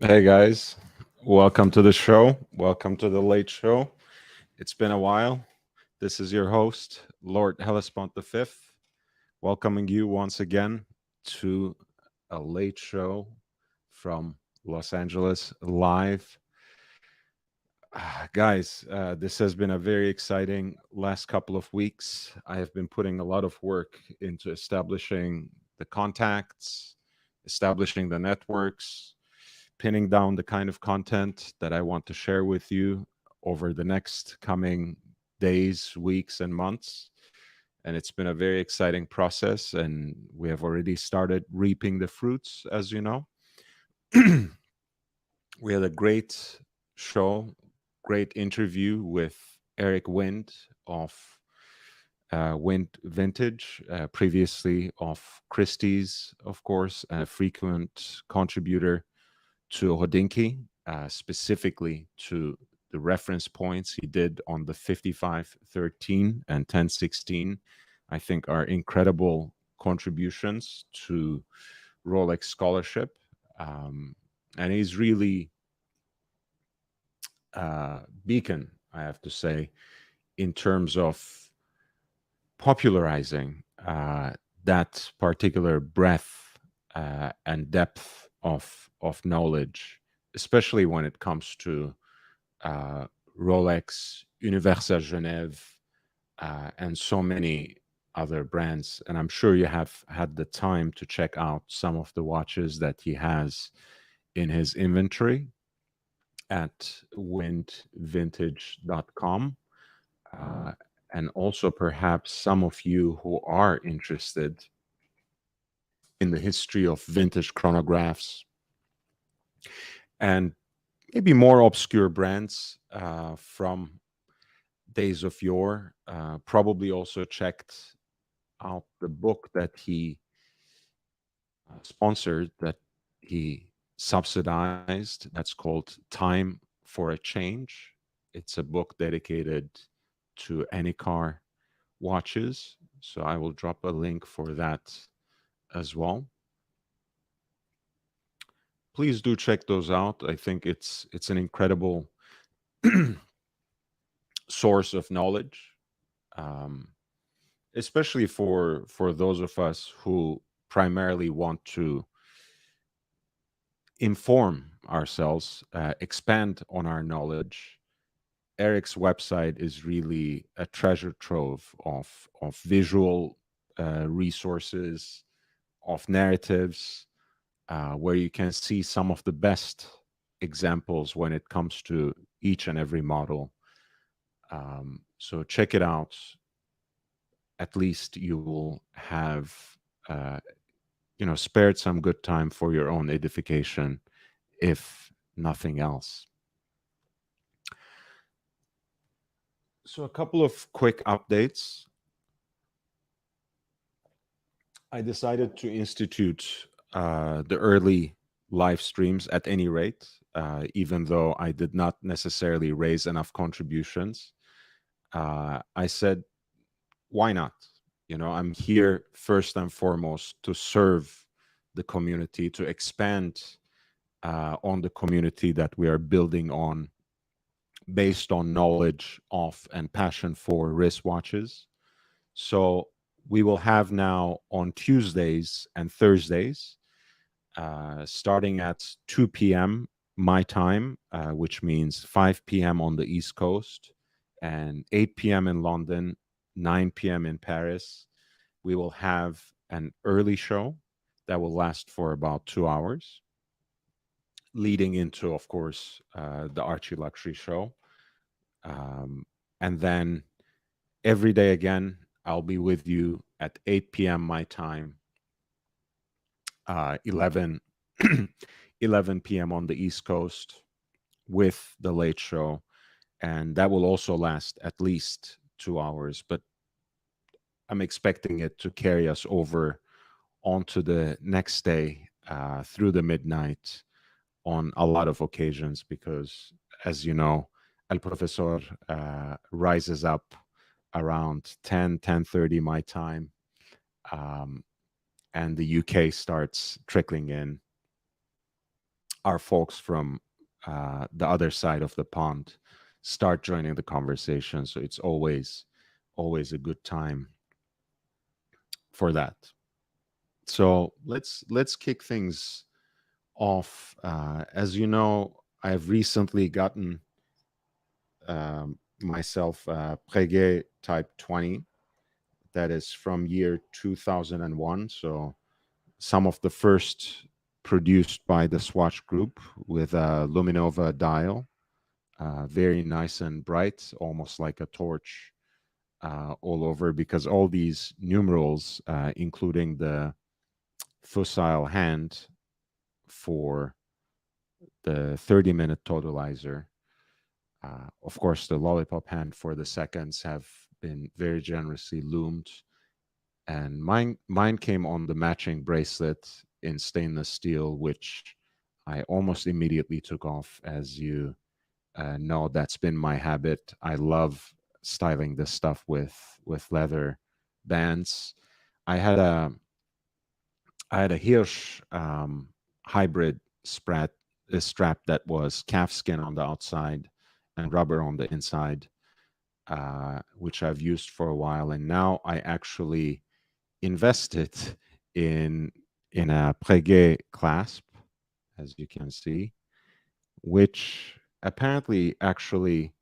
Hey guys, welcome to the show. Welcome to the late show. It's been a while. This is your host, Lord Hellespont V, welcoming you once again to a late show from Los Angeles live. Guys, this has been a very exciting last couple of weeks. I have been putting a lot of work into establishing the contacts, establishing the networks, pinning down the kind of content that I want to share with you over the next coming days, weeks, and months. And it's been a very exciting process, and we have already started reaping the fruits, as you know. We had a great show, great interview with Eric Wind of Wind Vintage, previously of Christie's, of course, and a frequent contributor to Hodinky, specifically to the reference points he did on the 5513 and 1016, I think are incredible contributions to Rolex scholarship. And he's really beacon, I have to say, in terms of popularizing that particular breadth and depth of knowledge, especially when it comes to uh, Rolex, Universal Genève, and so many other brands. And I'm sure you have had the time to check out some of the watches that he has in his inventory at windvintage.com. Uh, and also, perhaps some of you who are interested in the history of vintage chronographs and maybe more obscure brands from days of yore, probably also checked out the book that he sponsored, that he subsidized. That's called Time for a Change. It's a book dedicated to any car watches. So I will drop a link for that as well. Please do check those out. I think it's an incredible source of knowledge, um, especially for those of us who primarily want to inform ourselves, expand on our knowledge. Eric's website is really a treasure trove of visual resources, of narratives, where you can see some of the best examples when it comes to each and every model. So check it out. At least you will have, uh, spared some good time for your own edification, if nothing else. So a couple of quick updates. I decided to institute the early live streams at any rate, even though I did not necessarily raise enough contributions. I said, why not? I'm here first and foremost to serve the community, to expand on the community that we are building on based on knowledge of and passion for wristwatches. So we will have now on Tuesdays and Thursdays, starting at 2 p.m. my time, which means 5 p.m. on the East Coast and 8 p.m. in London, 9 p.m. in Paris. We will have an early show that will last for about 2 hours, leading into, of course, the Archie Luxury show. And then every day again, I'll be with you at 8 p.m. my time, 11, 11 p.m. on the East Coast with the late show. And that will also last at least 2 hours. But I'm expecting it to carry us over onto the next day through the midnight on a lot of occasions because, as you know, El Profesor rises up around 10:30 my time, and the UK starts trickling in our folks from the other side of the pond start joining the conversation. So it's always a good time for that. So let's kick things off. As you know, I've recently gotten myself a Breguet Type 20 that is from year 2001. So some of the first produced by the Swatch Group with a Luminova dial, very nice and bright, almost like a torch all over, because all these numerals, including the fusile hand for the 30-minute totalizer, of course, the lollipop hand for the seconds have been very generously loomed. And mine came on the matching bracelet in stainless steel, which I almost immediately took off. As you know, that's been my habit. I love styling this stuff with leather bands. I had a Hirsch hybrid strap that was calfskin on the outside and rubber on the inside, which I've used for a while. And now I actually invested in a Breguet clasp, as you can see, which apparently actually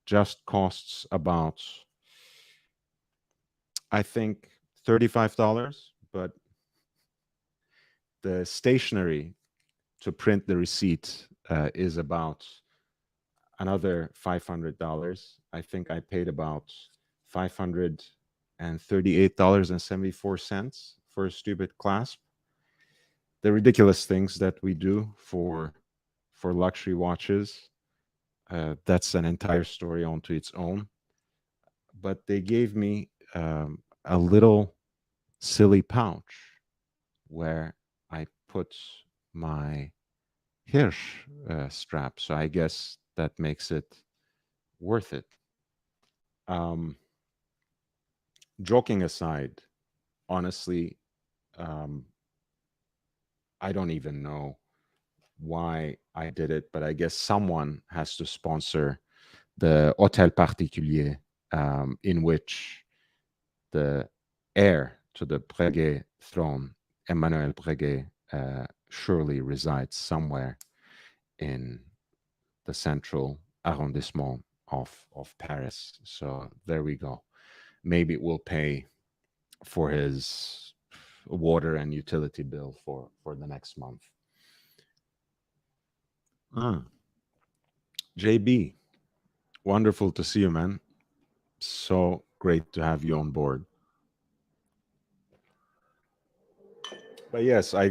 just costs about, I think, $35, but the stationery to print the receipt is about another $500. I think I paid about $538.74 for a stupid clasp. The ridiculous things that we do for luxury watches, that's an entire story onto its own. But they gave me a little silly pouch where I put my Hirsch strap. So I guess that makes it worth it. Um, Joking aside, honestly, um, I don't even know why I did it, but I guess someone has to sponsor the Hôtel Particulier, in which the heir to the Breguet throne, Emmanuel Breguet, surely resides somewhere in the central arrondissement of Paris. So there we go. Maybe it will pay for his water and utility bill for the next month. JB, wonderful to see you, man. So great to have you on board. But yes, I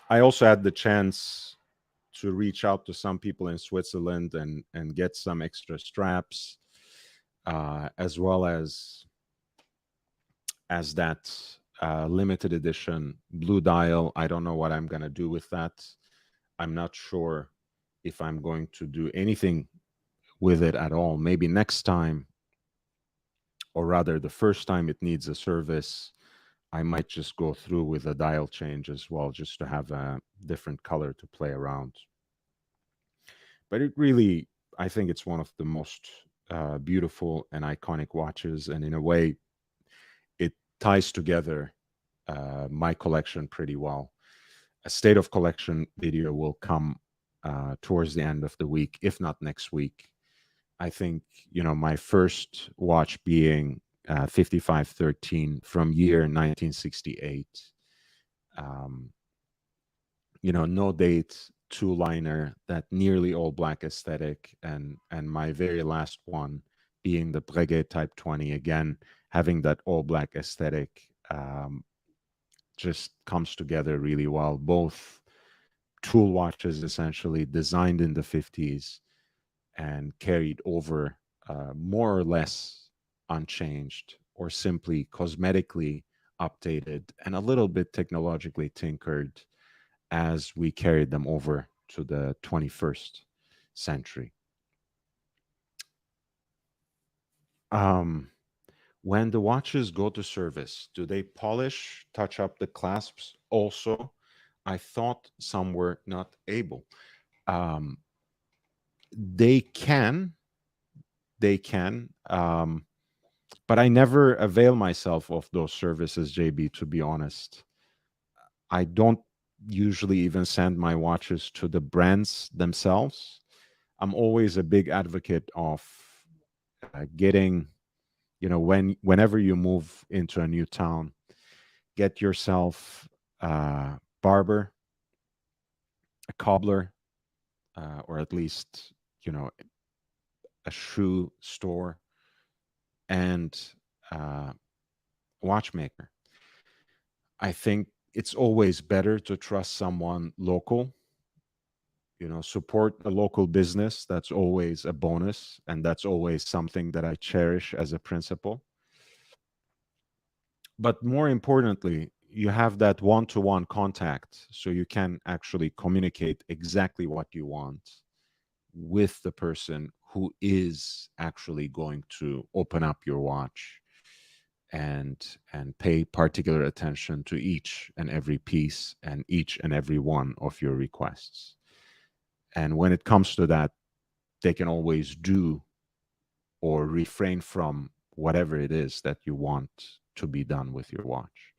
also had the chance to reach out to some people in Switzerland and get some extra straps, as well as that limited edition blue dial. I don't know what I'm gonna do with that. I'm not sure if I'm going to do anything with it at all. Maybe next time, or rather the first time it needs a service, I might just go through with a dial change as well, just to have a different color to play around. But it really, I think it's one of the most beautiful and iconic watches, and in a way, it ties together my collection pretty well. A state of collection video will come towards the end of the week, if not next week. I think, my first watch being 5513 from year 1968. No date, two liner, that nearly all black aesthetic, and my very last one being the Breguet Type 20, again having that all black aesthetic, just comes together really well. Both tool watches essentially designed in the 50s and carried over, more or less unchanged, or simply cosmetically updated and a little bit technologically tinkered as we carried them over to the 21st century. When the watches go to service, do they polish, touch up the clasps also? I thought some were not able. Um, they can, they can, but I never avail myself of those services, JB, to be honest. I don't usually even send my watches to the brands themselves. I'm always a big advocate of getting, whenever you move into a new town, get yourself a barber, a cobbler, or at least, you know, a shoe store, and uh, watchmaker. I think it's always better to trust someone local, support a local business. That's always a bonus. And that's always something that I cherish as a principle. But more importantly, you have that one-to-one contact so you can actually communicate exactly what you want with the person who is actually going to open up your watch and pay particular attention to each and every piece and each and every one of your requests. And when it comes to that, they can always do or refrain from whatever it is that you want to be done with your watch.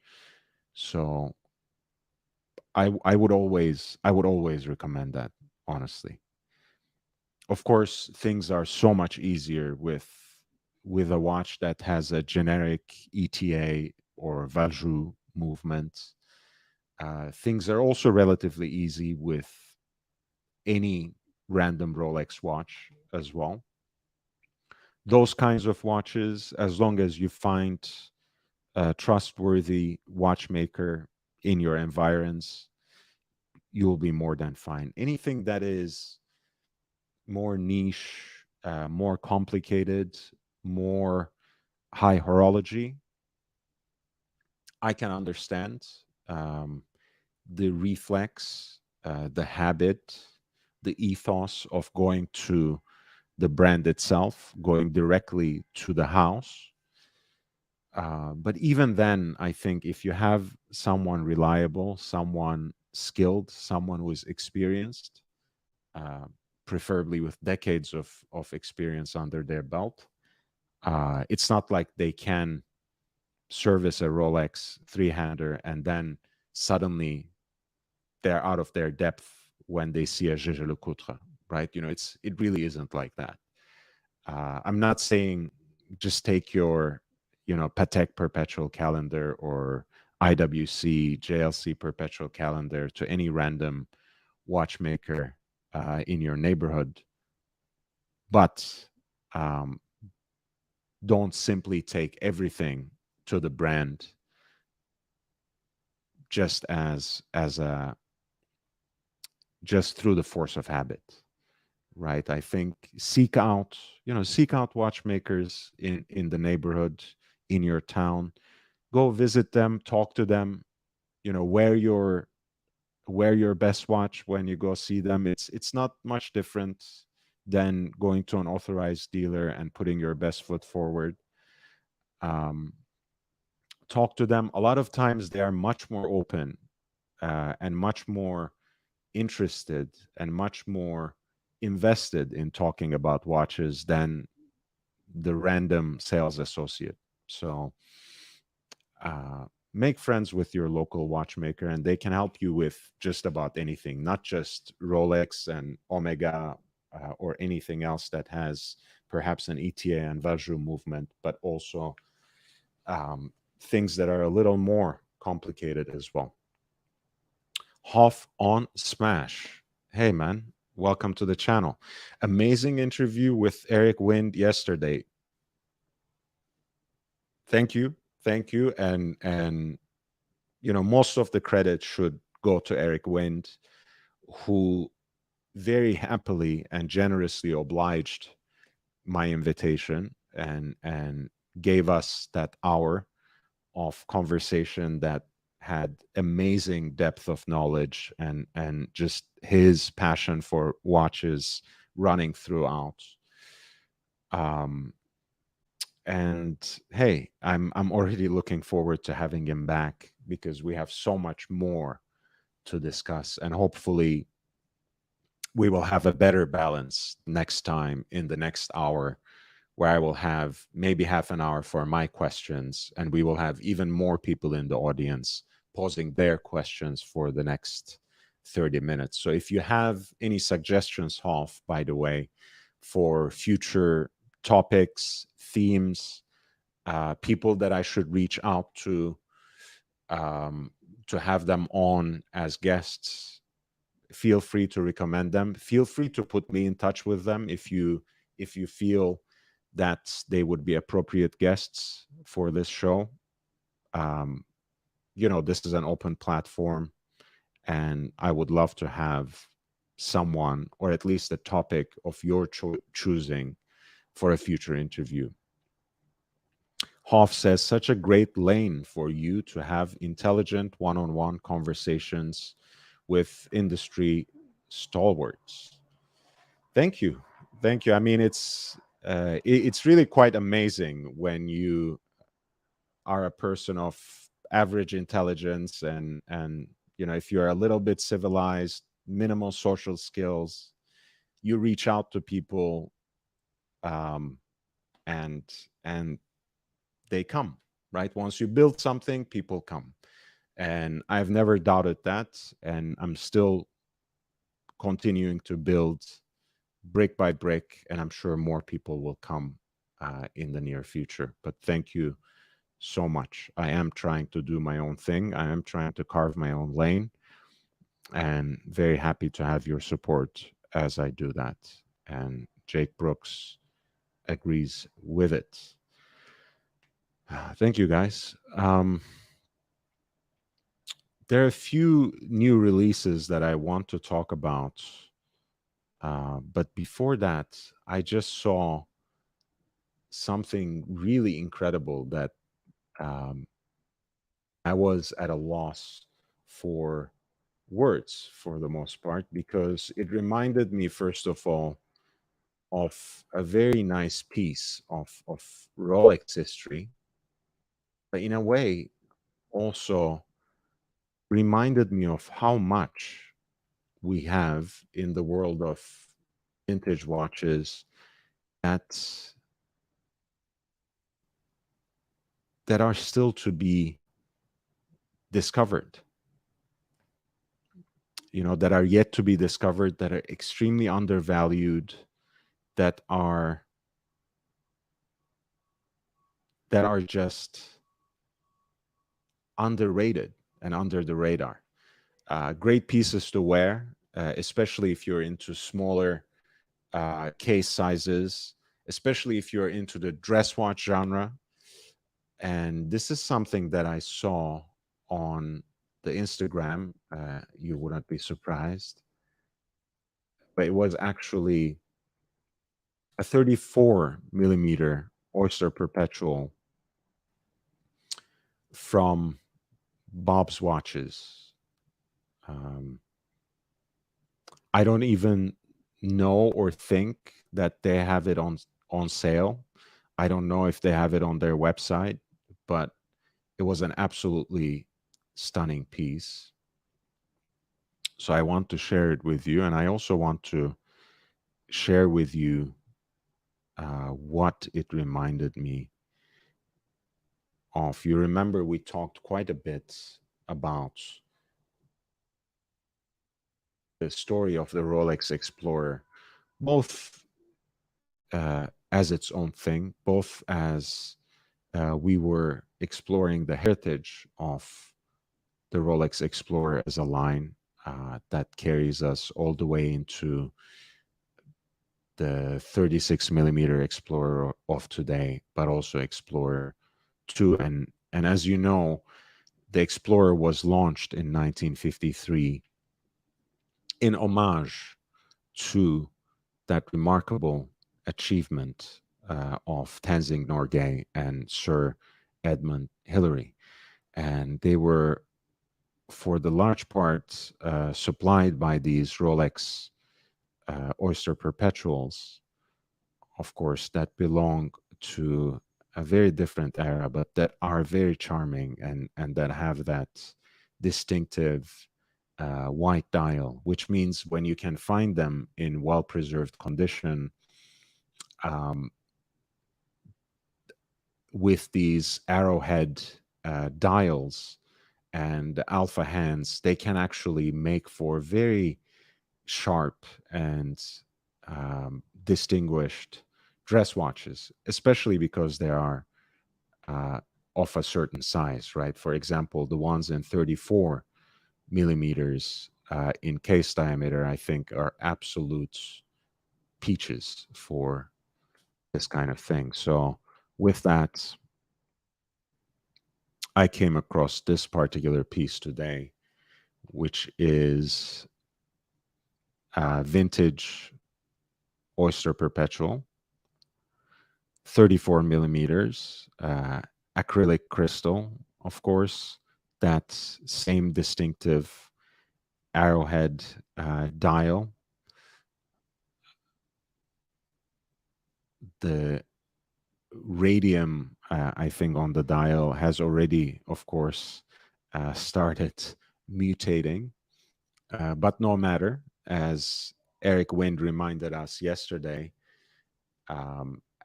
So I would always recommend that, honestly. Of course, things are so much easier with a watch that has a generic ETA or Valjoux movement. Things are also relatively easy with any random Rolex watch as well. Those kinds of watches, as long as you find a trustworthy watchmaker in your environs, you'll be more than fine. Anything that is more niche, more complicated, more high horology, I can understand. Um, the reflex, the habit, the ethos of going to the brand itself, going directly to the house. But even then, I think if you have someone reliable, someone skilled, someone who is experienced, uh, preferably with decades of experience under their belt, it's not like they can service a Rolex three-hander and then suddenly they're out of their depth when they see a Jaeger-LeCoultre, right? It really isn't like that. I'm not saying just take your, Patek Perpetual Calendar or IWC, JLC Perpetual Calendar to any random watchmaker in your neighborhood, but um, don't simply take everything to the brand just as a just through the force of habit, right? I think seek out watchmakers in the neighborhood, in your town. Go visit them, talk to them. Wear your best watch when you go see them. It's not much different than going to an authorized dealer and putting your best foot forward. Um, Talk to them. A lot of times they are much more open and much more interested and much more invested in talking about watches than the random sales associate. So uh, make friends with your local watchmaker, and they can help you with just about anything, not just Rolex and Omega or anything else that has perhaps an ETA and Valjoux movement, but also things that are a little more complicated as well. Hoff on Smash. Hey, man. Welcome to the channel. Amazing interview with Eric Wind yesterday. Thank you. Thank you. And most of the credit should go to Eric Wind, who very happily and generously obliged my invitation and gave us that hour of conversation that had amazing depth of knowledge and just his passion for watches running throughout. Um, and hey, I'm already looking forward to having him back because we have so much more to discuss, and hopefully we will have a better balance next time in the next hour, where I will have maybe half an hour for my questions, and we will have even more people in the audience posing their questions for the next 30 minutes. So if you have any suggestions, Hoff, by the way, for future topics, themes, people that I should reach out um, to have them on as guests, feel free to recommend them. Feel free to put me in touch with them if you feel that they would be appropriate guests for this show. Um, this is an open platform, and I would love to have someone, or at least a topic of your choosing, for a future interview. Hoff says, such a great lane for you to have intelligent one-on-one conversations with industry stalwarts. Thank you. Thank you. I mean, it's really quite amazing when you are a person of average intelligence, and if you're a little bit civilized, minimal social skills, you reach out to people, um, and and they come, right? Once you build something, people come. And I've never doubted that. And I'm still continuing to build brick by brick. And I'm sure more people will come in the near future. But thank you so much. I am trying to do my own thing. I am trying to carve my own lane. And very happy to have your support as I do that. And Jake Brooks agrees with it. Thank you, guys. There are a few new releases that I want to talk about. But before that, I just saw something really incredible that um, I was at a loss for words for the most part, because it reminded me, first of all, of a very nice piece of Rolex history, but in a way also reminded me of how much we have in the world of vintage watches that that are still to be discovered, that are yet to be discovered, that are extremely undervalued, that are just underrated and under the radar. Great pieces to wear, especially if you're into smaller case sizes, especially if you're into the dress watch genre. And this is something that I saw on the Instagram. You wouldn't be surprised, but it was actually a 34 millimeter Oyster Perpetual from Bob's Watches. Um, I don't even know or think that they have it on sale. I don't know if they have it on their website, but it was an absolutely stunning piece. So I want to share it with you, and I also want to share with you what it reminded me of. You remember we talked quite a bit about the story of the Rolex Explorer, both as its own thing, both as we were exploring the heritage of the Rolex Explorer as a line that carries us all the way into the 36 millimeter Explorer of today, but also Explorer 2. And as you know, the Explorer was launched in 1953 in homage to that remarkable achievement of Tenzing Norgay and Sir Edmund Hillary. And they were, for the large part, supplied by these Rolex Oyster Perpetuals, of course, that belong to a very different era, but that are very charming and that have that distinctive white dial, which means when you can find them in well-preserved condition, um, with these arrowhead dials and alpha hands, they can actually make for very sharp and distinguished dress watches, especially because they are uh, of a certain size, right? For example, the ones in 34 millimeters in case diameter, I think, are absolute peaches for this kind of thing. So, with that, I came across this particular piece today, which is vintage Oyster Perpetual, 34 millimeters, acrylic crystal, of course, that same distinctive arrowhead dial. The radium, I think, on the dial has already, of course, started mutating, but no matter, as Eric Wind reminded us yesterday,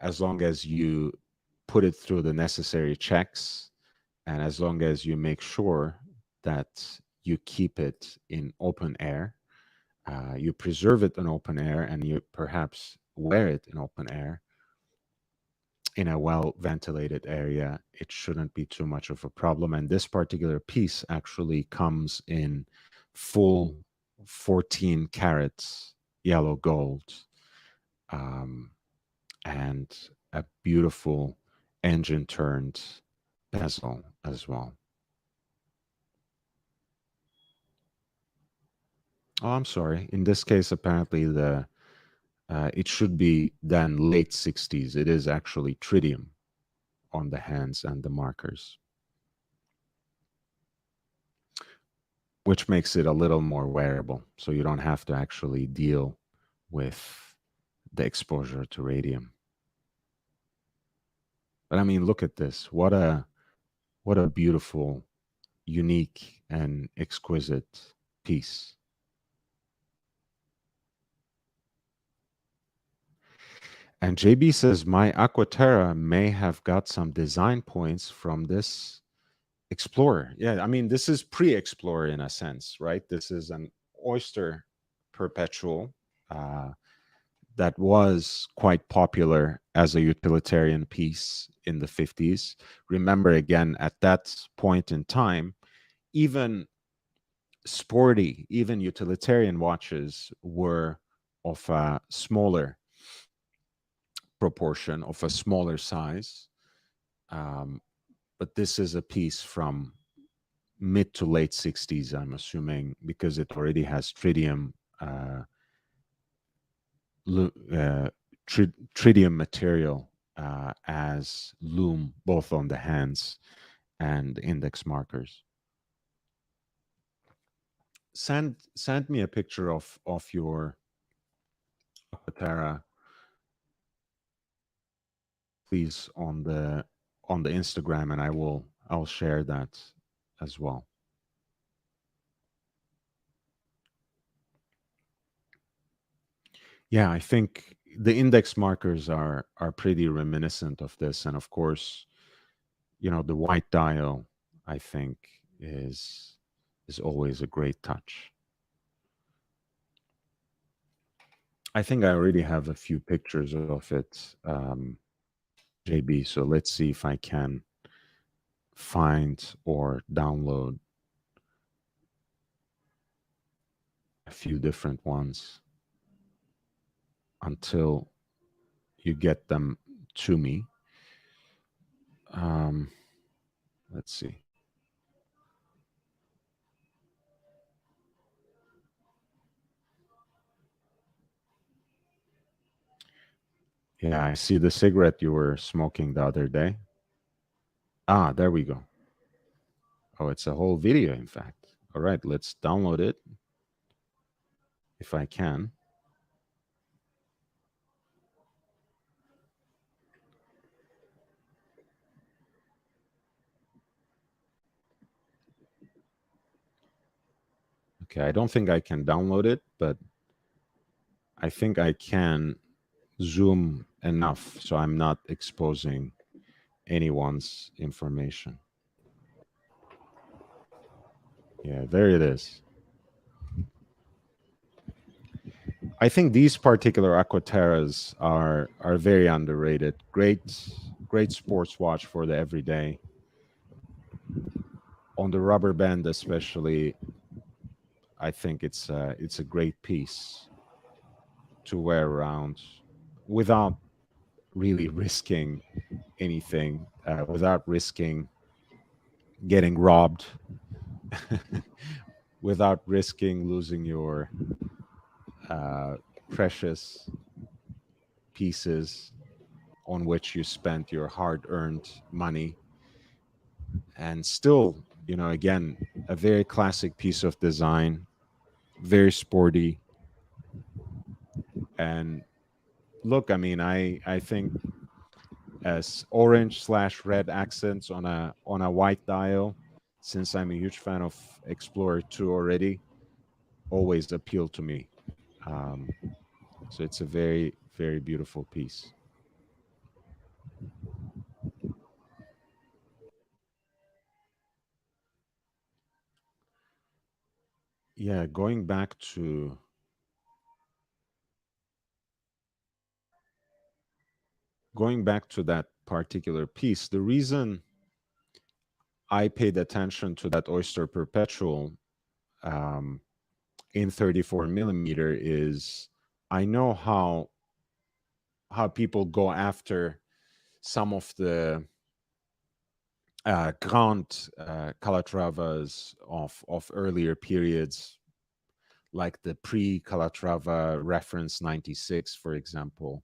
as long as you put it through the necessary checks and as long as you make sure that you keep it in open air, you preserve it in open air, and you perhaps wear it in open air in a well ventilated area, it shouldn't be too much of a problem. And this particular piece actually comes in full 14 carats yellow gold, um, and a beautiful engine turned bezel as well. Oh, I'm sorry. In this case, apparently the it should be then late 60s. It is actually tritium on the hands and the markers, which makes it a little more wearable. So you don't have to actually deal with the exposure to radium. But I mean, look at this. What a beautiful, unique, and exquisite piece. And JB says my Aqua Terra may have got some design points from this Explorer. Yeah, I mean, this is pre-Explorer in a sense, right? This is an Oyster Perpetual that was quite popular as a utilitarian piece in the 50s. Remember, again, at that point in time, even sporty, even utilitarian watches were of a smaller proportion, of a smaller size. Um, but this is a piece from mid to late 60s, I'm assuming, because it already has tritium uh, tritium material as loom, both on the hands and index markers. Send me a picture of your Aqua Terra, please, on the Instagram, and I'll share that as well. Yeah, I think the index markers are pretty reminiscent of this, and of course, you know, the white dial, I think, is always a great touch. I think I already have a few pictures of it, JB. So let's see if I can find or download a few different ones until you get them to me. Um, let's see. Yeah, I see the cigarette you were smoking the other day. Ah, there we go. Oh, it's a whole video, in fact. All right, let's download it if I can. Okay, I don't think I can download it, but I think I can zoom enough so I'm not exposing anyone's information. Yeah, there it is. I think these particular Aqua Terras are very underrated. Great sports watch for the everyday. On the rubber band especially, I think it's a great piece to wear around without really risking anything, without risking getting robbed, without risking losing your uh, precious pieces on which you spent your hard-earned money. And still, again, a very classic piece of design, very sporty. And look, I mean, I think as orange/red accents on a white dial, since I'm a huge fan of Explorer 2 already, always appeal to me. Um, so it's a very, very beautiful piece. Yeah, going back to that particular piece, the reason I paid attention to that Oyster Perpetual um, in 34 millimeter is I know how people go after some of the Grand Calatravas of earlier periods, like the pre-Calatrava reference 96, for example,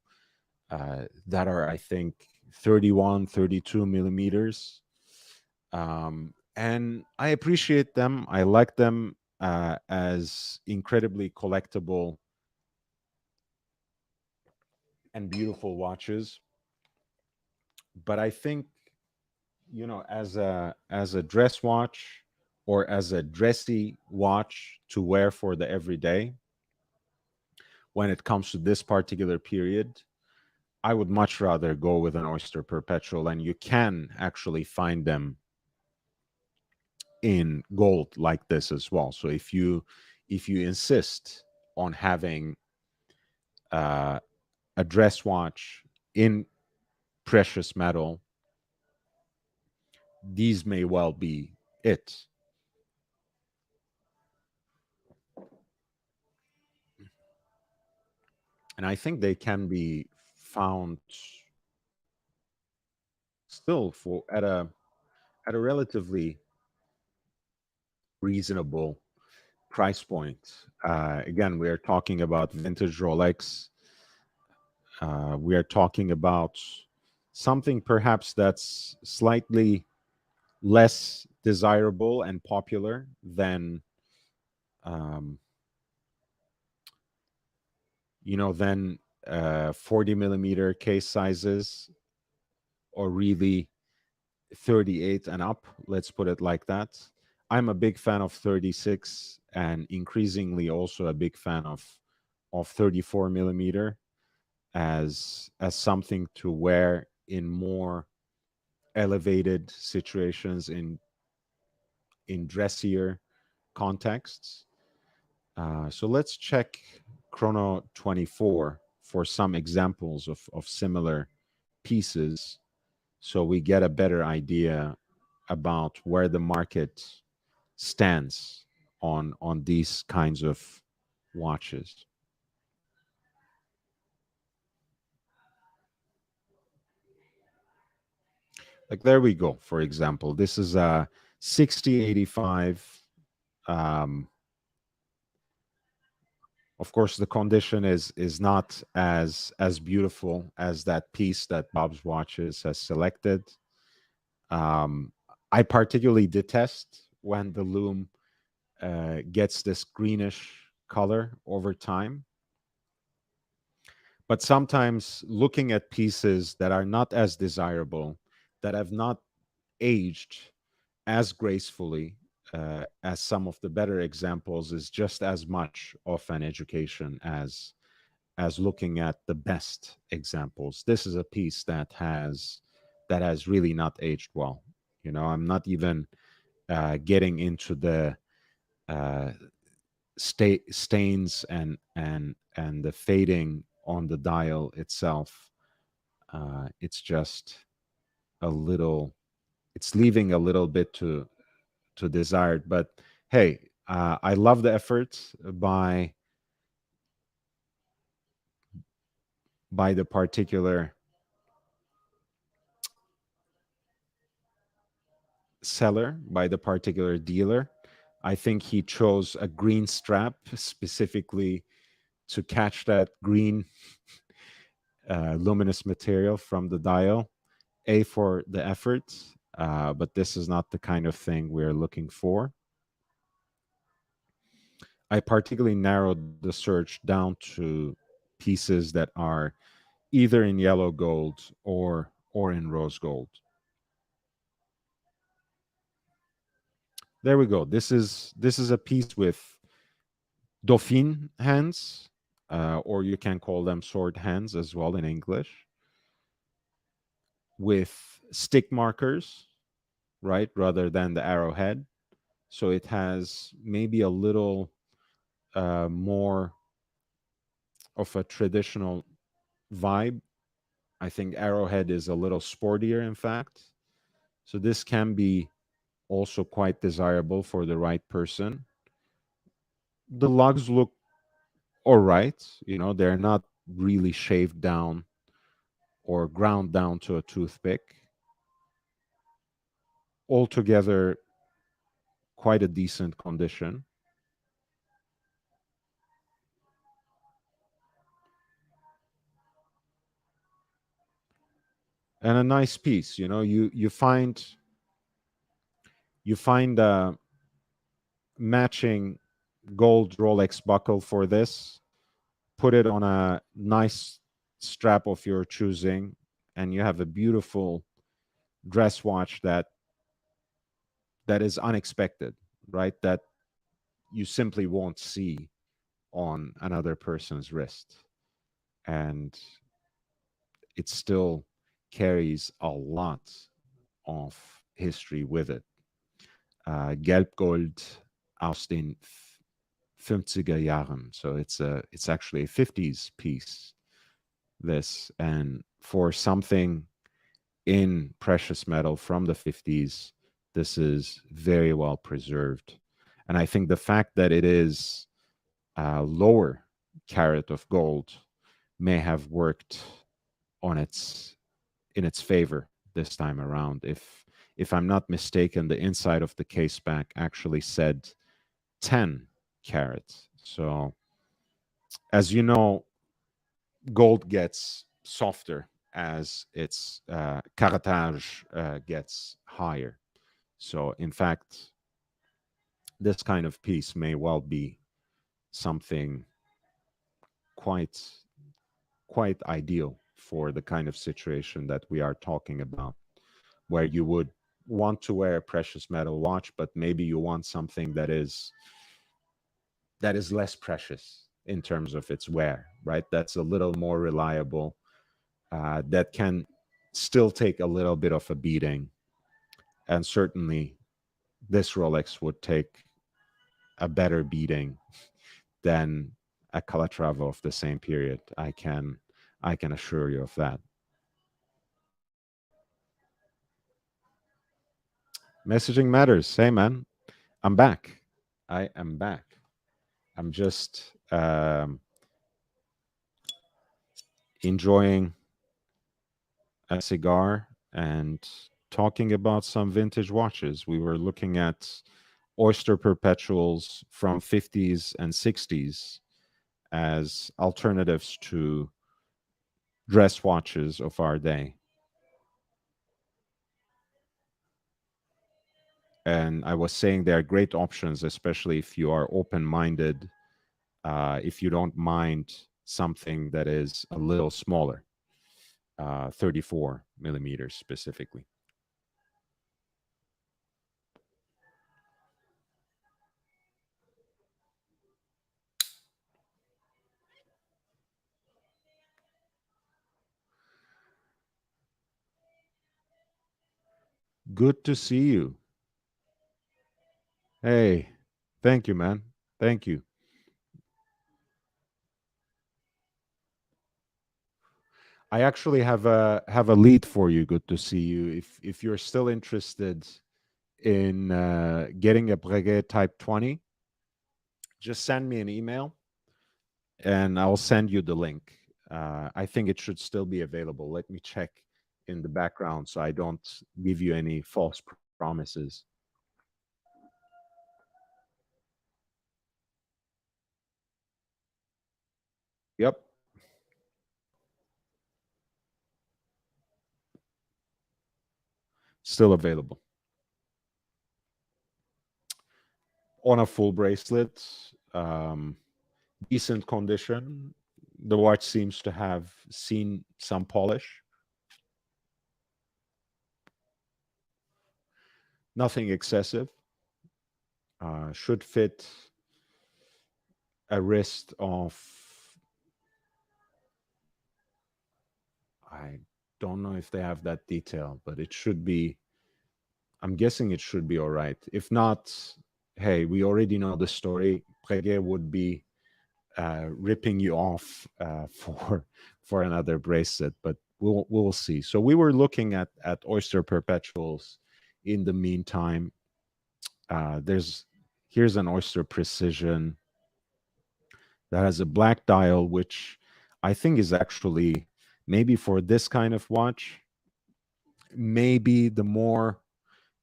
that are, I think, 31, 32 millimeters. And I appreciate them. I like them as incredibly collectible and beautiful watches. But I think, as a dress watch or as a dressy watch to wear for the everyday, when it comes to this particular period, I would much rather go with an Oyster Perpetual, and you can actually find them in gold like this as well. So if you insist on having uh, a dress watch in precious metal, these may well be it. And I think they can be found still for at a relatively reasonable price point. Again, we are talking about vintage Rolex. We are talking about something perhaps that's slightly less desirable and popular than um, than 40 millimeter case sizes, or really 38 and up, let's put it like that. I'm a big fan of 36, and increasingly also a big fan of 34 millimeter as something to wear in more elevated situations, in dressier contexts. So let's check Chrono 24 for some examples of similar pieces, so we get a better idea about where the market stands on these kinds of watches. Like, there we go. For example, this is a 6085. Um, of course, the condition is not as beautiful as that piece that Bob's Watches has selected. Um, I particularly detest when the loom gets this greenish color over time. But sometimes looking at pieces that are not as desirable, that have not aged as gracefully, as some of the better examples, is just as much of an education as looking at the best examples. This is a piece that has really not aged well. You know, I'm not even getting into the uh, stains and the fading on the dial itself. It's just a little. It's leaving a little bit to desired. But hey, I love the effort by the particular seller, by the particular dealer. I think he chose a green strap specifically to catch that green luminous material from the dial. A, for the effort, but this is not the kind of thing we're looking for. I particularly narrowed the search down to pieces that are either in yellow gold or in rose gold. There we go. This is a piece with Dauphine hands, or you can call them sword hands as well in English, with stick markers, right, rather than the arrowhead. So it has maybe a little more of a traditional vibe. I think arrowhead is a little sportier, in fact. So this can be also quite desirable for the right person. The lugs look all right. You know, they're not really shaved down or ground down to a toothpick. Altogether, quite a decent condition. And a nice piece. You know, you find a matching gold Rolex buckle for this, put it on a nice strap of your choosing, and you have a beautiful dress watch that is unexpected, right? That you simply won't see on another person's wrist. And it still carries a lot of history with it. Gelbgold aus den 50er Jahren. So it's actually a 50s piece, this. And for something in precious metal from the 50s, this is very well preserved. And I think the fact that it is a lower carat of gold may have worked on its favor this time around. If I'm not mistaken, the inside of the case back actually said 10 carats. So as you know, gold gets softer as its caratage gets higher. So in fact, this kind of piece may well be something quite quite ideal for the kind of situation that we are talking about, where you would want to wear a precious metal watch, but maybe you want something that is less precious in terms of its wear, right? That's a little more reliable, that can still take a little bit of a beating. And certainly this Rolex would take a better beating than a Calatrava of the same period. I can assure you of that. Messaging matters. Hey man, I'm back. I am back. I'm just enjoying a cigar and talking about some vintage watches. We were looking at Oyster Perpetuals from 50s and 60s as alternatives to dress watches of our day. And I was saying they are great options, especially if you are open minded, if you don't mind something that is a little smaller, 34 millimeters specifically. Good to see you. Hey, thank you, man. Thank you. I actually have a lead for you. Good to see you. If you're still interested in getting a Breguet Type 20, just send me an email and I'll send you the link. I think it should still be available. Let me check in the background so I don't give you any false promises. Yep, still available. On a full bracelet, decent condition. The watch seems to have seen some polish. Nothing excessive. Should fit a wrist of, I don't know if they have that detail, but it should be, I'm guessing it should be all right. If not, hey, we already know the story. Breguet would be ripping you off for another bracelet, but we'll see. So we were looking at oyster perpetuals. In the meantime, there's here's an oyster precision that has a black dial, which I think is actually, maybe for this kind of watch, maybe the more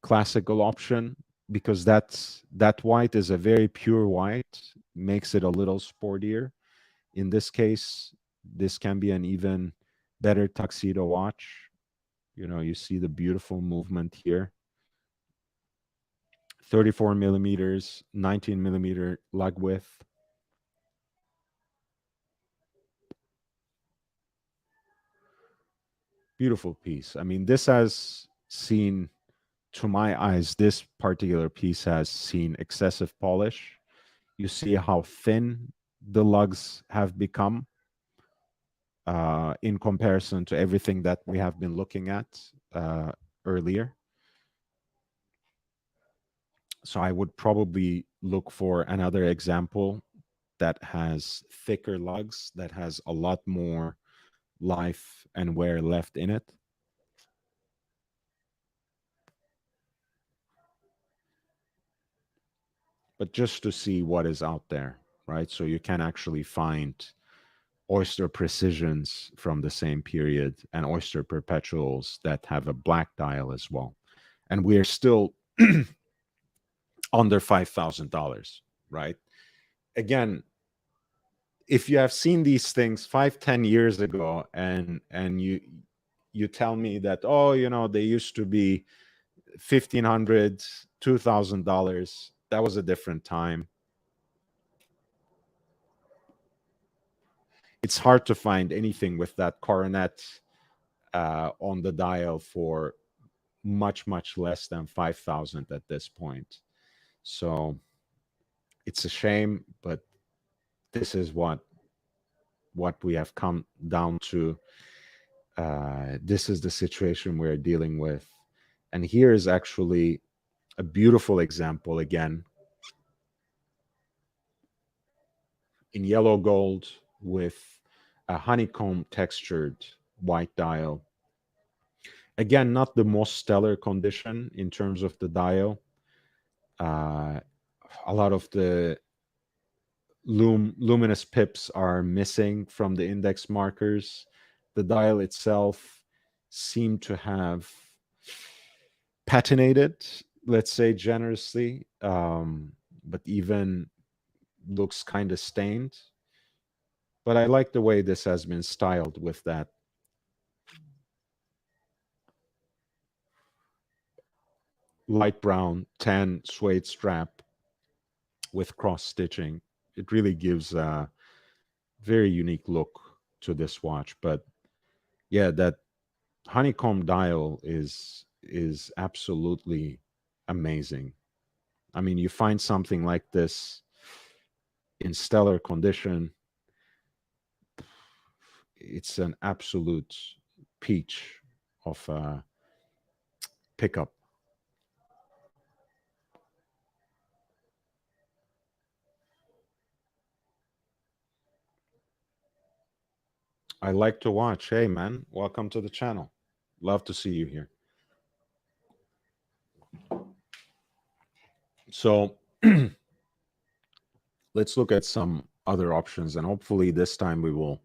classical option, because that white is a very pure white, makes it a little sportier. In this case, this can be an even better tuxedo watch. You know, you see the beautiful movement here. 34 millimeters, 19 millimeter lug width. Beautiful piece. I mean, this has seen, to my eyes, this particular piece has seen excessive polish. You see how thin the lugs have become in comparison to everything that we have been looking at earlier. So I would probably look for another example that has thicker lugs, that has a lot more life and wear left in it. But just to see what is out there, right? So you can actually find oyster precisions from the same period and oyster perpetuals that have a black dial as well. And we are still under $5,000, right? Again, if you have seen these things 5, 10 years ago, and you tell me that, oh, you know, they used to be 1,500, $2,000, that was a different time. It's hard to find anything with that coronet on the dial for much less than 5,000 at this point. So it's a shame, but this is what we have come down to. This is the situation we're dealing with. And here is actually a beautiful example again in yellow gold with a honeycomb textured white dial. Again, not the most stellar condition in terms of the dial. Uh, a lot of the luminous pips are missing from the index markers. The dial itself seemed to have patinated, let's say generously, but even looks kind of stained. But I like the way this has been styled with that light brown tan suede strap with cross stitching. It really gives a very unique look to this watch. But yeah, that honeycomb dial is absolutely amazing. I mean, you find something like this in stellar condition, it's an absolute peach of a pickup. I like to watch. Hey, man, welcome to the channel. Love to see you here. So let's look at some other options, and hopefully this time we'll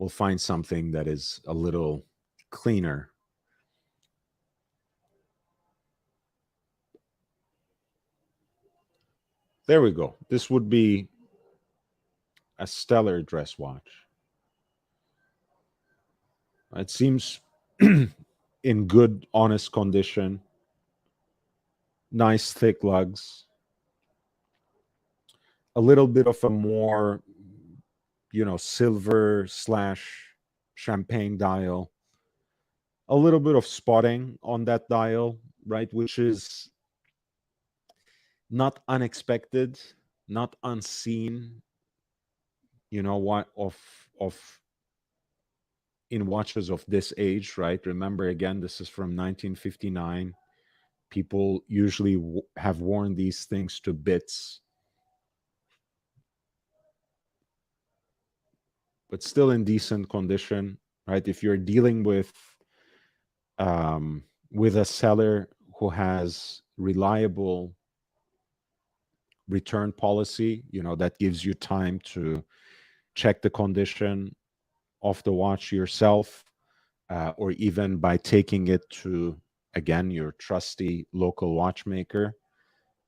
find something that is a little cleaner. There we go. This would be a stellar dress watch. It seems in good, honest condition. Nice thick lugs. A little bit of a more, silver slash champagne dial. A little bit of spotting on that dial, right? Which is not unexpected, not unseen. What of in watches of this age, right? Remember, again, this is from 1959. People usually have worn these things to bits, but still in decent condition, right? If you're dealing with a seller who has reliable return policy, that gives you time to check the condition of the watch yourself, or even by taking it to, again, your trusty local watchmaker.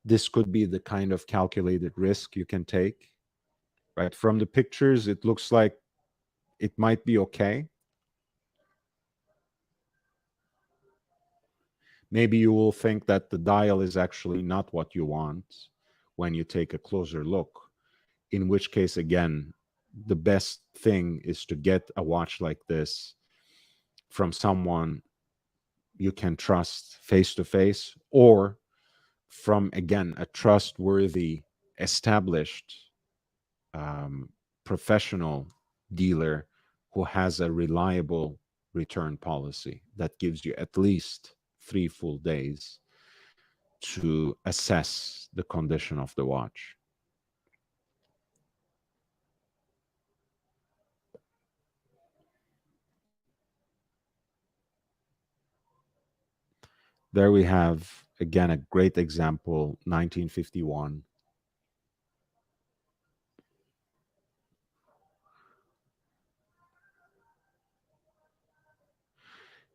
This could be the kind of calculated risk you can take, right? From the pictures, it looks like it might be okay. Maybe you will think that the dial is actually not what you want when you take a closer look, in which case, again, the best thing is to get a watch like this from someone you can trust face to face, or from, again, a trustworthy, established, professional dealer who has a reliable return policy that gives you at least 3 full days to assess the condition of the watch. There we have, again, a great example, 1951.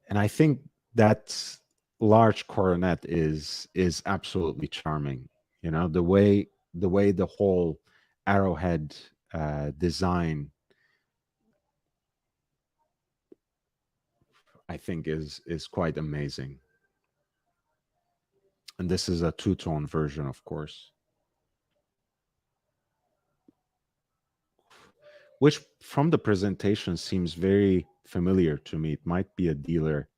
And I think that large coronet is absolutely charming. The way the whole arrowhead design, I think, is quite amazing. And this is a two-tone version, of course, which from the presentation seems very familiar to me. It might be a dealer.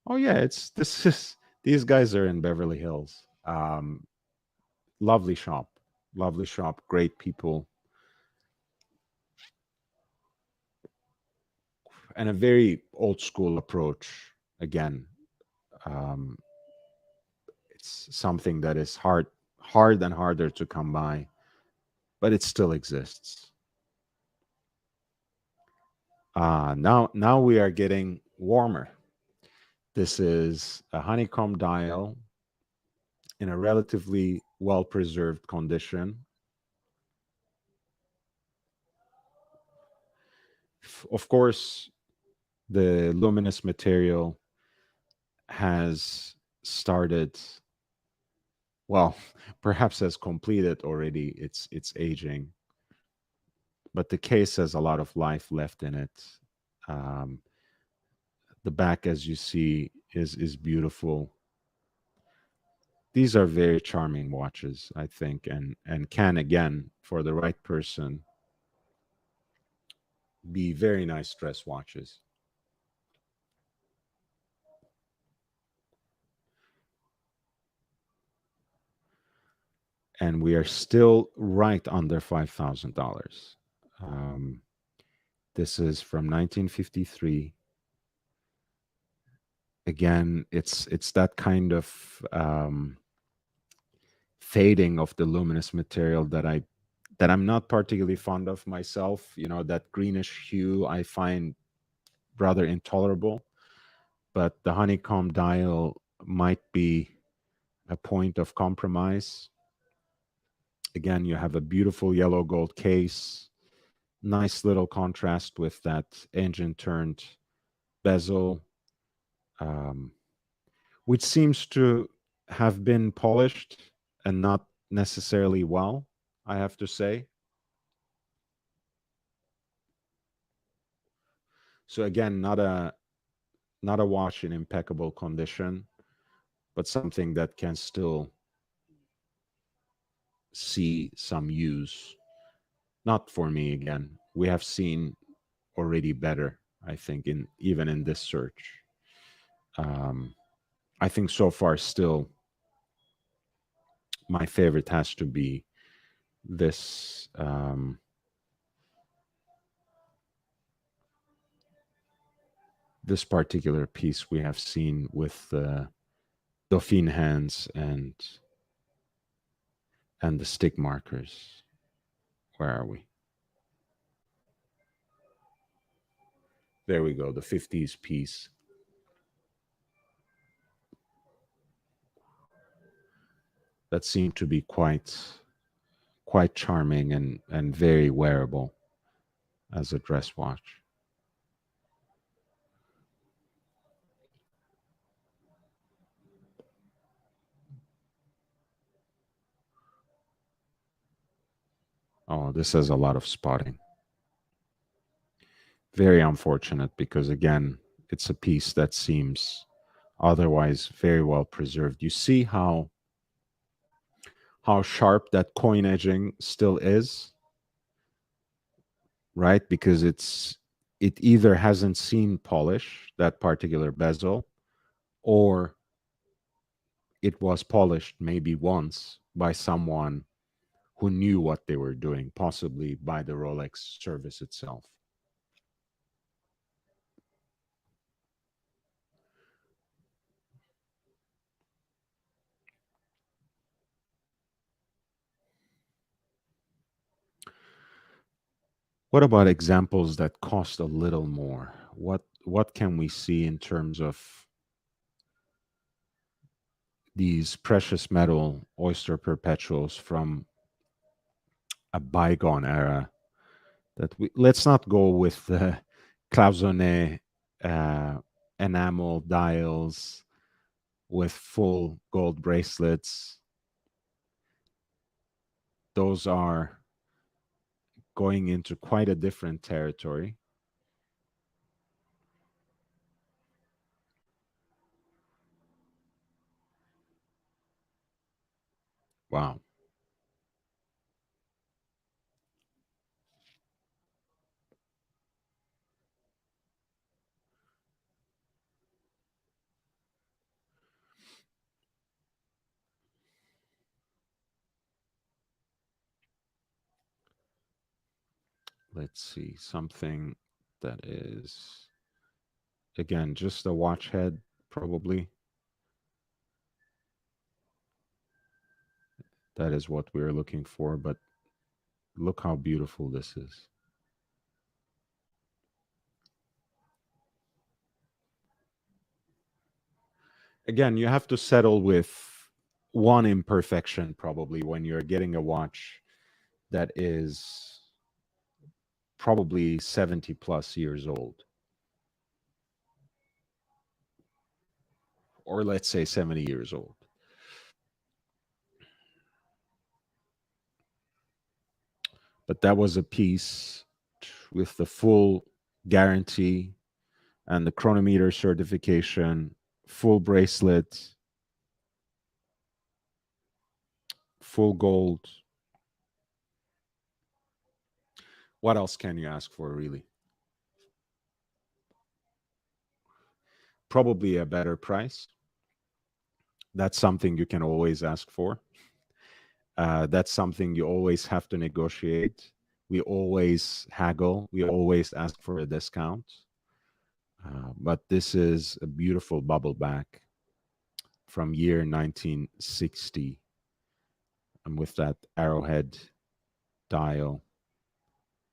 Oh yeah, these guys are in Beverly Hills. Lovely shop, lovely shop, great people, and a very old school approach. Again, um, it's something that is hard and harder to come by, but it still exists. Now we are getting warmer. This is a honeycomb dial in a relatively well preserved condition. Of course, the luminous material has started, well, perhaps has completed already its aging, but the case has a lot of life left in it. Um, the back, as you see, is beautiful. These are very charming watches, I think, and can, again, for the right person, be very nice dress watches. And we are still right under $5,000. Um, this is from 1953. Again, it's that kind of fading of the luminous material that I'm not particularly fond of myself. You know, that greenish hue I find rather intolerable, but the honeycomb dial might be a point of compromise. Again, you have a beautiful yellow gold case, nice little contrast with that engine turned bezel, um, which seems to have been polished and not necessarily well, I have to say. So again, not a watch in impeccable condition, but something that can still see some use. Not for me again. We have seen already better, I think, in even in this search. Um, I think so far still my favorite has to be this this particular piece we have seen with the Dauphine hands and the stick markers. Where are we? There we go, the 50s piece. That seemed to be quite charming and very wearable as a dress watch. Oh, this has a lot of spotting. Very unfortunate because, again, it's a piece that seems otherwise very well preserved. You see how sharp that coin edging still is, right? Because it either hasn't seen polish, that particular bezel, or it was polished maybe once by someone who knew what they were doing, possibly by the Rolex service itself. What about examples that cost a little more? What can we see in terms of these precious metal oyster perpetuals from a bygone era? That let's not go with the cloisonné uh, enamel dials with full gold bracelets. Those are going into quite a different territory. Wow. Let's see, something that is, again, just a watch head, probably. That is what we're looking for, but look how beautiful this is. Again, you have to settle with one imperfection probably when you're getting a watch that is probably 70 plus years old, or let's say 70 years old. But that was a piece with the full guarantee and the chronometer certification, full bracelet, full gold. What else can you ask for, really? Probably a better price. That's something you can always ask for. That's something you always have to negotiate. We always haggle. We always ask for a discount. But this is a beautiful bubble back from year 1960. And with that arrowhead dial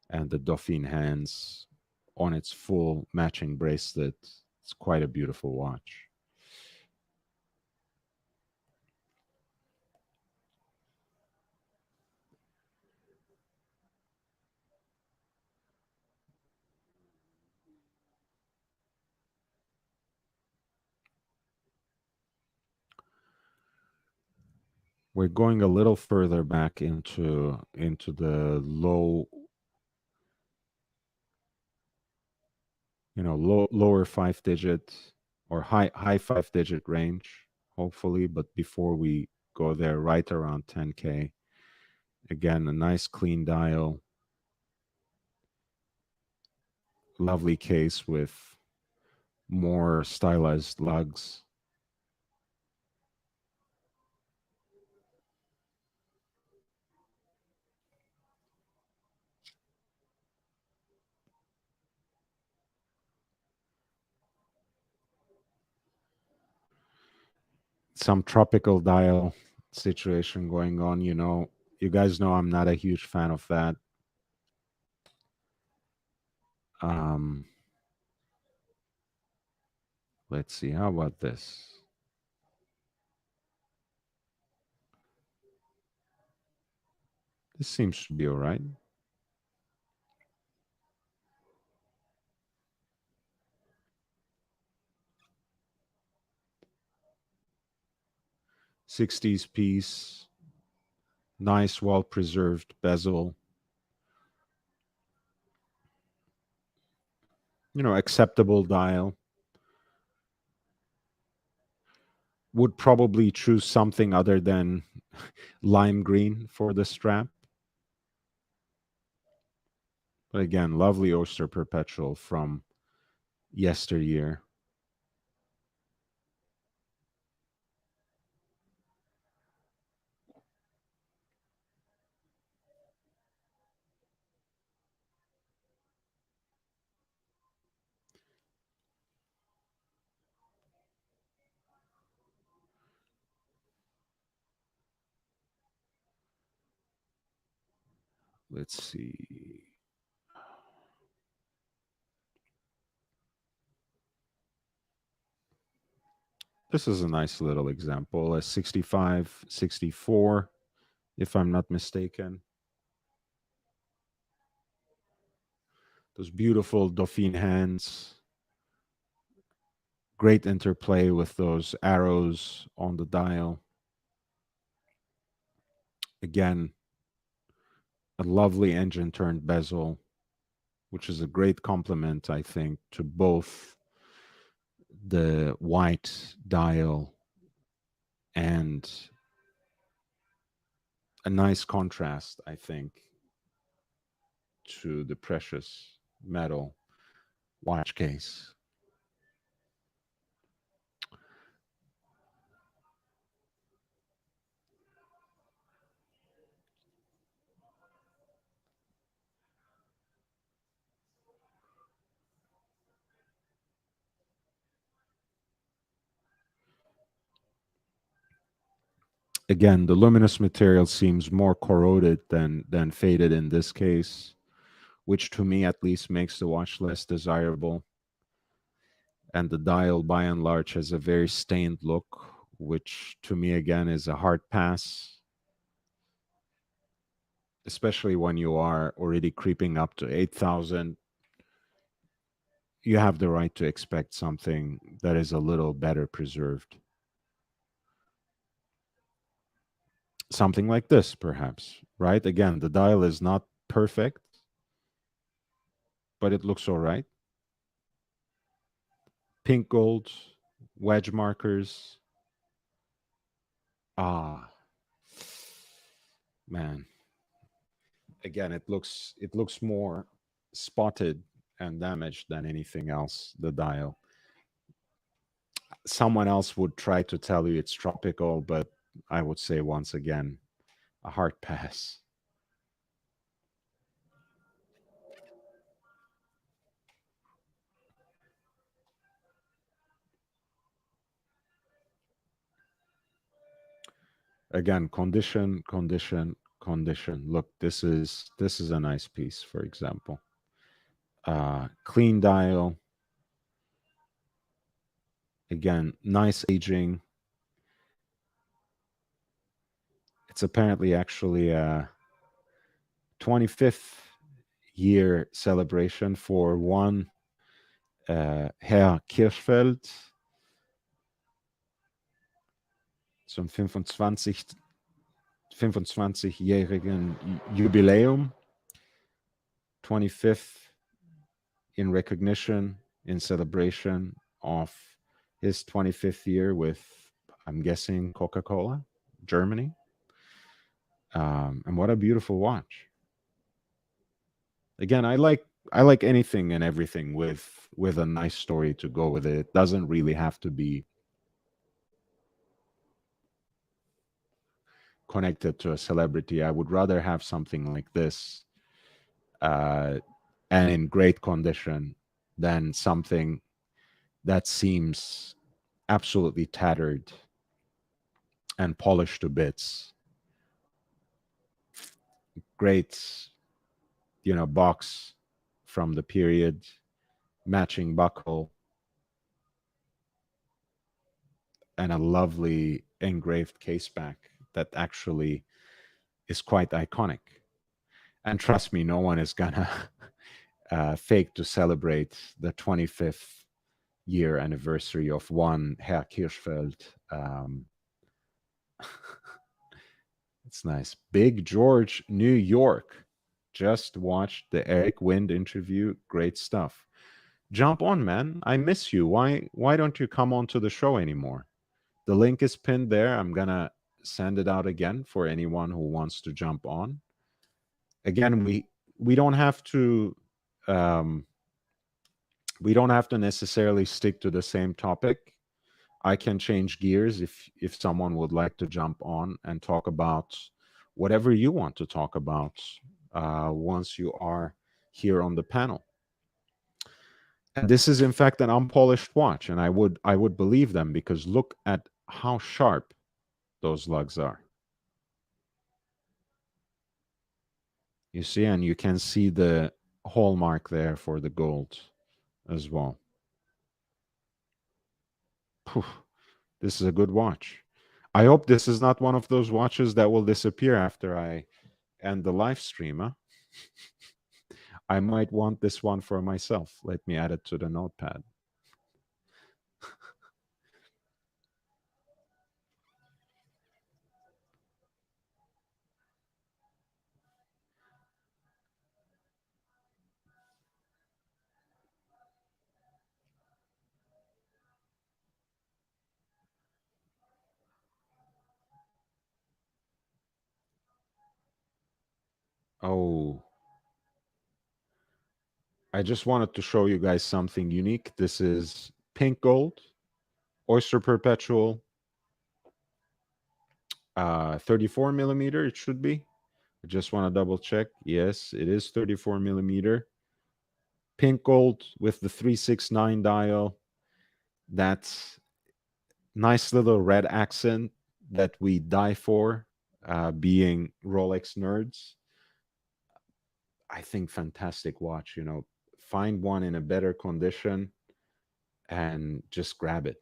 and the Dauphine hands on its full matching bracelet. It's quite a beautiful watch. We're going a little further back into the low, lower 5 digit or high 5 digit range, hopefully. But before we go there, right around 10K, again, a nice clean dial, lovely case with more stylized lugs. Some tropical dial situation going on. You guys know I'm not a huge fan of that. Um, let's see. How about this? This seems to be all right. '60s piece, nice, well preserved bezel. Acceptable dial. Would probably choose something other than lime green for the strap. But again, lovely Oyster Perpetual from yesteryear. Let's see. This is a nice little example, a 65, 64, if I'm not mistaken. Those beautiful Dauphine hands. Great interplay with those arrows on the dial. Again, a lovely engine turned bezel, which is a great compliment, I think, to both the white dial and a nice contrast, I think, to the precious metal watch case. Again, the luminous material seems more corroded than faded in this case, which to me at least makes the watch less desirable. And the dial by and large has a very stained look, which to me again is a hard pass, especially when you are already creeping up to 8,000. You have the right to expect something that is a little better preserved. Something like this, perhaps, right? Again, the dial is not perfect, but it looks all right. Pink gold, wedge markers. Ah, man. Again, it looks more spotted and damaged than anything else, the dial. Someone else would try to tell you it's tropical, but I would say once again, a hard pass. Again, condition, condition, condition. Look, this is a nice piece, for example. Clean dial. Again, nice aging. It's apparently actually a 25th year celebration for one Herr Kirschfeld zum 25-jährigen Jubiläum. 25th in recognition, in celebration of his 25th year with, I'm guessing, Coca-Cola, Germany. And what a beautiful watch. Again, I like anything and everything with a nice story to go with it. It doesn't really have to be connected to a celebrity. I would rather have something like this and in great condition than something that seems absolutely tattered and polished to bits. Great, box from the period, matching buckle, and a lovely engraved caseback that actually is quite iconic. And trust me, no one is gonna fake to celebrate the 25th year anniversary of one Herr Kirschfeld. It's nice. Big George, New York. Just watched the Eric Wind interview. Great stuff. Jump on, man. I miss you. Why don't you come on to the show anymore? The link is pinned there. I'm gonna send it out again for anyone who wants to jump on. Again, we don't have to necessarily stick to the same topic. I can change gears if someone would like to jump on and talk about whatever you want to talk about once you are here on the panel. And this is in fact an unpolished watch, and I would believe them because look at how sharp those lugs are. You see, and you can see the hallmark there for the gold as well. Phew, this is a good watch. I hope this is not one of those watches that will disappear after I end the live stream. Huh? I might want this one for myself. Let me add it to the notepad. Oh, I just wanted to show you guys something unique. This is pink gold, Oyster Perpetual, 34 millimeter, it should be. I just want to double check. Yes, it is 34 millimeter. Pink gold with the 369 dial. That's nice little red accent that we die for, being Rolex nerds. I think fantastic watch. Find one in a better condition and just grab it.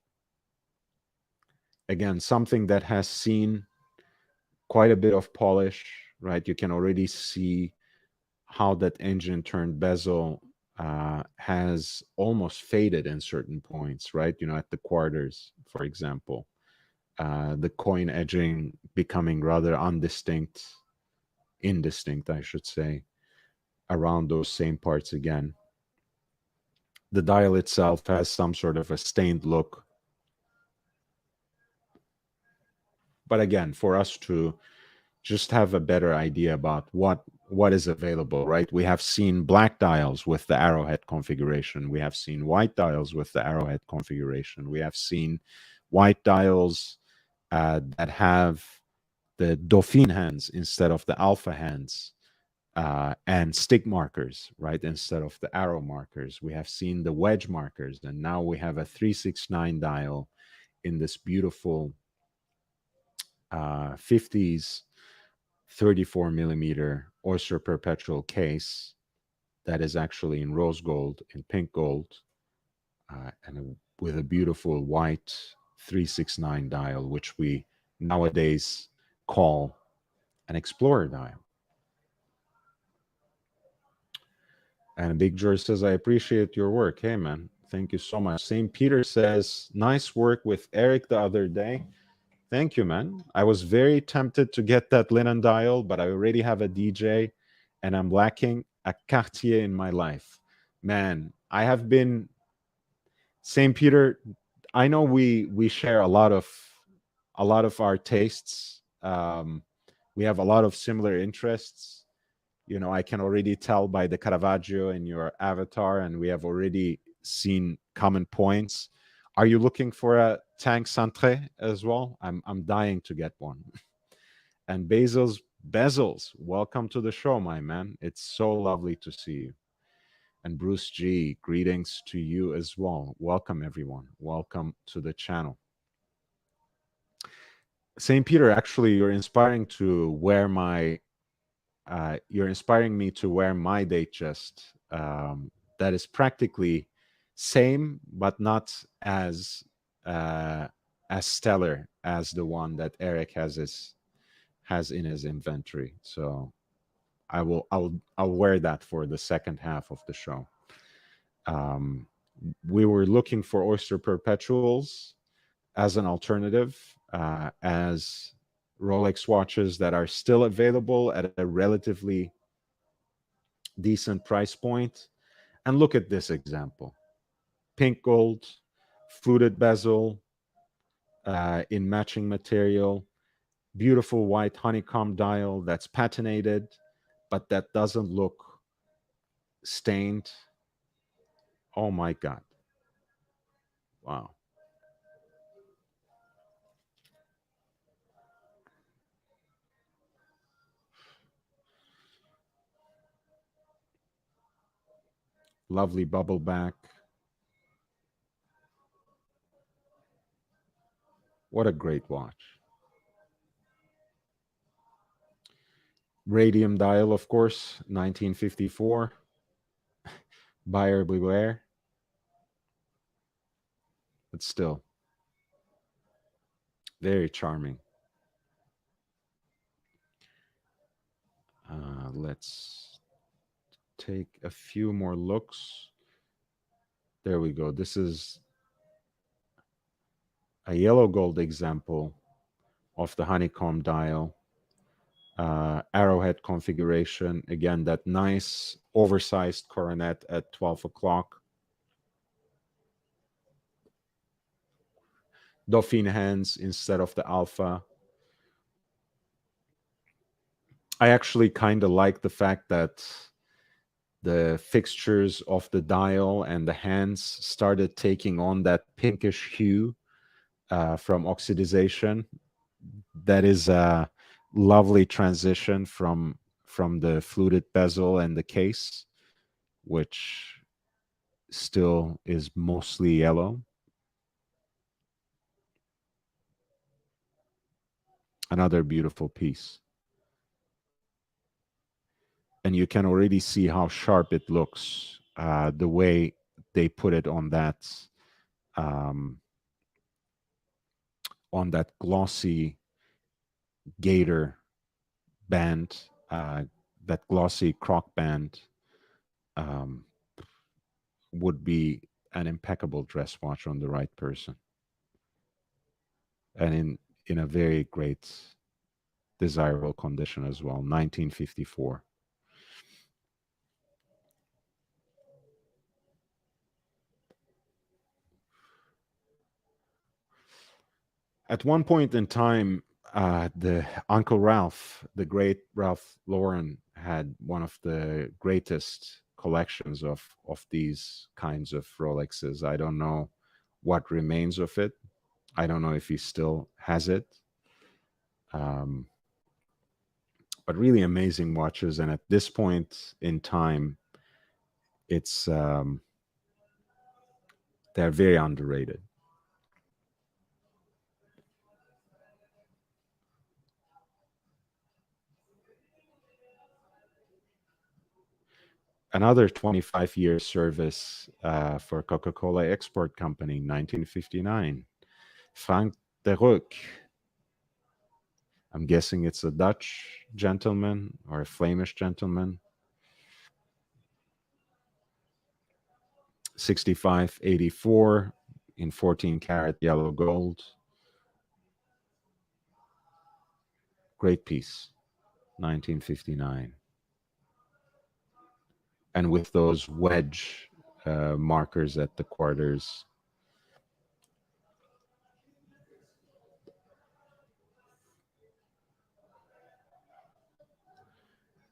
Again, something that has seen quite a bit of polish, right? You can already see how that engine turned bezel has almost faded in certain points, right? At the quarters, for example. The coin edging becoming rather indistinct, I should say, around those same parts again. The dial itself has some sort of a stained look. But again, for us to just have a better idea about what is available, right? We have seen black dials with the arrowhead configuration. We have seen white dials with the arrowhead configuration. We have seen white dials that have the Dauphine hands instead of the alpha hands, and stick markers, right, instead of the arrow markers. We have seen the wedge markers, and now we have a 369 dial in this beautiful 50s 34 millimeter oyster perpetual case that is actually in rose gold, in pink gold, with a beautiful white 369 dial, which we nowadays call an Explorer dial. And Big George says, I appreciate your work. Hey, man, thank you so much. St. Peter says, nice work with Eric the other day. Thank you, man. I was very tempted to get that linen dial, but I already have a DJ and I'm lacking a Cartier in my life. Man, I have been, St. Peter, I know we share a lot of our tastes. We have a lot of similar interests. You know, I can already tell by the Caravaggio in your avatar, and we have already seen common points. Are you looking for a tank centré as well? I'm dying to get one. And Bezels, welcome to the show, my man. It's so lovely to see you. And Bruce G, greetings to you as well. Welcome, everyone. Welcome to the channel. St. Peter, actually, you're inspiring me to wear my date chest. That is practically same, but not as stellar as the one that Eric has in his inventory. So I'll wear that for the second half of the show. We were looking for oyster perpetuals as an alternative, as Rolex watches that are still available at a relatively decent price point. And look at this example. Pink gold, fluted bezel, in matching material, beautiful white honeycomb dial that's patinated, but that doesn't look stained. Oh my God. Wow. Lovely bubble back. What a great watch. Radium dial, of course, 1954. Buyer beware. But still, very charming. Let's take a few more looks. There we go. This is a yellow gold example of the honeycomb dial. Arrowhead configuration. Again, that nice oversized coronet at 12 o'clock. Dauphine hands instead of the alpha. I actually kind of like the fact that the fixtures of the dial and the hands started taking on that pinkish hue from oxidization. That is a lovely transition from the fluted bezel and the case, which still is mostly yellow. Another beautiful piece. And you can already see how sharp it looks, the way they put it on that glossy gator band, that glossy croc band. Would be an impeccable dress watch on the right person, and in a very great, desirable condition as well. 1954. At one point in time, the Uncle Ralph, the great Ralph Lauren, had one of the greatest collections of these kinds of Rolexes. I don't know what remains of it. I don't know if he still has it. But really amazing watches. And at this point in time, it's they're very underrated. Another 25-year service for Coca-Cola Export Company, 1959. Frank de Rook. I'm guessing it's a Dutch gentleman or a Flemish gentleman. 6584 in 14 karat yellow gold. Great piece, 1959. And with those wedge markers at the quarters.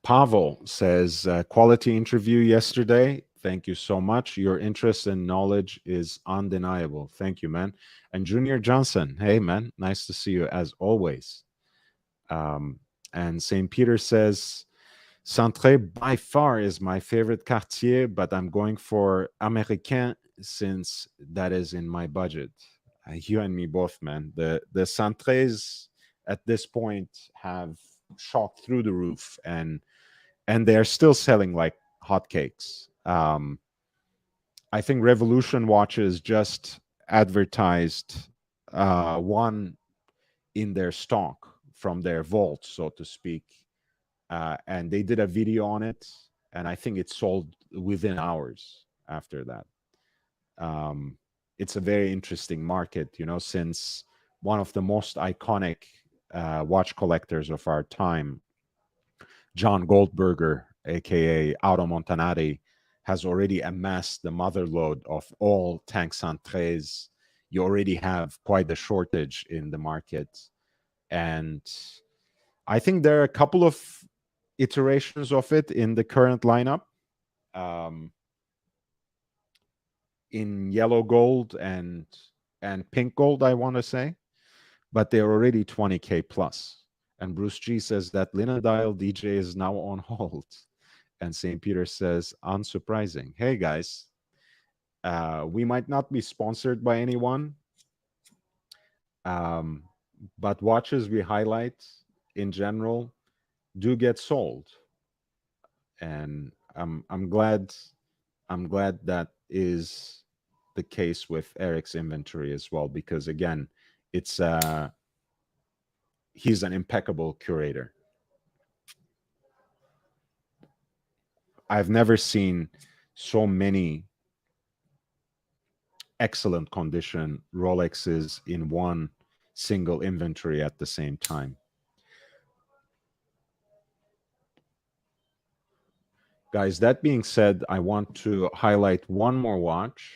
Pavel says, quality interview yesterday. Thank you so much. Your interest and knowledge is undeniable. Thank you, man. And Junior Johnson, hey, man, nice to see you as always. And St. Peter says, Centré by far is my favorite quartier, but I'm going for Américain since that is in my budget. You and me both, man. The Centrés at this point have shot through the roof, and they're still selling like hotcakes. I think Revolution Watches just advertised one in their stock from their vault, so to speak. And they did a video on it, and I think it sold within hours after that. It's a very interesting market, you know, since one of the most iconic watch collectors of our time, John Goldberger, aka Auto Montanari, has already amassed the motherlode of all Tank Centrés. You already have quite a shortage in the market. And I think there are a couple of iterations of it in the current lineup, in yellow gold and pink gold, I want to say, but they're already 20K plus. And Bruce G says that Lina Dial DJ is now on hold. And St. Peter says, unsurprising. Hey, guys, we might not be sponsored by anyone, but watches we highlight in general do get sold. And I'm glad that is the case with Eric's inventory as well, because again, it's he's an impeccable curator. I've never seen so many excellent condition Rolexes in one single inventory at the same time. Guys, that being said, I want to highlight one more watch,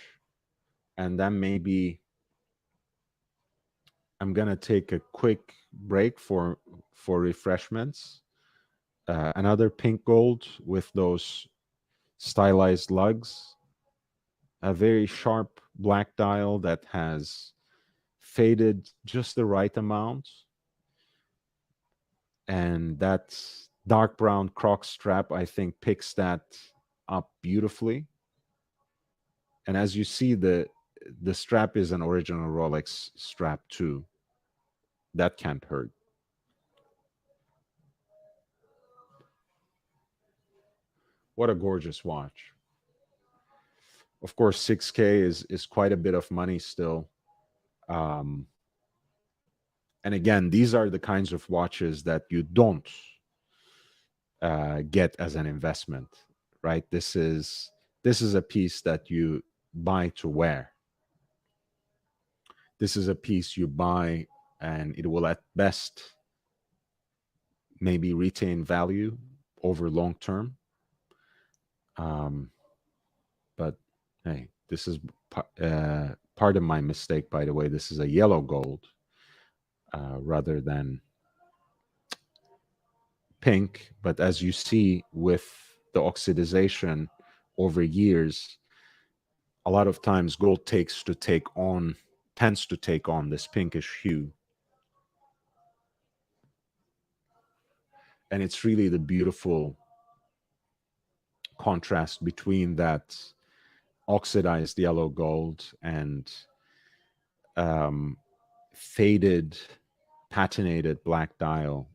and then maybe I'm gonna take a quick break for refreshments. Another pink gold with those stylized lugs. A very sharp black dial that has faded just the right amount. And that dark brown croc strap, I think, picks that up beautifully. And as you see, the strap is an original Rolex strap too. That can't hurt. What a gorgeous watch. Of course, 6K is quite a bit of money still. And again, these are the kinds of watches that you don't get as an investment, right? This is a piece that you buy to wear. This is a piece you buy, and it will at best maybe retain value over long term. But hey, this is part of my mistake, by the way. This is a yellow gold rather than pink. But as you see with the oxidization over years, a lot of times gold tends to take on this pinkish hue. And it's really the beautiful contrast between that oxidized yellow gold and faded, patinated black dial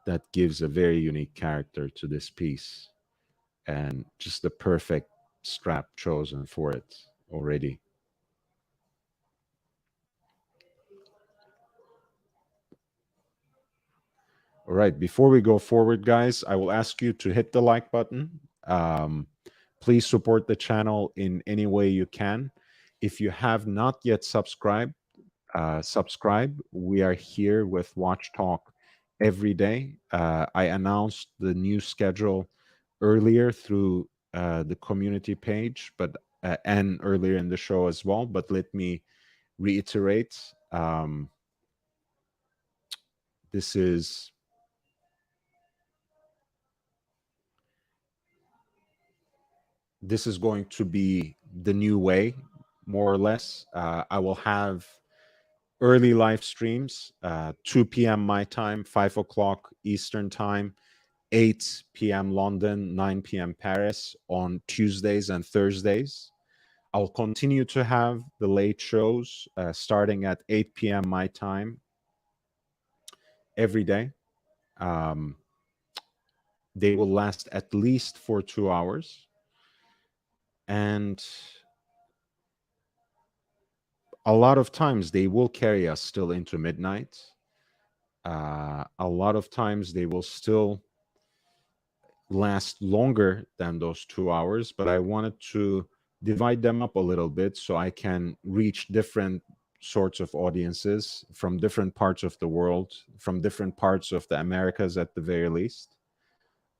that gives a very unique character to this piece. and just the perfect strap chosen for it already. All right, before we go forward, guys, I will ask you to hit the like button. Um, please support the channel in any way you can. If you have not yet subscribed, subscribe. We are here with Watch Talk every day. I announced the new schedule earlier through the community page, but and earlier in the show as well. But let me reiterate: this is going to be the new way, more or less. I will have early live streams, 2 p.m. my time, 5 o'clock Eastern time, 8 p.m. London, 9 p.m. Paris on Tuesdays and Thursdays. I'll continue to have the late shows starting at 8 p.m. my time every day. Um, they will last at least for 2 hours. And a lot of times they will carry us still into midnight. A lot of times they will still last longer than those 2 hours, but I wanted to divide them up a little bit so I can reach different sorts of audiences from different parts of the world, from different parts of the Americas at the very least.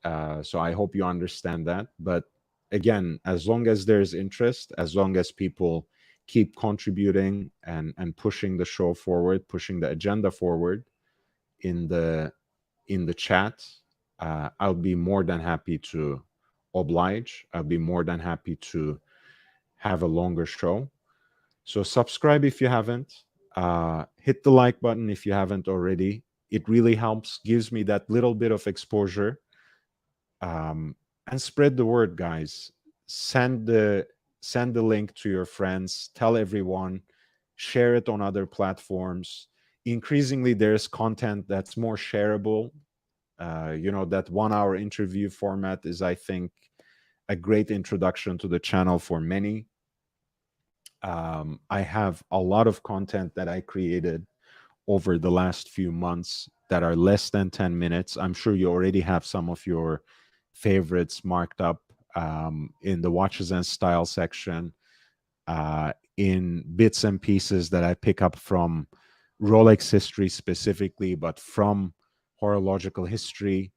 So I hope you understand that. But again, as long as there's interest, as long as people keep contributing and pushing the show forward, pushing the agenda forward in the chat, I'll be more than happy to oblige. I'll be more than happy to have a longer show. So subscribe if you haven't. Hit the like button if you haven't already. It really helps, gives me that little bit of exposure. And spread the word, guys. Send the link to your friends. Tell everyone. Share it on other platforms. Increasingly, there's content that's more shareable. That 1 hour interview format is, I think, a great introduction to the channel for many. I have a lot of content that I created over the last few months that are less than 10 minutes. I'm sure you already have some of your favorites marked up in the watches and style section, in bits and pieces that I pick up from Rolex history specifically, but from horological history,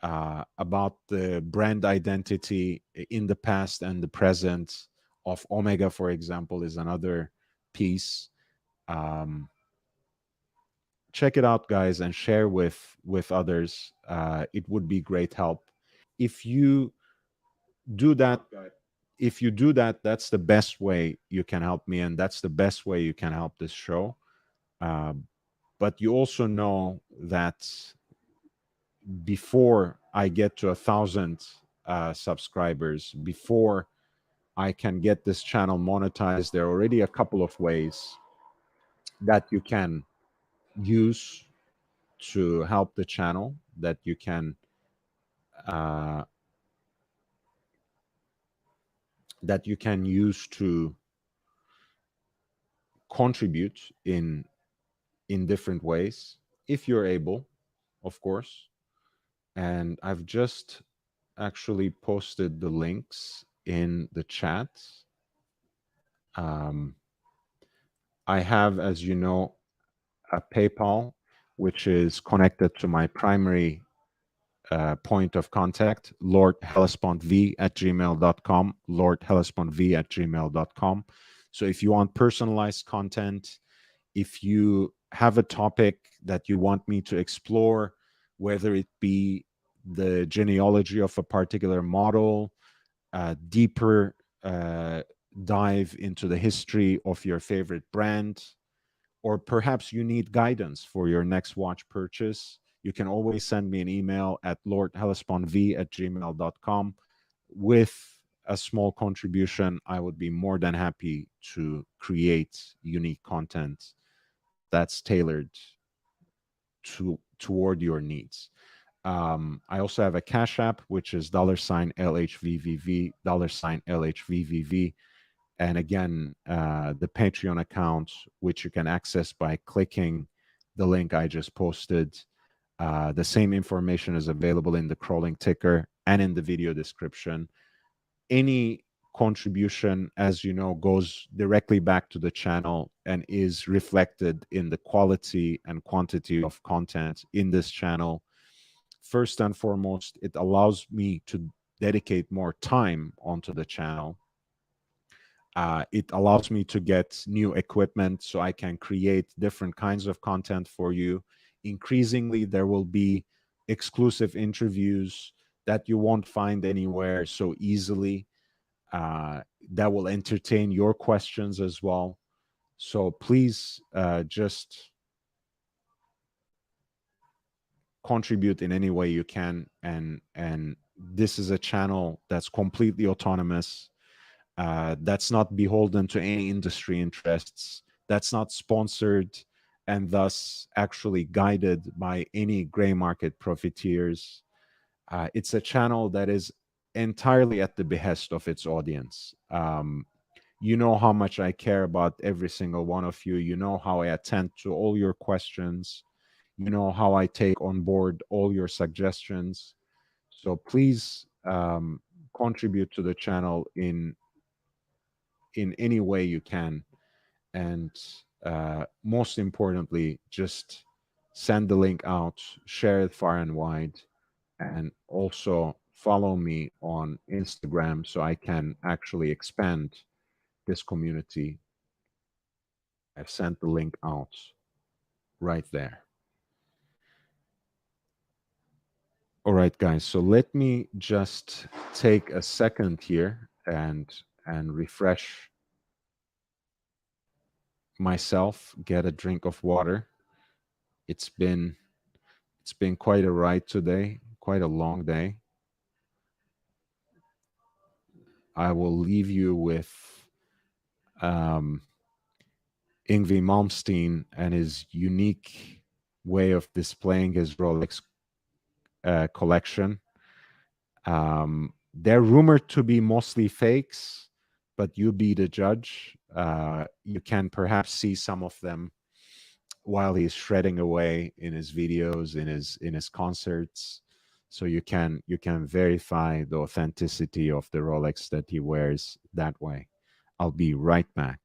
about the brand identity in the past and the present of Omega, for example, is another piece. Check it out, guys, and share with others. It would be great help. If you do that, that's the best way you can help me, and that's the best way you can help this show. But you also know that before I get to 1,000 subscribers, before I can get this channel monetized, there are already a couple of ways that you can use to help the channel, that you can uh, use to contribute in different ways, if you're able, of course. And I've just actually posted the links in the chat. I have, as you know, a PayPal, which is connected to my primary point of contact, lordhellespontv@gmail.com, lordhellespontv@gmail.com. So if you want personalized content, if you have a topic that you want me to explore, whether it be the genealogy of a particular model, a deeper dive into the history of your favorite brand, or perhaps you need guidance for your next watch purchase, you can always send me an email at lordhellespontv@gmail.com with a small contribution. I would be more than happy to create unique content that's tailored toward your needs. I also have a Cash App, which is $LHVVV, $LHVVV. And again, the Patreon account, which you can access by clicking the link I just posted. The same information is available in the crawling ticker and in the video description. Any contribution, as you know, goes directly back to the channel and is reflected in the quality and quantity of content in this channel. First and foremost, it allows me to dedicate more time onto the channel. It allows me to get new equipment so I can create different kinds of content for you. Increasingly, there will be exclusive interviews that you won't find anywhere so easily, that will entertain your questions as well. So please just contribute in any way you can. And this is a channel that's completely autonomous. That's not beholden to any industry interests, that's not sponsored, and thus actually guided by any gray market profiteers. It's a channel that is entirely at the behest of its audience. You know how much I care about every single one of you. You know how I attend to all your questions. You know how I take on board all your suggestions. So please contribute to the channel in any way you can. And most importantly, just send the link out, share it far and wide, and also follow me on Instagram so I can actually expand this community. I've sent the link out right there. All right, guys, so let me just take a second here and refresh myself, get a drink of water. It's been quite a ride today, quite a long day. I will leave you with Yngwie Malmsteen and his unique way of displaying his Rolex collection. They're rumored to be mostly fakes, but you be the judge. You can perhaps see some of them while he's shredding away in his videos, in his concerts. So you can verify the authenticity of the Rolex that he wears that way. I'll be right back.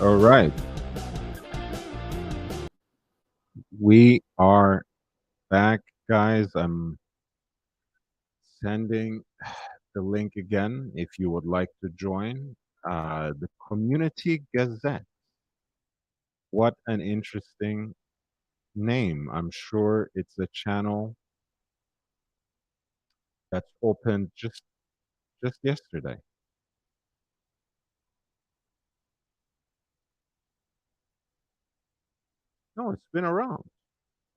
All right. We are back, guys. I'm sending the link again if you would like to join the Community Gazette. What an interesting name. I'm sure it's a channel that's opened just yesterday. No, it's been around.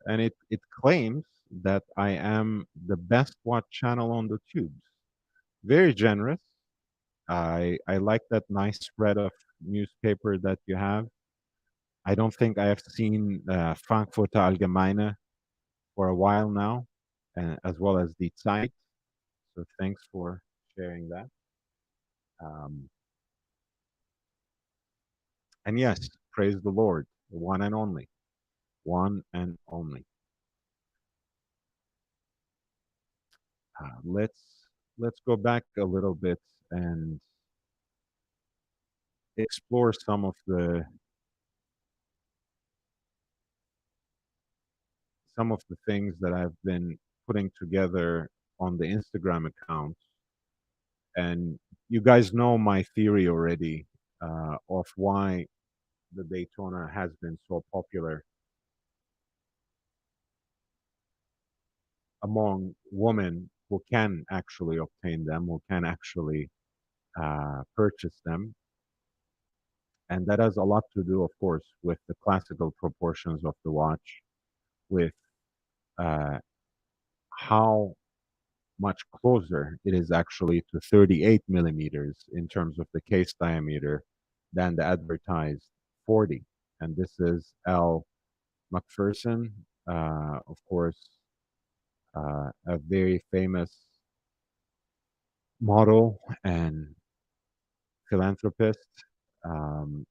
And it claims that I am the best watched channel on the tubes. Very generous. I like that nice spread of newspaper that you have. I don't think I have seen Frankfurter Allgemeine for a while now, as well as Die Zeit. So thanks for sharing that. Um, and yes, praise the Lord, the one and only, one and only. Let's go back a little bit and explore some of the things that I've been putting together on the Instagram account. And you guys know my theory already of why the Daytona has been so popular among women who can actually obtain them, who can actually purchase them. And that has a lot to do, of course, with the classical proportions of the watch, with uh, how much closer it is actually to 38 millimeters in terms of the case diameter than the advertised 40. And this is L. Macpherson, of course, a very famous model and philanthropist. Um,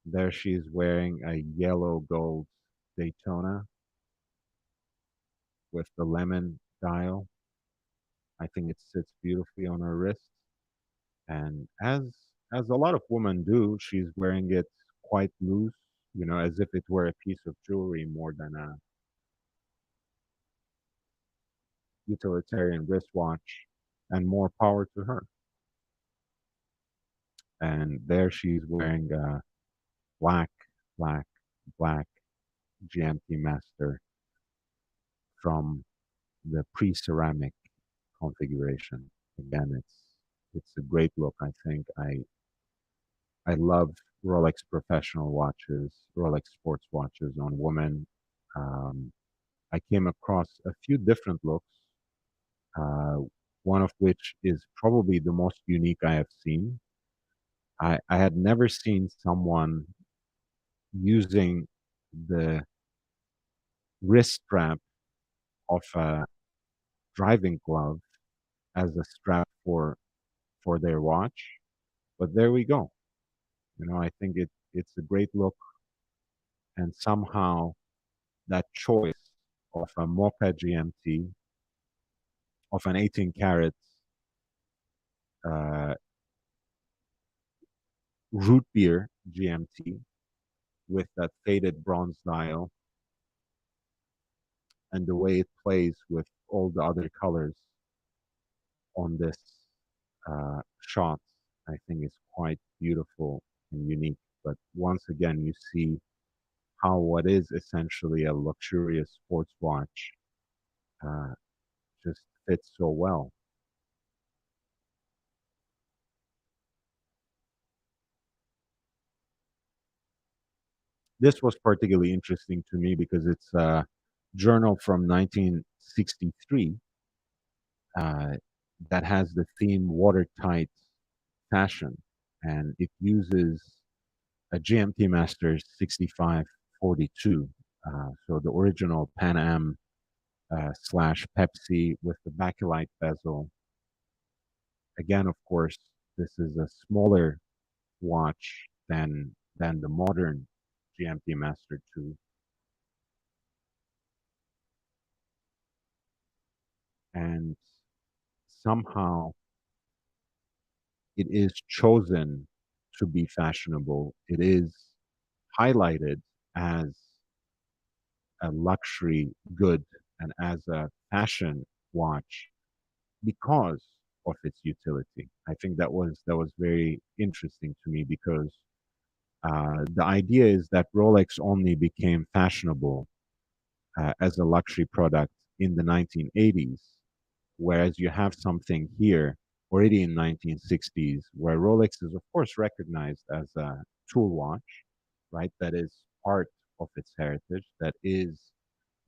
there she's wearing a yellow gold Daytona with the lemon dial. I think it sits beautifully on her wrist. And as a lot of women do, she's wearing it quite loose, as if it were a piece of jewelry more than a utilitarian wristwatch, and more power to her. And there she's wearing a black, black, black GMT Master from the pre-ceramic configuration. Again, it's a great look. I think I love Rolex professional watches, Rolex sports watches on women. Um, I came across a few different looks, uh, one of which is probably the most unique I have seen. I had never seen someone using the wrist strap of a driving glove as a strap for their watch. But there we go. I think it's a great look, and somehow that choice of a Mocha GMT, of an 18 karat uh, root beer GMT with that faded bronze dial, and the way it plays with all the other colors on this shot, I think is quite beautiful and unique. But once again, you see how what is essentially a luxurious sports watch uh, just fits so well. This was particularly interesting to me because it's a journal from 1963 uh, that has the theme watertight fashion, and it uses a GMT Masters 6542. So the original Pan Am slash Pepsi with the bakelite bezel. Again, of course, this is a smaller watch than the modern GMT Master 2, and somehow it is chosen to be fashionable. It is highlighted as a luxury good and as a fashion watch because of its utility. I think that was very interesting to me because the idea is that Rolex only became fashionable as a luxury product in the 1980s, whereas you have something here already in 1960s where Rolex is of course recognized as a tool watch, right? That is part of its heritage. That is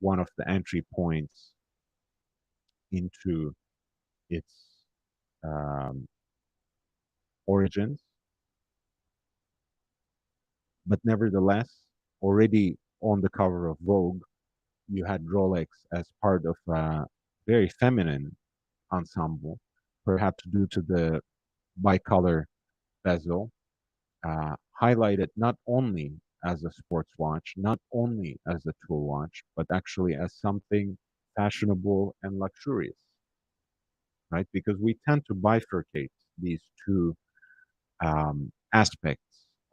one of the entry points into its um, origins, but nevertheless, already on the cover of Vogue, you had Rolex as part of a very feminine ensemble, perhaps due to the bicolor bezel, highlighted not only as a sports watch, not only as a tool watch, but actually as something fashionable and luxurious, right? Because we tend to bifurcate these two aspects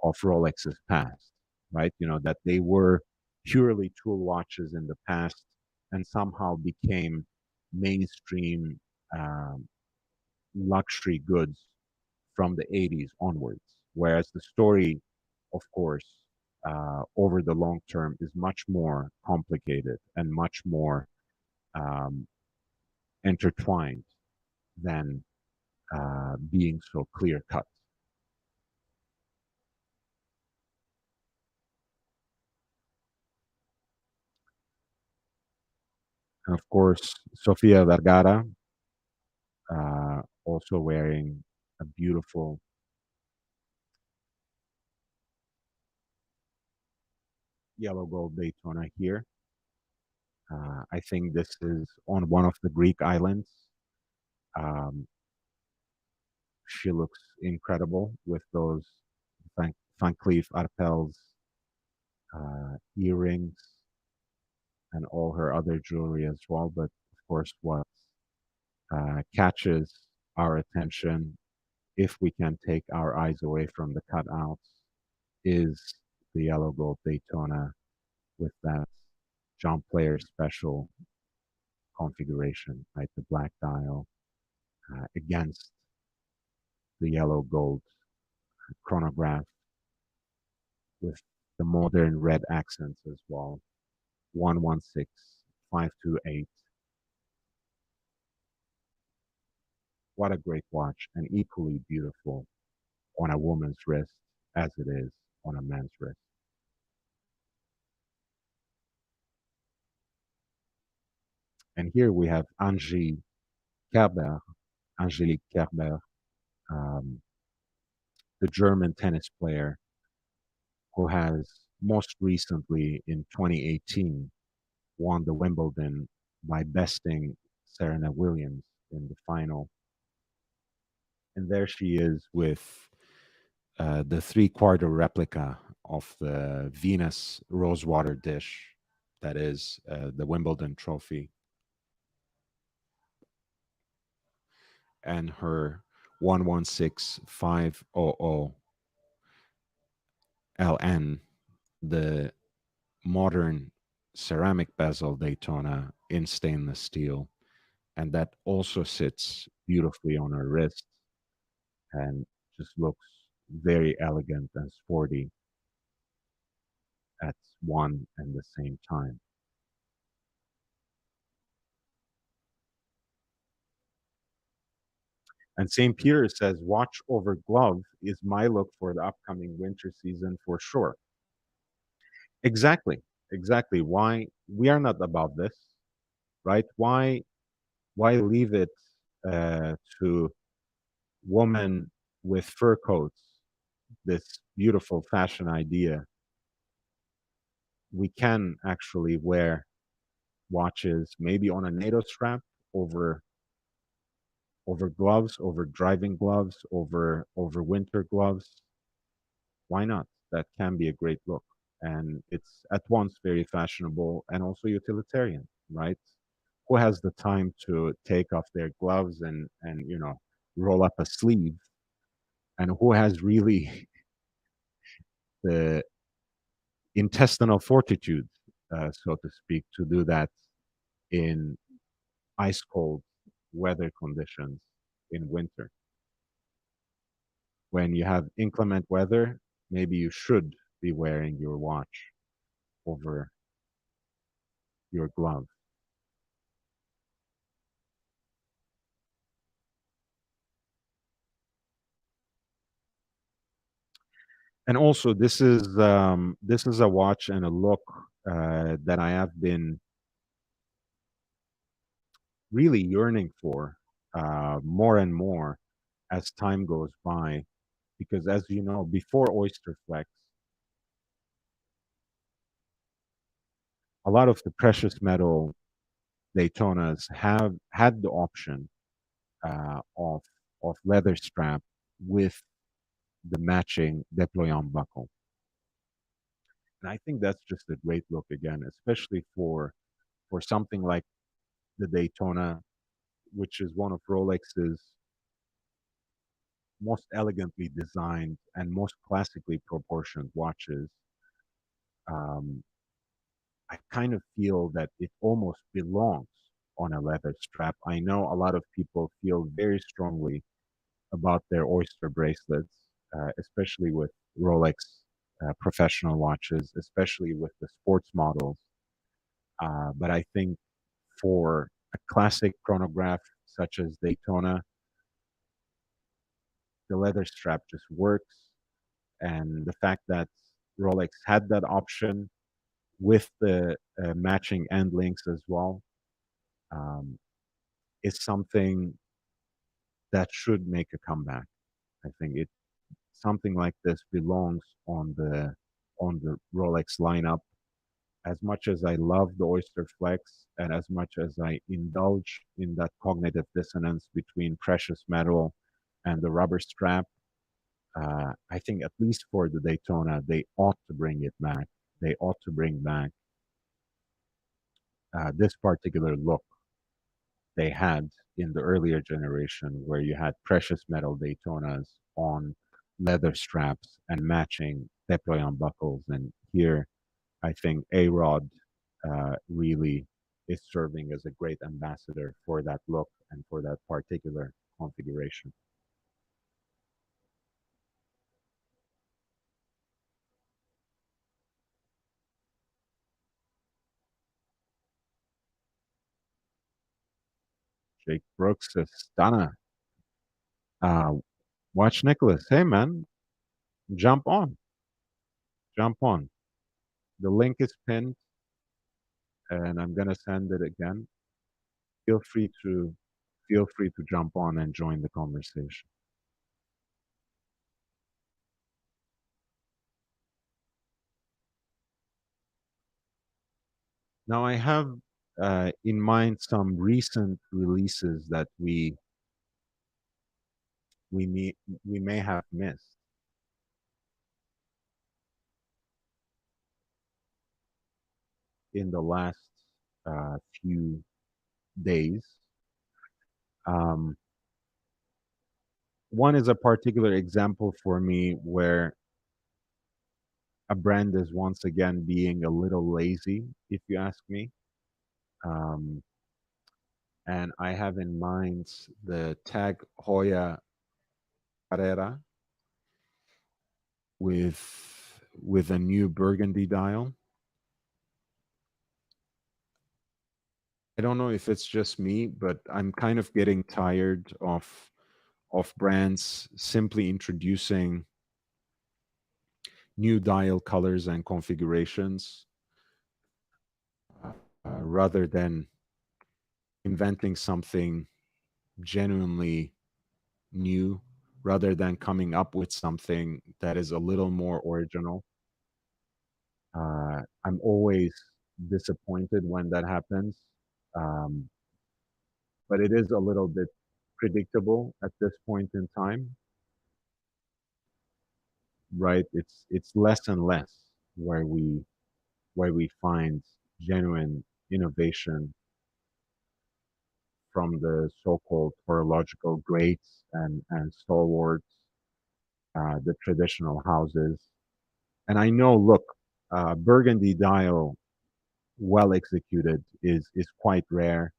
of Rolex's past, right? You know, that they were purely tool watches in the past and somehow became mainstream um, luxury goods from the 80s onwards. Whereas the story, of course, over the long term is much more complicated and much more um, intertwined than being so clear cut. And of course, Sofia Vergara, also wearing a beautiful yellow gold Daytona here. I think this is on one of the Greek islands. Um, she looks incredible with those Van Cleef Arpels earrings and all her other jewelry as well. But of course, what catches our attention, if we can take our eyes away from the cutouts, is the yellow gold Daytona with that John Player special configuration, right? The black dial against the yellow gold chronograph with the modern red accents as well. 116528. What a great watch and equally beautiful on a woman's wrist as it is on a man's wrist. And here we have Kerber, Angelique Kerber, um, the German tennis player who has most recently in 2018 won the Wimbledon by besting Serena Williams in the final. And there she is with the three-quarter replica of the Venus rosewater dish that is the Wimbledon trophy, and her 116500 LN, the modern ceramic bezel Daytona in stainless steel. And that also sits beautifully on her wrist and just looks very elegant and sporty at one and the same time. And St. Peter says, watch over glove is my look for the upcoming winter season for sure. Exactly. Exactly. Why we are not about this, right? Why leave it to women with fur coats, this beautiful fashion idea? We can actually wear watches maybe on a NATO strap over gloves, over driving gloves, over winter gloves. Why not? That can be a great look. And it's at once very fashionable and also utilitarian, right? Who has the time to take off their gloves and roll up a sleeve? And who has really the intestinal fortitude, so to speak, to do that in ice cold weather conditions in winter. When you have inclement weather, maybe you should be wearing your watch over your glove. And also, this is a watch and a look that I have been really yearning for more and more as time goes by. Because as you know, before Oyster Flex, a lot of the precious metal Daytonas have had the option uh, of of leather strap with the matching deployant buckle. And I think that's just a great look again, especially for something like the Daytona, which is one of Rolex's most elegantly designed and most classically proportioned watches. Um, I kind of feel that it almost belongs on a leather strap. I know a lot of people feel very strongly about their oyster bracelets, especially with Rolex professional watches, especially with the sports models. But I think for a classic chronograph such as Daytona, the leather strap just works. And the fact that Rolex had that option with the matching end links as well um, is something that should make a comeback. I think it something like this belongs on the Rolex lineup. As much as I love the Oyster Flex and as much as I indulge in that cognitive dissonance between precious metal and the rubber strap, I think at least for the Daytona, they ought to bring it back. They ought to bring back this particular look they had in the earlier generation, where you had precious metal Daytonas on leather straps and matching deployant buckles. And here, I think A-Rod really is serving as a great ambassador for that look and for that particular configuration. Jake Brooks says, Dana, uh, watch Nicholas. Hey, man, jump on, jump on. The link is pinned, and I'm gonna send it again. Feel free to feel free to jump on and join the conversation. Now, I have in mind some recent releases that we may we may have missed in the last few days. Um, one is a particular example for me where a brand is once again being a little lazy, if you ask me. Um, and I have in mind the Tag Heuer Carrera with a new burgundy dial. I don't know if it's just me, but I'm kind of getting tired of brands simply introducing new dial colors and configurations rather than inventing something genuinely new, rather than coming up with something that is a little more original. I'm always disappointed when that happens, um, but it is a little bit predictable at this point in time, right? It's less and less where we find genuine innovation from the so-called horological greats and stalwarts, the traditional houses. And I know, look, Burgundy dial, well executed, is quite rare,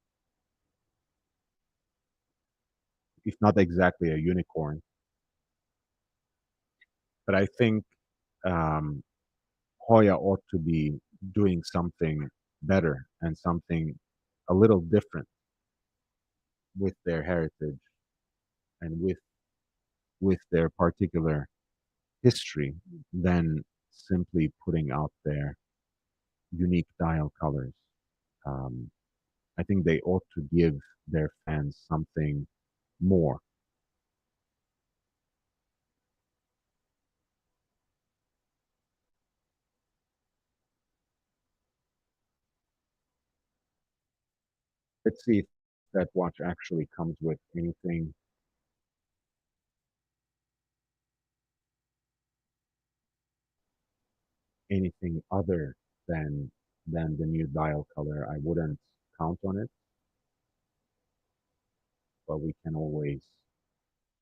if not exactly a unicorn. But I think um, Hoya ought to be doing something better and something a little different with their heritage and with their particular history than simply putting out their unique dial colors. Um, I think they ought to give their fans something more. Let's see if that watch actually comes with anything other than the new dial color. I wouldn't count on it, but we can always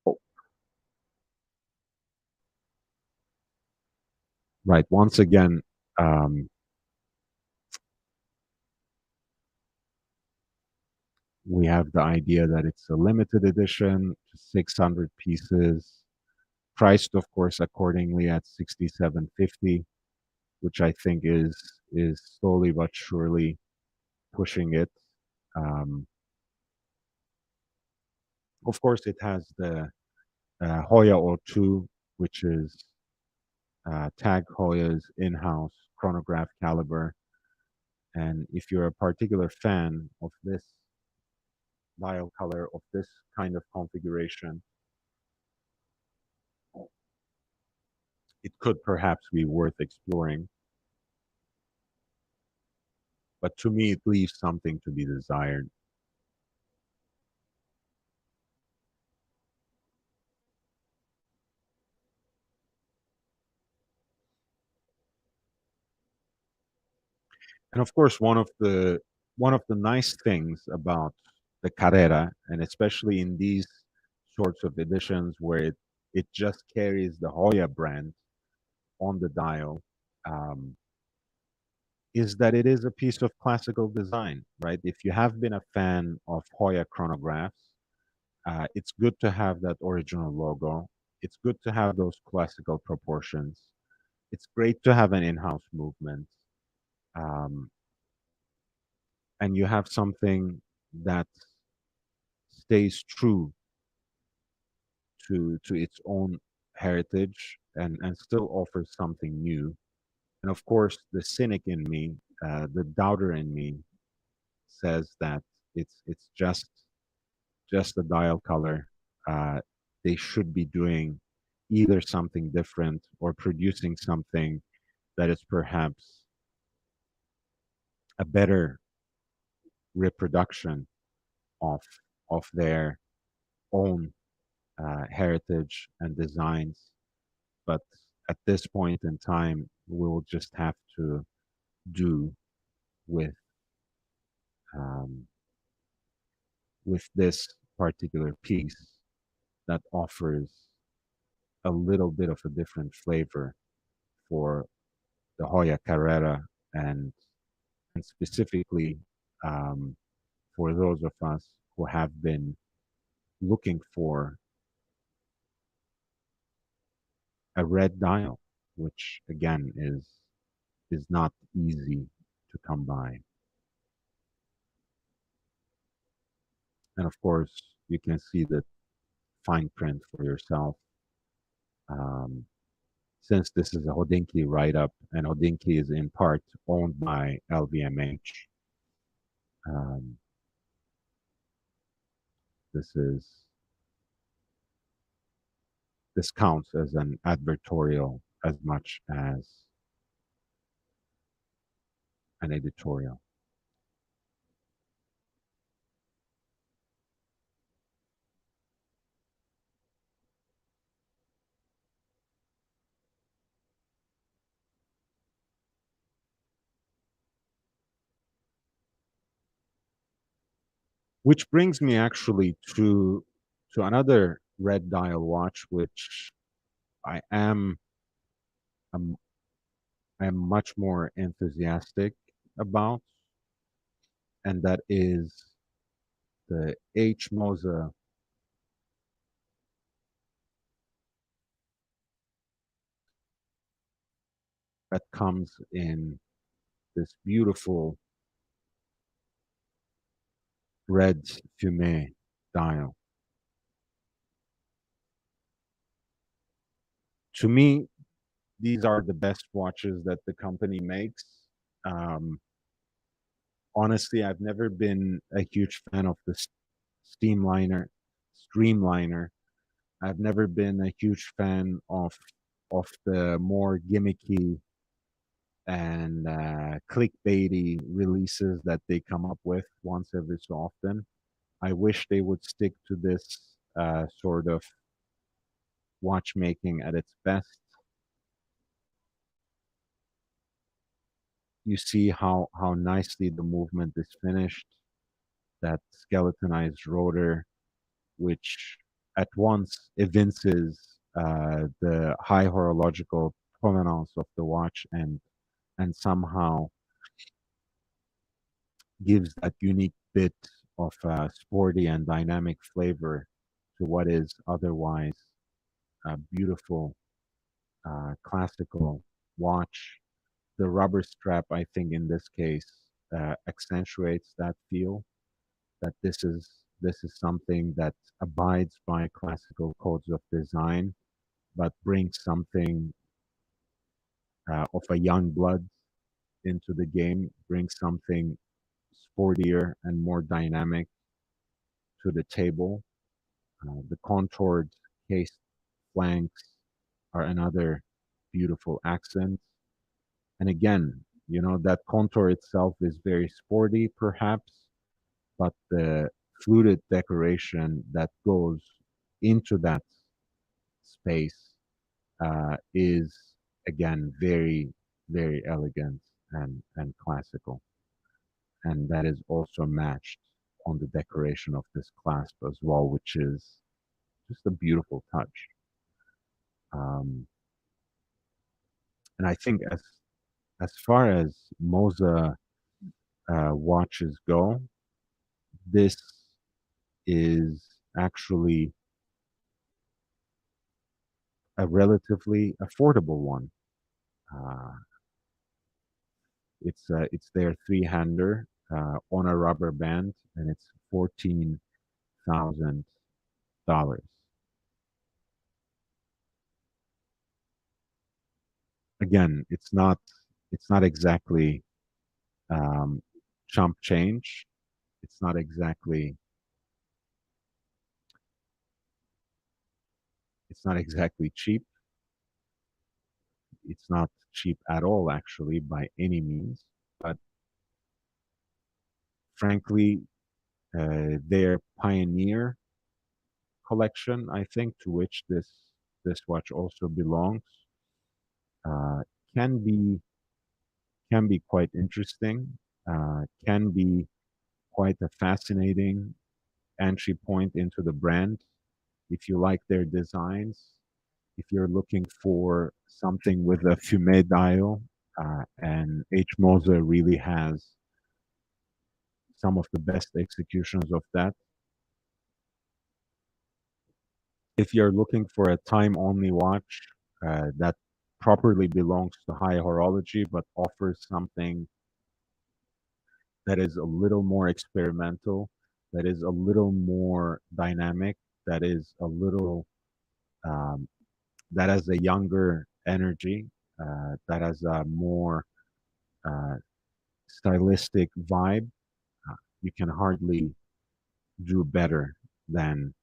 hope. Right. Once again, um, we have the idea that it's a limited edition, 600 pieces, priced, of course, accordingly at 67.50, which I think is slowly but surely pushing it. Um, of course, it has the Hoya O2, which is Tag Heuer's in-house chronograph caliber. And if you're a particular fan of this dial color, of this kind of configuration, it could perhaps be worth exploring. But to me, it leaves something to be desired. And of course, one of the nice things about the Carrera, and especially in these sorts of editions where it just carries the Hoya brand on the dial, um, is that it is a piece of classical design, right? If you have been a fan of Hoya chronographs, it's good to have that original logo. It's good to have those classical proportions. It's great to have an in-house movement. Um, and you have something that stays true to its own heritage and still offers something new. And of course, the cynic in me, the doubter in me, says that it's just a dial color. Uh, they should be doing either something different or producing something that is perhaps a better reproduction of of their own heritage and designs. But at this point in time, we will just have to do with um, with this particular piece that offers a little bit of a different flavor for the Hoya Carrera and specifically um, for those of us who have been looking for a red dial, which again is not easy to come by. And of course, you can see the fine print for yourself. Um, since this is a Hodinkee write-up, and Hodinkee is in part owned by LVMH, um, this is this counts as an advertorial as much as an editorial. Which brings me actually to another red dial watch, which I am um, I'm much more enthusiastic about, and that is the H. Moser that comes in this beautiful red fumé dial. To me, these are the best watches that the company makes. Um, Honestly, I've never been a huge fan of the Steamliner, Streamliner. I've never been a huge fan of the more gimmicky and clickbaity releases that they come up with once every so often. I wish they would stick to this sort of watchmaking at its best. You see how nicely the movement is finished. That skeletonized rotor, which at once evinces the high horological provenance of the watch and somehow gives that unique bit of sporty and dynamic flavor to what is otherwise a beautiful classical watch. The rubber strap, I think, in this case, accentuates that feel that this is something that abides by classical codes of design, but brings something of a young blood into the game, brings something sportier and more dynamic to the table. The contoured case flanks are another beautiful accent. And again, that contour itself is very sporty, perhaps, but the fluted decoration that goes into that space is, again, very, very elegant and classical. And that is also matched on the decoration of this clasp as well, which is just a beautiful touch. Um, and I think as far as Moza watches go, this is actually a relatively affordable one. Uh, it's their three-hander on a rubber band, and it's $14,000. Again, it's not exactly um, chump change. It's not exactly cheap. It's not cheap at all, actually, by any means. But frankly, their Pioneer collection, I think, to which this watch also belongs, uh, can be can be quite interesting. Can be quite a fascinating entry point into the brand if you like their designs. If you're looking for something with a fume dial, and H. Moser really has some of the best executions of that. If you're looking for a time-only watch that properly belongs to high horology, but offers something that is a little more experimental, that is a little more dynamic, that is a little um, that has a younger energy, that has a more uh, stylistic vibe, you can hardly do better than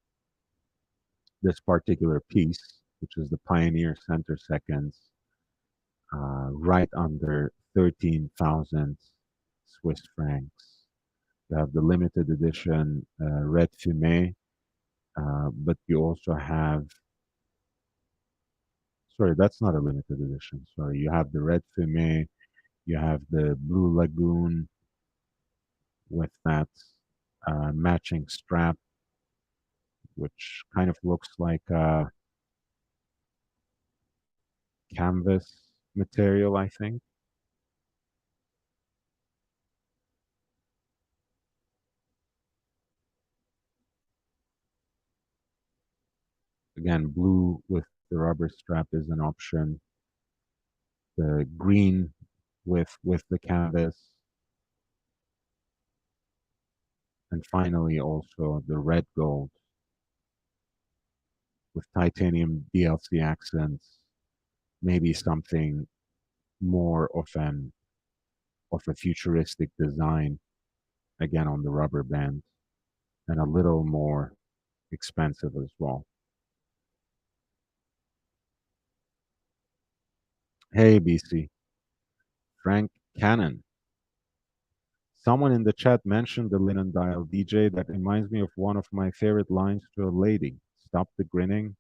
this particular piece, which is the Pioneer Center Seconds, right under 13,000 Swiss francs. You have the limited edition Red Fumé, but you also have, sorry, that's not a limited edition. Sorry, you have the Red Fumé, you have the Blue Lagoon with that matching strap, which kind of looks like a canvas material, I think. Again, blue with the rubber strap is an option. The green with the canvas, and finally also the red gold with titanium DLC accents, maybe something more of a futuristic design, again on the rubber band, and a little more expensive as well. Hey BC, Frank Cannon. Someone in the chat mentioned the linen dial DJ. That reminds me of one of my favorite lines to a lady. Stop the grinning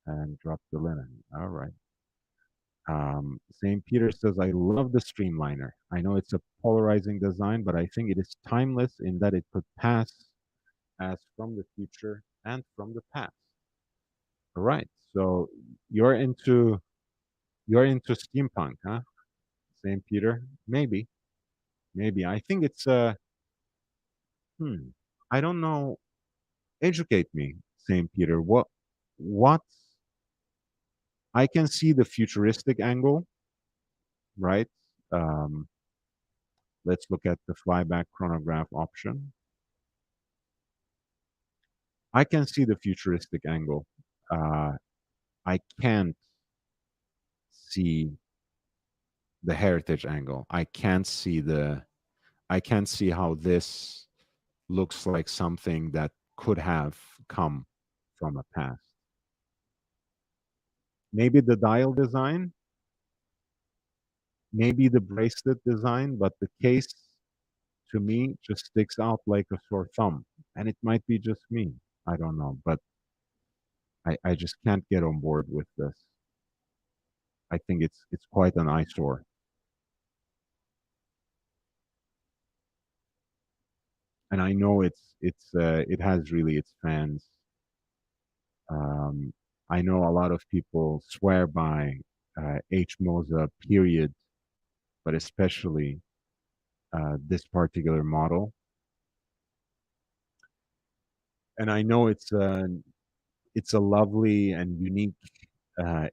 and drop the linen. All right. St. Peter says, I love the Streamliner. I know it's a polarizing design, but I think it is timeless in that it could pass as from the future and from the past. All right. So you're into you're into steampunk, huh? St. Peter? Maybe. Maybe. I think it's I don't know. Educate me, St. Peter. What I can see the futuristic angle, right? Um, let's look at the flyback chronograph option. I can see the futuristic angle. Uh, I can't see the heritage angle. I can't see how this looks like something that could have come from a past. Maybe the dial design, maybe the bracelet design, but the case to me just sticks out like a sore thumb. And it might be just me. I don't know, but I just can't get on board with this. I think it's quite an eyesore. And I know it has really its fans. Um, I know a lot of people swear by H. Moser period, but especially this particular model. And I know it's a lovely and unique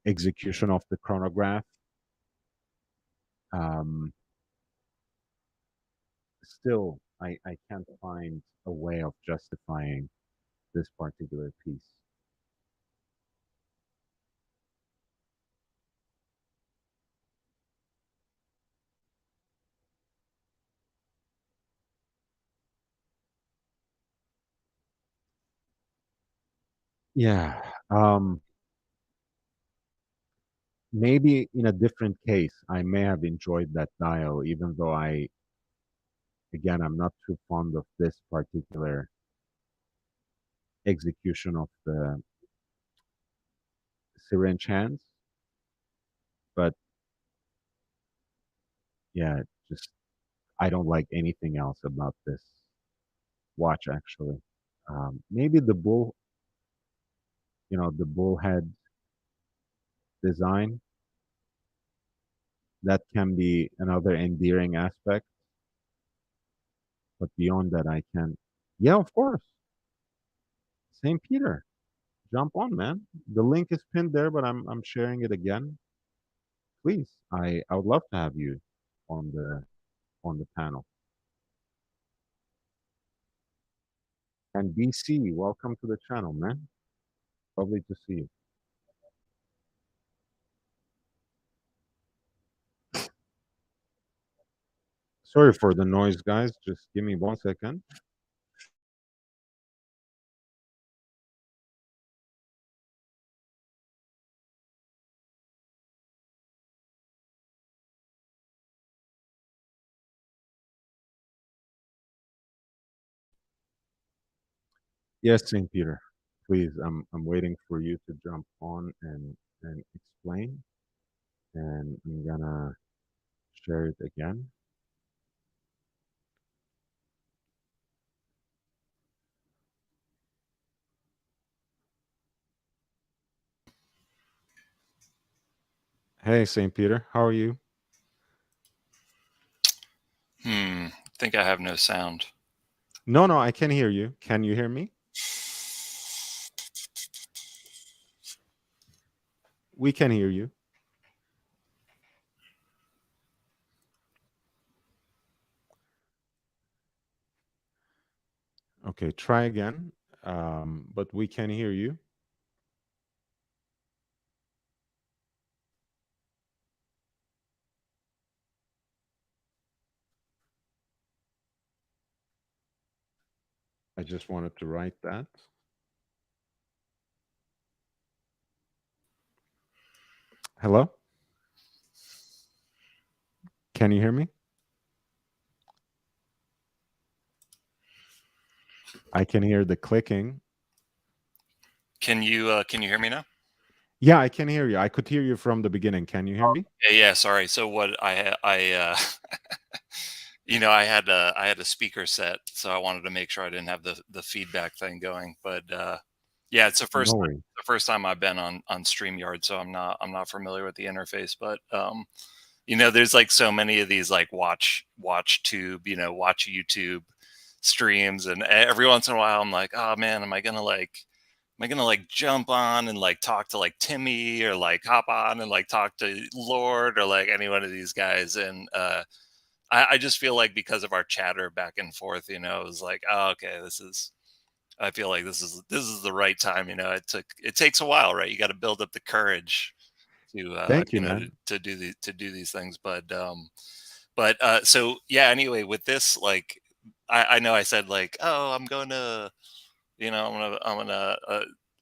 execution of the chronograph. Um, Still, I can't find a way of justifying this particular piece. Yeah. Maybe in a different case, I may have enjoyed that dial, even though again, I'm not too fond of this particular execution of the syringe hands. But yeah, just I don't like anything else about this watch actually. Maybe the the bullhead design, that can be another endearing aspect. But beyond that, I can't. Yeah, of course. St. Peter, jump on, man. The link is pinned there, but I'm sharing it again. Please, I would love to have you on the panel. And BC, welcome to the channel, man. Lovely to see you. Sorry for the noise, guys. Just give me 1 second. Yes, St. Peter. Please, I'm waiting for you to jump on and explain. And I'm gonna share it again. Hey, St. Peter, how are you? I think I have no sound. No, no, I can hear you. Can you hear me? We can hear you. Okay, try again. But we can hear you. I just wanted to write that. Hello? Can you hear me? I can hear the clicking. Can you hear me now? Yeah, I can hear you. I could hear you from the beginning. Can you hear me? Yeah, sorry. So what I had a speaker set, so I wanted to make sure I didn't have the feedback thing going. But yeah, it's No worries. the first time I've been on StreamYard, so I'm not familiar with the interface. But there's like so many of these like watch tube, watch YouTube streams, and every once in a while I'm like, oh man, am I gonna like jump on and like talk to like Timmy or like hop on and like talk to Lord or like any one of these guys? And I just feel like because of our chatter back and forth, it was like, oh, okay, I feel like this is the right time. It takes a while, right? You got to build up the courage to Thank you, man. to do these things. But so yeah. Anyway, with this, like, I know I said like, oh, I'm going to I'm gonna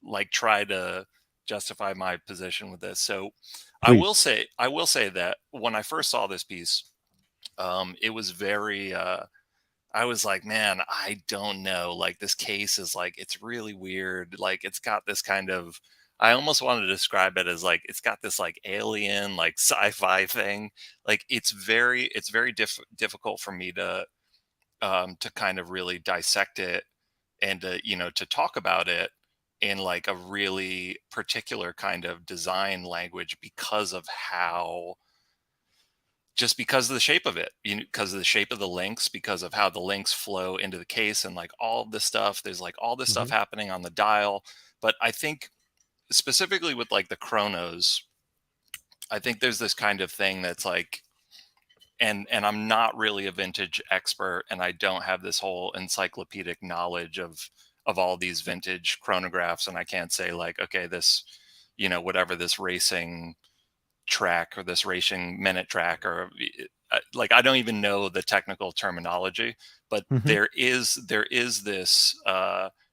like try to justify my position with this. So Please. I will say that when I first saw this piece, it was very I was like, man, I don't know. Like this case is like it's really weird. Like it's got this kind of I almost wanted to describe it as like it's got this like alien like sci-fi thing. Like it's very difficult for me to kind of really dissect it and to talk about it in like a really particular kind of design language because of how just because of the shape of it, because of the shape of the links, because of how the links flow into the case and like all of this stuff. There's like all this stuff Hmm. happening on the dial. But I think specifically with like the chronos, I think there's this kind of thing that's like and I'm not really a vintage expert and I don't have this whole encyclopedic knowledge of all these vintage chronographs, and I can't say like, okay, this, whatever this racing track or this racing minute track or like I don't even know the technical terminology, but Hmm. there is this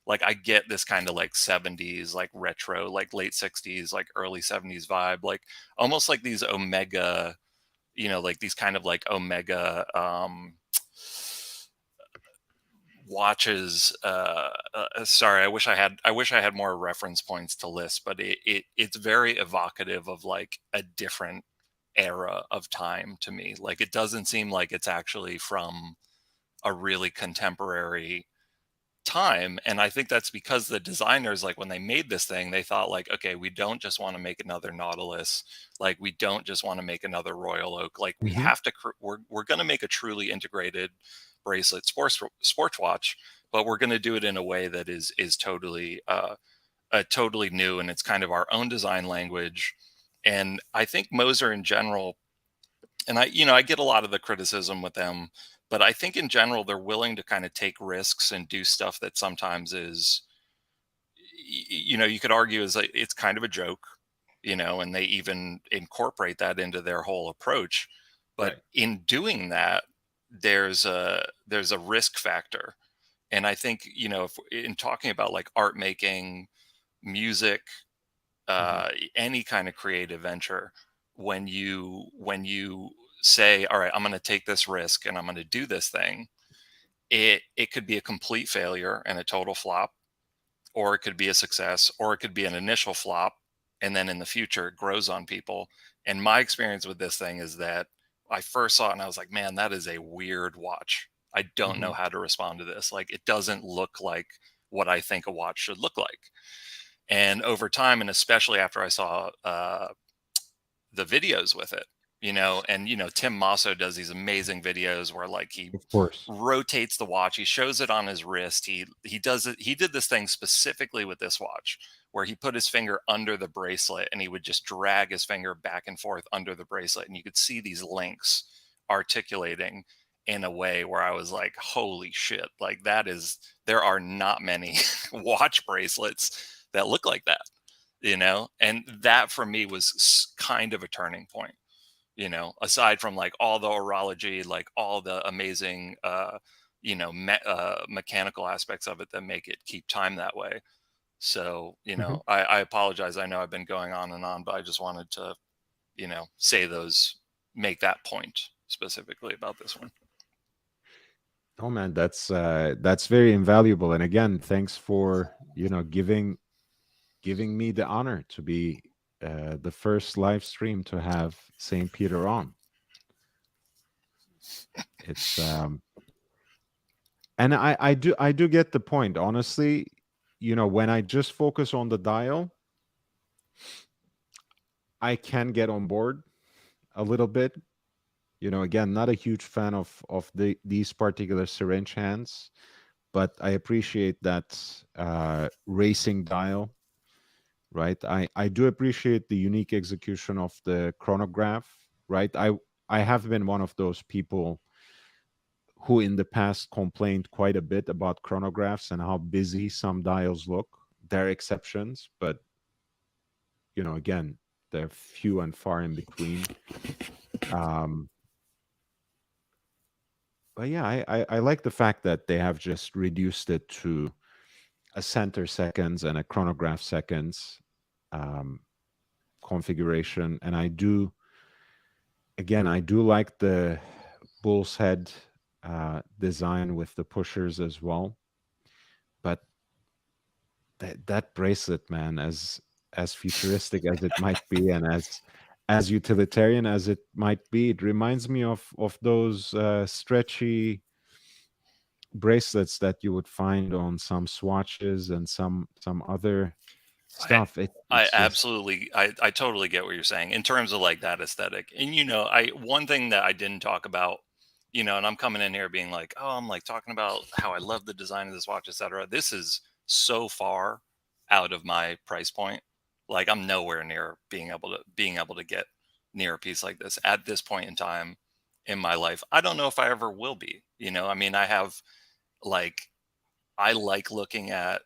like I get this kind of like 70s like retro like late 60s like early 70s vibe, like almost like these Omega, like these kind of like Omega watches. Sorry, I wish I had more reference points to list, but it's very evocative of like a different era of time to me. Like it doesn't seem like it's actually from a really contemporary time. And I think that's because the designers, like when they made this thing, they thought like, okay, we don't just want to make another Nautilus, like we don't just want to make another Royal Oak, like we Hmm. have to we're going to make a truly integrated bracelet sports watch, but we're going to do it in a way that is totally totally new, and it's kind of our own design language. And I think Moser in general, and I get a lot of the criticism with them, but I think in general they're willing to kind of take risks and do stuff that sometimes is, you could argue is like it's kind of a joke, and they even incorporate that into their whole approach. But Right. in doing that, there's a risk factor, and I think if in talking about like art making, music, Hmm. any kind of creative venture, when you say, all right, I'm going to take this risk and I'm going to do this thing, it could be a complete failure and a total flop, or it could be a success, or it could be an initial flop and then in the future it grows on people. And my experience with this thing is that I first saw it and I was like, man, that is a weird watch. I don't know Hmm. how to respond to this. Like it doesn't look like what I think a watch should look like. And over time, and especially after I saw the videos with it, and Tim Masso does these amazing videos where like he Of course. rotates the watch, he shows it on his wrist, he does it, he did this thing specifically with this watch where he put his finger under the bracelet and he would just drag his finger back and forth under the bracelet, and you could see these links articulating in a way where I was like, holy shit, like there are not many watch bracelets that look like that, and that for me was kind of a turning point, aside from like all the horology, like all the amazing mechanical aspects of it that make it keep time that way. So Mhm. I apologize, I know I've been going on and on, but I just wanted to say make that point specifically about this one. Oh man, that's very invaluable. And again, thanks for giving me the honor to be the first live stream to have Saint Peter on. It's and I do get the point. Honestly, when I just focus on the dial, I can get on board a little bit. Again, not a huge fan of these particular syringe hands, but I appreciate that racing dial, right? I do appreciate the unique execution of the chronograph, right? I have been one of those people who in the past complained quite a bit about chronographs and how busy some dials look. There are exceptions, but again, they're few and far in between. Um, but yeah, I like the fact that they have just reduced it to a center seconds and a chronograph seconds um, configuration, and I do like the bull's head design with the pushers as well. But that bracelet, man, as futuristic as it might be, and as utilitarian as it might be, it reminds me of those stretchy bracelets that you would find on some swatches and some other I stuff. I It's just absolutely I totally get what you're saying in terms of like that aesthetic. And I one thing that I didn't talk about, and I'm coming in here being like, oh, I'm like talking about how I love the design of this watch, etc. This is so far out of my price point. Like I'm nowhere near being able to get near a piece like this at this point in time in my life. I don't know if I ever will be. I mean, like I like looking at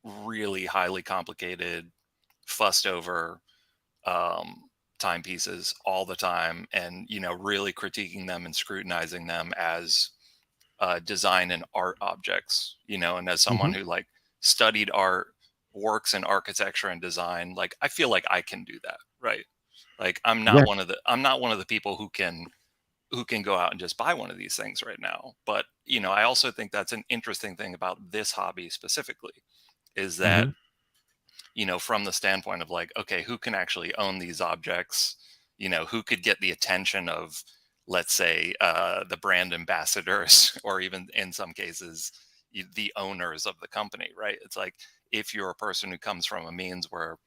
really highly complicated, fussed over um, timepieces all the time, and really critiquing them and scrutinizing them as design and art objects. And as someone Mhm. who like studied art, works in architecture and design, like I feel like I can do that, right? Like Yeah. I'm not one of the people who can go out and just buy one of these things right now. But I also think that's an interesting thing about this hobby specifically, is that Mhm. from the standpoint of like, okay, who can actually own these objects? Who could get the attention of, let's say, the brand ambassadors, or even in some cases, the owners of the company, right? It's like if you're a person who comes from a means where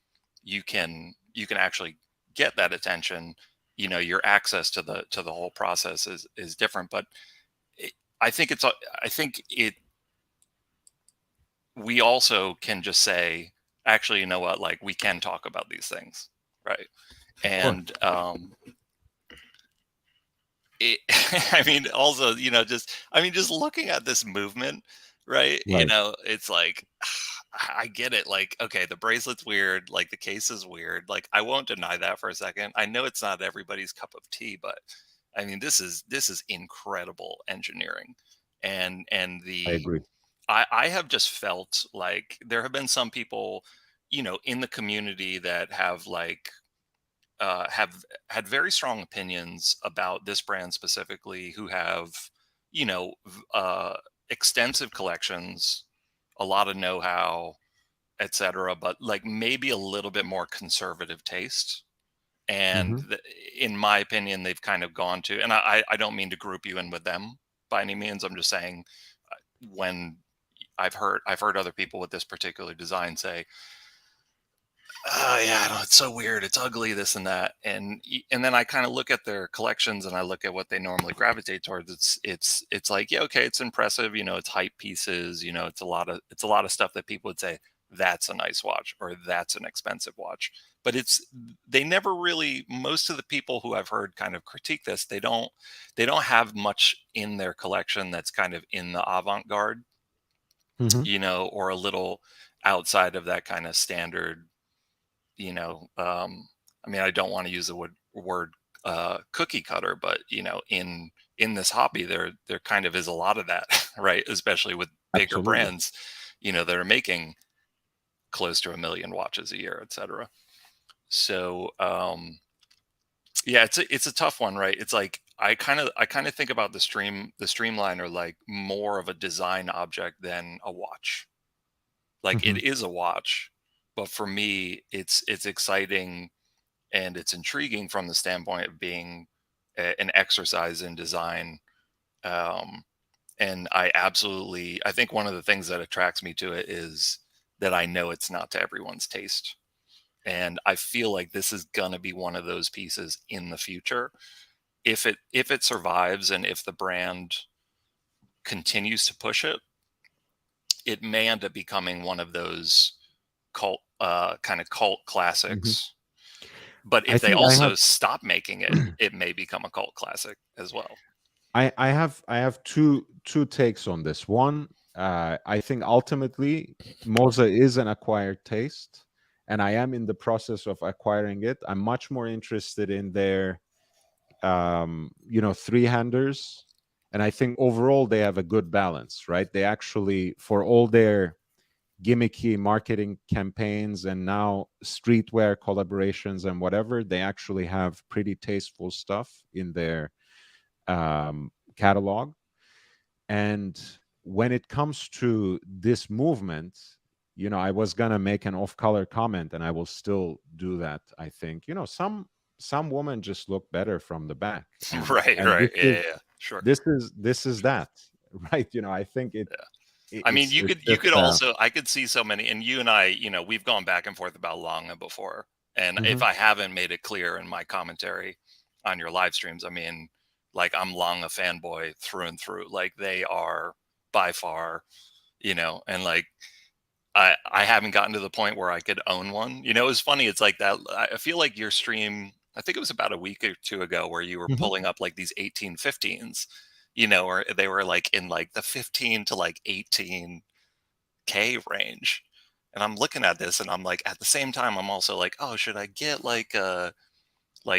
you can actually get that attention, your access to the whole process is different. But it, I think it we also can just say, actually, you know what, like we can talk about these things, right? Of course. And I mean, also, just looking at this movement, right? Right. It's like, I get it. Like, okay, the bracelet's weird, like the case is weird. Like, I won't deny that for a second. I know it's not everybody's cup of tea, but I mean, this is incredible engineering, and I the agree. I have just felt like there have been some people, in the community that have had very strong opinions about this brand specifically, who have, you know, extensive collections, a lot of know-how, etc., but like maybe a little bit more conservative taste. And Mhm. in my opinion, they've kind of gone to, and I don't mean to group you in with them by any means. I'm just saying, when I've heard other people with this particular design say, oh yeah, I know, it's so weird. It's ugly, this and that, and then I kind of look at their collections and I look at what they normally gravitate towards. It's like, yeah, okay, it's impressive. It's hype pieces. It's a lot of stuff that people would say that's a nice watch or that's an expensive watch. But they never really. Most of the people who I've heard kind of critique this, they don't have much in their collection that's kind of in the avant-garde, Hmm. or a little outside of that kind of standard, I mean, I don't want to use the word cookie cutter, but in this hobby, there kind of is a lot of that, right? Especially with bigger Absolutely. brands, that are making close to 1 million watches a year, etc. So yeah, it's a tough one, right? It's like I kind of think about the Streamliner like more of a design object than a watch. Like it Hmm. is a watch, but for me, it's exciting and it's intriguing from the standpoint of being an exercise in design. Um, and I think one of the things that attracts me to it is that I know it's not to everyone's taste. And I feel like this is gonna be one of those pieces in the future. If it survives and if the brand continues to push it, it may end up becoming one of those kind of cult Hmm. classics. But I if they think I have also stop making it, it may become a cult classic as well. I have two takes on this. One, I think ultimately Moser is an acquired taste, and I am in the process of acquiring it. I'm much more interested in their three-handers, and I think overall they have a good balance, right? They actually, for all their gimmicky marketing campaigns and now streetwear collaborations and whatever, they actually have pretty tasteful stuff in their catalog. And when it comes to this movement, I was gonna make an off-color comment, and I will still do that. I think some women just look better from the back, and Right, and right. Yeah, yeah, yeah. Sure. this is that, right? I think Yeah. I mean, it's you it's could you just could also I could see so many, and you and I, we've gone back and forth about Longa before. And if mhm. I haven't made it clear in my commentary on your live streams, I mean, like I'm Longa fanboy through and through. Like they are by far, and like I haven't gotten to the point where I could own one. It was funny. It's like that. I feel like your stream, I think it was about a week or two ago, where you were Mhm. pulling up like these 1815s, or they were like in like the 15 to like 18K range. And I'm looking at this and I'm like, at the same time, I'm also like, oh, should I get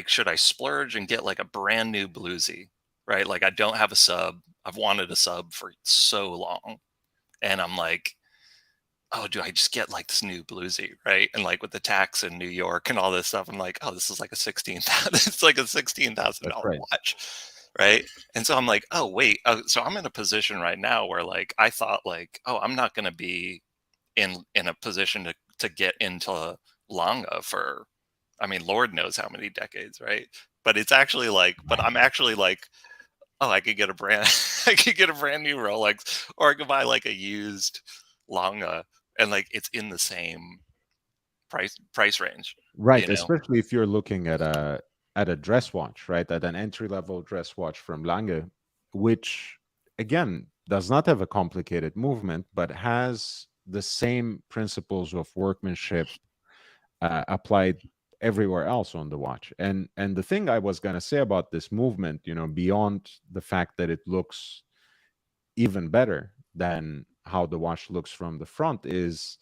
should I splurge and get like a brand new bluesy, right? Like I don't have a sub. I've wanted a sub for so long. And I'm like, oh, do I just get like this new bluesy, right? And like with the tax in New York and all this stuff, I'm like, oh, this is like a 16,000. It's like a sixteen thousand That's dollar right. watch, right? And so I'm like, oh wait, so I'm in a position right now where like I thought like, oh, I'm not going to be in a position to get into Longa for, I mean, Lord knows how many decades, right? But it's actually like, but I'm actually like, oh, I could get a brand, I could get a brand new Rolex, or I could buy like a used Longa, and like it's in the same price range, Right, you know? especially if you're looking at a dress watch, right? At an entry-level dress watch from Lange, which again does not have a complicated movement, but has the same principles of workmanship applied everywhere else on the watch. And the thing I was gonna say about this movement, beyond the fact that it looks even better than how the watch looks from the front, is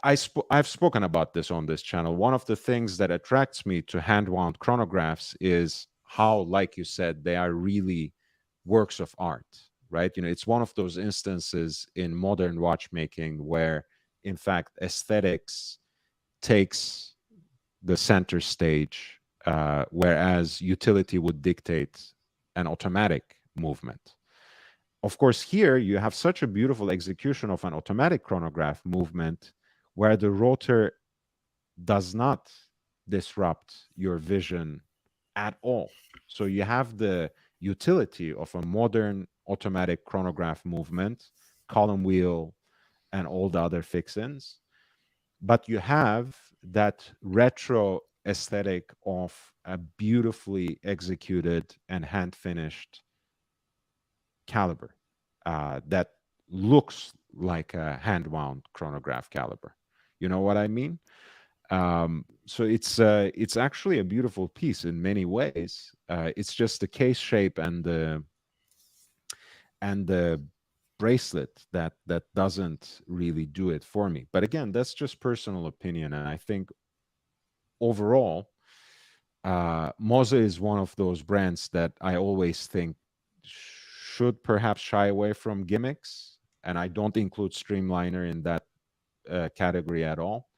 I've spoken about this on this channel. One of the things that attracts me to hand wound chronographs is how, like you said, they are really works of art, right? It's one of those instances in modern watchmaking where, in fact, aesthetics takes the center stage, whereas utility would dictate an automatic movement. Of course, here you have such a beautiful execution of an automatic chronograph movement where the rotor does not disrupt your vision at all. So you have the utility of a modern automatic chronograph movement, column wheel, and all the other fixins, but you have that retro aesthetic of a beautifully executed and hand finished caliber that looks like a hand wound chronograph caliber. You know what I mean? So it's actually a beautiful piece in many ways. It's just the case shape and the bracelet that doesn't really do it for me. But again, that's just personal opinion, and I think overall, Moser is one of those brands that I always think should perhaps shy away from gimmicks, and I don't include Streamliner in that category at all.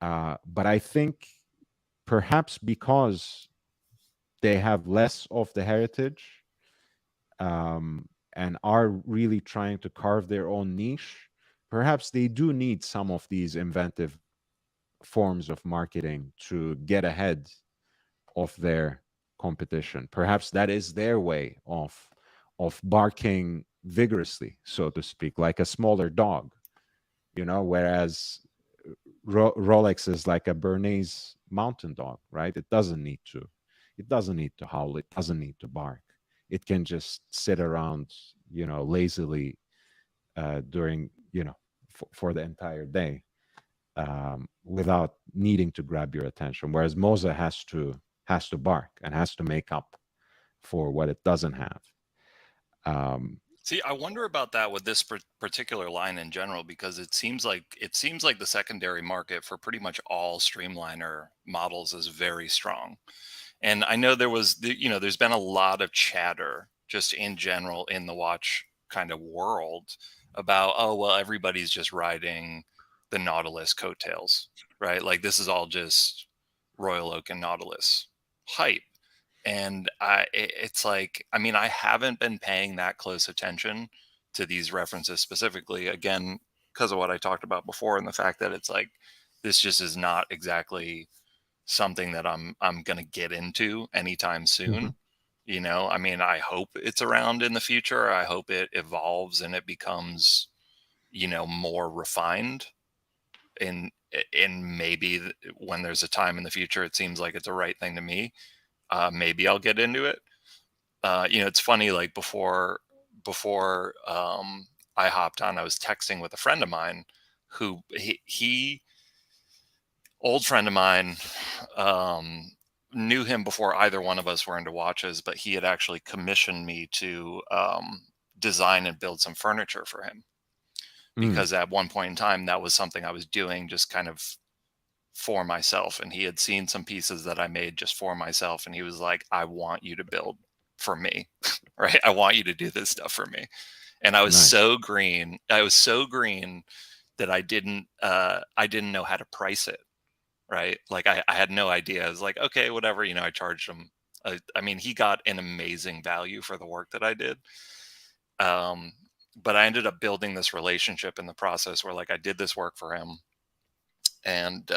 But I think perhaps because they have less of the heritage and are really trying to carve their own niche, perhaps they do need some of these inventive forms of marketing to get ahead of their competition. Perhaps that is their way of barking vigorously, so to speak, like a smaller dog, whereas Rolex is like a Bernese mountain dog, right? It doesn't need to howl, it doesn't need to bark. It can just sit around, lazily during, for the entire day, without needing to grab your attention. Whereas Moza has to bark and has to make up for what it doesn't have. See, I wonder about that with this particular line in general, because it seems like the secondary market for pretty much all Streamliner models is very strong. And I know there's been a lot of chatter just in general in the watch kind of world about, oh, well, everybody's just riding the Nautilus coattails, right? Like this is all just Royal Oak and Nautilus hype. And it's like, I mean, I haven't been paying that close attention to these references specifically, again, because of what I talked about before, and the fact that it's like, this just is not exactly something that I'm going to get into anytime Mhm. soon. I mean, I hope it's around in the future. I hope it evolves and it becomes, more refined. And maybe when there's a time in the future, it seems like it's a right thing to me. Maybe I'll get into it. It's funny. Like before I hopped on, I was texting with a friend of mine who he old friend of mine, knew him before either one of us were into watches, but he had actually commissioned me to design and build some furniture for him, Mm, because at one point in time that was something I was doing just kind of for myself, and he had seen some pieces that I made just for myself, and he was like, I want you to build for me. Right, I want you to do this stuff for me. And nice. I was so green that I didn't know how to price it. Right, like I had no idea. I was like, okay, whatever, I charged him. I mean, he got an amazing value for the work that I did. um but I ended up building this relationship in the process where, like, I did this work for him, and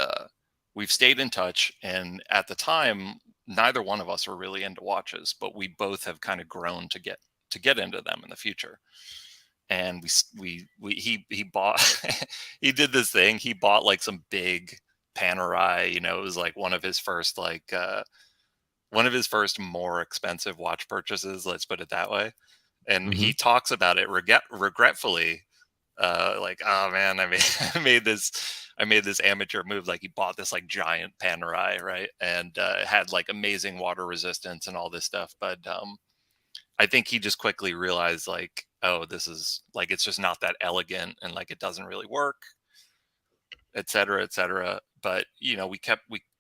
we've stayed in touch. And at the time, neither one of us were really into watches, but we both have kind of grown to get into them in the future. And he bought he did this thing. He bought like some big Panerai. It was like one of his first more expensive watch purchases, let's put it that way. And Hmm. he talks about it regretfully, like, oh man, I made this amateur move. Like, he bought this like giant Panerai, right? And it had like amazing water resistance and all this stuff. But I think he just quickly realized, like, oh, this is like, it's just not that elegant, and like it doesn't really work, et cetera, et cetera. But we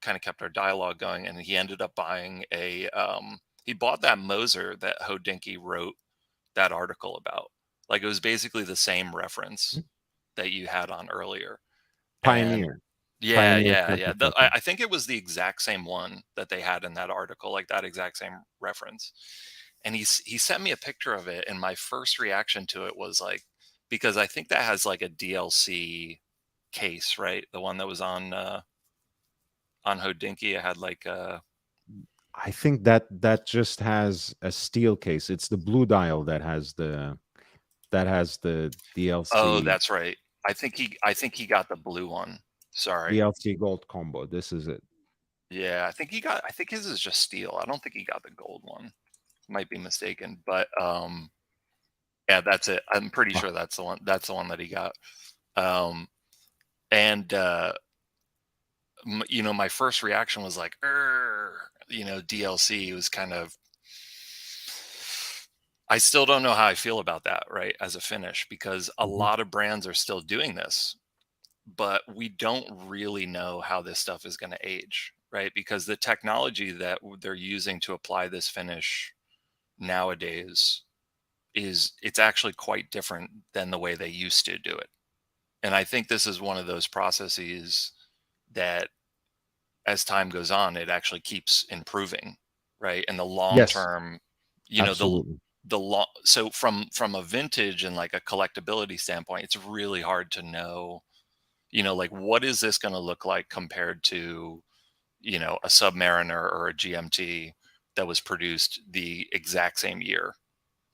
kind of kept our dialogue going, and he ended up buying he bought that Moser that Hodinky wrote that article about. Like, it was basically the same reference that you had on earlier. And Pioneer, yeah, Pioneer yeah, yeah. technical I thing. I think it was the exact same one that they had in that article, like that exact same reference. And he sent me a picture of it, and my first reaction to it was like, because I think that has like a DLC case, right? The one that was on Hodinky, it had like I think that just has a steel case. It's the blue dial that has the oh, DLC. that's right. I think he got the blue one. Sorry. DLC gold combo. This is it. Yeah, I think his is just steel. I don't think he got the gold one. Might be mistaken, but yeah, that's it. I'm pretty Ah, sure that's the one. That's the one that he got. Um, and you know, my first reaction was like, you know, DLC was kind of. I still don't know how I feel about that, right? As a finish, because a mhm. lot of brands are still doing this, but we don't really know how this stuff is going to age, right? Because the technology that they're using to apply this finish nowadays it's actually quite different than the way they used to do it. And I think this is one of those processes that as time goes on, it actually keeps improving, right? And the long Yes, term, you know, absolutely. the long so from a vintage and like a collectability standpoint, it's really hard to know, you know, like what is this going to look like compared to, you know, a Submariner or a GMT that was produced the exact same year,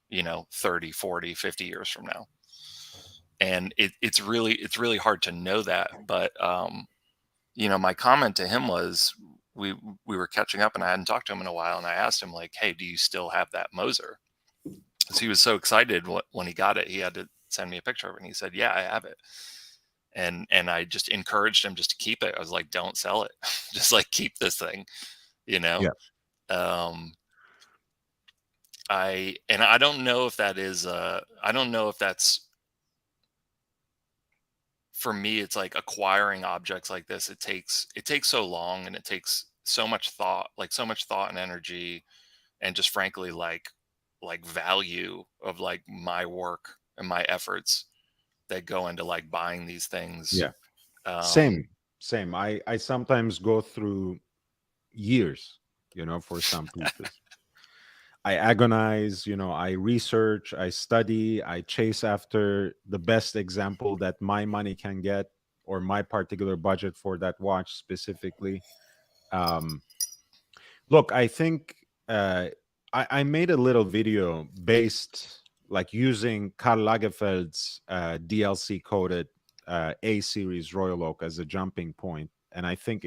you know, 30, 40, 50 years from now. And it's really hard to know that. But you know, my comment to him was we we were catching up and I hadn't talked to him in a while, and I asked him like, hey, do you still have that Moser? Because he was so excited when he got it, he had to send me a picture of it, and he said, yeah, I have it. And I just encouraged him just to keep it. I was like, don't sell it. Just like keep this thing, you know. Yeah. um I don't know if that is I don't know if that's, for me it's like acquiring objects like this, it takes so long and it takes so much thought, like so much thought and energy, and just frankly like value of like my work and my efforts that go into like buying these things. Yeah. um Same. Same. I sometimes go through years, for some pieces. I agonize, I research, I study, I chase after the best example that my money can get, or my particular budget for that watch specifically. Um, Look, I think I made a little video based, like, using Karl Lagerfeld's DLC coded A series Royal Oak as a jumping point, and I think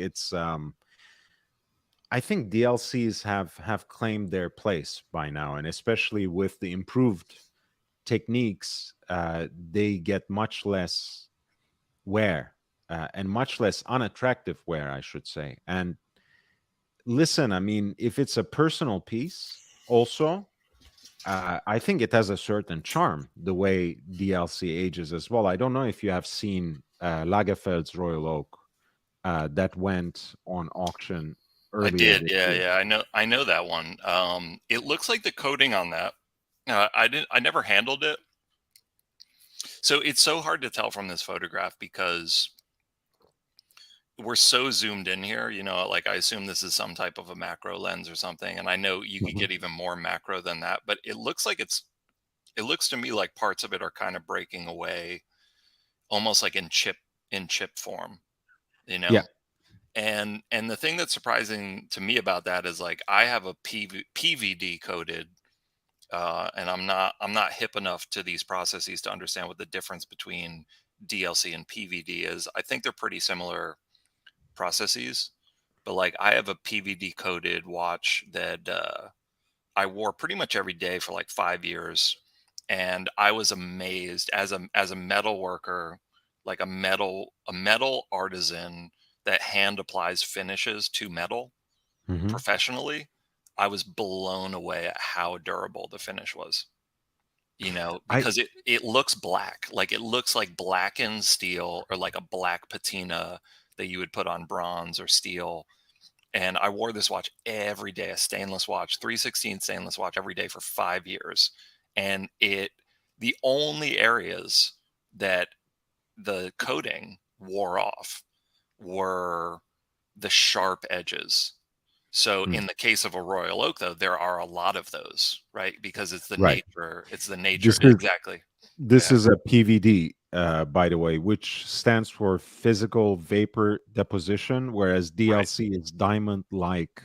DLCs have claimed their place by now, and especially with the improved techniques, they get much less wear, and much less unattractive wear, I should say. And listen, I mean, if it's a personal piece, also, I think it has a certain charm the way DLC ages as well. I don't know if you have seen Lagerfeld's Royal Oak that went on auction I earlier did, this yeah, year. yeah, I know that one. It looks like the coating on that, I never handled it, so it's so hard to tell from this photograph because we're so zoomed in here, you know, like I assume this is some type of a macro lens or something. And I know you could Mhm. get even more macro than that, but it looks like it looks to me like parts of it are kind of breaking away, almost like in chip form, you Yeah. know? And the thing that's surprising to me about that is like I have a PVD coated, and I'm not hip enough to these processes to understand what the difference between DLC and PVD is. I think they're pretty similar processes, but like I have a PVD coated watch that I wore pretty much every day for like 5 years, and I was amazed as a metal worker, like a metal artisan that hand applies finishes to metal Hmm. professionally. I was blown away at how durable the finish was. You know, I because it looks black, like it looks like blackened steel or like a black patina that you would put on bronze or steel. And I wore this watch every day, a stainless watch, 316 stainless watch every day for 5 years. And the only areas that the coating wore off were the sharp edges. So mm, in the case of a Royal Oak, though, there are a lot of those, right? Because right. it's the nature. This is Exactly. this Yeah. is a PVD, by the way, which stands for physical vapor deposition, whereas Right. DLC is diamond-like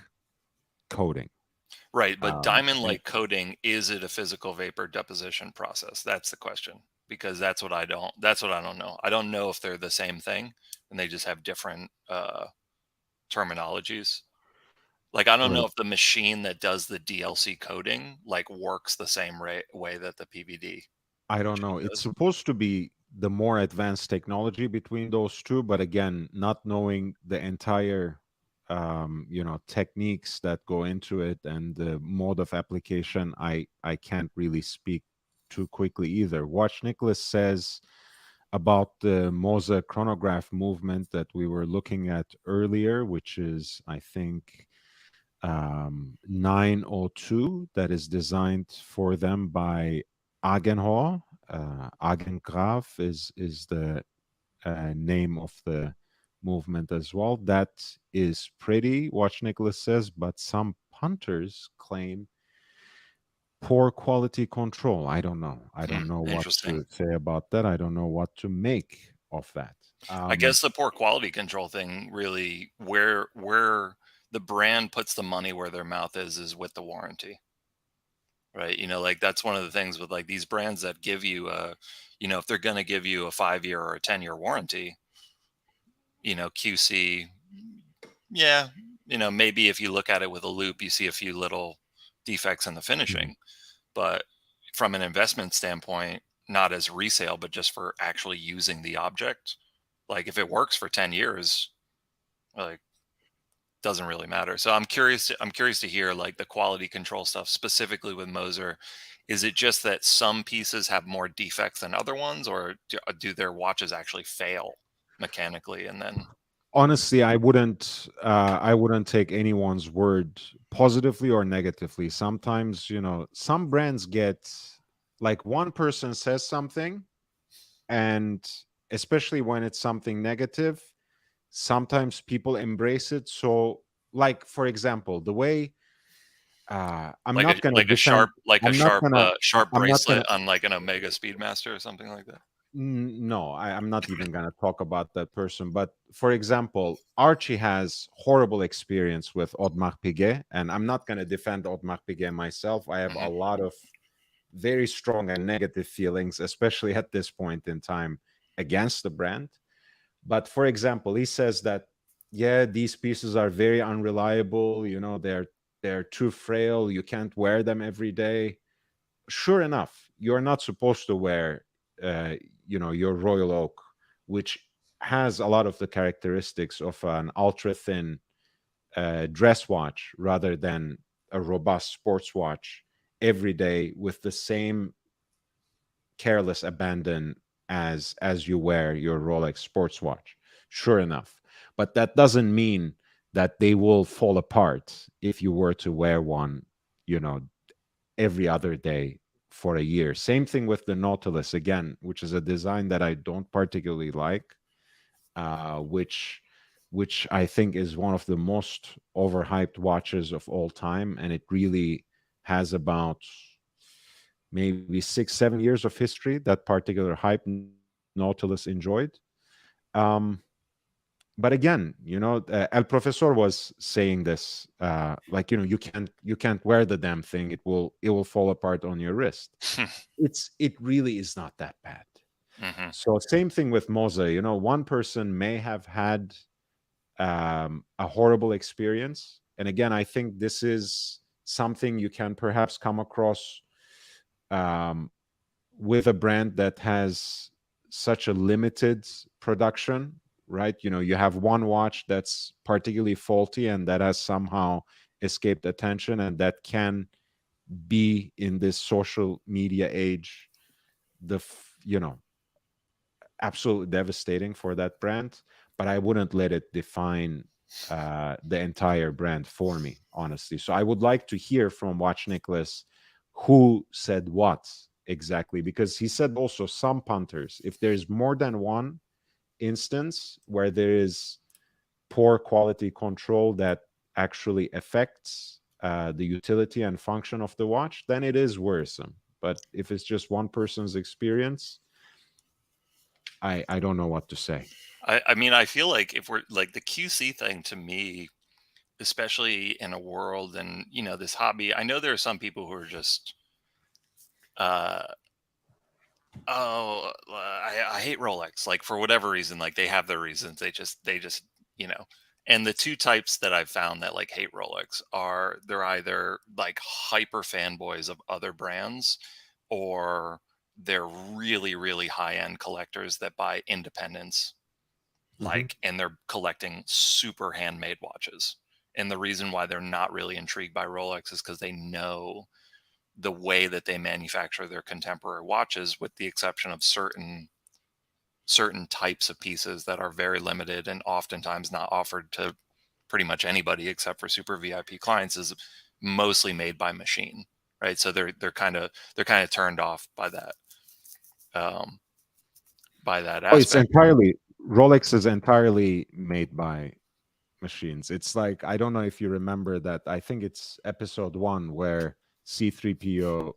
coating. Right. But diamond And like coating, is it a physical vapor deposition process? That's the question. because that's what I don't know. I don't know if they're the same thing and they just have different terminologies. Like, I don't know Right. if the machine that does the DLC coding like works the same way that the PVD I don't machine know. It's does. supposed to be the more advanced technology between those two, but again, not knowing the entire techniques that go into it and the mode of application, I can't really speak too quickly either. Watch Nicholas says about the Moser chronograph movement that we were looking at earlier, which is, I think, 902, that is designed for them by Agenhor. Agengraph is the name of the movement as well. That is pretty, Watch Nicholas says, but some punters claim poor quality control. I don't know. I don't know what Interesting. to say about that. I don't know what to make of that. I guess the poor quality control thing really where the brand puts the money where their mouth is with the warranty. Right? Like that's one of the things with like these brands that give you if they're going to give you a 5-year or a 10-year warranty, QC, yeah, maybe if you look at it with a loop, you see a few little defects in the Mhm. finishing, but from an investment standpoint, not as resale, but just for actually using the object, like if it works for 10 years, like doesn't really matter. So I'm curious to hear like the quality control stuff specifically with Moser. Is it just that some pieces have more defects than other ones, or do their watches actually fail mechanically and then Honestly, I wouldn't take anyone's word positively or negatively. Sometimes, some brands get, like, one person says something, and especially when it's something negative, sometimes people embrace it. So, like, for example, the way, I'm like a not going to like a defend, sharp like a I'm not sharp going to sharp I'm not going bracelet to on like an Omega Speedmaster or something like that? No, I'm not even going to talk about that person. But for example, Archie has horrible experience with Audemars Piguet, and I'm not going to defend Audemars Piguet myself. I have a Hmm. lot of very strong and negative feelings, especially at this point in time, against the brand. But for example, he says that, yeah, these pieces are very unreliable. They're too frail. You can't wear them every day. Sure enough, you're not supposed to wear, uh, your Royal Oak, which has a lot of the characteristics of an ultra thin dress watch rather than a robust sports watch every day with the same careless abandon as you wear your Rolex sports watch. Sure enough, but that doesn't mean that they will fall apart if you were to wear one, you know, every other day for a year. Same thing with the Nautilus, again, which is a design that I don't particularly like, which I think is one of the most overhyped watches of all time, and it really has about maybe 6 7 years of history. That particular hype Nautilus enjoyed. Um, but again, El Professor was saying this, like, you can't wear the damn thing. It will fall apart on your wrist. It really is not that bad. Hmm. So same thing with Moza. One person may have had a horrible experience, and again, I think this is something you can perhaps come across um, with a brand that has such a limited production, right? You have one watch that's particularly faulty and that has somehow escaped attention, and that can be, in this social media age, absolutely devastating for that brand. But I wouldn't let it define the entire brand for me, honestly. So I would like to hear from Watch Nicholas who said what exactly, because he said also some punters, if there's more than one instance where there is poor quality control that actually affects the utility and function of the watch, then it is worrisome. But if it's just one person's experience, I don't know what to say. I mean, I feel like if we're like the QC thing to me, especially in a world and this hobby, I know there are some people who are just uh Oh, I hate Rolex. Like for whatever reason, like they have their reasons. They just you know. And the two types that I've found that like hate Rolex are they're either like hyper fanboys of other brands, or they're really really high end collectors that buy independents, Hmm. like, and they're collecting super handmade watches. And the reason why they're not really intrigued by Rolex is because they know the way that they manufacture their contemporary watches, with the exception of certain types of pieces that are very limited and oftentimes not offered to pretty much anybody except for super VIP clients, is mostly made by machine, right? So they're kind of turned off um, by that Oh, it's aspect. entirely Rolex is entirely made by machines. It's like, I don't know if you remember that. I think it's episode 1 where C3PO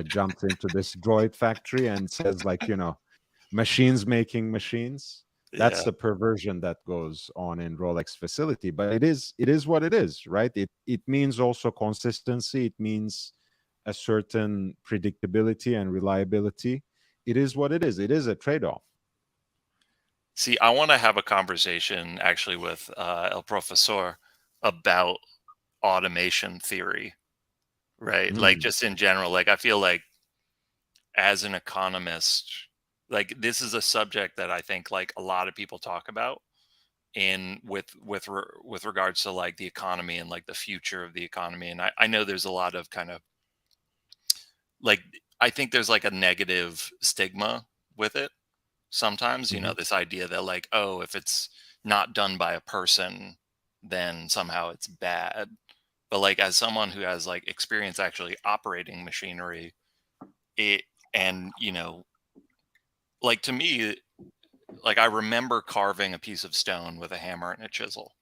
jumps into this droid factory and says, like, machines making machines. That's Yeah. the perversion that goes on in Rolex facility. But it is what it is, right? It means also consistency. It means a certain predictability and reliability. It is what it is. It is a trade-off. See, I want to have a conversation actually with El Profesor about automation theory, right? Like Mm. just in general, like I feel like as an economist, like this is a subject that I think like a lot of people talk about in with regards to like the economy and like the future of the economy. And I know there's a lot of kind of like, I think there's like a negative stigma with it sometimes, Mhm. this idea that like, oh, if it's not done by a person, then somehow it's bad. But like as someone who has like experience actually operating machinery, it and like to me, like I remember carving a piece of stone with a hammer and a chisel.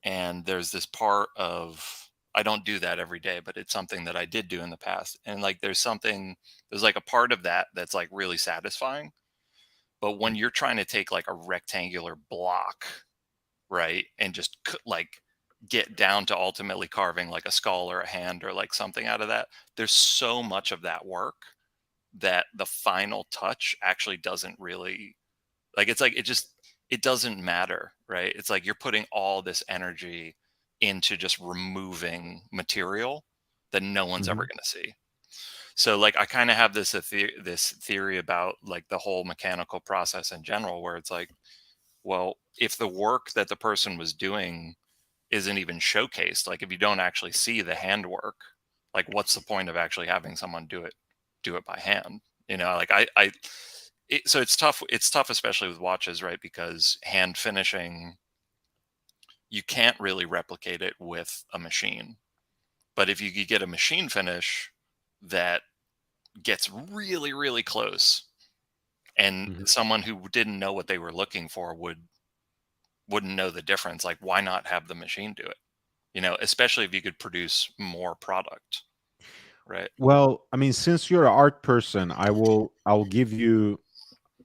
And there's this part of, I don't do that every day, but it's something that I did do in the past. And like there's like a part of that that's like really satisfying. But when you're trying to take like a rectangular block, right, and just like get down to ultimately carving like a skull or a hand or like something out of that, there's so much of that work that the final touch actually doesn't really, like, it's like it doesn't matter, right? It's like you're putting all this energy into just removing material that no one's ever Mhm. going to see. So like I kind of have this theory about like the whole mechanical process in general, where it's like, well, if the work that the person was doing isn't even showcased, like if you don't actually see the handwork, like what's the point of actually having someone do it by hand? Like so it's tough, especially with watches, right? Because hand finishing, you can't really replicate it with a machine. But if you could get a machine finish that gets really really close, and Mhm. someone who didn't know what they were looking for wouldn't know the difference, like why not have the machine do it? Especially if you could produce more product, right? Well, I mean, since you're an art person, I'll give you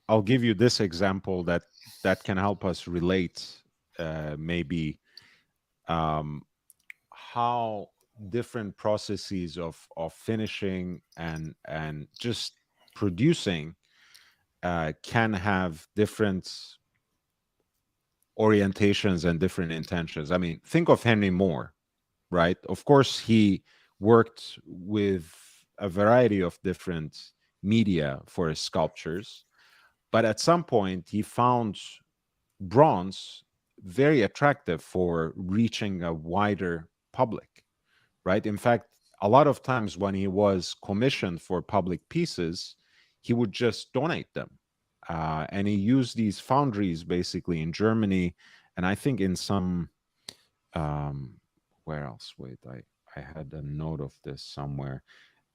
this example that can help us relate, maybe, um, how different processes of finishing and just producing can have different orientations and different intentions. I mean, think of Henry Moore, right? Of course, he worked with a variety of different media for his sculptures, but at some point he found bronze very attractive for reaching a wider public, right? In fact, a lot of times when he was commissioned for public pieces, he would just donate them. And he used these foundries basically in Germany, and I think in some, um, where else? Wait, I had a note of this somewhere,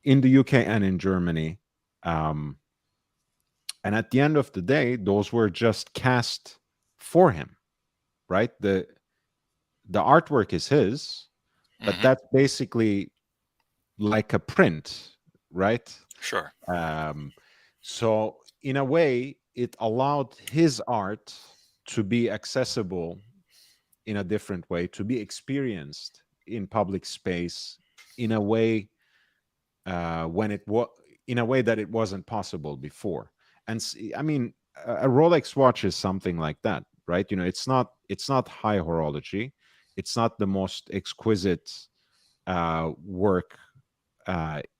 in the UK and in Germany. Um, and at the end of the day, those were just cast for him, right? The artwork is his, but Hmm. that's basically like a print, right? Sure. Um, so in a way, it allowed his art to be accessible in a different way, to be experienced in public space in a way, when it was in a way that it wasn't possible before. I mean, a Rolex watch is something like that, right? It's not high horology, it's not the most exquisite work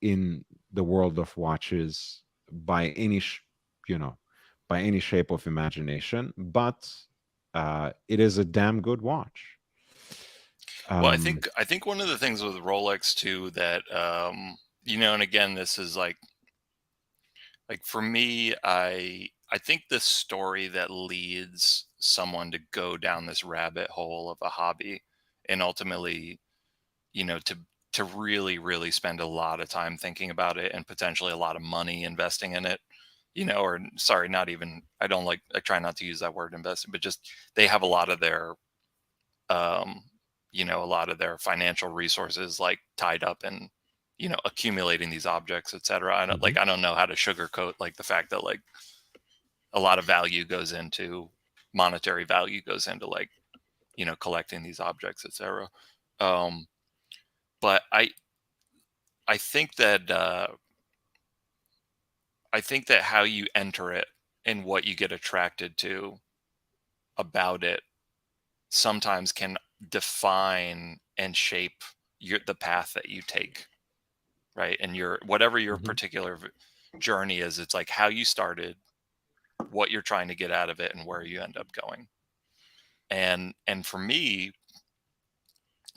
in the world of watches by any you know by any shape of imagination, but it is a damn good watch. Well, um I think one of the things with Rolex too that you know, and again, this is like for me, I think the story that leads someone to go down this rabbit hole of a hobby and ultimately, you know, to really spend a lot of time thinking about it and potentially a lot of money investing in it, you know, or sorry, not even, I try not to use that word investing, but just they have a lot of their um you know, a lot of their financial resources like tied up in, you know, accumulating these objects, etc. mhm. I don't know how to sugarcoat like the fact that like a lot of value goes into monetary value goes into like, you know, collecting these objects, etc. um but I think that I think that how you enter it and what you get attracted to about it sometimes can define and shape the path that you take, right? And your whatever your Mhm. particular journey is, it's like how you started, what you're trying to get out of it, and where you end up going. And for me,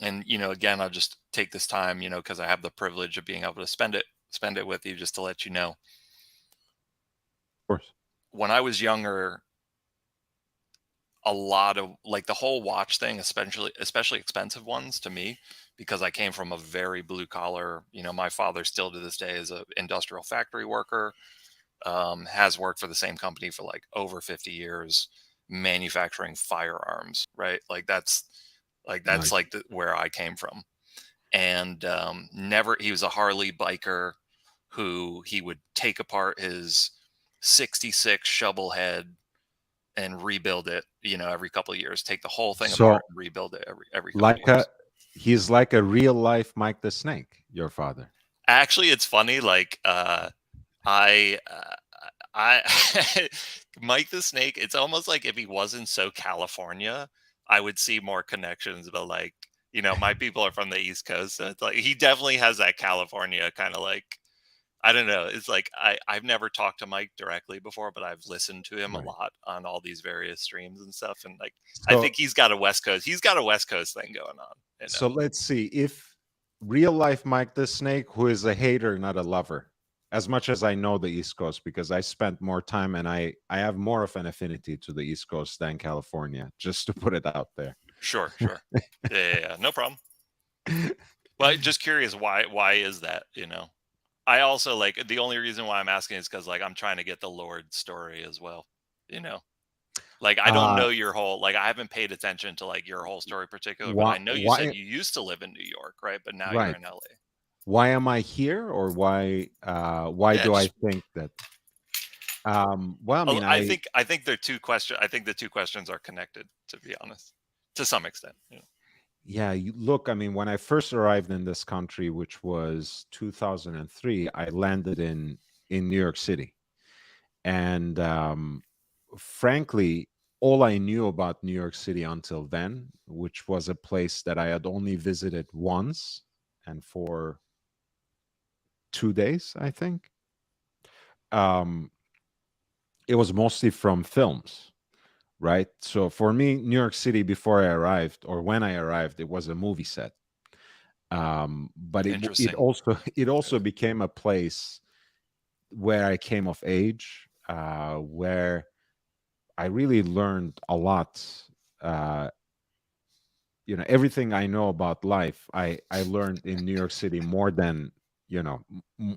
and you know, again, I'll just take this time, you know, because I have the privilege of being able to spend it with you, just to let you know. Of course. When I was younger, a lot of like the whole watch thing, especially expensive ones to me, because I came from a very blue collar, you know, my father still to this day is a industrial factory worker, has worked for the same company for like over 50 years, manufacturing firearms, right? That's Nice. like where I came from. And never, he was a Harley biker who he would take apart his 66 shovel head and rebuild it, you know, every couple of years, take the whole thing apart So, and rebuild it every couple of like a years. he's like a real life Mike the Snake, your father. Actually, it's funny, like I I Mike the Snake, it's almost like if he wasn't so California, I would see more connections, but like, you know, my people are from the East Coast, so it's like he definitely has that California kind of like, I don't know. It's like I've never talked to Mike directly before, but I've listened to him a Right. lot on all these various streams and stuff. And like I think So He's got a West Coast thing going on, you know. so let's see if real life Mike the Snake, who is a hater, not a lover. As much as I know the East Coast, because I spent more time and I have more of an affinity to the East Coast than California, just to put it out there. Sure, sure. Yeah, no problem. But just curious, why is that, you know? I also like the only reason why I'm asking is because like I'm trying to get the Lord story as well, you know. Like I don't Uh know your whole, like I haven't paid attention to like your whole story particular, but why I know you said why you used to live in New York, right? But now you're right. in LA. Why am I here, or why Yeah, do I just think that well, I mean, I think they're two question. I think the two questions are connected, to be honest, to some extent. You know. yeah, look, I mean, when I first arrived in this country, which was 2003, I landed in New York City. And frankly, all I knew about New York City until then, which was a place that I had only visited once and for 2 days, I think. Um, it was mostly from films, right? So for me, New York City before I arrived, or when I arrived, it was a movie set. But it Interesting. also it Yeah. also became a place where I came of age, where I really learned a lot. Uh, everything I know about life, I learned in New York City more than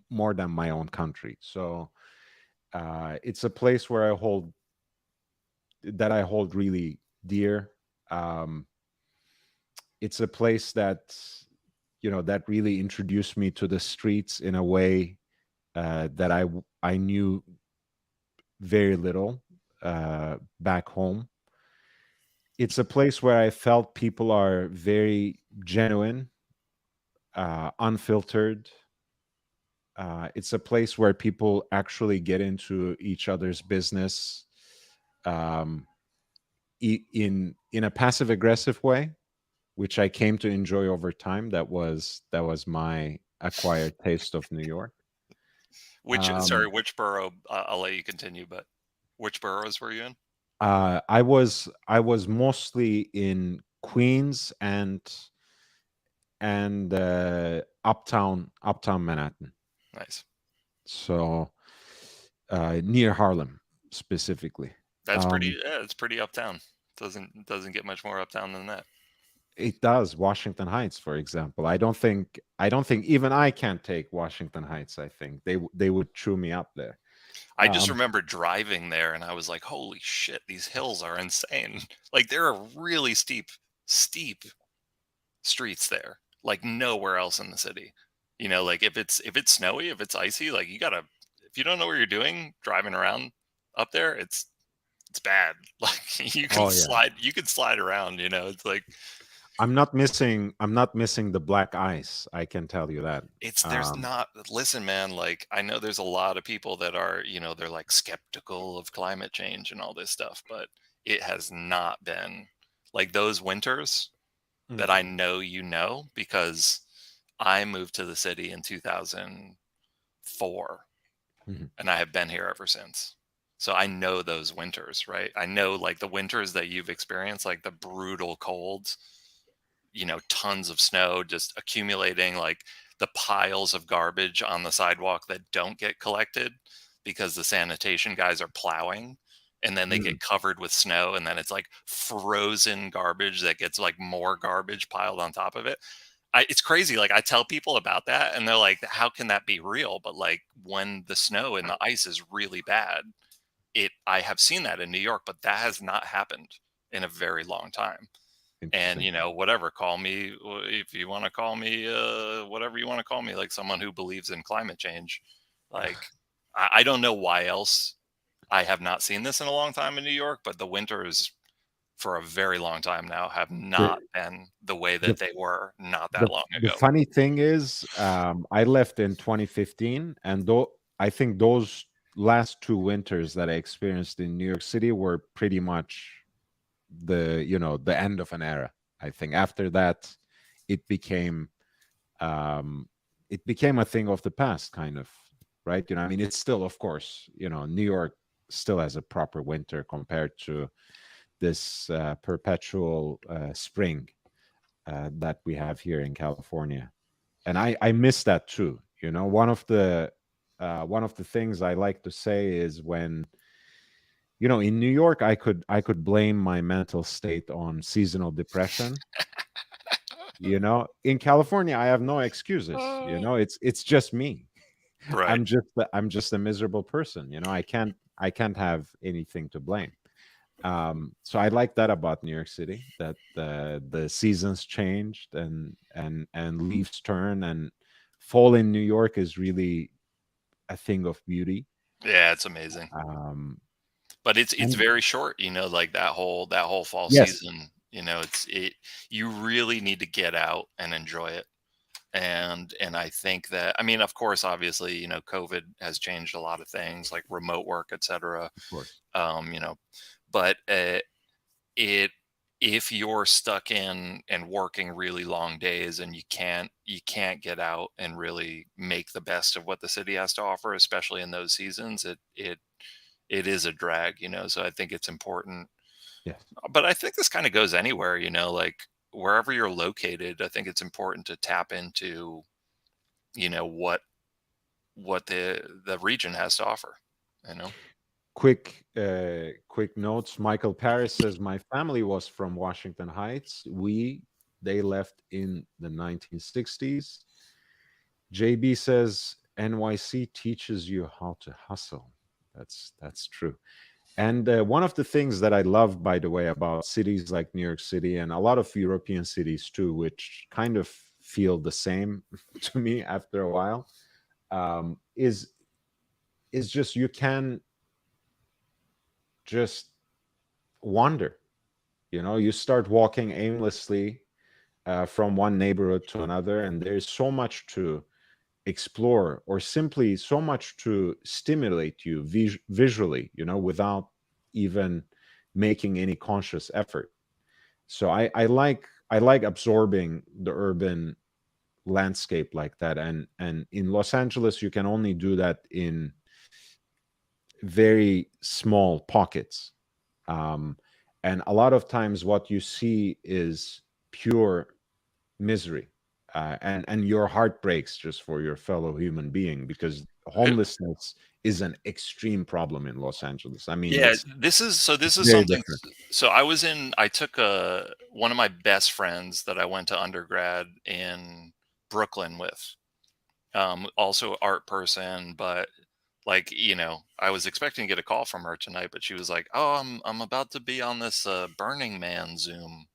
more than my own country. So it's a place where I hold really dear. Um, it's a place that that really introduced me to the streets in a way that I knew very little back home. It's a place where I felt people are very genuine, unfiltered, It's a place where people actually get into each other's business, um, in a passive aggressive way, which I came to enjoy over time. That was my acquired taste of New York. Sorry, Um, which borough? I'll let you continue, but which boroughs were you in? I was mostly in Queens and uptown Manhattan, Nice. so near Harlem specifically. That's Um, pretty. Yeah, it's pretty uptown. Doesn't get much more uptown than that. it does. Washington Heights, for example. I don't think even I can't take Washington Heights. I think they would chew me up there. I just Um, remember driving there and I was like, holy shit, these hills are insane. Like there are really steep streets there, like nowhere else in the city. Like if it's snowy, if it's icy, like if you don't know what you're doing driving around up there, it's bad. Like oh yeah. you can slide around, it's like I'm not missing the black ice. I can tell you that. there's Um, not listen, man, like I know there's a lot of people that are, they're like skeptical of climate change and all this stuff, but it has not been like those winters that mm, I know, because I moved to the city in 2004 mhm, and I have been here ever since. So I know those winters, right? I know like the winters that you've experienced, like the brutal colds, tons of snow just accumulating, like the piles of garbage on the sidewalk that don't get collected because the sanitation guys are plowing and then they mm, get covered with snow and then it's like frozen garbage that gets like more garbage piled on top of it. It's crazy. Like I tell people about that and they're like, how can that be real? But like when the snow and the ice is really bad, I have seen that in New York, but that has not happened in a very long time. And interesting. whatever, call me if you want to call me whatever you want to call me, like someone who believes in climate change. Like I don't know why else I have not seen this in a long time in New York, but the winters for a very long time now have The not been the way the that they were not the that long the ago. funny thing is, I left in 2015, and though I think those last two winters that I experienced in New York City were pretty much the end of an era. I think after that, it became um, it became a thing of the past, kind of, right? I mean, it's still, of course, New York still has a proper winter compared to this perpetual spring that we have here in California, and I miss that too. One of the things I like to say is when in New York I could blame my mental state on seasonal depression. In California I have no excuses. Uh, It's just me. right. I'm just a miserable person. I can't have anything to blame. So I like that about New York City, that the seasons changed and leaves turn, and fall in New York is really a thing of beauty. Yeah, it's amazing. Um, But it's and very short, like that whole fall yes, season, you really need to get out and enjoy it. And I think that, I mean, of course, obviously, COVID has changed a lot of things like remote work, etc. of course. um you know but it if you're stuck in and working really long days and you can't get out and really make the best of what the city has to offer, especially in those seasons, it is a drag, so I think it's important. Yes. But I think this kind of goes anywhere, like wherever you're located, I think it's important to tap into, what the region has to offer, you know Quick notes. Michael Paris says my family was from Washington Heights. They left in the 1960s. JB says NYC teaches you how to hustle. That's true. And one of the things that I love, by the way, about cities like New York City and a lot of European cities too, which kind of feel the same to me after a while, is just you can just wander. You start walking aimlessly from one neighborhood to another, and there's so much to explore, or simply so much to stimulate you visually, without even making any conscious effort. So I like absorbing the urban landscape like that, and in Los Angeles you can only do that in very small pockets. um, and a lot of times what you see is pure misery, and your heart breaks just for your fellow human being, because homelessness is an extreme problem in Los Angeles. I mean, Yeah, it's this is very something. different. So I took one of my best friends that I went to undergrad in Brooklyn with. Also art person, but like, I was expecting to get a call from her tonight, but she was like, "Oh, I'm about to be on this Burning Man Zoom."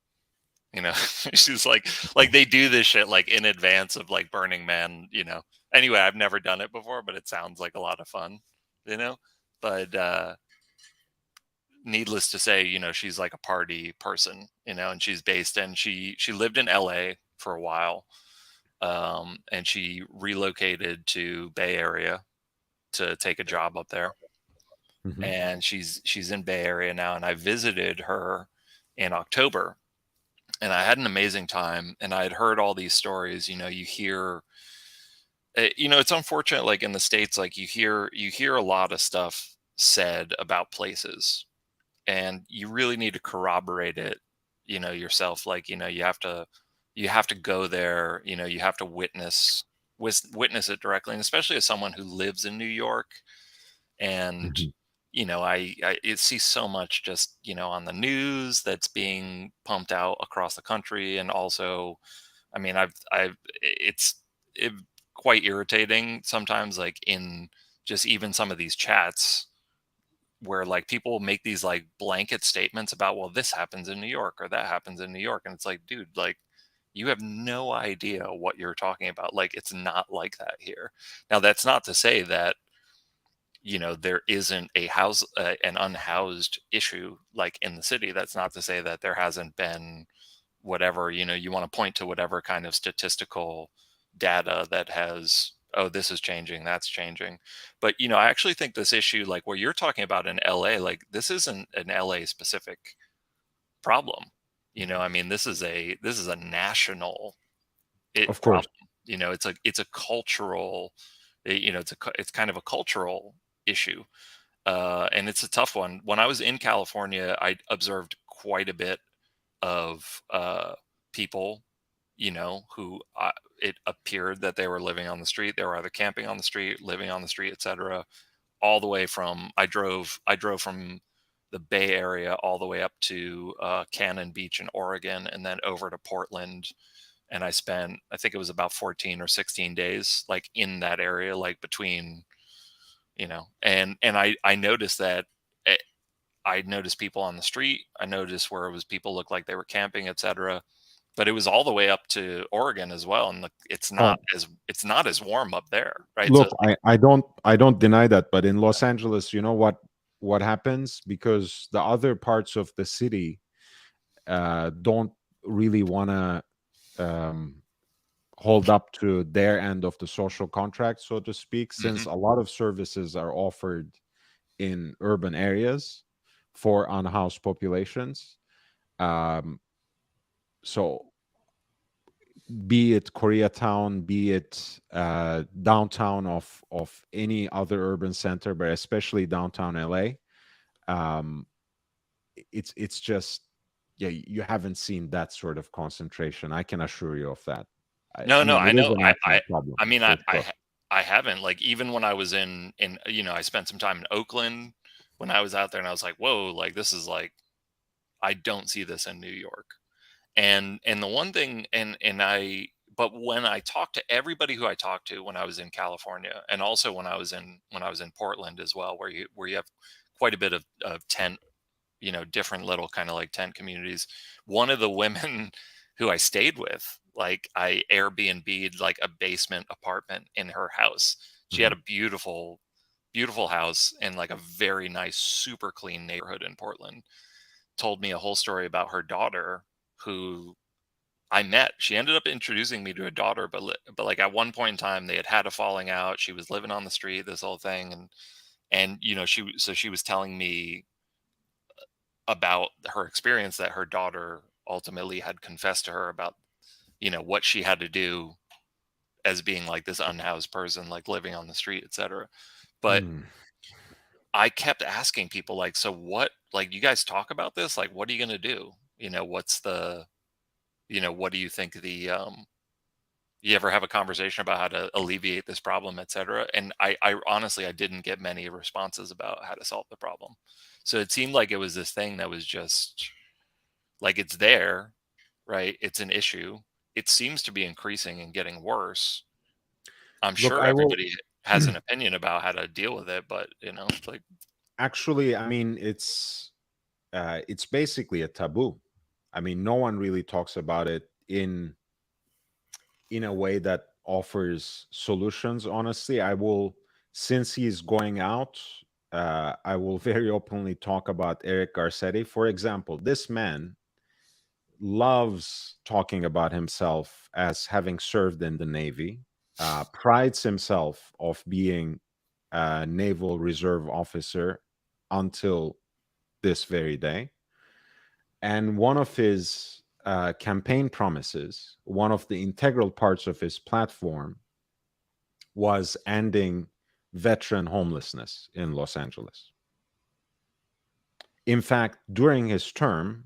She's like they do this shit like in advance of like Burning Man. Anyway, I've never done it before, but it sounds like a lot of fun. You know, but needless to say, she's like a party person. And she lived in LA for a while, and she relocated to Bay Area to take a job up there. Mhm. And she's in Bay Area now, and I visited her in October, and I had an amazing time. And I had heard all these stories. You hear, it's unfortunate, like in the States, like you hear a lot of stuff said about places, and you really need to corroborate it, yourself. Like, you have to go there. You have to witness it directly, and especially as someone who lives in New York. And Mhm. I see so much just on the news that's being pumped out across the country. And also, I mean, it's quite irritating sometimes, like in just even some of these chats, where like people make these like blanket statements about, well, this happens in New York or that happens in New York. And it's like, dude, like, you have no idea what you're talking about. Like, it's not like that here. Now, that's not to say that there isn't an unhoused issue like in the city. That's not to say that there hasn't been whatever. You want to point to whatever kind of statistical data that has, oh, this is changing, that's changing. But I actually think this issue, like where you're talking about in LA, like this isn't an LA specific problem. I mean, this is a national Of course. problem. It's a cultural, it's kind of a cultural issue. And it's a tough one. When I was in California, I observed quite a bit of people, who it appeared that they were living on the street. They were either camping on the street, living on the street, etc. All the way from I drove from the Bay Area all the way up to Cannon Beach in Oregon, and then over to Portland. And I think it was about 14 or 16 days, like in that area, like between, and I noticed that. eh, I noticed people on the street. I noticed where it was people looked like they were camping, etc. But it was all the way up to Oregon as well, and Oh, it's not as warm up there, right? So look, it's like, I don't deny that, but in Los Angeles, you know what happens, because the other parts of the city don't really want to um, hold up to their end of the social contract, so to speak, since mhm. a lot of services are offered in urban areas for unhoused populations. Um, so be it Koreatown, be it downtown of any other urban center, but especially downtown LA, um, it's just, yeah, you haven't seen that sort of concentration. I can assure you of that. I, No, I no, mean, I it is know. an actual problem I mean, for sure. I haven't, like, even when I was in I spent some time in Oakland when I was out there, and I was like, whoa, like this is like, I don't see this in New York. And the one thing, but when I talked to everybody who I talked to when I was in California, and also when I was in Portland as well, where you have quite a bit of tent, different little kind of like tent communities. One of the women who I stayed with, like I Airbnb'd like a basement apartment in her house. She had Mhm. a beautiful, beautiful house in like a very nice, super clean neighborhood in Portland. Told me a whole story about her daughter, who she ended up introducing me to a daughter, but like at one point in time they had a falling out. She was living on the street, this whole thing, and she was telling me about her experience, that her daughter ultimately had confessed to her about, what she had to do as being like this unhoused person, like living on the street, etc. But Hmm. I kept asking people, like, so what, like, you guys talk about this? Like, what are you going to do? What's the, what do you think you ever have a conversation about how to alleviate this problem, etc.? And I honestly, I didn't get many responses about how to solve the problem. So it seemed like it was this thing that was just like, it's there, right? It's an issue. It seems to be increasing and getting worse. I'm Look, sure I will. everybody has an opinion about how to deal with it, but it's like, Actually, I mean, it's basically a taboo. I mean, no one really talks about it in a way that offers solutions. Honestly, I will, since he's going out, I will very openly talk about Eric Garcetti. For example, this man loves talking about himself as having served in the Navy, prides himself of being a naval reserve officer until this very day. And one of his campaign promises, one of the integral parts of his platform, was ending veteran homelessness in Los Angeles. In fact, during his term,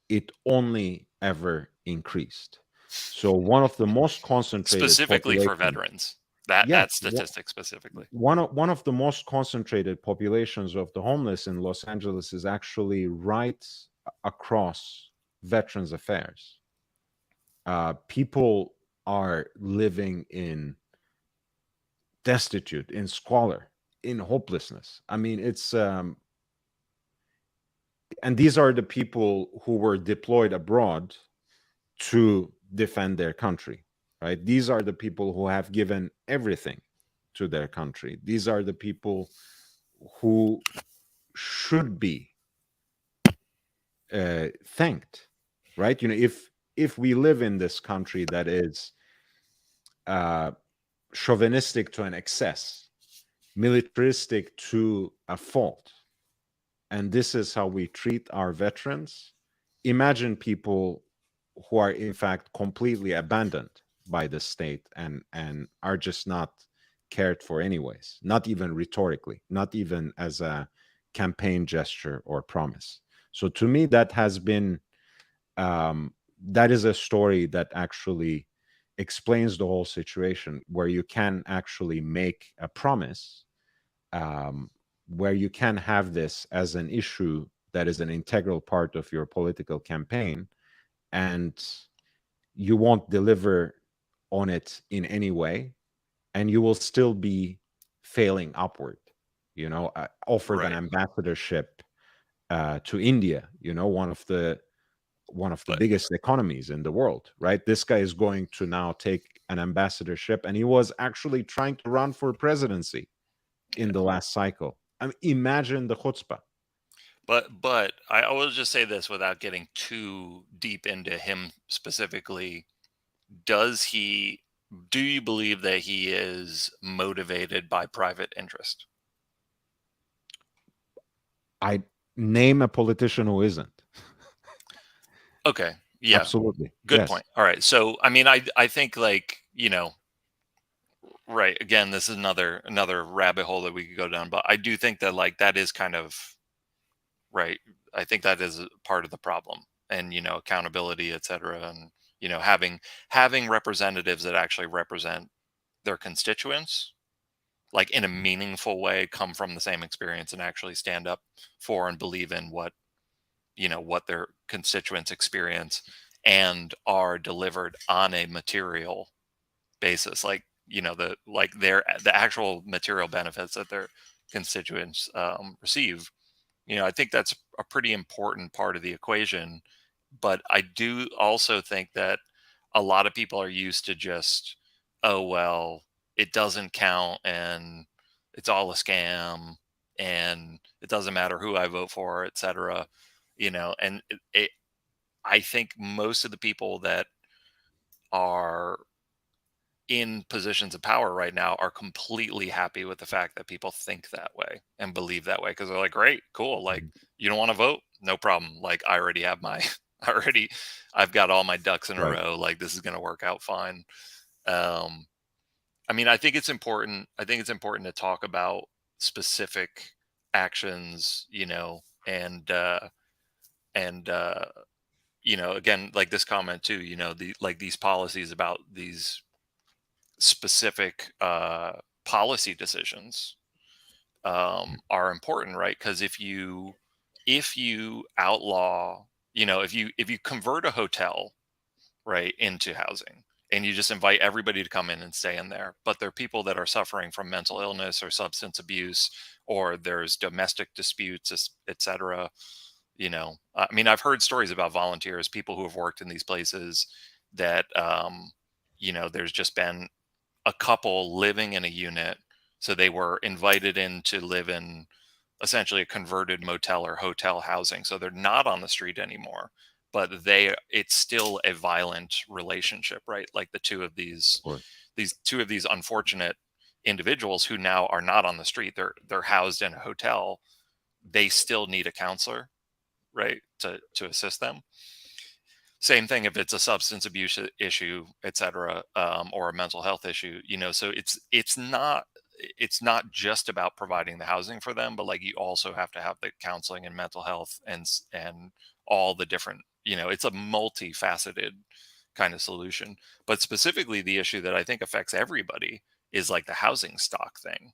it only ever increased. So one of the most concentrated specifically for populations, veterans, that yeah, that statistic specifically. one of the most concentrated populations of the homeless in Los Angeles is actually right across Veterans Affairs. People are living in destitute, in squalor, in hopelessness. I mean, it's and these are the people who were deployed abroad to defend their country, right? These are the people who have given everything to their country. These are the people who should be thanked, right? If we live in this country that is uh, chauvinistic to an excess, militaristic to a fault, and this is how we treat our veterans, imagine people who are in fact completely abandoned by the state and are just not cared for anyways, not even rhetorically, not even as a campaign gesture or promise. So to me, that has been that is a story that actually explains the whole situation, where you can actually make a promise, um, where you can have this as an issue that is an integral part of your political campaign, and you won't deliver on it in any way, and you will still be failing upward. Offered an Right. ambassadorship to India, one of the But biggest economies in the world, right? This guy is going to now take an ambassadorship, and he was actually trying to run for presidency in yeah. the last cycle. I mean, imagine the chutzpah. But I will just say this without getting too deep into him specifically. Does he do you believe that he is motivated by private interest? I name a politician who isn't. Okay. Yeah. Absolutely. Good Yes. point. All right. So I mean, I think, like, right, again, this is another rabbit hole that we could go down, but I do think that, like, that is kind of right. I think that is a part of the problem, and accountability, etc. And having representatives that actually represent their constituents, like, in a meaningful way, come from the same experience, and actually stand up for and believe in what their constituents experience, and are delivered on a material basis, like, the actual material benefits that their constituents receive. I think that's a pretty important part of the equation. But I do also think that a lot of people are used to just, oh, well, it doesn't count, and it's all a scam, and it doesn't matter who I vote for, etc. And I think most of the people that are in positions of power right now are completely happy with the fact that people think that way and believe that way, because they're like, great, cool, like, Mhm. you don't want to vote, no problem, like, I already have my I've got all my ducks in a Right. row, like, this is going to work out fine. um I mean, I think it's important to talk about specific actions, and again, like this comment too, these policies about these specific policy decisions are important, right? Because if you outlaw, if you convert a hotel, right, into housing, and you just invite everybody to come in and stay in there, but there are people that are suffering from mental illness or substance abuse, or there's domestic disputes, etc. I mean, I've heard stories about volunteers, people who have worked in these places, that there's just been a couple living in a unit, so they were invited in to live in essentially a converted motel or hotel housing, so they're not on the street anymore, but it's still a violent relationship, right? Like the two of Of course. these two of these unfortunate individuals who now are not on the street, they're housed in a hotel, they still need a counselor, right, to assist them. Same thing if it's a substance abuse issue, etc., or a mental health issue. So it's not just about providing the housing for them, but like you also have to have the counseling and mental health, and all the different. It's a multifaceted kind of solution. But specifically, the issue that I think affects everybody is like the housing stock thing,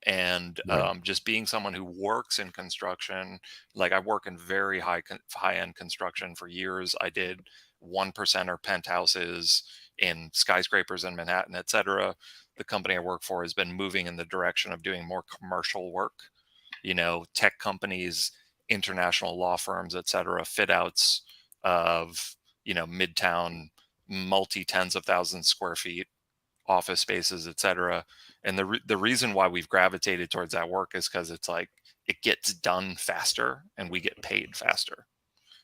and Right. just being someone who works in construction. Like, I work in very high end construction. For years I did 1% penthouses in skyscrapers in Manhattan, etc. The company I work for has been moving in the direction of doing more commercial work, tech companies, international law firms, etc., fit outs of midtown, multi tens of thousands square feet office spaces, etc. And the reason why we've gravitated towards that work is because it's like it gets done faster and we get paid faster.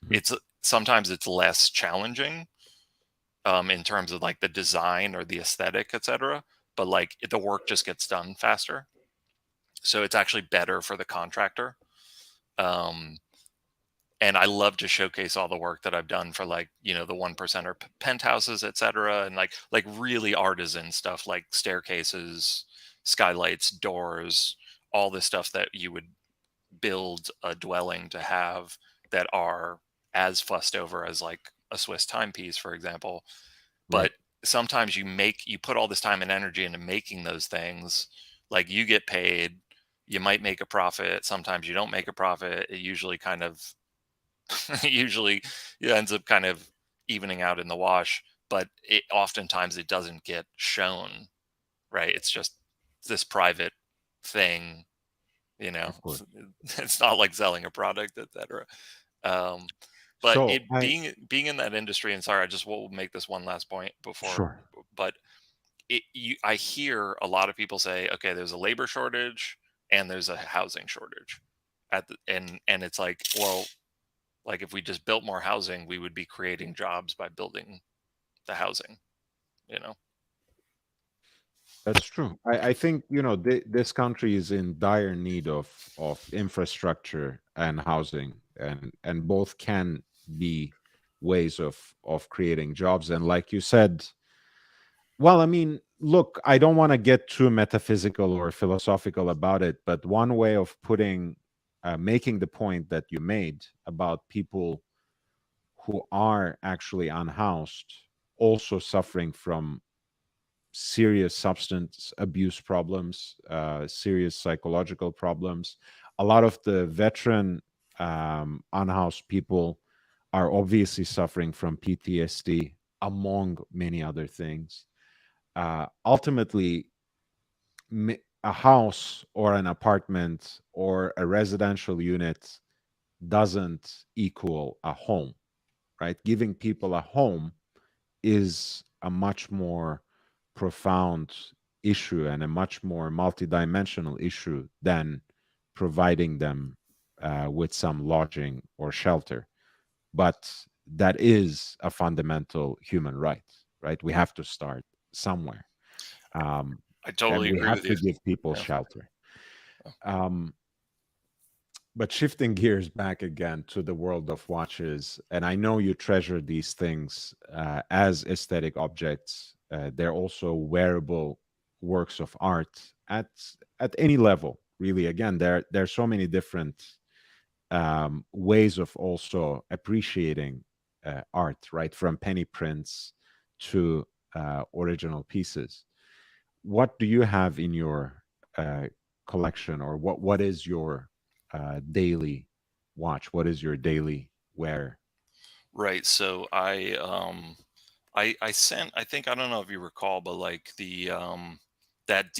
Mhm. Sometimes it's less challenging in terms of like the design or the aesthetic, etc. But like the work just gets done faster, so it's actually better for the contractor. Um, and I love to showcase all the work that I've done for, like, the 1% penthouses, etc., and like really artisan stuff like staircases, skylights, doors, all this stuff that you would build a dwelling to have, that are as fussed over as like a Swiss timepiece, for example. Right. But sometimes you put all this time and energy into making those things, like you get paid, you might make a profit, sometimes you don't make a profit. It usually kind of usually it ends up kind of evening out in the wash, but oftentimes it doesn't get shown, right? It's just this private thing, you know. Of course. It's not like selling a product, etc. Um, but So it being in that industry, and sorry, I just will make this one last point before, sure. but I hear a lot of people say, okay, there's a labor shortage and there's a housing shortage, and it's like, well, like if we just built more housing, we would be creating jobs by building the housing, you know? That's true. I think this country is in dire need of infrastructure and housing, and both can be ways of creating jobs. And like you said, well, I mean, look, I don't want to get too metaphysical or philosophical about it, but one way of making the point that you made about people who are actually unhoused, also suffering from serious substance abuse problems, serious psychological problems. A lot of the veteran unhoused people are obviously suffering from PTSD, among many other things. Ultimately, a house or an apartment or a residential unit doesn't equal a home, right? Giving people a home is a much more profound issue and a much more multidimensional issue than providing them with some lodging or shelter. But that is a fundamental human right. right? We have to start somewhere. Um, I and totally we agree have with to you. give people Yeah. shelter. Um, but shifting gears back again to the world of watches, and I know you treasure these things as aesthetic objects. They're also wearable works of art at any level, really. Again, there are so many different ways of also appreciating art, right? From penny prints to original pieces. What do you have in your uh, collection, or what is your daily watch? What is your daily wear? Right. So I sent, I think, I don't know if you recall, but like the that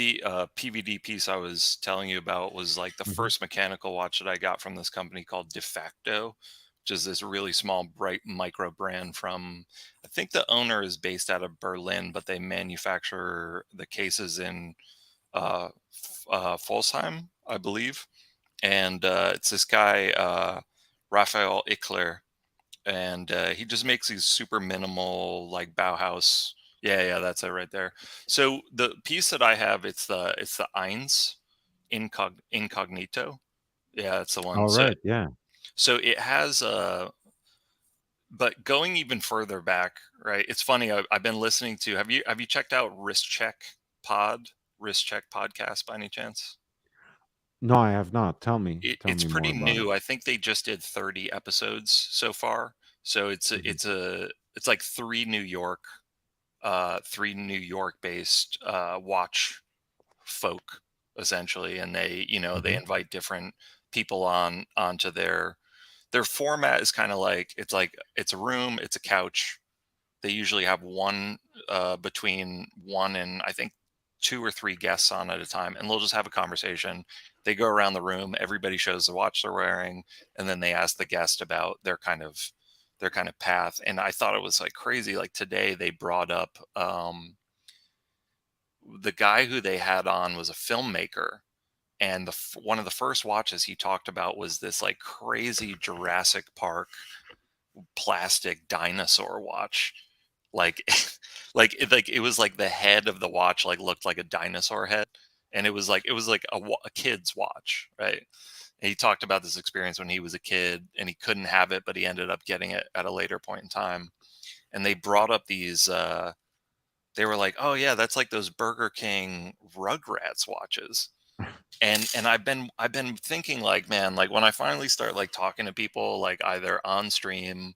PVD piece I was telling you about was like the Hmm. first mechanical watch that I got from this company called De Facto, which is this really small bright micro brand from, I think the owner is based out of Berlin, but they manufacture the cases in Folsheim, I believe. And it's this guy, Raphael Ickler, and he just makes these super minimal, like Bauhaus. Yeah, yeah, that's it right there. So the piece that I have, it's the Eins Incognito. Yeah, that's the one. All So right. Yeah. so it has but going even further back, right? It's funny. I've been listening to. Have you checked out Wrist Check podcast by any chance? No, I have not. Tell me. Tell It's me more pretty about it. new. I think they just did 30 episodes so far. So Hmm. it's like three New York based watch folk essentially, and they Hmm. invite different people onto their format is kind of like it's a room, it's a couch. They usually have one between one and I think two or three guests on at a time, and they'll just have a conversation. They go around the room, everybody shows the watch they're wearing, and then they ask the guest about their kind of path. And I thought it was like crazy. Like today, they brought up the guy who they had on was a filmmaker, and one of the first watches he talked about was this like crazy Jurassic Park plastic dinosaur watch, like like it was like the head of the watch like looked like a dinosaur head, and it was like a kid's watch, right? And he talked about this experience when he was a kid and he couldn't have it, but he ended up getting it at a later point in time. And they brought up these they were like, oh yeah, that's like those Burger King Rugrats watches. And I've been thinking like, man, like when I finally start like talking to people like either on stream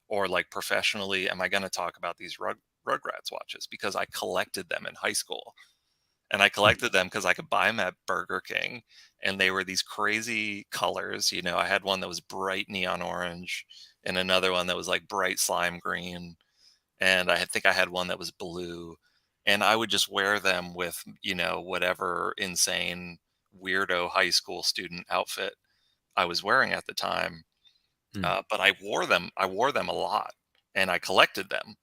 or like professionally, am I going to talk about these Rugrats watches? Because I collected them in high school, and I collected them because I could buy them at Burger King, and they were these crazy colors. I had one that was bright neon orange, and another one that was like bright slime green, and think I had one that was blue, and I would just wear them with whatever insane weirdo high school student outfit I was wearing at the time. Mm. But I wore them a lot, and I collected them.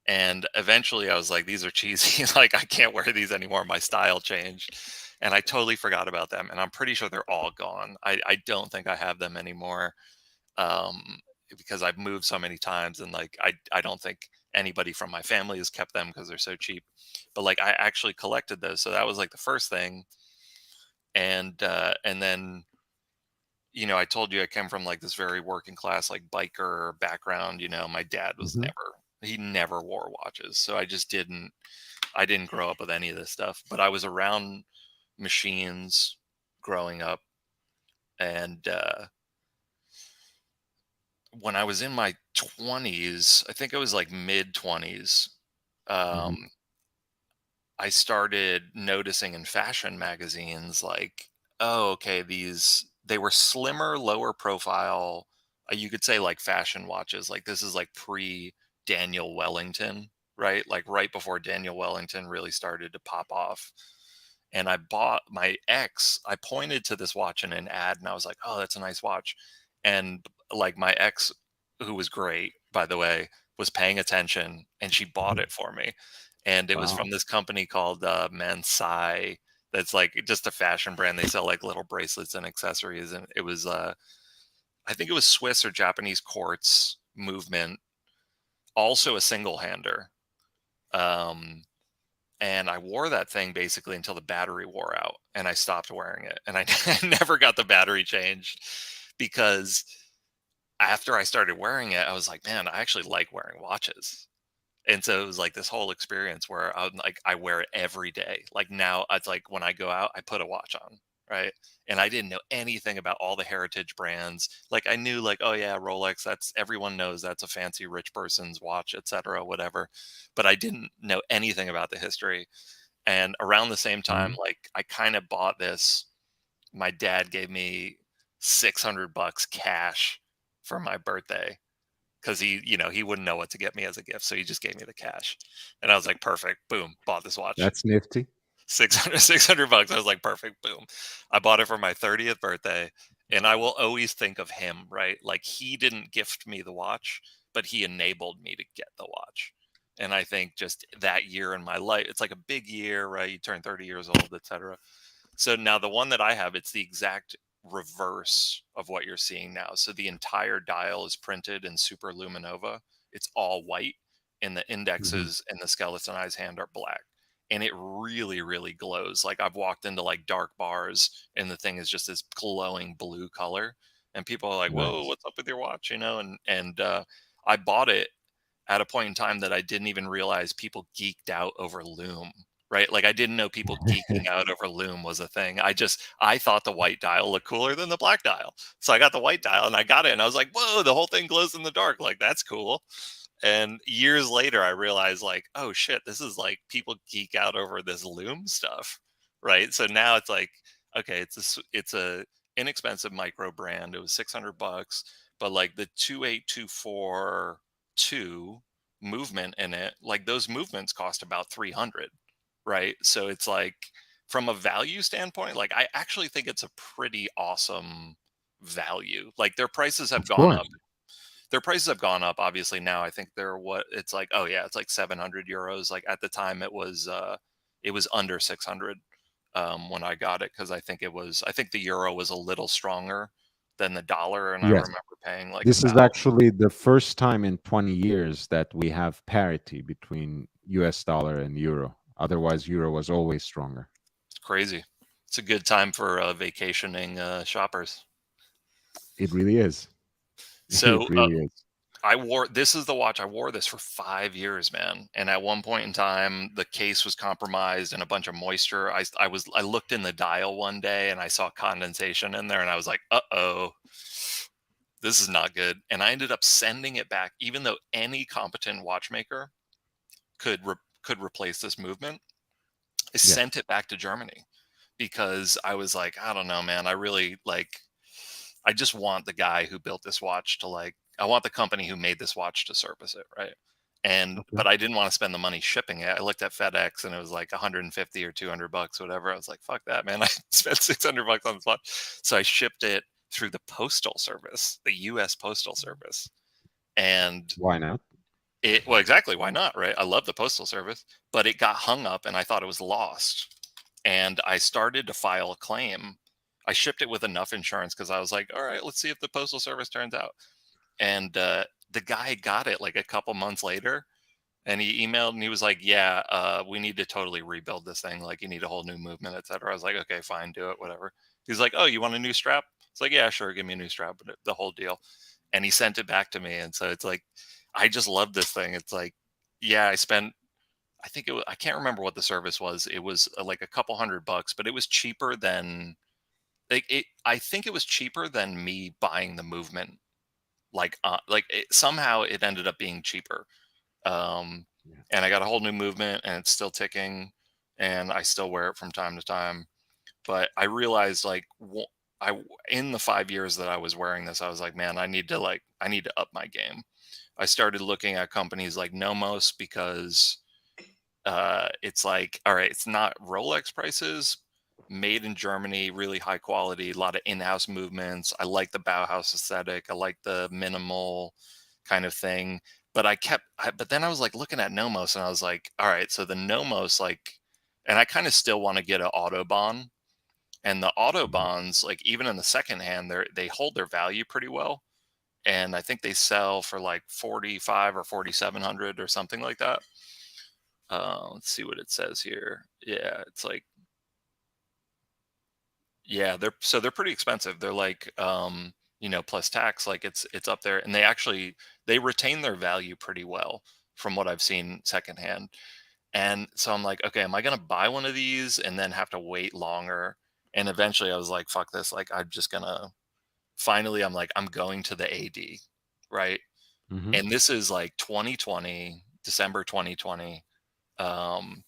And eventually I was like, these are cheesy. Like, I can't wear these anymore. My style changed. And I totally forgot about them. And I'm pretty sure they're all gone. I don't think I have them anymore, um, because I've moved so many times. And like, I don't think anybody from my family has kept them because they're so cheap. But like, I actually collected those. So that was like the first thing. And then I told you I came from like this very working class, like biker background. My dad was Hmm. he never wore watches. So I didn't grow up with any of this stuff, but I was around machines growing up. And when I was in my 20s, I think I was like mid 20s, Hmm. um, I started noticing in fashion magazines like, oh, okay, they were slimmer, lower profile. You could say like fashion watches. Like this is like pre Daniel Wellington, right? Like right before Daniel Wellington really started to pop off. And I bought my ex, I pointed to this watch in an ad and I was like, oh, that's a nice watch. And like my ex, who was great, by the way, was paying attention and she bought Hmm. it for me. And it was Wow. from this company called Cie. That's like just a fashion brand. They sell like little bracelets and accessories. And it was, I think it was Swiss or Japanese quartz movement, also a single hander. And I wore that thing basically until the battery wore out, and I stopped wearing it. And I never got the battery changed, because after I started wearing it, I was like, man, I actually like wearing watches. And so it was like this whole experience where I'm like, I wear it every day. Like now it's like when I go out, I put a watch on, right? And I didn't know anything about all the heritage brands. Like I knew like, oh yeah, Rolex, that's everyone knows that's a fancy rich person's watch, etc., whatever. But I didn't know anything about the history. And around the same time, Mhm. like I kind of bought this. My dad gave me $600 cash for my birthday, because he wouldn't know what to get me as a gift, so he just gave me the cash. And I was like, perfect, boom, bought this watch. That's nifty. 600 bucks. I was like, perfect, boom. I bought it for my 30th birthday, and I will always think of him, right? Like he didn't gift me the watch, but he enabled me to get the watch. And I think just that year in my life, it's like a big year, right? You turn 30 years old, etc. So now the one that I have, it's the exact reverse of what you're seeing now. So the entire dial is printed in super luminova. It's all white, and the Mhm. indexes and the skeletonized hand are black. And it really, really glows. Like I've walked into like dark bars, and the thing is just this glowing blue color. And people are like, "Whoa, Nice. what's up with your watch?" And I bought it at a point in time that I didn't even realize people geeked out over Loom, right? Like I didn't know people geeking out over Loom was a thing. I thought the white dial looked cooler than the black dial. So I got the white dial and I got it and I was like, whoa, the whole thing glows in the dark. Like that's cool. And years later I realized like, oh shit, this is like people geek out over this Loom stuff. Right. So now it's like, okay, it's a inexpensive micro brand. It was $600, but like the 28242 movement in it, like those movements cost about 300, right? So it's like from a value standpoint, like I actually think it's a pretty awesome value. Like their prices have Of gone up. course. Their prices have gone up. Obviously now I think they're what it's like, oh yeah, it's like 700 euros. Like at the time it was under 600 when I got it, because I think the euro was a little stronger than the dollar, and I Yes. remember paying like This is about. actually the first time in 20 years that we have parity between US dollar and euro. Otherwise, euro was always stronger. It's crazy. It's a good time for vacationing shoppers. It really is. So It really is. this is the watch. I wore this for 5 years, man. And at one point in time, the case was compromised and a bunch of moisture. I looked in the dial one day and I saw condensation in there, and I was like, uh-oh, this is not good. And I ended up sending it back, even though any competent watchmaker could replace this movement. I Yes. sent it back to Germany because I was like, I don't know, man. I really like, I just want the guy who built this watch to like, I want the company who made this watch to service it, right? Okay. But I didn't want to spend the money shipping it. I looked at FedEx and it was like 150 or $200, whatever. I was like, fuck that, man. I spent $600 on this watch. So I shipped it through the postal service, the US Postal Service. And Why not? well, exactly. Why not? Right. I love the postal service, but it got hung up and I thought it was lost. And I started to file a claim. I shipped it with enough insurance because I was like, all right, let's see if the postal service turns out. And the guy got it like a couple months later, and he emailed and he was like, yeah, we need to totally rebuild this thing. Like you need a whole new movement, etc. I was like, okay, fine, do it, whatever. He's like, oh, you want a new strap? It's like, yeah, sure, give me a new strap, but the whole deal. And he sent it back to me. And so it's like, I just love this thing. It's like, yeah, I think I can't remember what the service was. It was like a couple $100, but it was cheaper than I think it was cheaper than me buying the movement. Somehow it ended up being cheaper. Um, Yeah. and I got a whole new movement, and it's still ticking, and I still wear it from time to time. But I realized like in the 5 years that I was wearing this, I was like, man, I need to up my game. I started looking at companies like Nomos because it's like, all right, it's not Rolex prices, made in Germany, really high quality, a lot of in-house movements. I like the Bauhaus aesthetic. I like the minimal kind of thing. But but then I was like looking at Nomos and I was like, all right, so the Nomos, like, and I kind of still want to get an Autobahn. And the Mhm. Autobahns, like even in the second hand, they hold their value pretty well. And I think they sell for like 45 or 4,700 or something like that. Let's see what it says here. Yeah, it's like, yeah, they're pretty expensive. They're like, plus tax, like it's up there, and they retain their value pretty well from what I've seen secondhand. And so I'm like, okay, am I gonna buy one of these and then have to wait longer? And eventually I was like, fuck this. Like, I'm just gonna finally, I'm like, I'm going to the AD, right? Hmm. And this is like 2020, December 2020, um,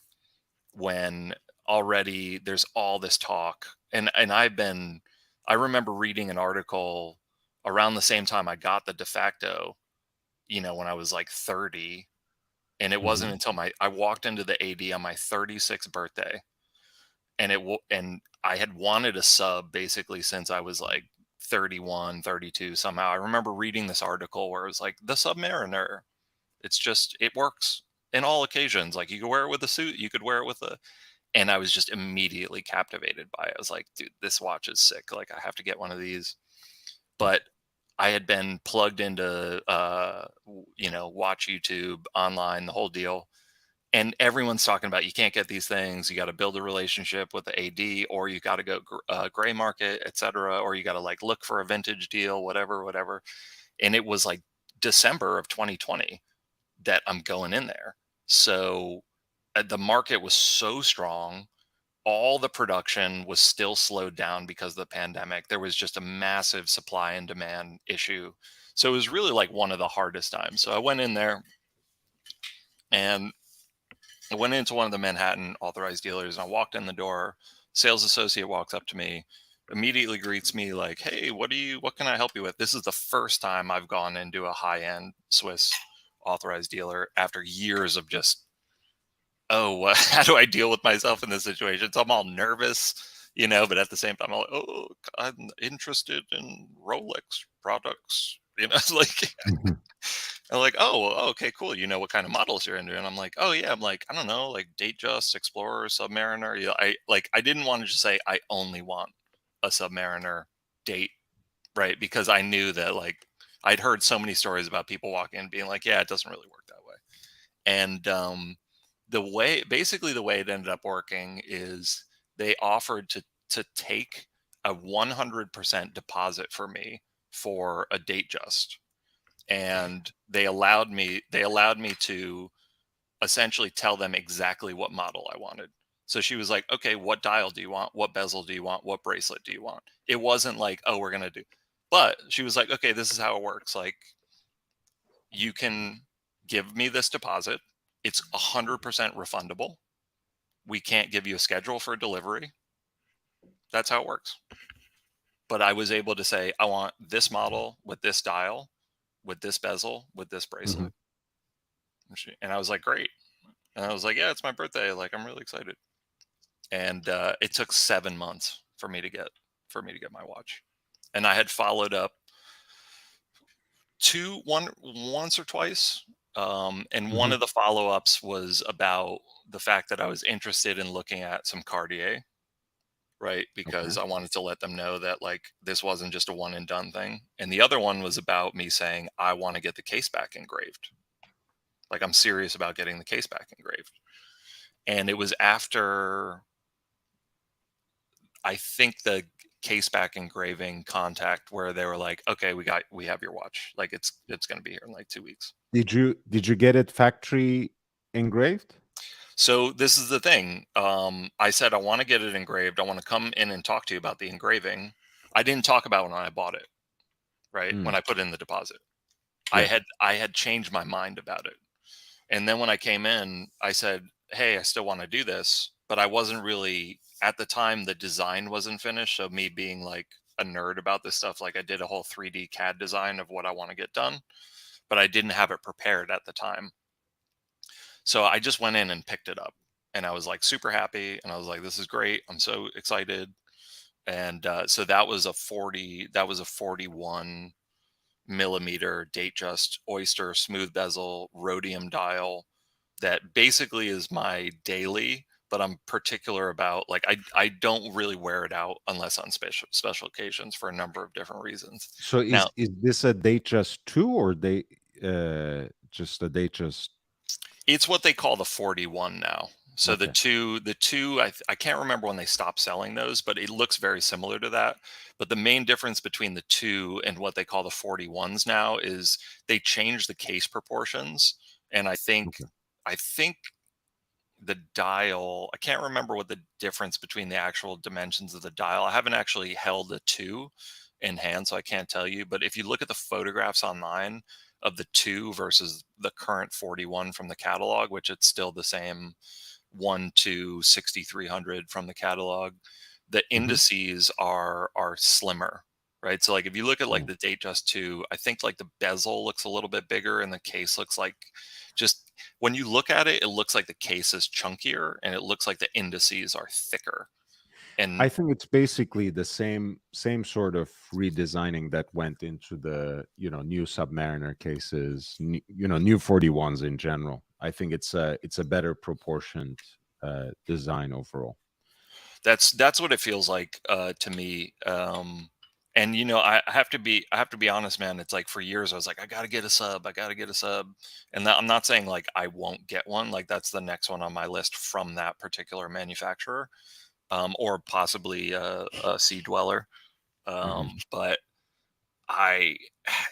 when already there's all this talk. And I remember reading an article around the same time I got the de facto, when I was like 30. And it wasn't Hmm. until I walked into the AD on my 36th birthday, and I had wanted a sub basically since I was like 31, 32 somehow. I remember reading this article where it was like the Submariner. It works in all occasions. Like, you could wear it with a suit, you could wear it with a, and I was just immediately captivated by it. I was like, dude, this watch is sick. Like, I have to get one of these. But I had been plugged into watch YouTube online, the whole deal. And everyone's talking about, you can't get these things. You got to build a relationship with the AD, or you got to go gray market, etc., or you got to like look for a vintage deal, whatever, whatever. And it was like December of 2020 that I'm going in there. So the market was so strong. All the production was still slowed down because of the pandemic. There was just a massive supply and demand issue. So it was really like one of the hardest times. So I went in there, and I went into one of the Manhattan authorized dealers, and I walked in the door. Sales associate walks up to me, immediately greets me like, "Hey, what can I help you with?" This is the first time I've gone into a high-end Swiss authorized dealer after years of just, oh, how do I deal with myself in this situation? So I'm all nervous, but at the same time, I'm like, oh, I'm interested in Rolex products. It's like, Hmm. I'm like, oh, okay, cool. You know what kind of models you're into? And I'm like, oh yeah, I'm like, I don't know, like Datejust, Explorer, Submariner. I didn't want to just say I only want a Submariner date, right? Because I knew that, like, I'd heard so many stories about people walking in being like, yeah, it doesn't really work that way. And basically the way it ended up working is they offered to take a 100% deposit for me for a Datejust, and they allowed me to essentially tell them exactly what model I wanted. So she was like, okay, what dial do you want? What bezel do you want? What bracelet do you want? It wasn't like, oh, we're going to do, but she was like, okay, this is how it works. Like, you can give me this deposit. It's 100% refundable. We can't give you a schedule for delivery. That's how it works. But I was able to say, I want this model with this dial, with this bezel, with this Hmm. bracelet. And I was like, great. And I was like, yeah, it's my birthday. Like, I'm really excited. And it took 7 months for me to get my watch. And I had followed up once or twice. And one Hmm. of the follow-ups was about the fact that I was interested in looking at some Cartier, right? Because Okay. I wanted to let them know that, like, this wasn't just a one and done thing. And the other one was about me saying, I want to get the case back engraved. Like, I'm serious about getting the case back engraved. And it was after, I think, the case back engraving contact where they were like, okay, we have your watch. Like, it's going to be here in like 2 weeks. Did you get it factory engraved? So this is the thing. I said, I want to get it engraved. I want to come in and talk to you about the engraving. I didn't talk about when I bought it, right? When Mm. I put in the deposit. I Yeah. had I had changed my mind about it. And then when I came in, I said, hey, I still want to do this, but I wasn't really, at the time, the design wasn't finished. So me being like a nerd about this stuff, like, I did a whole 3D CAD design of what I want to get done, but I didn't have it prepared at the time. So I just went in and picked it up, and I was like super happy. And I was like, this is great. I'm so excited. And so that was a 41 millimeter Datejust Oyster smooth bezel rhodium dial that basically is my daily, but I'm particular about, like, I don't really wear it out unless on special occasions for a number of different reasons. So Now, is this a Datejust 2 or just a Datejust? It's what they call the 41 now. So Okay. the two, I can't remember when they stopped selling those, but it looks very similar to that. But the main difference between the two and what they call the 41s now is they changed the case proportions. And Okay. I think the dial, I can't remember what the difference between the actual dimensions of the dial. I haven't actually held a two in hand, so I can't tell you. But if you look at the photographs online of the two versus the current 41 from the catalog, which it's still the same 1 to 6300 from the catalog, the Hmm. indices are slimmer, right? So like if you look at like Yeah. the Datejust 2, I think like the bezel looks a little bit bigger and the case looks like, just when you look at it, it looks like the case is chunkier and it looks like the indices are thicker. I And think it's basically the same sort of redesigning that went into the new Submariner cases, new 41s in general. I think it's a better proportioned design overall. that's what it feels like to me. And you know, I have to be honest, man. It's like for years I was like, I gotta get a sub, I gotta get a sub. And I'm not saying like I won't get one. Like that's the next one on my list from that particular manufacturer, or possibly a Sea Dweller. Hmm. But I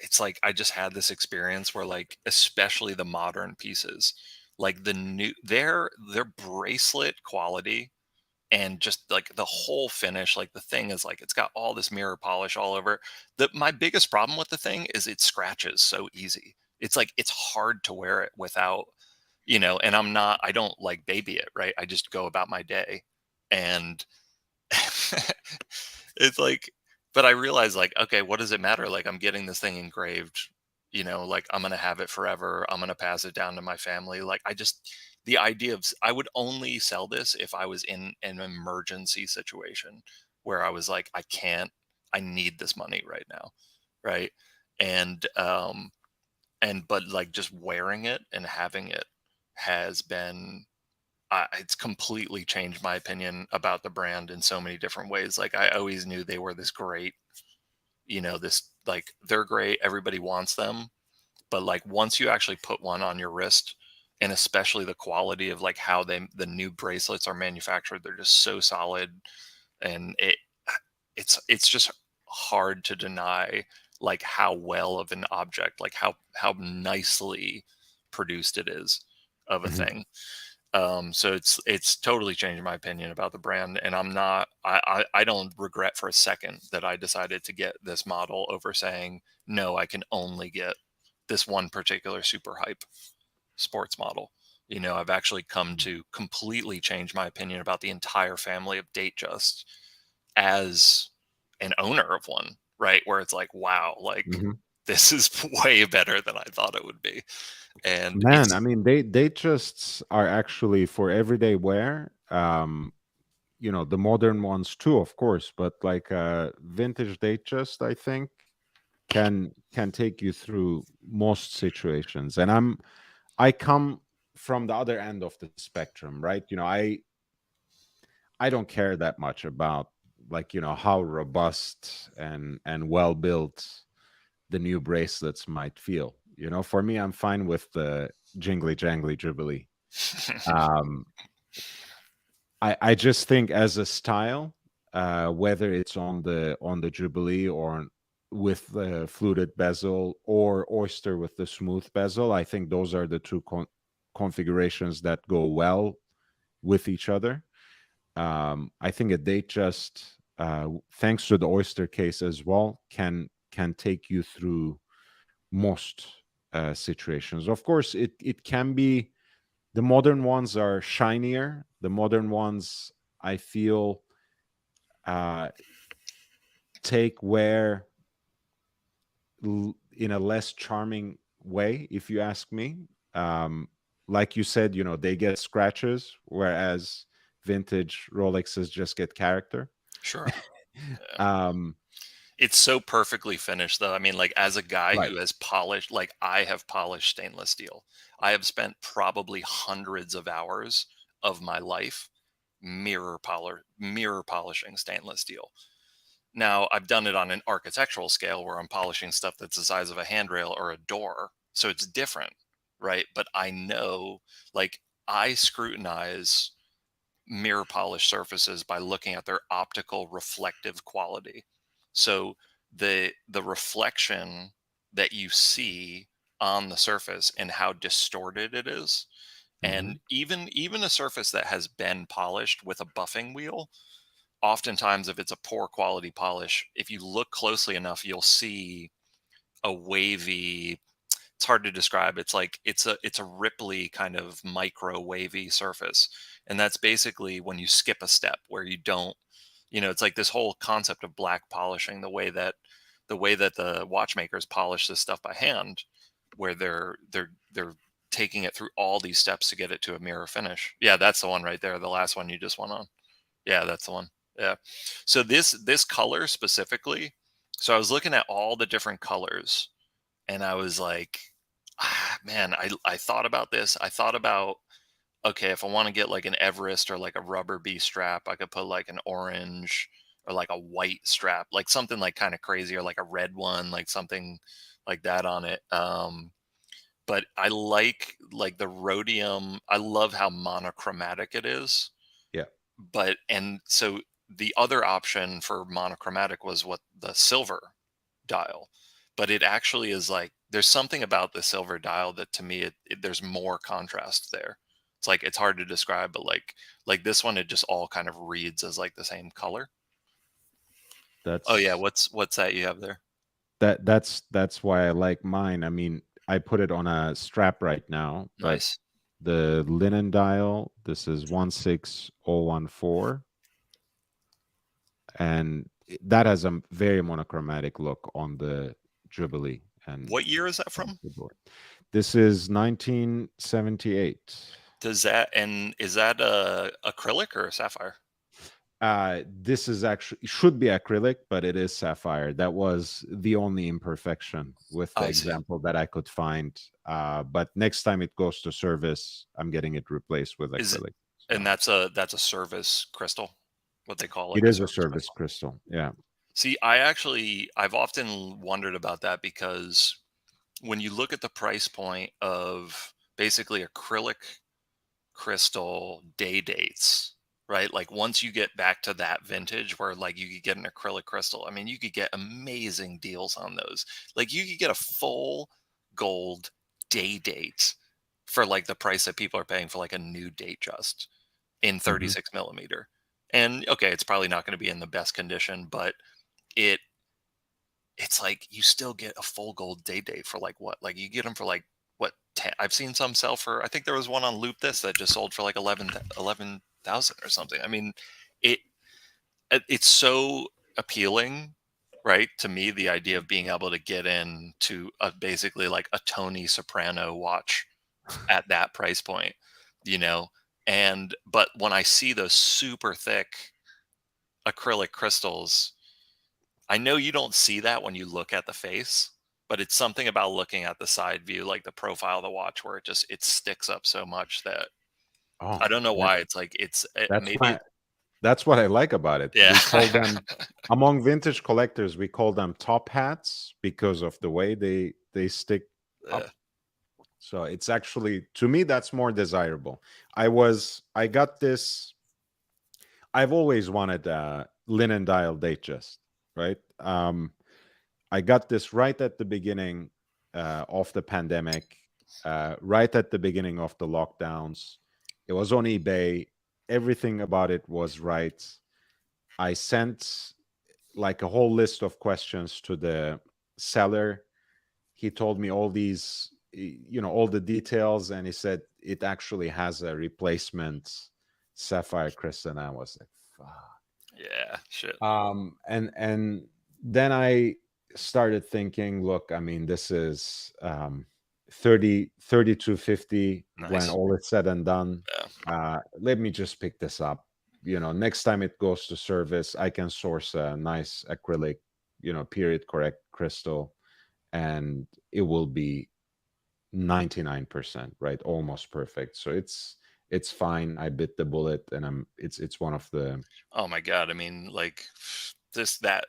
it's like I just had this experience where like especially the modern pieces, like the new their bracelet quality and just like the whole finish, like the thing is like it's got all this mirror polish all over. My biggest problem with the thing is it scratches so easy. It's like it's hard to wear it without, and I don't like baby it, right? I just go about my day. And it's like, but I realize like, okay, what does it matter? Like I'm getting this thing engraved, like I'm gonna have it forever. I'm gonna pass it down to my family. Like the idea of I would only sell this if I was in an emergency situation where I was like, I need this money right now. Right. And but like just wearing it and having it has been, it's completely changed my opinion about the brand in so many different ways. Like I always knew they were this great, this like they're great. Everybody wants them, but like once you actually put one on your wrist, and especially the quality of like how the new bracelets are manufactured, they're just so solid, and it's just hard to deny like how well of an object, like how nicely produced it is of a Hmm. thing. So it's totally changed my opinion about the brand, and I don't regret for a second that I decided to get this model over saying no, I can only get this one particular super hype sports model. I've actually come to completely change my opinion about the entire family of Datejust as an owner of one, right? Where it's like, wow, like Hmm. this is way better than I thought it would be. And Man, I it's mean, they just are actually for everyday wear. The modern ones too, of course, but like vintage, they just I think can take you through most situations. And I come from the other end of the spectrum, right? I don't care that much about like how robust and well built the new bracelets might feel. For me, I'm fine with the jingly jangly dribbly. um I just think as a style, whether it's on the Jubilee or with the fluted bezel or oyster with the smooth bezel, I think those are the two configurations that go well with each other. I think a date just, thanks to the oyster case as well, can take you through most situations. Of course, it can be the modern ones are shinier. The modern ones, I feel, uh, take wear in a less charming way, if you ask me. Um, like you said, they get scratches, whereas vintage Rolexes just get character. sure. um, It's so perfectly finished, though. I mean, like, as a guy right. who has polished, like, I have polished stainless steel. I have spent probably hundreds of hours of my life mirror polishing stainless steel. Now, I've done it on an architectural scale where I'm polishing stuff that's the size of a handrail or a door, so it's different, right? But I know, like, I scrutinize mirror polished surfaces by looking at their optical reflective quality. So the reflection that you see on the surface and how distorted it is, Hmm. and even a surface that has been polished with a buffing wheel, oftentimes if it's a poor quality polish, if you look closely enough, you'll see a wavy, it's hard to describe. It's like it's a ripply kind of micro wavy surface. And that's basically when you skip a step where you don't, it's like this whole concept of black polishing, the way that the watchmakers polish this stuff by hand, where they're taking it through all these steps to get it to a mirror finish. Yeah, that's the one right there, the last one you just went on. Yeah, that's the one. Yeah. So this color specifically, so I was looking at all the different colors, and I was like, man, I thought about this. I thought about, okay, if I want to get like an Everest or like a rubber B strap, I could put like an orange or like a white strap, like something like kind of crazy, or like a red one, like something like that on it. But I like the rhodium. I love how monochromatic it is. Yeah, But and so the other option for monochromatic was what the silver dial, but it actually is like there's something about the silver dial that to me there's more contrast there. It's like it's hard to describe, but like this one, it just all kind of reads as like the same color. Oh yeah, that's what's that you have there? that's why I like mine. I mean, I put it on a strap right now, but Nice. the linen dial, this is 16014, and that has a very monochromatic look on the Jubilee and What year is that on from? the board. This is 1978. Does that, and is that acrylic or a sapphire? This is actually should be acrylic, but it is sapphire. That was the only imperfection with the I see. example that I could find. But next time it goes to service, I'm getting it replaced with Is it, acrylic. and So that's a service crystal, what they call it like a is a service service crystal. crystal. Yeah. See, I've often wondered about that because when you look at the price point of basically acrylic crystal day dates, right? Like once you get back to that vintage where like you could get an acrylic crystal, I mean, you could get amazing deals on those. Like you could get a full gold day date for like the price that people are paying for like a new date just in Hmm. 36 millimeter. And okay, it's probably not going to be in the best condition, but it it's like you still get a full gold day date for like what? Like you get them for like what? 10, I've seen some sell for. I think there was one on Loop This that just sold for like 11,000 or something. I mean, it it's so appealing, right? To me, the idea of being able to get into a basically like a Tony Soprano watch at that price point, you know. And but when I see those super thick acrylic crystals, I know you don't see that when you look at the face, but it's something about looking at the side view, like the profile of the watch, where it sticks up so much that Oh, I don't know that, why. It's like that's maybe my that's what I like about it. yeah. We call them among vintage collectors. We call them top hats because of the way they stick Uh, up. So it's actually, to me, that's more desirable. I got this. I've always wanted a linen dial Datejust, right? I got this right at the beginning of the pandemic, right at the beginning of the lockdowns. It was on eBay. Everything about it was right. I sent like a whole list of questions to the seller. He told me all these, all the details, and he said it actually has a replacement sapphire crystal. And I was like, fuck. yeah, shit. And then I started thinking, look, I mean, this is 30 to 50 when Nice. all is said and done. Yeah. Let me just pick this up. Next time it goes to service, I can source a nice acrylic, period correct crystal, and it will be 99%, right? Almost perfect. So it's fine. I bit the bullet, and it's one of the. Oh my god. I mean, like this that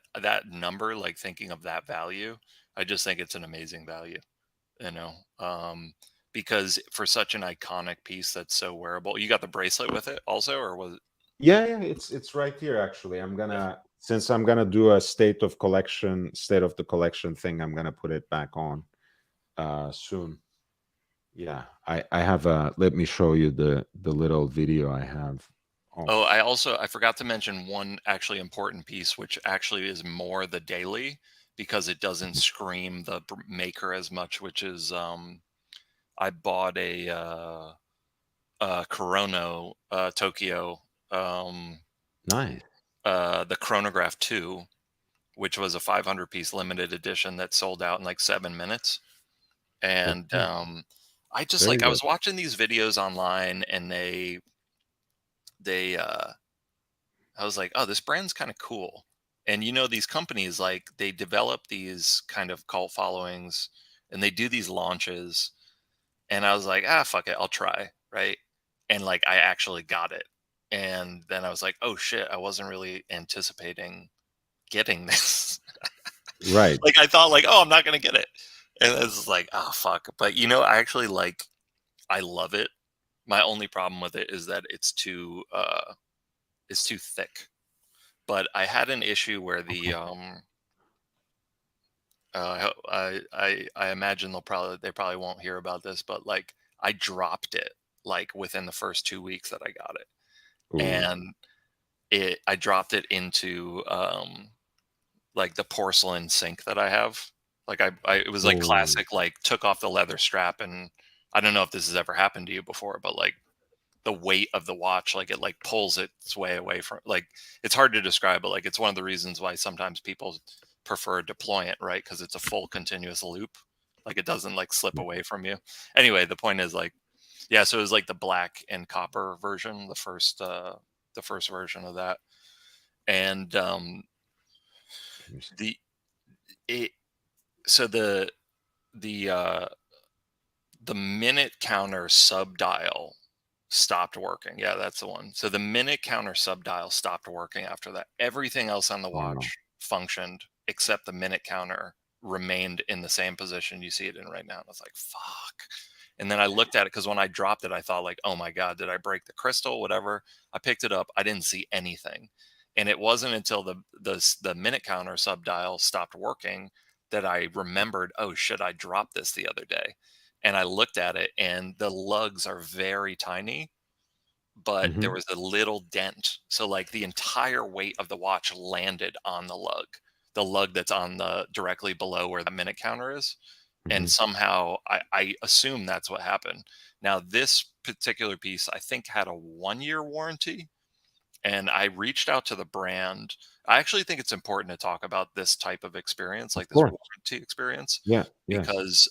number, like thinking of that value, I just think it's an amazing value. You know, because for such an iconic piece that's so wearable. You got the bracelet with it also, or was it? Yeah, it's right here actually. I'm Yeah. gonna, since I'm gonna do a state of the collection thing, I'm gonna put it back on soon. Yeah, I have a, let me show you the little video I have. Oh, I forgot to mention one actually important piece, which actually is more the daily, because it doesn't scream the maker as much, which is I bought a Corona Tokyo, Nice. the Chronograph 2, which was a 500 piece limited edition that sold out in like 7 minutes. And Okay. I just Very like, I good. was watching these videos online, and they I was like, oh, this brand's kind of cool. And these companies, like, they develop these kind of cult followings, and they do these launches. And I was like, ah, fuck it, I'll try. Right. And like, I actually got it. And then I was like, oh shit, I wasn't really anticipating getting this. Right. Like, I thought, like, oh, I'm not going to get it. And it's like, oh, fuck. But, I actually like, I love it. My only problem with it is that it's too thick. But I had an issue where the Okay. I imagine they probably won't hear about this, but like, I dropped it like within the first 2 weeks that I got it, Ooh. and I dropped it into like the porcelain sink that I have. Like, it was like Oh. classic, like, took off the leather strap, and I don't know if this has ever happened to you before, but like, the weight of the watch, like, it like pulls its way away from, like, it's hard to describe, but like, it's one of the reasons why sometimes people prefer deployant, right? Because it's a full continuous loop, like, it doesn't like slip away from you. Anyway, the point is, like, yeah, so it was like the black and copper version, the first version of that. And the it so the the minute counter sub dial stopped working. Yeah, that's the one. So the minute counter sub dial stopped working after that. Everything else on the Wow. watch functioned except the minute counter remained in the same position you see it in right now. And I was like, fuck. And then I looked at it, because when I dropped it, I thought, like, oh my God, did I break the crystal? Whatever. I picked it up. I didn't see anything. And it wasn't until the minute counter sub dial stopped working that I remembered, oh shit, I dropped this the other day. And I looked at it, and the lugs are very tiny, but there Hmm. was a little dent. So like, the entire weight of the watch landed on the lug that's on the directly below where the minute counter is. And Hmm. somehow I assume that's what happened. Now, this particular piece, I think, had a 1 year warranty. And I reached out to the brand. I actually think it's important to talk about this type of experience, like Of this course. warranty experience, Yeah. Yes. because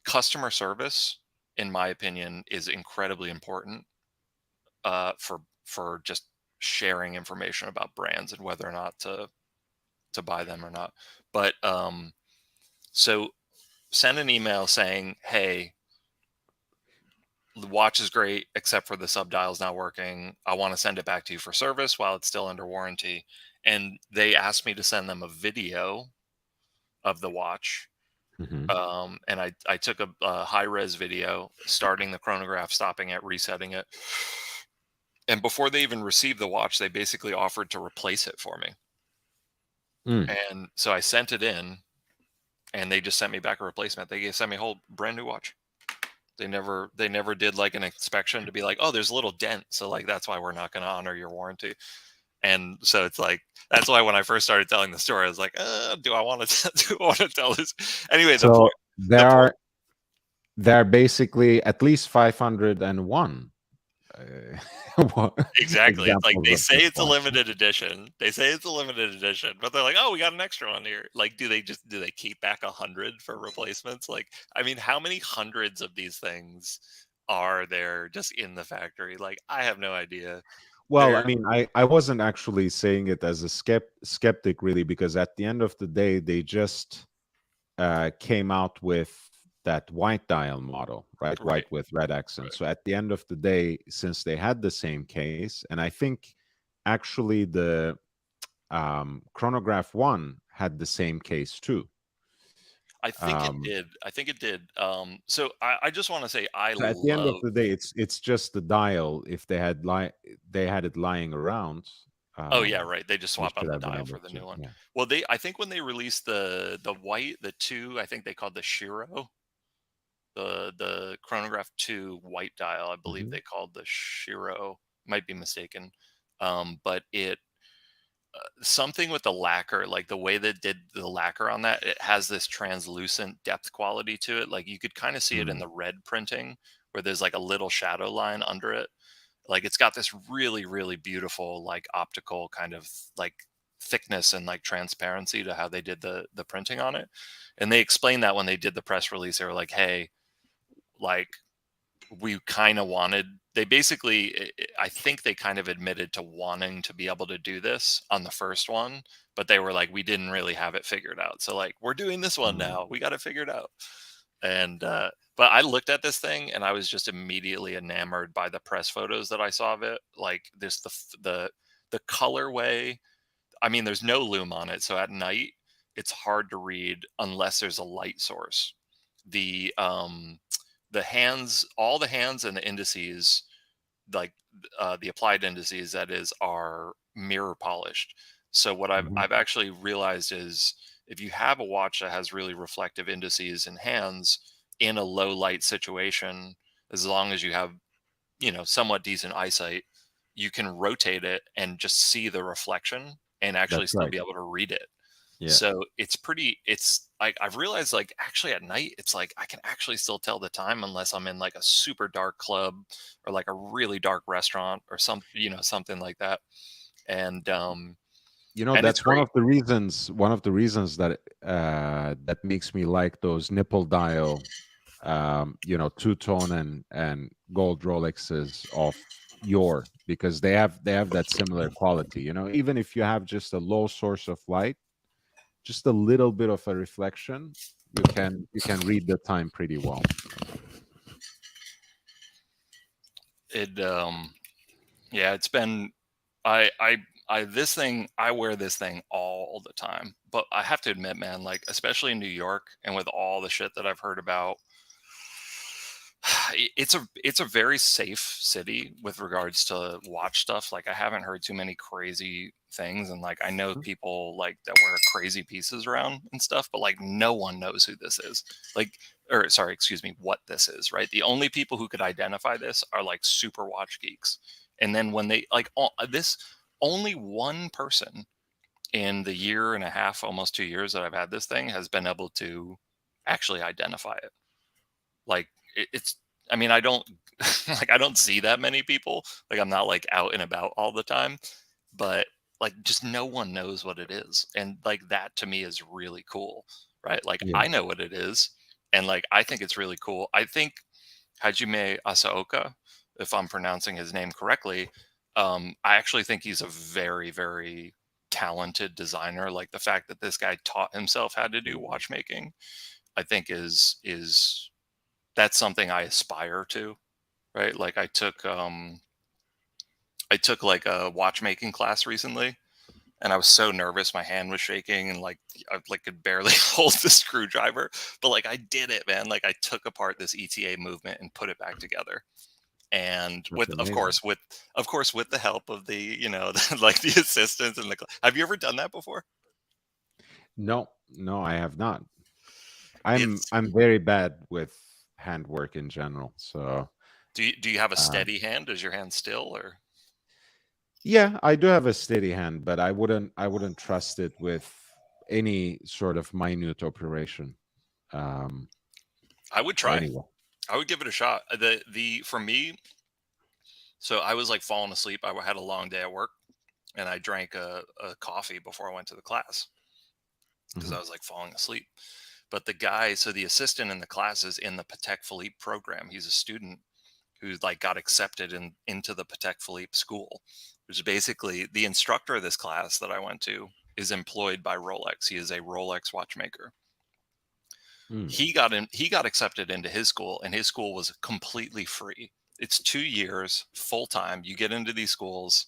customer service, in my opinion, is incredibly important for just sharing information about brands and whether or not to buy them or not. But so send an email saying, hey, the watch is great except for the sub dial's not working. I want to send it back to you for service while it's still under warranty. And they asked me to send them a video of the watch. Hmm. And I took a high res video, starting the chronograph, stopping it, resetting it. And before they even received the watch, they basically offered to replace it for me. Mm. And so I sent it in, and they just sent me back a replacement. They sent me a whole brand new watch. They never did like an inspection to be like, oh, there's a little dent, so like, that's why we're not going to honor your warranty. And so it's like, that's why when I first started telling the story, I was like, do I want to do I want to tell this? Anyway, So the point there are basically at least 501 exactly. It's like, examples they of say this it's a watch. limited edition. They say it's a limited edition, but they're like, oh, we got an extra one here. Like, do they keep back 100 for replacements? Like, I mean, how many hundreds of these things are there just in the factory? Like, I have no idea. Well, I They're mean, I wasn't actually saying it as a skeptic, really, because at the end of the day, they just came out with that white dial model, right? right, White with red accents. right. So at the end of the day, since they had the same case, and I think actually the chronograph one had the same case too. I think it Um, did. I think it did. So I just want to say I so at the end of love. the day, it's just the dial. If they had it lying around, Oh yeah, um, right. They just they swap out should the have been dial able for the to. new one. Yeah. Well, I think when they released the white, the two, I think they called the Shiro, the chronograph 2 white dial, I believe Hmm. they called the Shiro. Might be mistaken. But it something with the lacquer, like the way they did the lacquer on that, it has this translucent depth quality to it. Like you could kind of see it in Mm, the red printing where there's like a little shadow line under it. Like it's got this really, really beautiful, like optical kind of like thickness and like transparency to how they did the printing on it. And they explained that when they did the press release, they were like, hey, like we kind of wanted they basically I think they kind of admitted to wanting to be able to do this on the first one, but they were like we didn't really have it figured out, so like we're doing this one mm. now, we got it figured out. And but I looked at this thing and I was just immediately enamored by the press photos that I saw of it. Like this the colorway, I mean there's no lume on it, so at night it's hard to read unless there's a light source. The hands, all the hands and the indices, like the applied indices, that is, are mirror polished. So what Mhm. I've actually realized is if you have a watch that has really reflective indices and hands in a low light situation, as long as you have, somewhat decent eyesight, you can rotate it and just see the reflection and actually That's still right. be able to read it. Yeah. So it's like I've realized like actually at night it's like I can actually still tell the time unless I'm in like a super dark club or like a really dark restaurant or something like that. And and it's That's one great. of the reasons. One of the reasons that that makes me like those nipple dial, two tone and gold Rolexes of yore, because they have that similar quality. Even if you have just a low source of light, just a little bit of a reflection, you can read the time pretty well. It Yeah, it's been I this thing I wear this thing all the time. But I have to admit, man, like especially in New York and with all the shit that I've heard about, it's a very safe city with regards to watch stuff. Like I haven't heard too many crazy things, and like I know Mhm. people like that wear crazy pieces around and stuff, but like no one knows who this is. Like, or sorry, excuse me, what this is, right? The only people who could identify this are like super watch geeks. And then when they like this, only one person in the year and a half, almost 2 years that I've had this thing has been able to actually identify it. Like it's, I mean, I don't like I don't see that many people. Like I'm not like out and about all the time, but like just no one knows what it is. And like that to me is really cool, right? Like Yeah. I know what it is, and like I think it's really cool. I think Hajime Asaoka, if I'm pronouncing his name correctly, I actually think he's a very, very talented designer. Like the fact that this guy taught himself how to do watchmaking, I think is that's something I aspire to, right? Like I took like a watchmaking class recently and I was so nervous, my hand was shaking and like I like could barely hold the screwdriver, but like I did it, man. Like I took apart this ETA movement and put it back together. And That's with amazing. of course with the help of the, like the assistants and have you ever done that before? No, no, I have not. I'm It's I'm very bad with handwork in general. So do you have a uh, steady hand? Is your hand still or yeah, I do have a steady hand, but I wouldn't trust it with any sort of minute operation. Um, I would so try. anyway. I would give it a shot. The For me, so I was like falling asleep. I had a long day at work and I drank a coffee before I went to the class because Mhm. I was like falling asleep. But the guy, so the assistant in the class is in the Patek Philippe program. He's a student who like got accepted into the Patek Philippe school, which is basically the instructor of this class that I went to is employed by Rolex. He is a Rolex watchmaker. Mm. He got accepted into his school and his school was completely free. It's 2 years full time. You get into these schools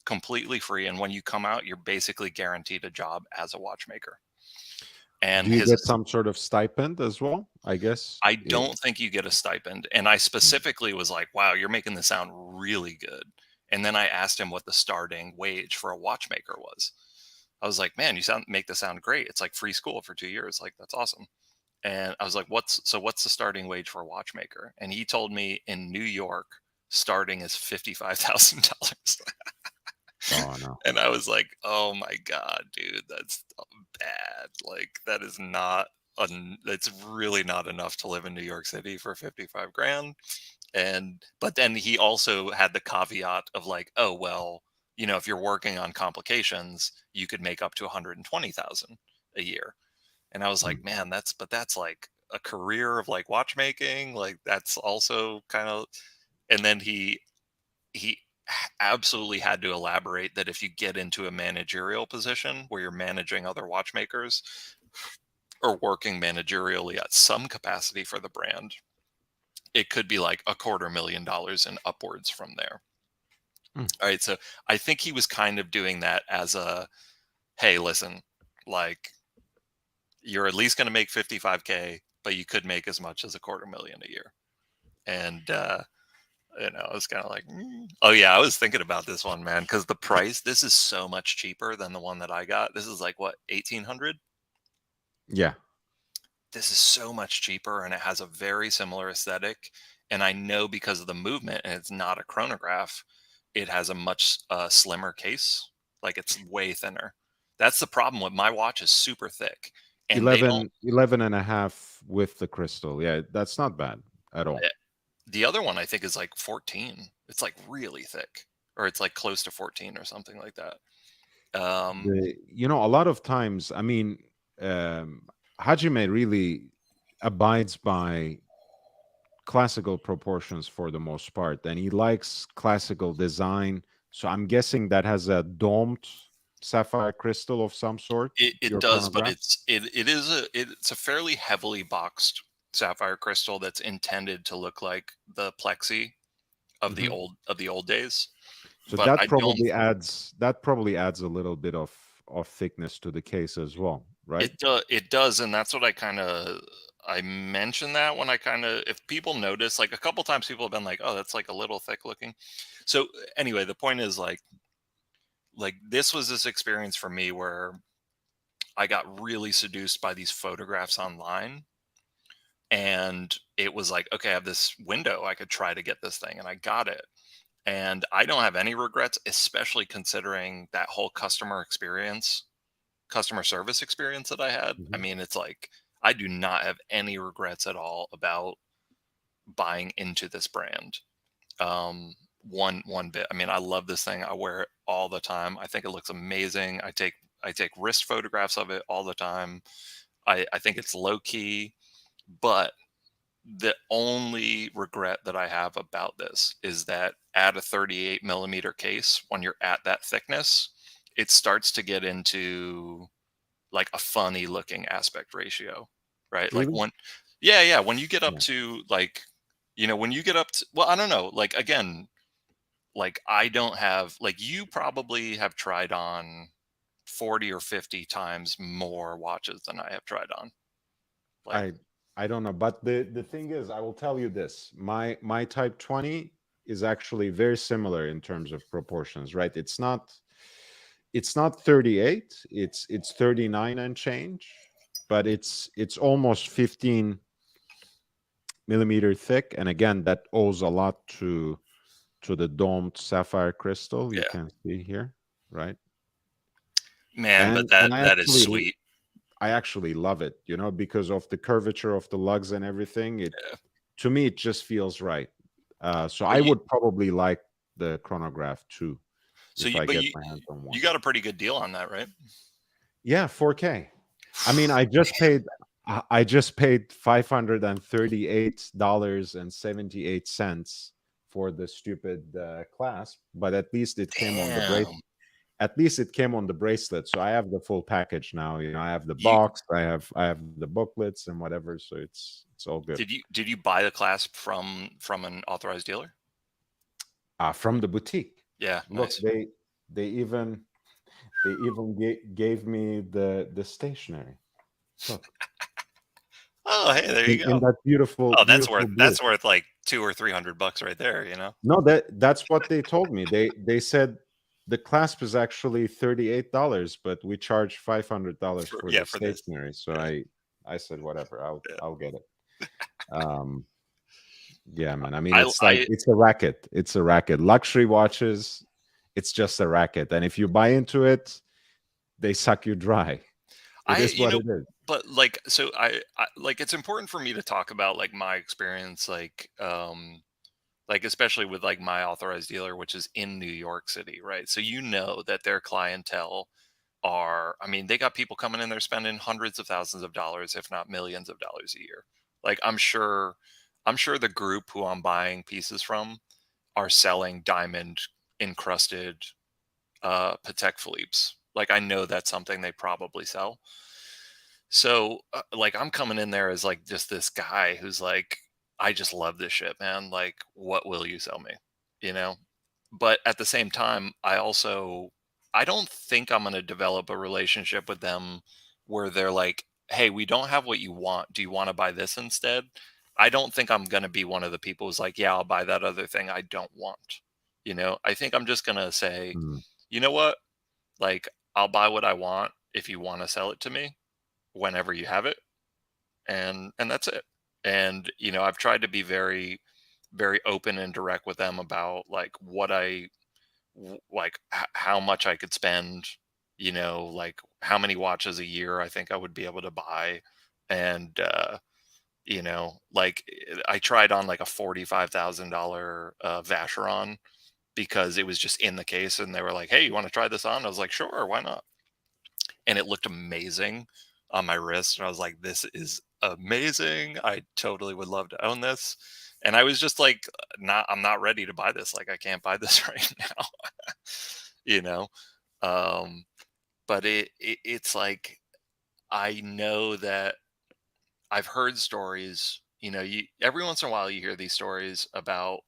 completely free. And when you come out, you're basically guaranteed a job as a watchmaker. And Do you his get some sort of stipend as well? I guess. I Yeah. don't think you get a stipend. And I Mm. specifically was like, wow, you're making this sound really good. And then I asked him what the starting wage for a watchmaker was. I was like, man, make this sound great. It's like free school for 2 years. Like, that's awesome. And I was like, what's the starting wage for a watchmaker? And he told me in New York, starting is $55,000. Oh no. And I was like, oh my God, dude, that's bad. Like, that is not, it's really not enough to live in New York City for 55 grand. But then he also had the caveat of like, oh, well, if you're working on complications, you could make up to 120,000 a year. And I was Mm. like, man, that's like a career of like watchmaking. Like, that's also kind of, and then he absolutely had to elaborate that if you get into a managerial position where you're managing other watchmakers or working managerially at some capacity for the brand, it could be like $250,000 and upwards from there. Mm. All right. So I think he was kind of doing that as a, hey, listen, like, you're at least going to make 55K, but you could make as much as $250,000 a year. And, I was kind of like, oh yeah, I was thinking about this one, man, because the price, this is so much cheaper than the one that I got. This is like what, 1800? Yeah. This is so much cheaper, and it has a very similar aesthetic. And I know because of the movement, and it's not a chronograph, it has a much slimmer case. Like, it's way thinner. That's the problem with my watch is super thick, and they don't. 11 and a half with the crystal. Yeah, that's not bad at all. The other one I think is like 14. It's like really thick, or it's like close to 14 or something like that. A lot of times, I mean, Hajime really abides by classical proportions for the most part, and he likes classical design. So I'm guessing that has a domed sapphire crystal of some sort. It Your does, but chronograph. it's a fairly heavily boxed sapphire crystal that's intended to look like the plexi of the Hmm. old days. So But I don't. that probably adds a little bit of thickness to the case as well, right? It does, and that's what I mentioned that when I kind of, if people notice, like a couple times people have been like, oh, that's like a little thick looking. So anyway, the point is like this was this experience for me where I got really seduced by these photographs online. And it was like, okay, I have this window. I could try to get this thing. And I got it. And I don't have any regrets, especially considering that whole customer service experience that I had. I Mhm. mean, it's like, I do not have any regrets at all about buying into this brand. One bit. I mean, I love this thing. I wear it all the time. I think it looks amazing. I take wrist photographs of it all the time. I think it's low key, but the only regret that I have about this is that at a 38 millimeter case, when you're at that thickness, it starts to get into like a funny looking aspect ratio, right? Like Really? yeah, when you get up Yeah. to like, when you get up to, well, I don't know, like again, like I don't have, like, you probably have tried on 40 or 50 times more watches than I have tried on. Like, I I don't know, but the thing is, I will tell you this: my Type 20 is actually very similar in terms of proportions, right? It's not 38; it's 39 and change, but it's almost 15 millimeter thick, and again, that owes a lot to the domed sapphire crystal you yeah, can see here, right? man, but And that is sweet. I actually love it, because of the curvature of the lugs and everything. Yeah. To me, it just feels right. So But I would probably like the chronograph too so if you, I but get my hands on you one. got a pretty good deal on that, right? Yeah, 4K. I mean, I just paid $538.78 for the stupid clasp, but Damn. at least it came on the bracelet. So I have the full package now. I have the You box, I have the booklets and whatever. So it's all good. did you buy the clasp from an authorized dealer? From the boutique. Yeah, Look, nice. they even gave me the stationery. Look, Oh, hey, there you in go. that beautiful, Oh, beautiful blue. that's worth like $200 or $300 right there, you know? No, that's what they told me. They said the clasp is actually $38, but we charge $500 for the For this. stationery. So Yeah. I said whatever, Yeah. I'll get it. Um, yeah, man. I mean, I it's like I it's a racket. It's a racket. Luxury watches, it's just a racket. And if you buy into it, they suck you dry. It is you what know, it is. but like, so I like, it's important for me to talk about like my experience, like especially with like my authorized dealer, which is in New York City, right? So you know that their clientele are, I mean, they got people coming in there spending hundreds of thousands of dollars, if not millions of dollars a year. Like I'm sure the group who I'm buying pieces from are selling diamond encrusted Patek Philippe's. Like I know that's something they probably sell. So like I'm coming in there as like just this guy who's like, I just love this shit, man. Like, what will you sell me? You know? But at the same time, I don't think I'm gonna develop a relationship with them where they're like, hey, we don't have what you want. Do you want to buy this instead? I don't think I'm gonna be one of the people who's like, yeah, I'll buy that other thing I don't want. You know, I think I'm just gonna say, Mm. you know what? Like, I'll buy what I want if you want to sell it to me whenever you have it, and that's it. And you know, I've tried to be very open and direct with them about like how much I could spend, you know, like how many watches a year I think I would be able to buy. And you know, like I tried on like a $45,000 Vacheron because it was just in the case, and they were like, hey, you want to try this on? I was like, sure, why not? And it looked amazing on my wrist, and I was like, this is amazing, I totally would love to own this. And I was just like, not I'm not ready to buy this, like I can't buy this right now. You know, um but it's like, I know that I've heard stories, you know, you every once in a while you hear these stories about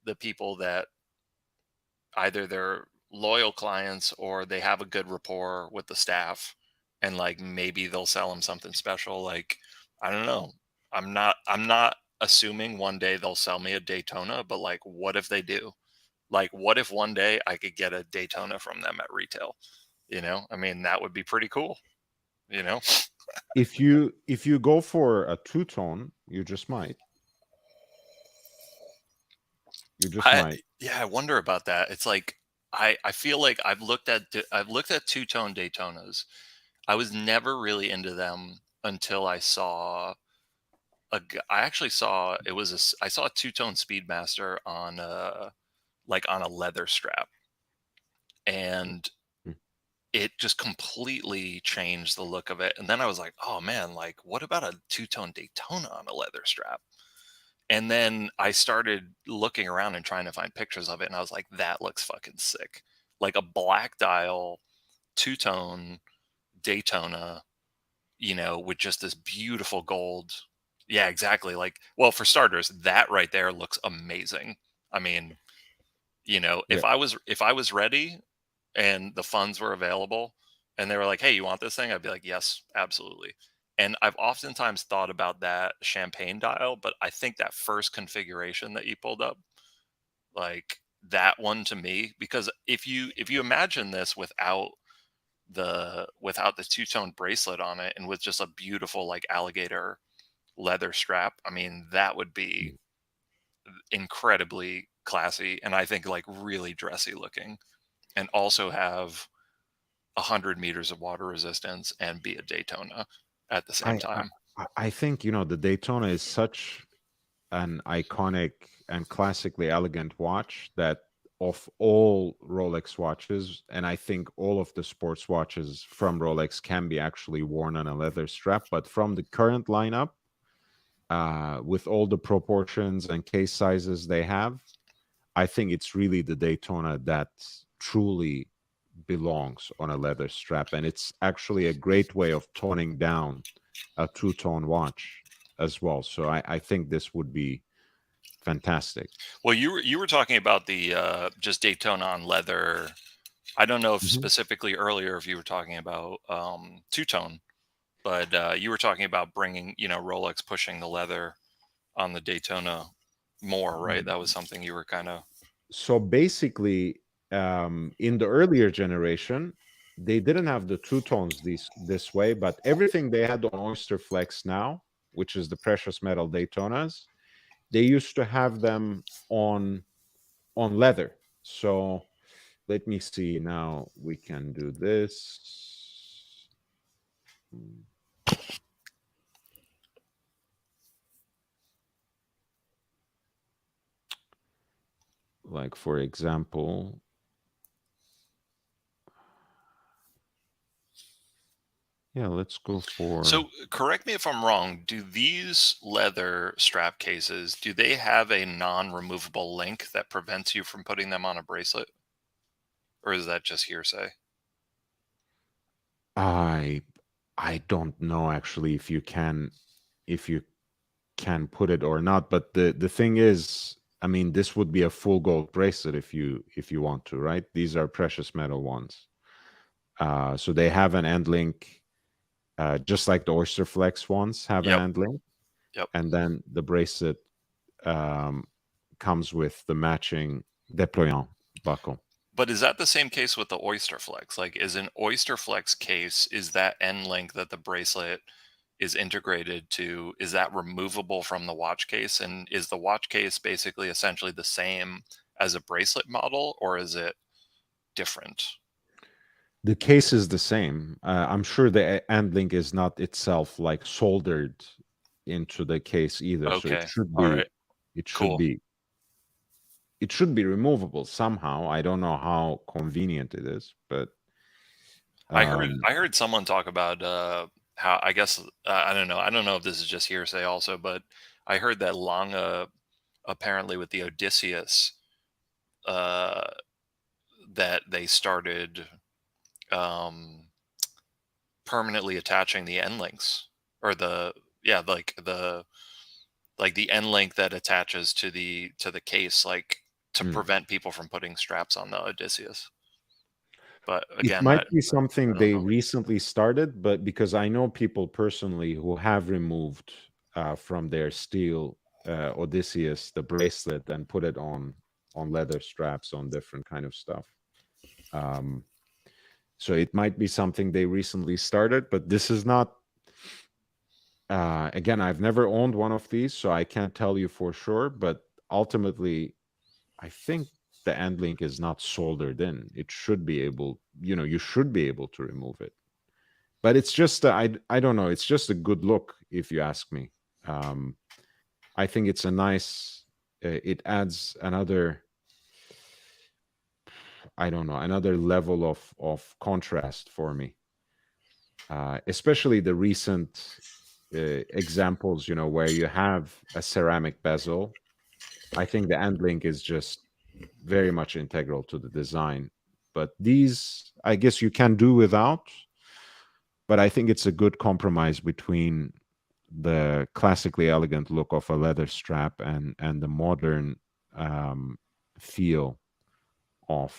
the people that either they're loyal clients or they have a good rapport with the staff, and like maybe they'll sell them something special. Like, I don't know, I'm not assuming one day they'll sell me a Daytona, but like what if they do? Like what if one day I could get a Daytona from them at retail? You know, I mean, that would be pretty cool, you know. If you go for a two-tone, you just might. You just I might. Yeah, I wonder about that. It's like I feel like I've looked at two-tone Daytonas. I was never really into them until I saw I actually saw it was I saw a two-tone Speedmaster on like on a leather strap, and Mm. it just completely changed the look of it. And then I was like, oh man, like what about a two-tone Daytona on a leather strap? And then I started looking around and trying to find pictures of it, and I was like, that looks fucking sick. Like a black dial two-tone Daytona, you know, with just this beautiful gold. Yeah, exactly. Like, well, for starters, that right there looks amazing. I mean, you know, Yeah. if I was ready and the funds were available and they were like, "Hey, you want this thing?" I'd be like, "Yes, absolutely." And I've oftentimes thought about that champagne dial, but I think that first configuration that you pulled up, like that one to me, because if you imagine this without the two-tone bracelet on it and with just a beautiful like alligator leather strap, I mean, that would be Mm. incredibly classy and I think like really dressy looking, and also have 100 meters of water resistance and be a Daytona at the same I I time. I think, the Daytona is such an iconic and classically elegant watch that of all Rolex watches, and I think all of the sports watches from Rolex can be actually worn on a leather strap, but from the current lineup, with all the proportions and case sizes they have, I think it's really the Daytona that truly belongs on a leather strap, and it's actually a great way of toning down a two-tone watch as well. So I think this would be fantastic. Well, you were talking about the just Daytona on leather. I don't know if Mhm. specifically earlier if you were talking about two tone. But you were talking about bringing, Rolex pushing the leather on the Daytona more, right? That was something you were kind of. So basically, in the earlier generation, they didn't have the two tones this way, but everything they had on Oyster Flex now, which is the precious metal Daytonas, they used to have them on leather. So let me see. Now we can do this. Like, for example, yeah, let's go for. So correct me if I'm wrong. Do these leather strap cases, do they have a non-removable link that prevents you from putting them on a bracelet? Or is that just hearsay? I I don't know actually if you can put it or not, but the thing is, I mean, this would be a full gold bracelet if you want to, right? These are precious metal ones. So they have an end link, just like the Oyster Flex ones have an Yep. end link, Yep. and then the bracelet um, comes with the matching déployant buckle. But is that the same case with the Oyster Flex? Like, is an Oyster Flex case, is that end link that the bracelet is integrated to, is that removable from the watch case? And is the watch case basically essentially the same as a bracelet model, or is it different? The case is the same. I'm sure the end link is not itself like soldered into the case either, so Okay. All right. it should Cool. be it should be removable somehow. I don't know how convenient it is, but I heard um, I heard someone talk about how, I guess, I don't know. I don't know if this is just hearsay also, but I heard that Longa, apparently with the Odysseus, uh, that they started um, permanently attaching the end links, or the, yeah, like the end link that attaches to the case, like to mm. prevent people from putting straps on the Odysseus. But It again, might I be something don't they know. recently started, but because I know people personally who have removed from their steel Odysseus the bracelet and put it on leather straps on different kind of stuff. Um, so it might be something they recently started, but this is not. Again, I've never owned one of these, so I can't tell you for sure. But ultimately, I think the end link is not soldered in. It should be able, you should be able to remove it. But it's just, I don't know. It's just a good look, if you ask me. Um, I think it's a nice. It adds another, I don't know, another level of contrast for me. Especially the recent examples, where you have a ceramic bezel. I think the end link is just very much integral to the design. But these, I guess you can do without, but I think it's a good compromise between the classically elegant look of a leather strap and the modern um, feel of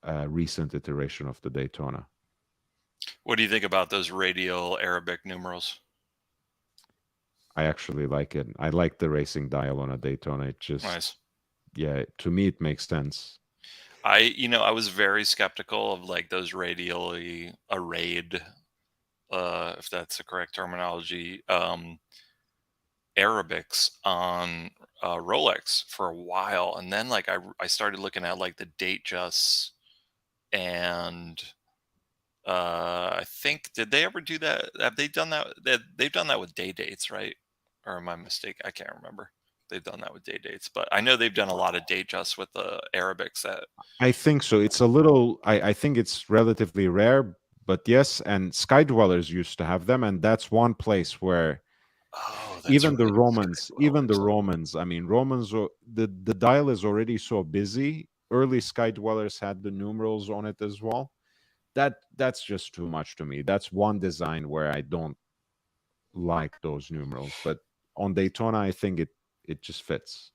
a recent iteration of the Daytona. What do you think about those radial Arabic numerals? I actually like it. I like the racing dial on a Daytona. It just, Nice. yeah, to me it makes sense. I was very skeptical of like those radially arrayed, if that's the correct terminology, Arabics on Rolex for a while, and then like I started looking at like the date justs, and I think, did they ever do that? Have they done that? They've done that with day dates, right? Or am I mistaken? I can't remember. They've done that with day dates, but I know they've done a lot of date justs with the Arabics. That, I think so. It's a little, I think it's relatively rare, but yes, and Sky Dwellers used to have them, and that's one place where oh, that's right. even the Skydwellers. Romans, I mean, the dial is already so busy. Early Sky Dwellers had the numerals on it as well. That's just too much to me. That's one design where I don't like those numerals, but on Daytona, I think it just fits.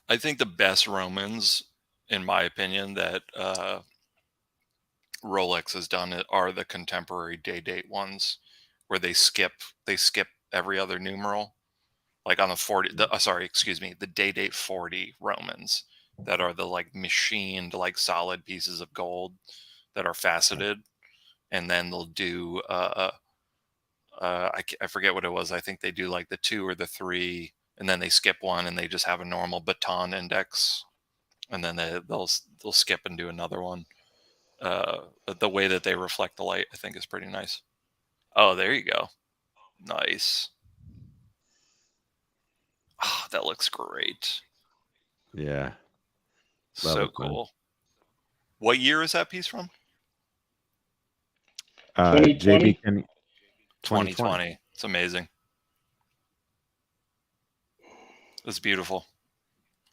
I think the best Romans, in my opinion, that Rolex has done it are the contemporary day date ones. where they skip every other numeral, like on the 40. The Day-Date 40 Romans that are the like machined like solid pieces of gold that are faceted, and then they'll do I forget what it was. I think they do like the 2 or the 3, and then they skip one, and they just have a normal baton index, and then they'll skip and do another one. The way that they reflect the light, I think, is pretty nice. Oh, there you go. Nice. Oh, that looks great. Yeah. So cool. What year is that piece from? 2020. JB 2020. It's amazing. It's beautiful.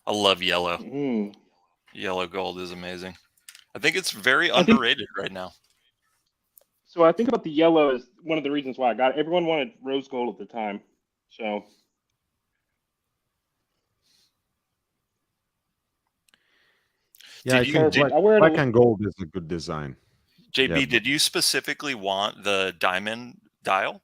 I love yellow. Yellow gold is amazing. I think it's very underrated right now. So I think about the yellow as one of the reasons why I got it. Everyone wanted rose gold at the time. So yeah, I think black and gold is a good design. JB, did you specifically want the diamond dial?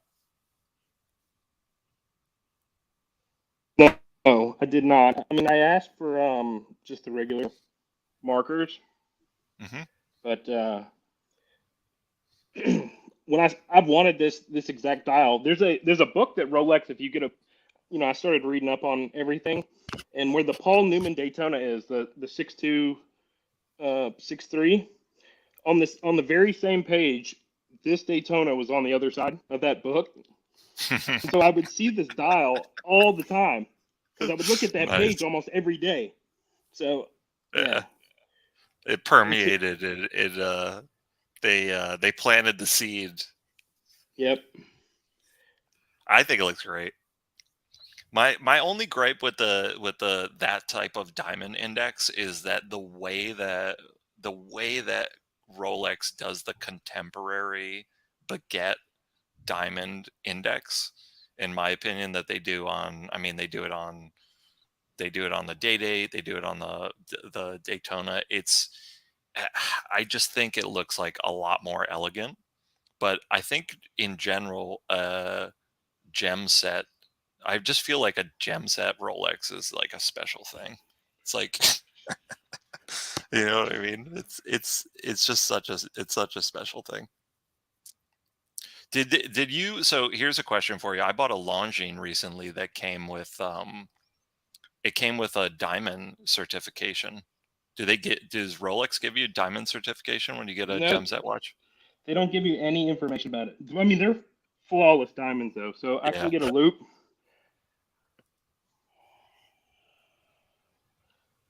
No, I did not. I mean, I asked for just the regular markers, but when I've wanted this exact dial. There's a book that Rolex, if you get I started reading up on everything, and where the Paul Newman Daytona is, the 62 63 on the very same page, this Daytona was on the other side of that book. So I would see this dial all the time because I would look at that page almost every day. So yeah, it permeated. They planted the seed. Yep. I think it looks great. My only gripe with that type of diamond index is that the way that Rolex does the contemporary baguette diamond index, in my opinion, that they do on. I mean, they do it on the Day-Date. They do it on the Daytona. I just think it looks like a lot more elegant. But I think in general, gem set. I just feel like a gem set Rolex is like a special thing. It's like, you know what I mean? It's just such a special thing. Did you? So here's a question for you. I bought a Longines recently that came with it came with a diamond certification. Does Rolex give you a diamond certification when you get a gem set watch? They don't give you any information about it. I mean, they're flawless diamonds though, so I can get a loop.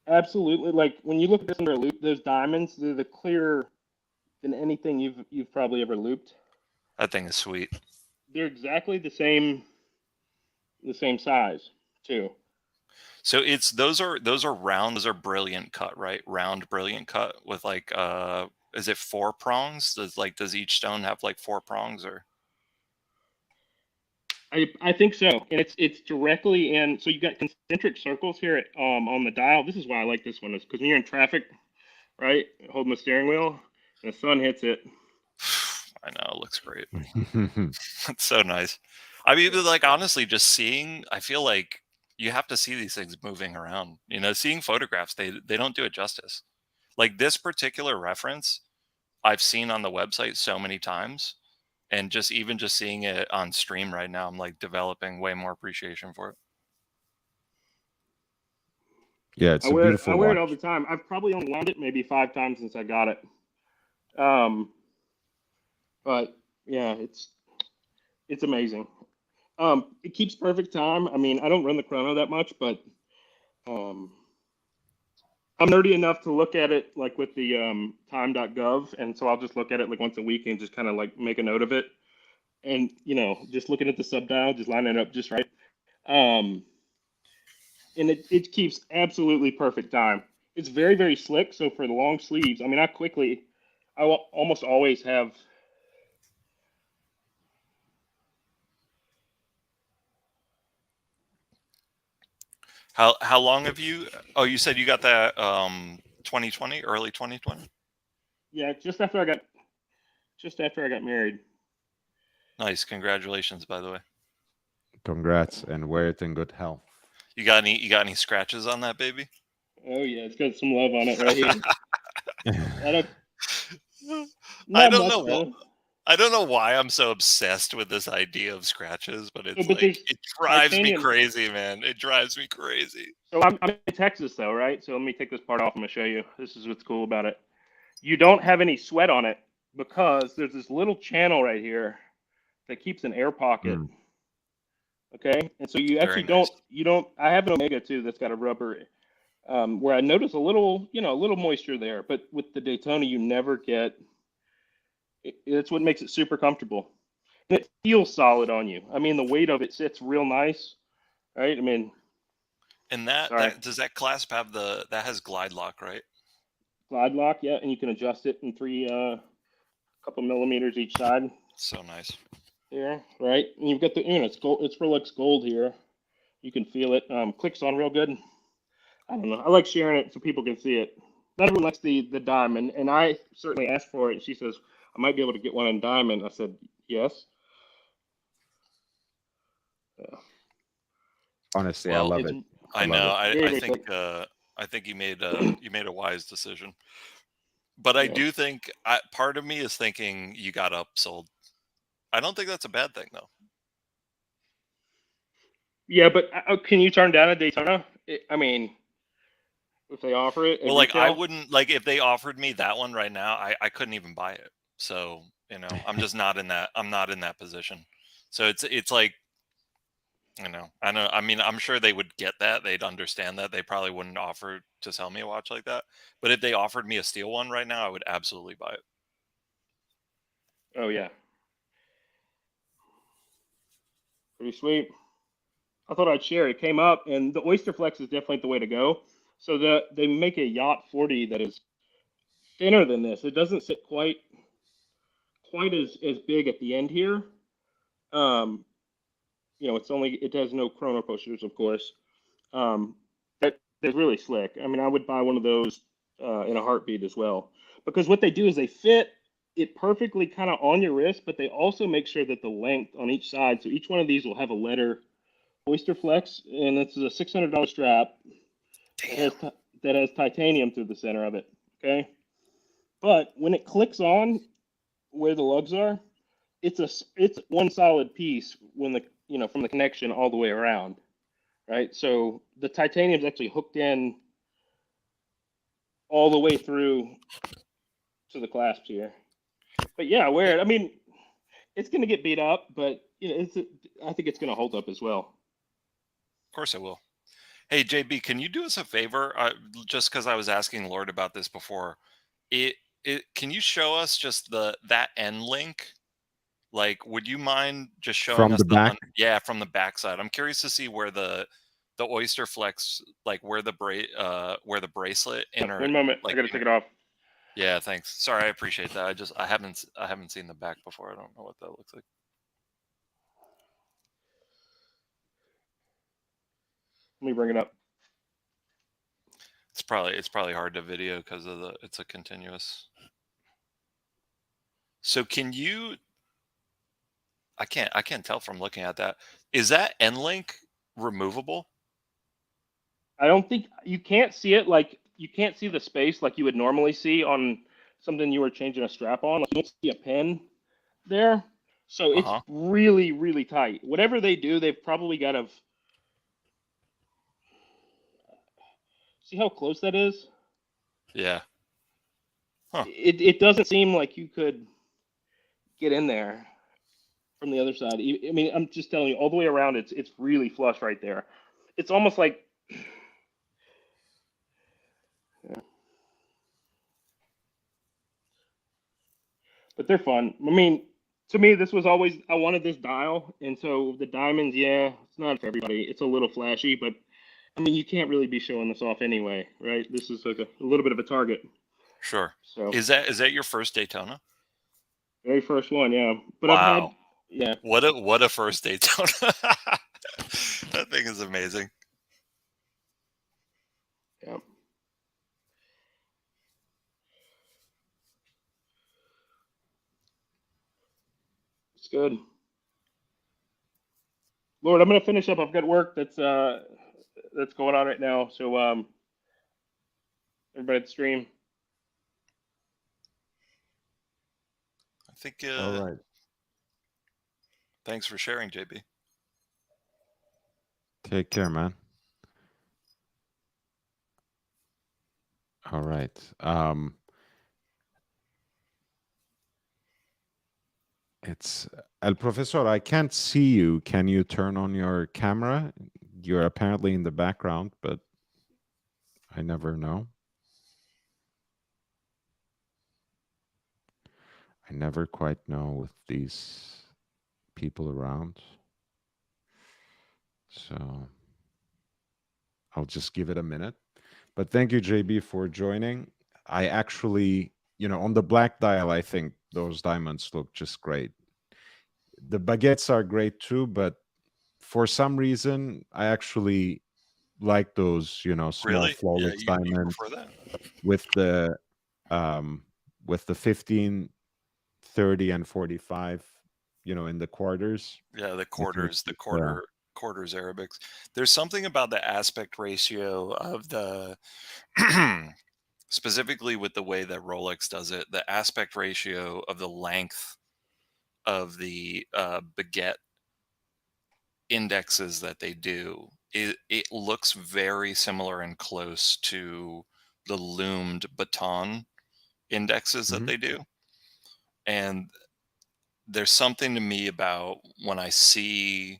Absolutely. Like when you look at this under a loop, those diamonds, they're the clearer than anything you've probably ever looped. That thing is sweet. They're exactly the same size too. So those are round. Those are brilliant cut, right? Round brilliant cut with like is it 4 prongs? Does each stone have like 4 prongs or? I think so, and it's directly in. So you got concentric circles here on the dial. This is why I like this one, is because when you're in traffic, right, holding the steering wheel, and the sun hits it. I know, it looks great. It's so nice. I mean, like honestly, just seeing, I feel like you have to see these things moving around. You know, seeing photographs, they don't do it justice. Like this particular reference, I've seen on the website so many times. And just seeing it on stream right now, I'm like developing way more appreciation for it. Yeah, it's a beautiful watch. I wear it all the time. I've probably only wound it maybe 5 times since I got it. But yeah, it's amazing. It keeps perfect time. I mean, I don't run the chrono that much, but I'm nerdy enough to look at it like with the time.gov, and so I'll just look at it like once a week and just kind of like make a note of it, and just looking at the subdial, just lining it up just right, and it keeps absolutely perfect time. It's very, very slick, so for the long sleeves, I mean, I almost always have. How long have you? Oh, you said you got that 2020, early 2020. Yeah, just after I got married. Nice. Congratulations, by the way. Congrats, and wear it in good health. You got any scratches on that baby? Oh yeah, it's got some love on it right here. I Not don't much know. though. I don't know why I'm so obsessed with this idea of scratches, but it's But like it drives me titanium. crazy, man. It drives me crazy. So I'm in Texas though, right? So let me take this part off. I'm gonna show you. This is what's cool about it. You don't have any sweat on it because there's this little channel right here that keeps an air pocket. Mm. Okay, and so you actually Very nice. don't. I have an Omega too that's got a rubber, where I notice a little moisture there. But with the Daytona, you never get. It's what makes it super comfortable, and it feels solid on you. I mean, the weight of it sits real nice, right? I mean, And sorry. that does that clasp have that has glide lock, right? Glide lock, yeah, and you can adjust it in three, couple millimeters each side. So nice. Here, right? And you've got the, it's gold. It's Rolex gold here. You can feel it. Clicks on real good. I don't know. I like sharing it so people can see it. Not everyone likes the diamond, and I certainly asked for it. She says I might be able to get one in diamond. I said yes. Yeah. Honestly, Well, I love it. I love know. it. I think you made a wise decision. But I do think part of me is thinking you got upsold. I don't think that's a bad thing though. Yeah, but can you turn down a Daytona? I mean, if they offer it, well, like I wouldn't like if they offered me that one right now. I couldn't even buy it. So I'm just not in that. I'm not in that position. So it's like, I know. I mean, I'm sure they would get that. They'd understand that. They probably wouldn't offer to sell me a watch like that. But if they offered me a steel one right now, I would absolutely buy it. Oh yeah, pretty sweet. I thought I'd share. It came up, and the Oyster Flex is definitely the way to go. So they make a Yacht 40 that is thinner than this. It doesn't sit quite as big at the end here. It has no chrono posters, of course. That is really slick. I mean, I would buy one of those in a heartbeat as well, because what they do is they fit it perfectly kind of on your wrist, but they also make sure that the length on each side. So each one of these will have a letter Oyster Flex, and it's a $600 strap. That has titanium through the center of it. Okay, but when it clicks on where the lugs are, it's one solid piece when from the connection all the way around, right? So the titanium is actually hooked in all the way through to the clasps here. But yeah, wear it. I mean, it's going to get beat up, but I think it's going to hold up as well. Of course, I will. Hey, JB, can you do us a favor? Just because I was asking Lord about this before, can you show us just that end link? Like, would you mind just showing From us the back? from the backside? I'm curious to see where the Oyster Flex, like where the bracelet inner. One moment, like, I got to take it off. Yeah, thanks. Sorry, I appreciate that. I haven't seen the back before. I don't know what that looks like. Let me bring it up. It's probably hard to video because of it's a continuous. So can you? I can't tell from looking at that. Is that end link removable? I don't think you can't see it, like you can't see the space like you would normally see on something you were changing a strap on. Like you don't see a pin there. So it's really, really tight. Whatever they do, they've probably got to see how close that is. Yeah. Huh. It doesn't seem like you could get in there from the other side. I mean, I'm just telling you, all the way around, it's really flush right there. It's almost like, yeah. But they're fun. I mean, to me, this was always, I wanted this dial, and so the diamonds, yeah, it's not for everybody. It's a little flashy, but I mean, you can't really be showing this off anyway, right? This is like a little bit of a target. Sure. So is that your first Daytona? Very first one, yeah. But wow. I've had, yeah. What a first Daytona. That thing is amazing. Yeah. It's good. Lord, I'm gonna finish up. I've got work that's going on right now. So everybody at the stream. I think. All right. Thanks for sharing, JB. Take care, man. All right. It's El Profesor. I can't see you. Can you turn on your camera? You're apparently in the background, but I never know. I never quite know with these people around. So I'll just give it a minute. But thank you, JB, for joining. I actually, on the black dial, I think those diamonds look just great. The baguettes are great too, but for some reason, I actually like those, small Really? flawless You diamonds prefer that? with the 15, 30, and 45, in the quarters. Yeah, the I think quarters, quarters Arabics. There's something about the aspect ratio of the specifically with the way that Rolex does it, the aspect ratio of the length of the baguette indexes that they do, it looks very similar and close to the loomed baton indexes that they do. And there's something to me about when I see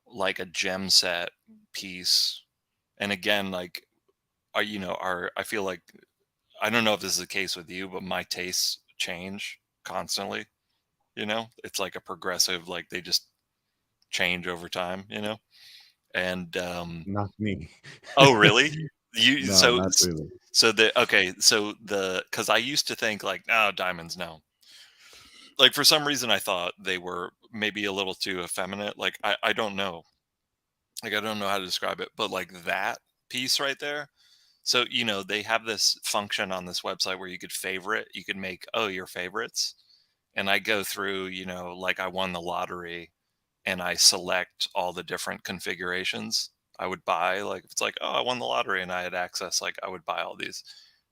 like a gem set piece, and again, like I feel like, I don't know if this is the case with you, but my tastes change constantly. It's like a progressive, like they just change over time. And Not me. oh, really? No, not really. Because I used to think like, oh, diamonds, no. Like for some reason, I thought they were maybe a little too effeminate. Like I don't know. Like I don't know how to describe it, but like that piece right there. So they have this function on this website where you could make your favorites, and I go through like I won the lottery, and I select all the different configurations I would buy. Like if it's like, oh, I won the lottery and I had access, like I would buy all these.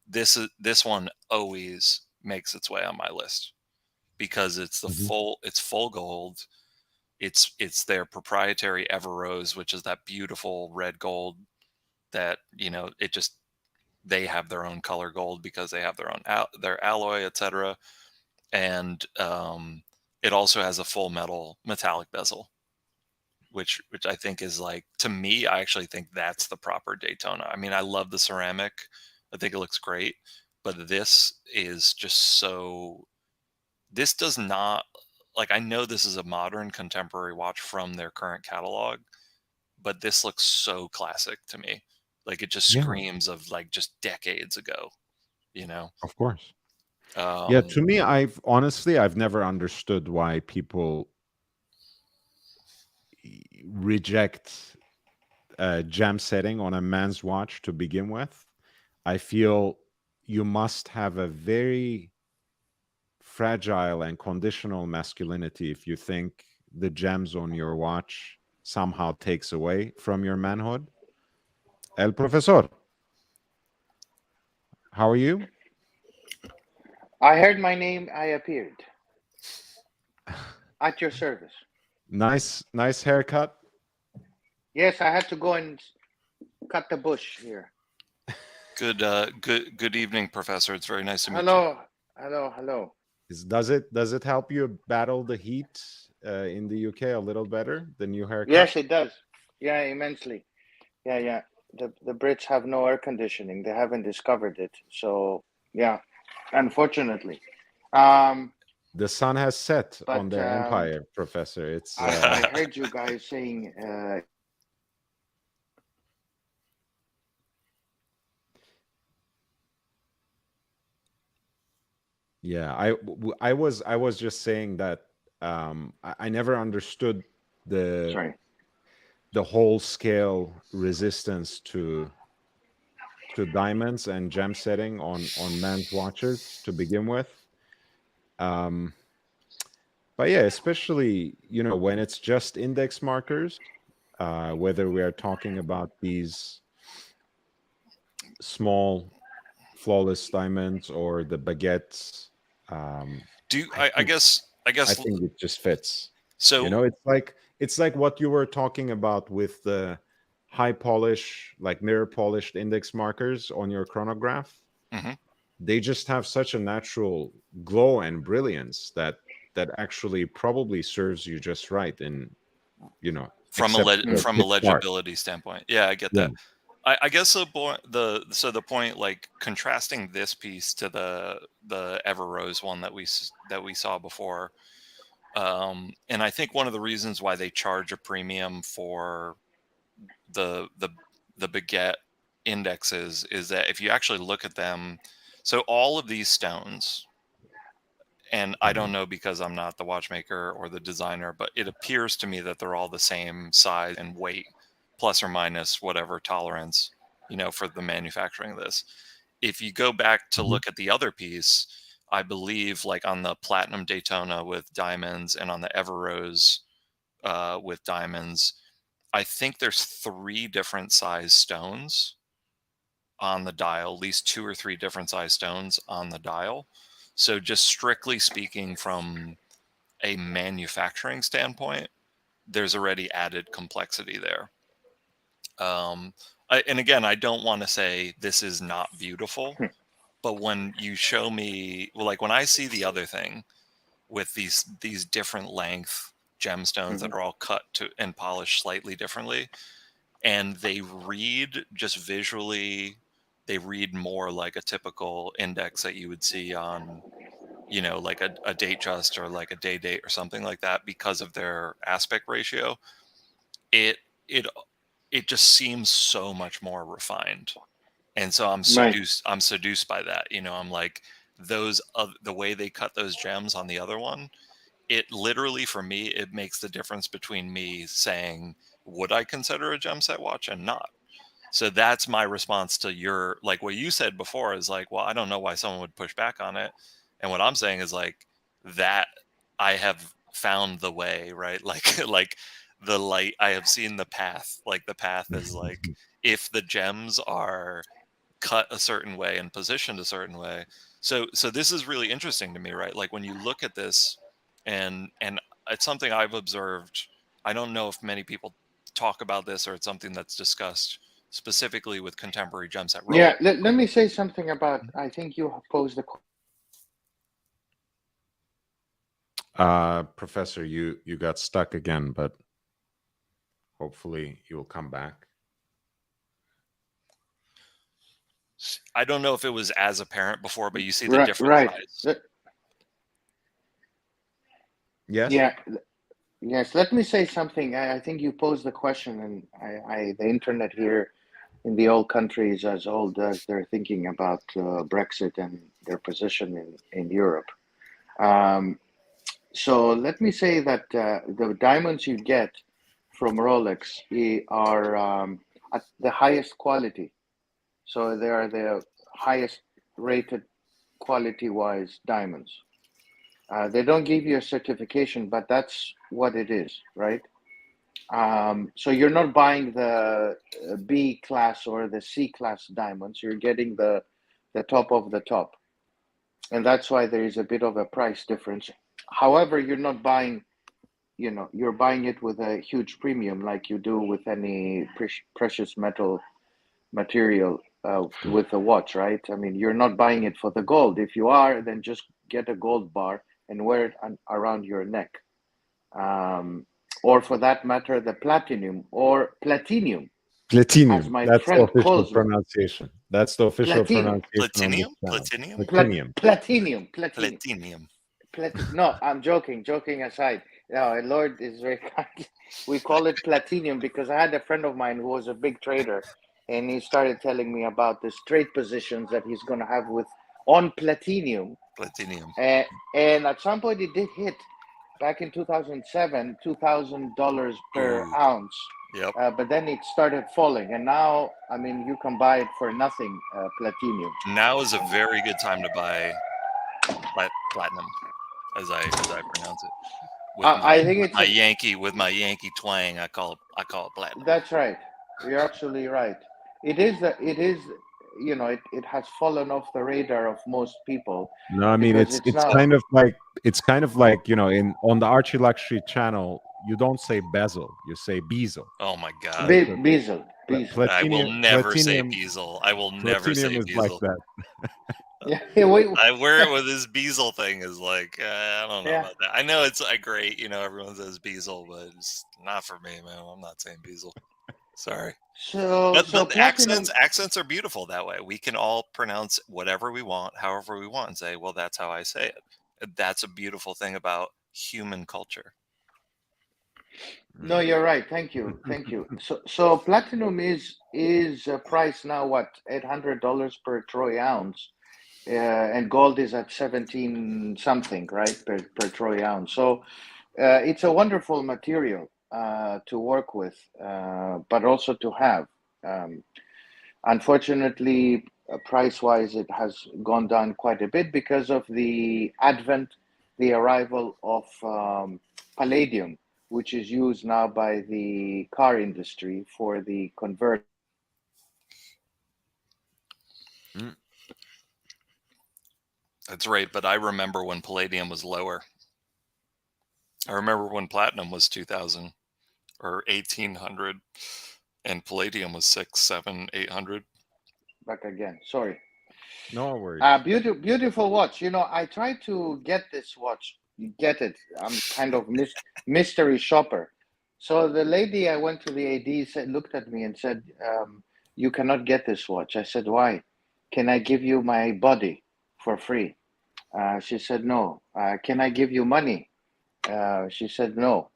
This one always makes its way on my list because it's it's full gold. It's their proprietary Everrose, which is that beautiful red gold that they have their own color gold because they have their own their alloy, etc. And it also has a full metallic bezel, which I think is like, to me, I actually think that's the proper Daytona. I mean, I love the ceramic. I think it looks great, but this is just this does not, like, I know this is a modern contemporary watch from their current catalog, but this looks so classic to me. Like it just screams of like just decades ago, Of course. Yeah, to me, I've never understood why people reject gem setting on a man's watch to begin with. I feel you must have a very fragile and conditional masculinity if you think the gems on your watch somehow takes away from your manhood. El Profesor, how are you? I heard my name. I appeared at your service. Nice haircut. Yes, I had to go and cut the bush here. Good evening, Professor. It's very nice to meet you. Hello. Does it help you battle the heat in the UK a little better, the new haircut? Yes, it does. Yeah, immensely. Yeah. The Brits have no air conditioning. They haven't discovered it. So yeah, unfortunately. The sun has set on their empire, Professor. It's. I heard you guys saying. Yeah, I was just saying that I never understood the whole scale resistance to diamonds and gem setting on men's watches to begin with. But yeah, especially when it's just index markers, whether we are talking about these small flawless diamonds or the baguettes. I guess I think it just fits. so. You know, it's like what you were talking about with the high polish, like mirror polished index markers on your chronograph. Mm-hmm. They just have such a natural glow and brilliance that actually probably serves you just right in, you know, from a legibility standpoint. Yeah, I get that. I guess the point, like contrasting this piece to the Everrose one that we saw before, and I think one of the reasons why they charge a premium for the baguette indexes is that if you actually look at them, so all of these stones, and I don't know because I'm not the watchmaker or the designer, but it appears to me that they're all the same size and weight, plus or minus whatever tolerance, you know, for the manufacturing of this. If you go back to look at the other piece, I believe like on the Platinum Daytona with diamonds and on the Everrose with diamonds, I think there's 3 different size stones on the dial, at least 2 or 3 different size stones on the dial. So just strictly speaking from a manufacturing standpoint, there's already added complexity there. And again, I don't want to say this is not beautiful, but when you show me, well, like when I see the other thing with these different length gemstones that are all cut to and polished slightly differently, and they read just visually, they read more like a typical index that you would see on, you know, like a Datejust or like a Day or something like that, because of their aspect ratio. It just seems so much more refined, and so I'm seduced by that. You know, I'm like, those the way they cut those gems on the other one, it literally, for me, it makes the difference between me saying, would I consider a gem set watch and not? So that's my response to your, like what you said before is like, well, I don't know why someone would push back on it. And what I'm saying is like that I have found the way, right? Like the light, I have seen the path. Like the path is like, if the gems are cut a certain way and positioned a certain way. So this is really interesting to me, right? Like when you look at this, and it's something I've observed. I don't know if many people talk about this or it's something that's discussed specifically with contemporary gem set Rolex. Yeah, let me say something about, I think you posed the Professor, you got stuck again, but hopefully you will come back. I don't know if it was as apparent before, but you see the different size. Yes. Yeah. Yes. Let me say something. I think you posed the question, and the internet here in the old country is as old as they're thinking about Brexit and their position in Europe. So let me say that the diamonds you get from Rolex are at the highest quality. So they are the highest rated quality-wise diamonds. They don't give you a certification, but that's what it is, right? So you're not buying the B class or the C class diamonds. You're getting the top of the top. And that's why there is a bit of a price difference. However, you're not buying, you're buying it with a huge premium like you do with any precious metal material with a watch, right? I mean, you're not buying it for the gold. If you are, then just get a gold bar and wear it around your neck. Or for that matter, the platinum or platinum. Platinum. As my That's friend the official calls pronunciation. That's the official Platinum. pronunciation. Platinum? Platinum. Platinum. No, I'm joking. Joking aside, no, Lord is very kind. We call it platinum because I had a friend of mine who was a big trader, and he started telling me about the trade positions that he's going to have on platinum. Platinum. And at some point it did hit back in 2007, $2,000 per ounce. Yep. But then it started falling, and now, I mean, you can buy it for nothing, platinum. Now is a very good time to buy platinum, as I pronounce it. I think it's my Yankee twang. I call it platinum. that's right. You're absolutely right. It is, it has fallen off the radar of most people No, I mean because it's it's it's now. kind of like in on the Archie Luxury channel, you don't say bezel, you say bezel, Oh my right? god. So Bezel. I will platinum, never say Bezel. I will never platinum say is like Bezel. that. Yeah, wait, I wear it with this Bezel thing is like I don't know yeah. about that. I know it's great, everyone says Bezel, but it's not for me, man. I'm not saying Bezel. Sorry. But So the platinum. accents are beautiful that way. We can all pronounce whatever we want, however we want, and say, well, that's how I say it. That's a beautiful thing about human culture. No, you're right. Thank you. So platinum is priced now what, $800 per troy ounce, and gold is at 17 something, right, per troy ounce. So it's a wonderful material to work with, but also to have. Unfortunately, price-wise, it has gone down quite a bit because of the arrival of palladium, which is used now by the car industry for the convert. That's right, but I remember when palladium was lower. I remember when platinum was 2,000 or 1,800, and palladium was 6, 7, 800. Back again. Sorry. No worries. Beautiful watch. I tried to get this watch. Get it. I'm kind of mystery shopper. So the lady I went to the AD looked at me and said, "You cannot get this watch." I said, "Why? Can I give you my body for free?" She said, "No." Can I give you money? She said, "No."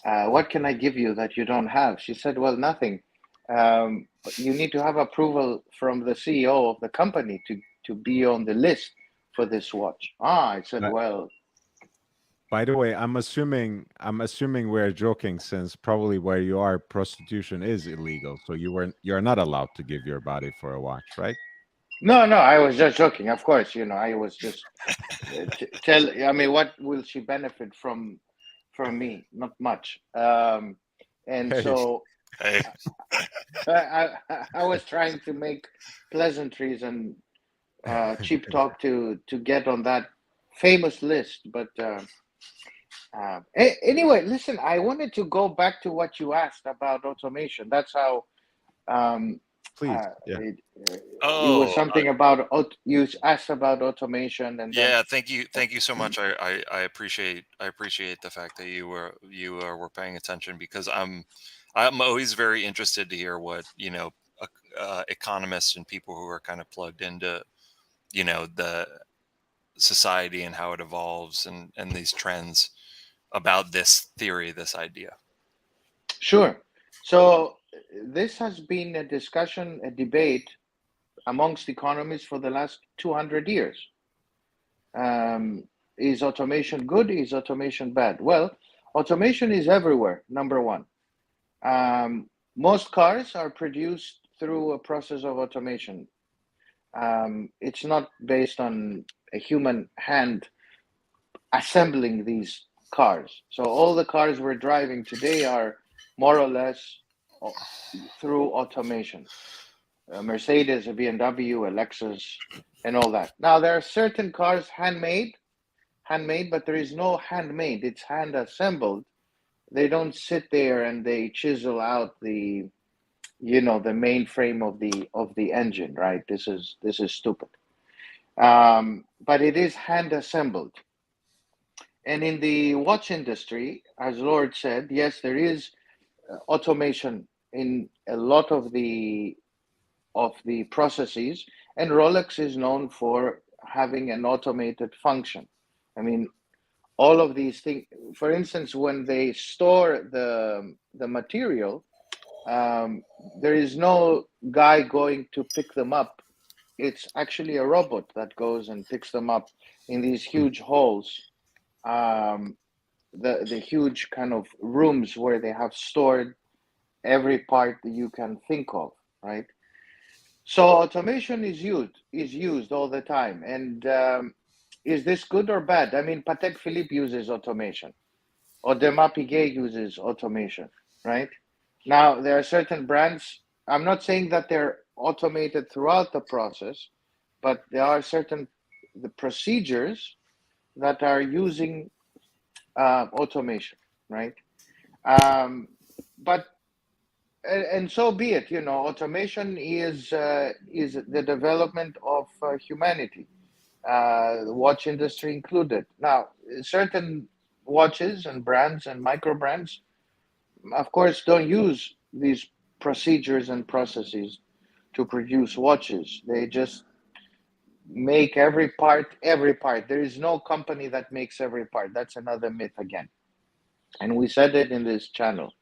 What can I give you that you don't have? She said, "Well, nothing. But you need to have approval from the CEO of the company to be on the list for this watch." I said, "Well." By the way, I'm assuming we're joking, since probably where you are, prostitution is illegal. So you're not allowed to give your body for a watch, right? No, I was just joking. Of course, I was just tell. I mean, what will she benefit from me? Not much. And Hey. so Hey. I was trying to make pleasantries and cheap talk to get on that famous list, but anyway, listen. I wanted to go back to what you asked about automation. That's how. Please, yeah. It was something about you asked about automation, and then thank you so much. I appreciate the fact that you were paying attention, because I'm always very interested to hear what economists and people who are kind of plugged into the society and how it evolves and these trends about this theory, this idea. Sure. So this has been a discussion, a debate amongst economists for the last 200 years. Is automation good? Is automation bad? Well, automation is everywhere, number one. Most cars are produced through a process of automation. It's not based on a human hand assembling these cars. So all the cars we're driving today are more or less through automation. A Mercedes, a BMW, a Lexus, and all that. Now there are certain cars handmade, but there is no handmade. It's hand assembled. They don't sit there and they chisel out the mainframe of the engine, right? This is stupid. But it is hand assembled. And in the watch industry, as Lord said, yes, there is automation in a lot of the processes, and Rolex is known for having an automated function. I mean, all of these things. For instance, when they store the material, there is no guy going to pick them up. It's actually a robot that goes and picks them up in these huge halls, the huge kind of rooms where they have stored every part that you can think of, right? So automation is used all the time. And is this good or bad? I mean, Patek Philippe uses automation. Audemars Piguet uses automation, right? Now, there are certain brands, I'm not saying that they're automated throughout the process, but there are certain the procedures that are using automation, right? Um, but and so be it. You know, automation is the development of humanity, the watch industry included. Now, certain watches and brands and micro brands, of course, don't use these procedures and processes to produce watches. They just make every part, every part. There is no company that makes every part. That's another myth again. And we said it in this channel.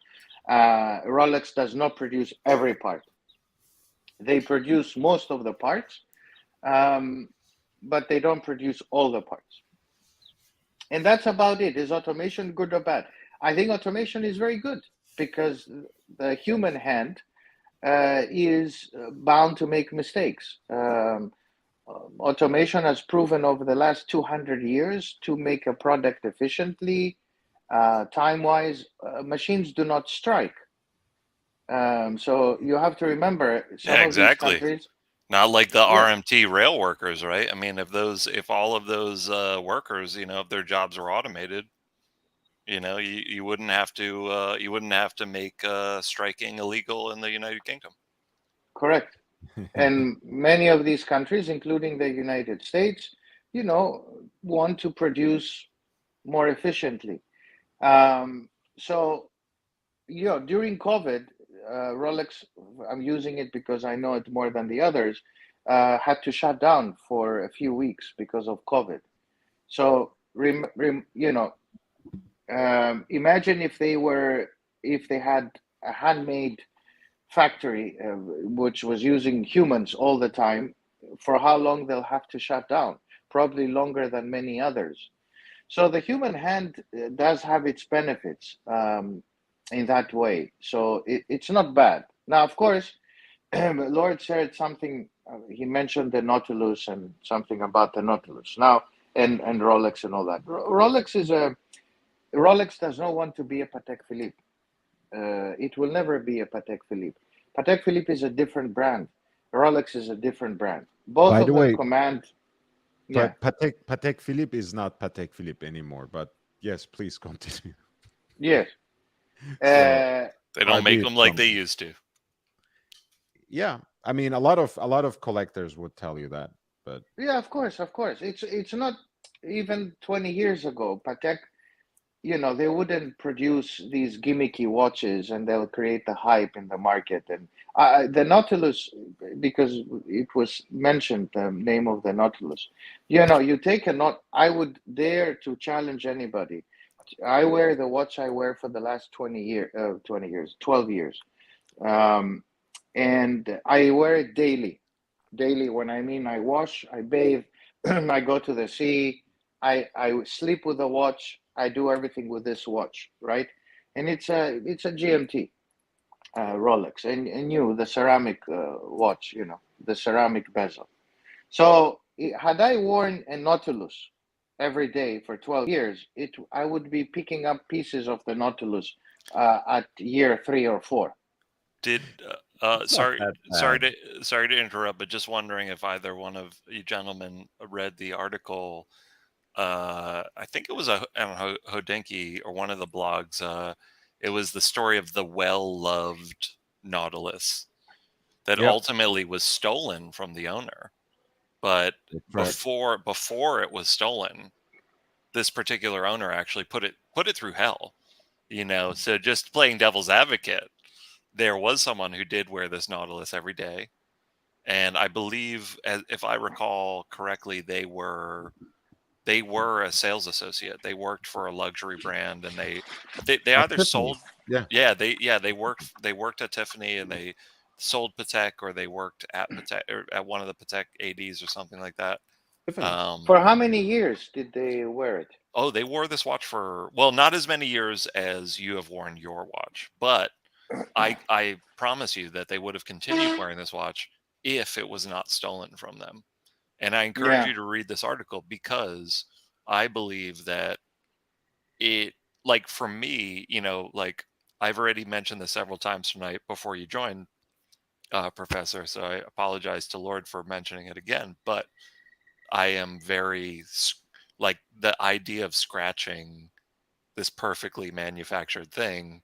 Rolex does not produce every part. They produce most of the parts, but they don't produce all the parts. And that's about it. Is automation good or bad? I think automation is very good because the human hand is bound to make mistakes. Automation has proven over the last 200 years to make a product efficiently, time-wise. Machines do not strike. So you have to remember some Yeah, of these exactly. countries. Not like the Yeah, RMT rail workers, right? I mean, if all of those workers, if their jobs were automated, you wouldn't have to make striking illegal in the United Kingdom. correct. And many of these countries, including the United States, want to produce more efficiently. So, during COVID, Rolex, I'm using it because I know it more than the others, had to shut down for a few weeks because of COVID. So, imagine if they had a handmade factory which was using humans all the time, for how long they'll have to shut down? Probably longer than many others. So the human hand does have its benefits in that way. So it's not bad. Now, of course, Lord said something. He mentioned the Nautilus and something about the Nautilus now, and Rolex and all that. Rolex does not want to be a Patek Philippe. It will never be a Patek Philippe. Patek Philippe is a different brand. Rolex is a different brand. Both By of the them way, command. Yeah, Patek Philippe is not Patek Philippe anymore. But yes, please continue. yes. So They far don't be make it them like from they me. used to. Yeah, I mean, a lot of collectors would tell you that, but Yeah, of course, of course. It's not even 20 years ago. Patek, they wouldn't produce these gimmicky watches and they'll create the hype in the market. And the Nautilus, because it was mentioned, the name of the Nautilus, you take a not. I would dare to challenge anybody. I wear the watch I wear for the last 20 years, 12 years. Um, and I wear it daily. Daily, when I mean I wash, I bathe, I go to the sea, I sleep with the watch, I do everything with this watch, right? And it's a GMT Rolex, and the ceramic watch, the ceramic bezel. So had I worn a Nautilus every day for 12 years, I would be picking up pieces of the Nautilus at year 3 or 4. Did it's not sorry that sorry bad. to interrupt, but just wondering if either one of you gentlemen read the article. I think it was on Hodinkee or one of the blogs. It was the story of the well-loved Nautilus that Yep, ultimately was stolen from the owner. But that's right. before it was stolen, this particular owner actually put it through hell. So just playing devil's advocate, there was someone who did wear this Nautilus every day, and I believe, if I recall correctly, they were a sales associate. They worked for a luxury brand, and they At either Tiffany's. sold. Yeah, They worked at Tiffany, and they sold Patek, or they worked at Patek, or at one of the Patek ADs or something like that. Tiffany's. For how many years did they wear it? Oh, they wore this watch for, well, not as many years as you have worn your watch, but I promise you that they would have continued wearing this watch if it was not stolen from them. And I encourage Yeah, you to read this article because I believe that it like for me, like I've already mentioned this several times tonight before you joined, Professor. So I apologize to Lord for mentioning it again, but I am very like the idea of scratching this perfectly manufactured thing.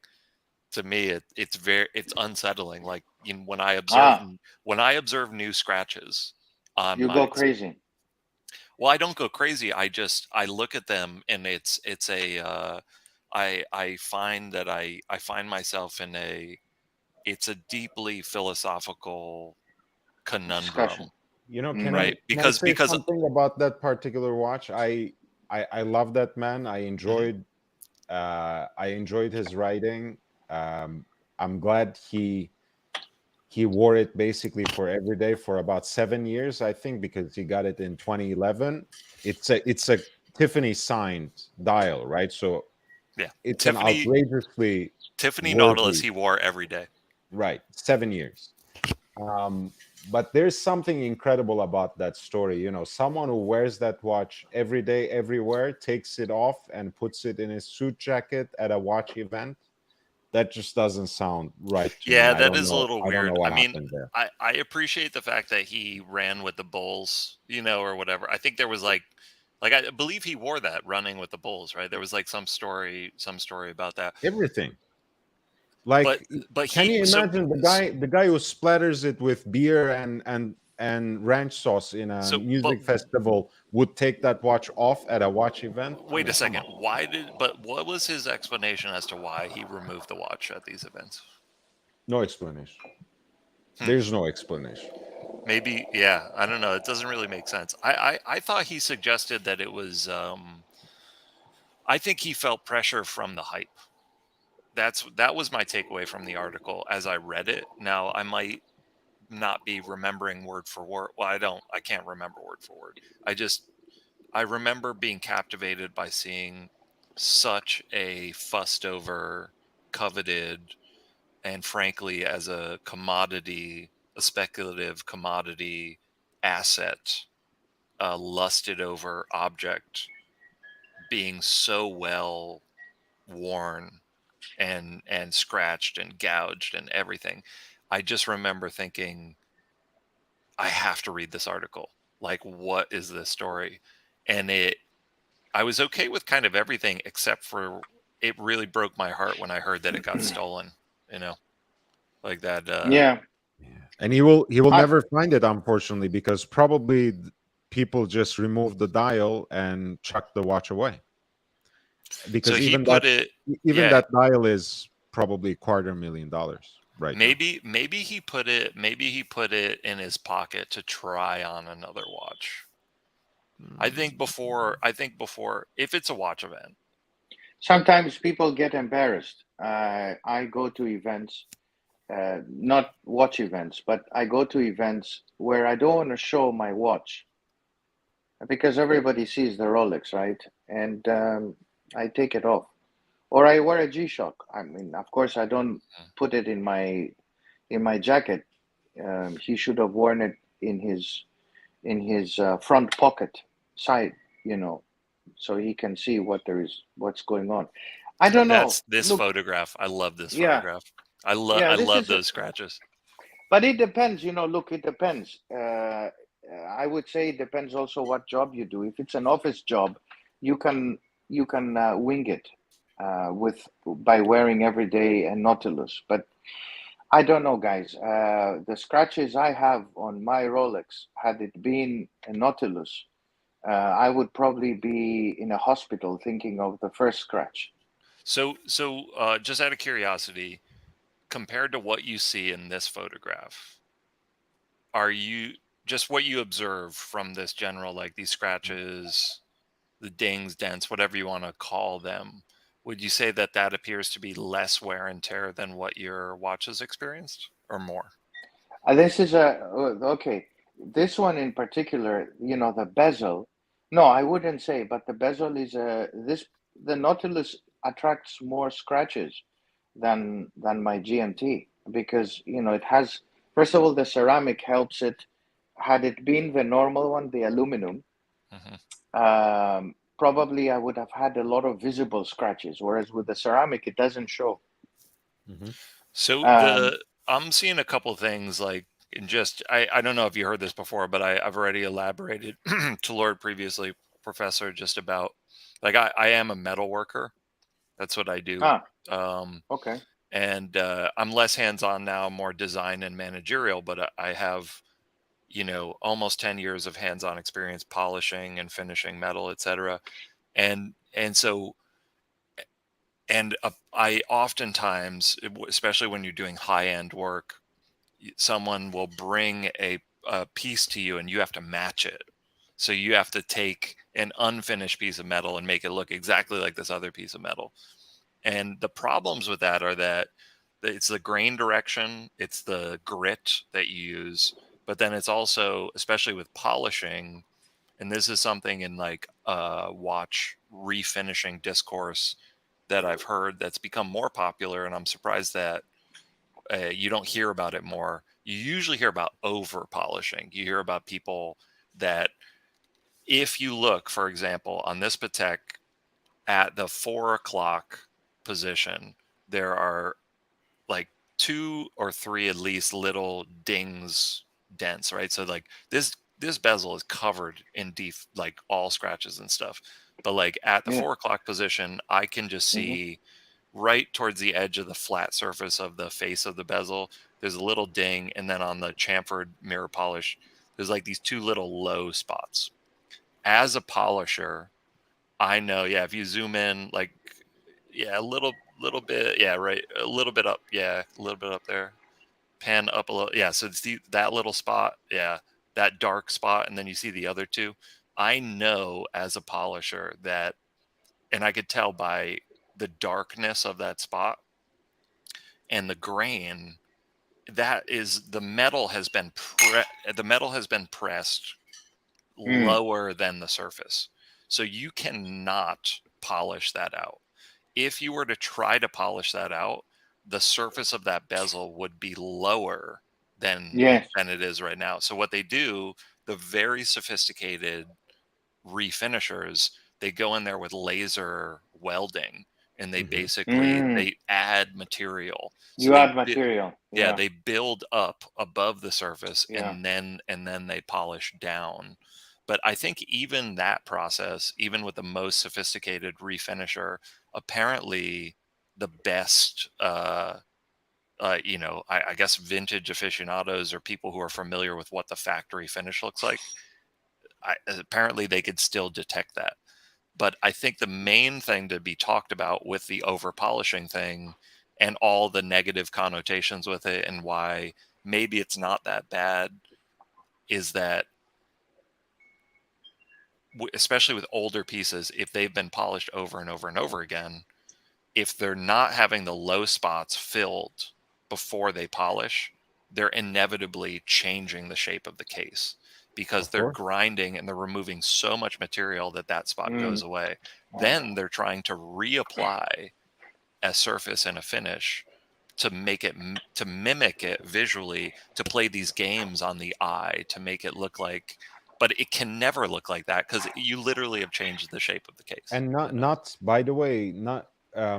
To me, it's unsettling. Like when I observe new scratches on You go crazy. well, I don't go crazy. I look at them and it's I find that I find myself in it's a deeply philosophical Discussion. conundrum, Can right? I say Because something about that particular watch? I love that man. I enjoyed his writing. I'm glad he wore it basically for every day for about 7 years, I think, because he got it in 2011. It's a Tiffany signed dial, right? So yeah, it's an outrageously Tiffany Nautilus worthy, he wore every day. right? 7 years. But there's something incredible about that story. Someone who wears that watch every day, everywhere, takes it off and puts it in his suit jacket at a watch event. That just doesn't sound right to me. Yeah, I that don't is a know. little I don't know weird. I what mean, happened there. I appreciate the fact that he ran with the Bulls, or whatever. I think there was like I believe he wore that running with the Bulls, right? There was like some story about that. Everything. But Like, can he you imagine the guy who splatters it with beer and ranch sauce in a but music festival would take that watch off at a watch event? I wait mean, a come second. on. What was his explanation as to why he removed the watch at these events? No explanation. Hmm. There's no explanation. Maybe, yeah, I don't know. It doesn't really make sense. I thought he suggested that it was I think he felt pressure from the hype. That was my takeaway from the article as I read it. Now I might not be remembering word for word. Well, I can't remember word for word. I remember being captivated by seeing such a fussed over, coveted, and frankly, as a commodity, a speculative commodity asset, a lusted over object being so well worn and scratched and gouged and everything. I just remember thinking, I have to read this article. Like, what is this story? And I was okay with kind of everything except for it really broke my heart when I heard that it got stolen, like that. Yeah. Yeah. And he will I, never find it, unfortunately, because probably people just removed the dial and chucked the watch away. So Because he put it, even yeah, that dial is probably $250,000 right now. maybe he put it in his pocket to try on another watch. I think before, if it's a watch event. Sometimes people get embarrassed. I go to events, not watch events, but I go to events where I don't want to show my watch because everybody sees the Rolex, right? And I take it off, or I wear a G-Shock. I mean, of course, I don't put it in my jacket. He should have worn it in his front pocket side, so he can see what's going on. I don't know. That's this Look, photograph. I love this yeah, photograph. yeah. I This love is, those scratches. but it depends. Look, it depends. I would say it depends also what job you do. If it's an office job, you can wing it with by wearing every day a Nautilus. But I don't know, guys. The scratches I have on my Rolex, had it been a Nautilus, I would probably be in a hospital thinking of the first scratch. So just out of curiosity, compared to what you see in this photograph, are you just what you observe from this general, like these scratches, the dings, dents, whatever you want to call them? Would you say that appears to be less wear and tear than what your watch has experienced, or more? This is okay. This one in particular, the bezel. No, I wouldn't say, but the bezel is the Nautilus attracts more scratches than my GMT because it has, first of all, the ceramic helps it. Had it been the normal one, the aluminum, Mm-hmm. probably I would have had a lot of visible scratches, whereas with the ceramic, it doesn't show. So I'm seeing a couple things like in just I don't know if you heard this before, but I've already elaborated to Lord previously, Professor, just about like I am a metal worker. That's what I do. Okay. And I'm less hands-on now, more design and managerial, but I have, almost 10 years of hands-on experience polishing and finishing metal, etc. And so I oftentimes, especially when you're doing high-end work, someone will bring a piece to you and you have to match it. So you have to take an unfinished piece of metal and make it look exactly like this other piece of metal. And the problems with that are that it's the grain direction, it's the grit that you use, but then it's also, especially with polishing, and this is something in like watch refinishing discourse that I've heard that's become more popular, and I'm surprised that you don't hear about it more. You usually hear about over polishing. You hear about people that, if you look, for example, on this Patek at the 4 o'clock position, there are like 2 or 3 at least little dents, right? So like this bezel is covered in deep, like all scratches and stuff. But like at the 4 o'clock position, I can just see right towards the edge of the flat surface of the face of the bezel, there's a little ding, and then on the chamfered mirror polish, there's like these 2 little low spots. As a polisher, I know, if you zoom in, like, a little bit, right, a little bit up, a little bit up there, pan up a little, so it's that little spot, that dark spot, and then you see the other 2. I know as a polisher that, and I could tell by the darkness of that spot and the grain, that is the metal has been pressed lower than the surface. So you cannot polish that out. If you were to try to polish that out, the surface of that bezel would be lower than it is right now. So what they do, the very sophisticated refinishers, they go in there with laser welding, and they basically they add material. So add material. They build up above the surface, and then they polish down. But I think even that process, even with the most sophisticated refinisher, apparently the best, I guess vintage aficionados or people who are familiar with what the factory finish looks like, apparently they could still detect that. But I think the main thing to be talked about with the over polishing thing and all the negative connotations with it, and why maybe it's not that bad, is that especially with older pieces, if they've been polished over and over and over again, if they're not having the low spots filled before they polish, they're inevitably changing the shape of the case, because they're grinding and they're removing so much material that spot goes away. Then they're trying to reapply a surface and a finish to make it, to mimic it visually, to play these games on the eye, to make it look like, but it can never look like that because you literally have changed the shape of the case. And not by the way, not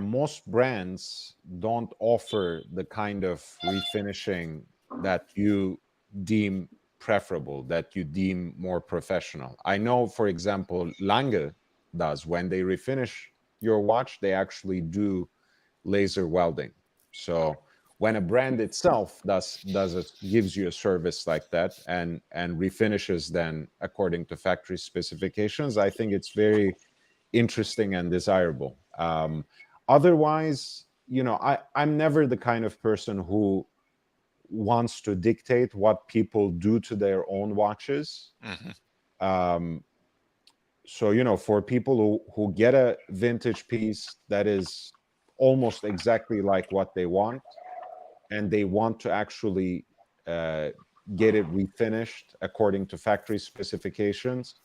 most brands don't offer the kind of refinishing that you deem preferable, that you deem more professional. I know, for example, Lange does. When they refinish your watch, they actually do laser welding. So when a brand itself gives you a service like that and refinishes then according to factory specifications, I think it's very interesting and desirable. Otherwise, I'm never the kind of person who wants to dictate what people do to their own watches. So, for people who get a vintage piece that is almost exactly like what they want, and they want to actually get it refinished according to factory specifications,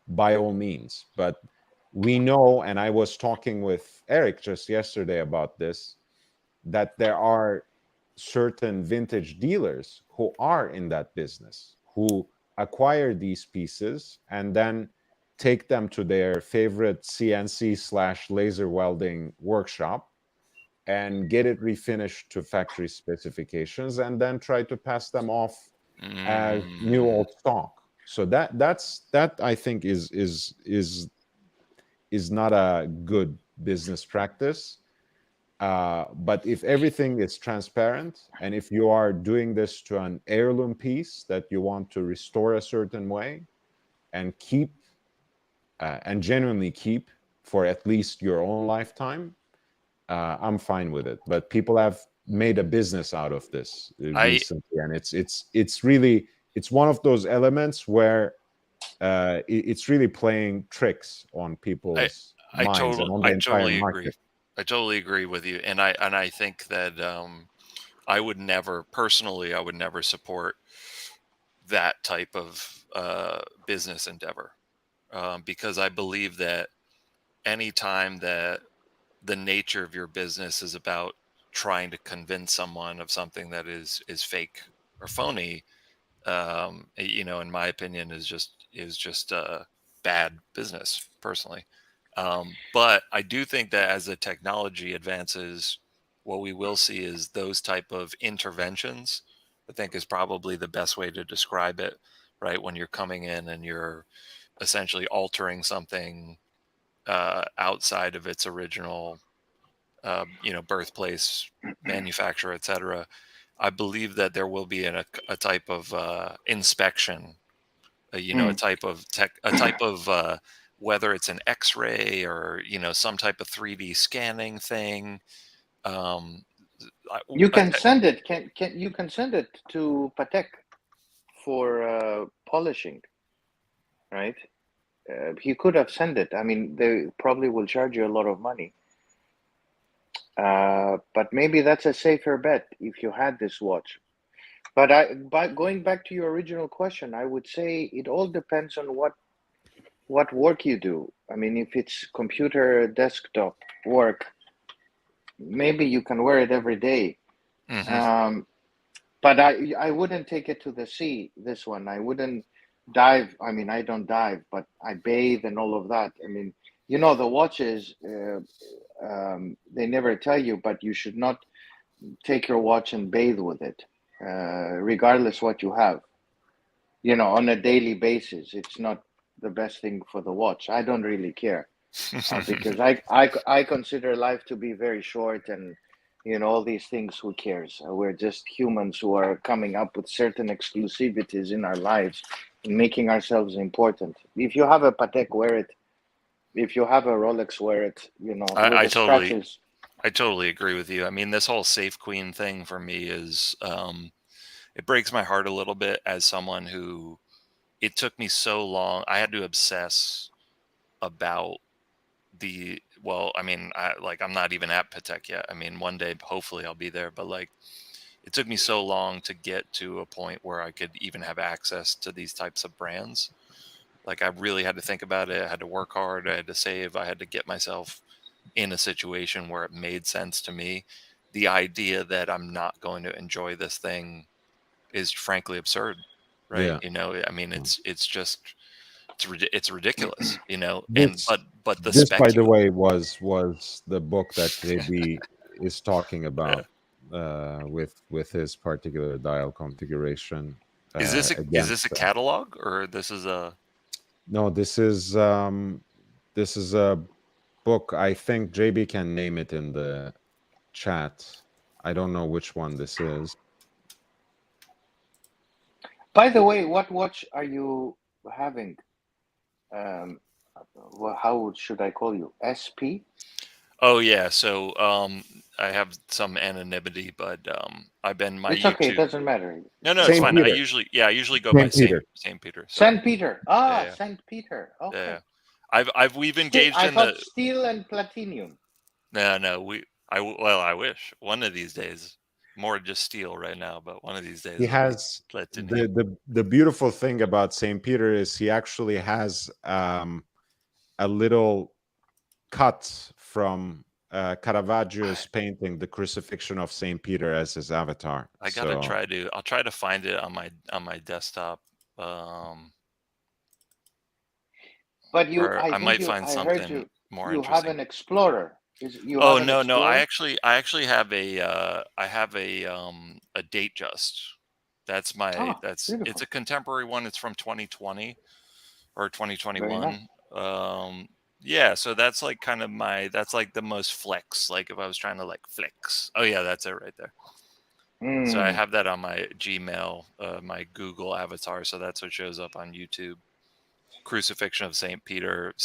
by all means. But we know, and I was talking with Eric just yesterday about this, that there are certain vintage dealers who are in that business, who acquire these pieces and then take them to their favorite CNC/laser welding workshop and get it refinished to factory specifications, and then try to pass them off as new old stock. So that I think is not a good business practice. But if everything is transparent, and if you are doing this to an heirloom piece that you want to restore a certain way and keep and genuinely keep for at least your own lifetime, I'm fine with it. But people have made a business out of this recently, and it's really, it's one of those elements where it's really playing tricks on people's minds and on the entire market. I totally agree with you, and I think that I would never support that type of business endeavor, because I believe that any time that the nature of your business is about trying to convince someone of something that is fake or phony, in my opinion, is just bad business personally. But I do think that as the technology advances, what we will see is those type of interventions, I think, is probably the best way to describe it, right? When you're coming in and you're essentially altering something outside of its original, birthplace, manufacturer, etc. I believe that there will be a type of inspection, a type of whether it's an X-ray or some type of 3D scanning thing. You can send it. You can send it to Patek for polishing, right? He could have sent it. I mean, they probably will charge you a lot of money. But maybe that's a safer bet if you had this watch. But going back to your original question, I would say it all depends on what work you do. I mean, if it's computer desktop work, maybe you can wear it every day. Mm-hmm. But I wouldn't take it to the sea, this one. I wouldn't dive. I mean, I don't dive, but I bathe and all of that. I mean, the watches, they never tell you, but you should not take your watch and bathe with it, regardless what you have. On a daily basis, it's not the best thing for the watch. I don't really care, because I consider life to be very short, and all these things, who cares? We're just humans who are coming up with certain exclusivities in our lives and making ourselves important. If you have a Patek, wear it. If you have a Rolex, wear it. I totally agree with you. I mean, this whole Safe Queen thing for me is, it breaks my heart a little bit as someone who, it took me so long. I had to obsess about I'm not even at Patek yet. I mean, one day, hopefully I'll be there, but it took me so long to get to a point where I could even have access to these types of brands. I really had to think about it. I had to work hard. I had to save. I had to get myself in a situation where it made sense to me. The idea that I'm not going to enjoy this thing is frankly absurd, right? Yeah. I mean, it's ridiculous, This, but the this by the way, was the book that JB is talking about with his particular dial configuration. Is this a catalog, or this is a? No, this is a book. I think JB can name it in the chat. I don't know which one this is. By the way, what watch are you having? How should I call you? SP? Oh yeah, so I have some anonymity, but I've been my It's YouTube. Okay, it doesn't matter. No, it's fine. Peter. I usually go by Saint Peter. Saint Peter. Saint Peter. Okay. Yeah. We've engaged I in thought steel and platinum. No, I wish one of these days, more just steel right now, but one of these days he has the beautiful thing about St. Peter is he actually has a little cut from Caravaggio's painting, The Crucifixion of St. Peter, as his avatar. I'll try to find it on my desktop. But you, or I I think might you, find I heard something you, more you have interesting. an Explorer. You Oh have an no, no, Explorer? I actually have a date just. That's my Ah, that's it's beautiful. a contemporary one. It's from 2020 or Very nice. 2021. Yeah, so that's like kind of that's like the most flex. Like if I was trying to like flex. Oh yeah, that's it right there. So I Mm, have that on my Gmail, my Google avatar. So that's what shows up on YouTube. Crucifixion of Saint Peter,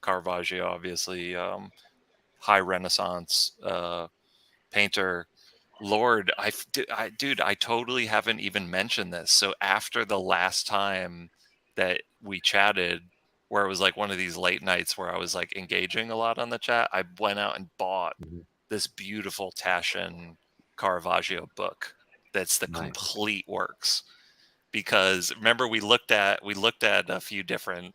Caravaggio, obviously, high Renaissance painter. Lord, dude, I totally haven't even mentioned this. So after the last time that we chatted, where it was like one of these late nights where I was like engaging a lot on the chat, I went out and bought Mhm. this beautiful Taschen Caravaggio book that's the Nice. complete works. Because remember we looked at a few different,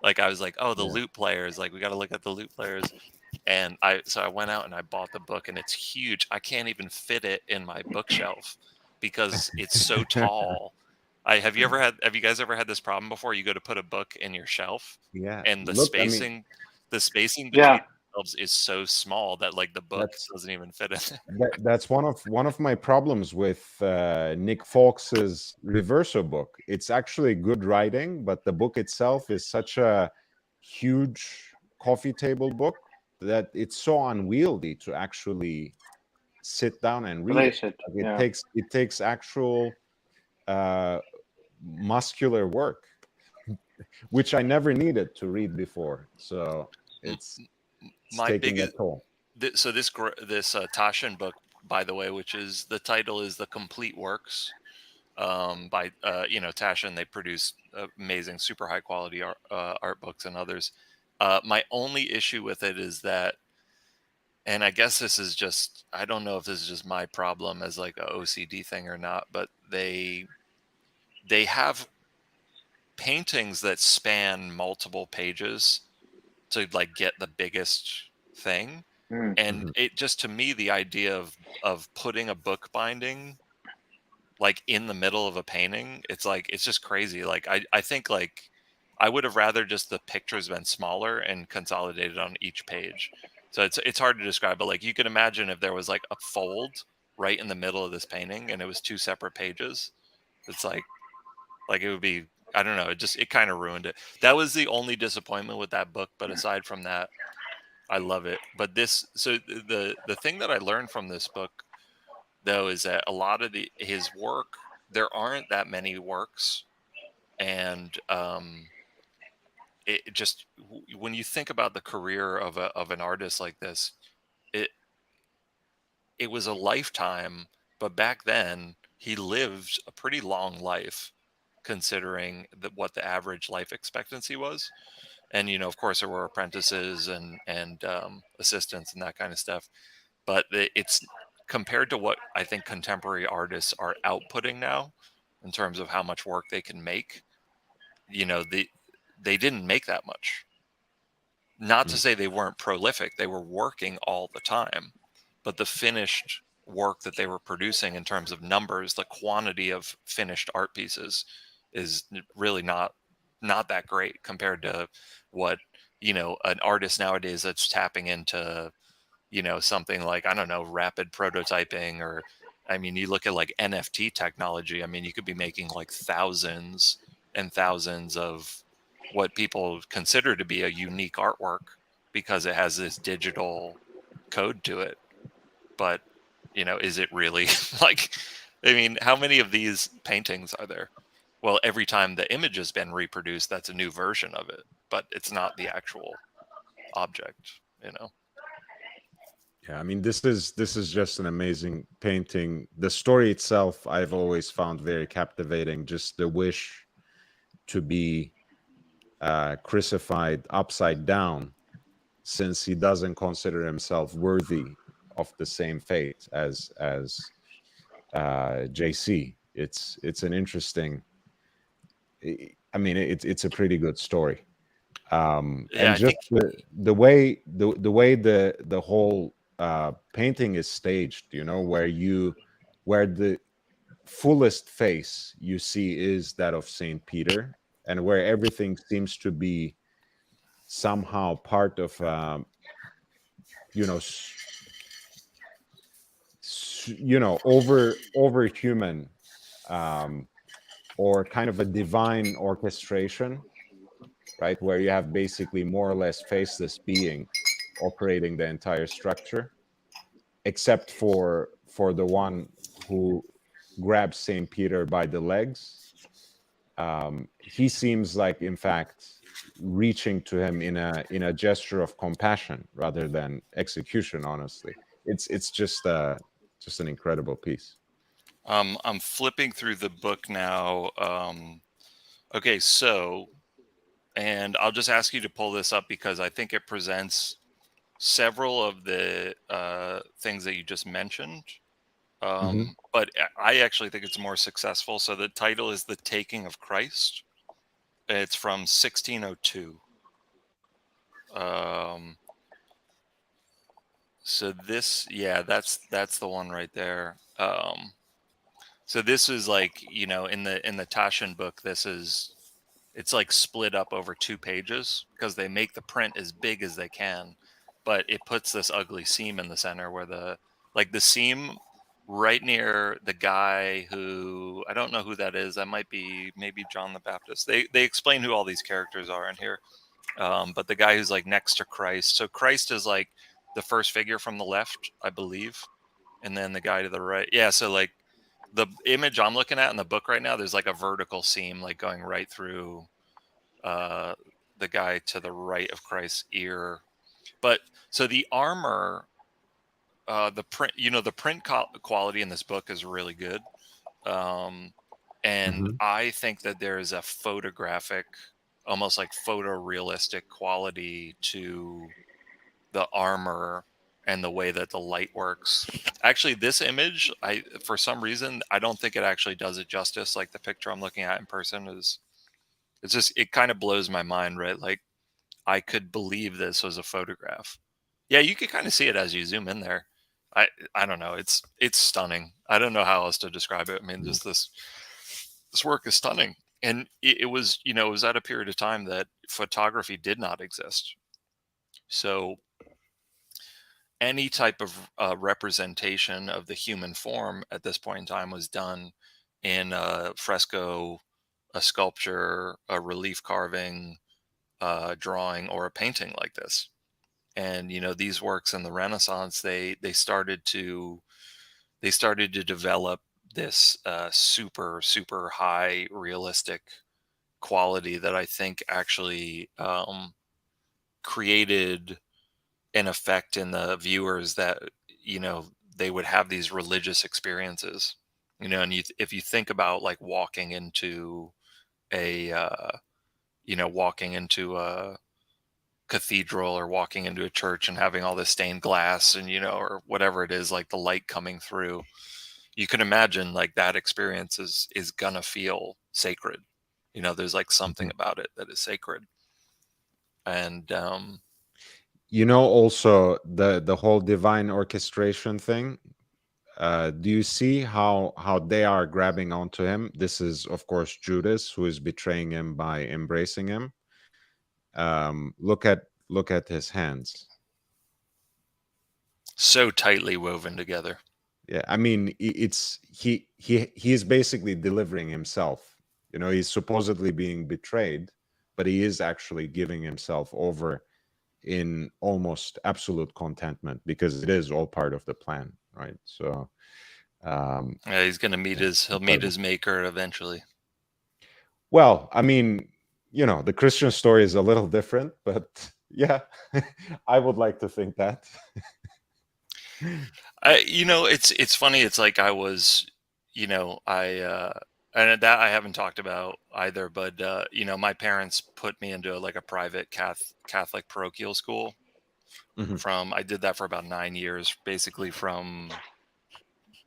like I was like, oh, the Yeah. lute players, like we got to look at the lute players. And I went out and I bought the book, and it's huge. I can't even fit it in my bookshelf because it's so tall. I have you guys ever had this problem before? You go to put a book in your shelf, Yeah. and the Look, I mean, spacing between yeah, shelves is so small that like the book that's doesn't even fit in there. that's one of my problems with Nick Fox's Reverso book. It's actually good writing, but the book itself is such a huge coffee table book that it's so unwieldy to actually sit down and read it. place it. Like, it Yeah. takes actual uh, muscular work, which I never needed to read before. So M- it's My taking a biggest toll. so this Taschen book, by the way, which is the title is The Complete Works, by Taschen. They produce amazing, super high quality art books and others. My only issue with it is that, and I guess this is just, I don't know if this is just my problem as like a OCD thing or not, but they have paintings that span multiple pages to like get the biggest thing. Mm. And Mhm. it just, to me, the idea of putting a book binding like in the middle of a painting, it's like, it's just crazy. Like I think like I would have rather just the pictures been smaller and consolidated on each page. So it's hard to describe, but like you could imagine if there was like a fold right in the middle of this painting and it was two separate pages. It's like it would be, I don't know, it kind of ruined it. That was the only disappointment with that book, but aside from that, I love it. But the thing that I learned from this book though is that a lot of his work, there aren't that many works, and it just, when you think about the career of an artist like this, it it was a lifetime, but back then he lived a pretty long life considering what the average life expectancy was. And of course there were apprentices and assistants and that kind of stuff, but it's compared to what I think contemporary artists are outputting now in terms of how much work they can make. You know, they didn't make that much. Not to Mm. say they weren't prolific; they were working all the time, but the finished work that they were producing in terms of numbers, the quantity of finished art pieces, is really not that great compared to what an artist nowadays that's tapping into something like, I don't know, rapid prototyping, or I mean, you look at like NFT technology. I mean, you could be making like thousands and thousands of what people consider to be a unique artwork because it has this digital code to it. But, is it really like, I mean, how many of these paintings are there? Well, every time the image has been reproduced, that's a new version of it, but it's not the actual object. Yeah, I mean, this is just an amazing painting. The story itself, I've always found very captivating. Just the wish to be crucified upside down, since he doesn't consider himself worthy of the same fate as JC. It's an interesting. I mean, it's a pretty good story. Yeah, And I just think. the way the whole painting is staged, where the fullest face you see is that of Saint Peter, and where everything seems to be somehow part of over human, or kind of a divine orchestration, right, where you have basically more or less faceless being operating the entire structure, except for the one who grabs Saint Peter by the legs. He seems like, in fact, reaching to him in a gesture of compassion rather than execution. Honestly, it's just an incredible piece. I'm flipping through the book now. Okay, so, and I'll just ask you to pull this up because I think it presents several of the things that you just mentioned. But I actually think it's more successful. So the title is The Taking of Christ. It's from 1602. So this, yeah, that's the one right there. So this is like, in the Taschen book, it's like split up over 2 pages because they make the print as big as they can, but it puts this ugly seam in the center where the seam right near the guy who, I don't know who that is. That might be maybe John the Baptist. They explain who all these characters are in here. But the guy who's like next to Christ. So Christ is like the first figure from the left, I believe. And then the guy to the right. Yeah. So like the image I'm looking at in the book right now, there's like a vertical seam like going right through the guy to the right of Christ's ear. But so the armor, the print, the print quality in this book is really good. And I think that there is a photographic, almost like photorealistic quality to the armor and the way that the light works. Actually, this image, for some reason, I don't think it actually does it justice. Like the picture I'm looking at in person it kind of blows my mind, right? Like I could believe this was a photograph. Yeah, you could kind of see it as you zoom in there. I don't know. It's stunning. I don't know how else to describe it. I mean, just this work is stunning. And it was, it was at a period of time that photography did not exist. So any type of representation of the human form at this point in time was done in a fresco, a sculpture, a relief carving, drawing, or a painting like this. And these works in the Renaissance, they started to develop this super high realistic quality that I think actually created an effect in the viewers that they would have these religious experiences. And if you think about like walking into a cathedral or walking into a church and having all this stained glass and or whatever it is, like the light coming through, you can imagine like that experience is gonna feel sacred. There's like something about it that is sacred. And also the whole divine orchestration thing. Do you see how they are grabbing onto him? This is, of course, Judas, who is betraying him by embracing him. Look at his hands. So tightly woven together. Yeah, I mean, he is basically delivering himself. He's supposedly being betrayed, but he is actually giving himself over in almost absolute contentment because it is all part of the plan, right? So yeah, he's gonna meet he'll meet his maker eventually. Well, I mean, the Christian story is a little different, but yeah, I would like to think that. It's funny. It's like I was, and that I haven't talked about either, but my parents put me into like a private Catholic parochial school. I did that for about 9 years, basically from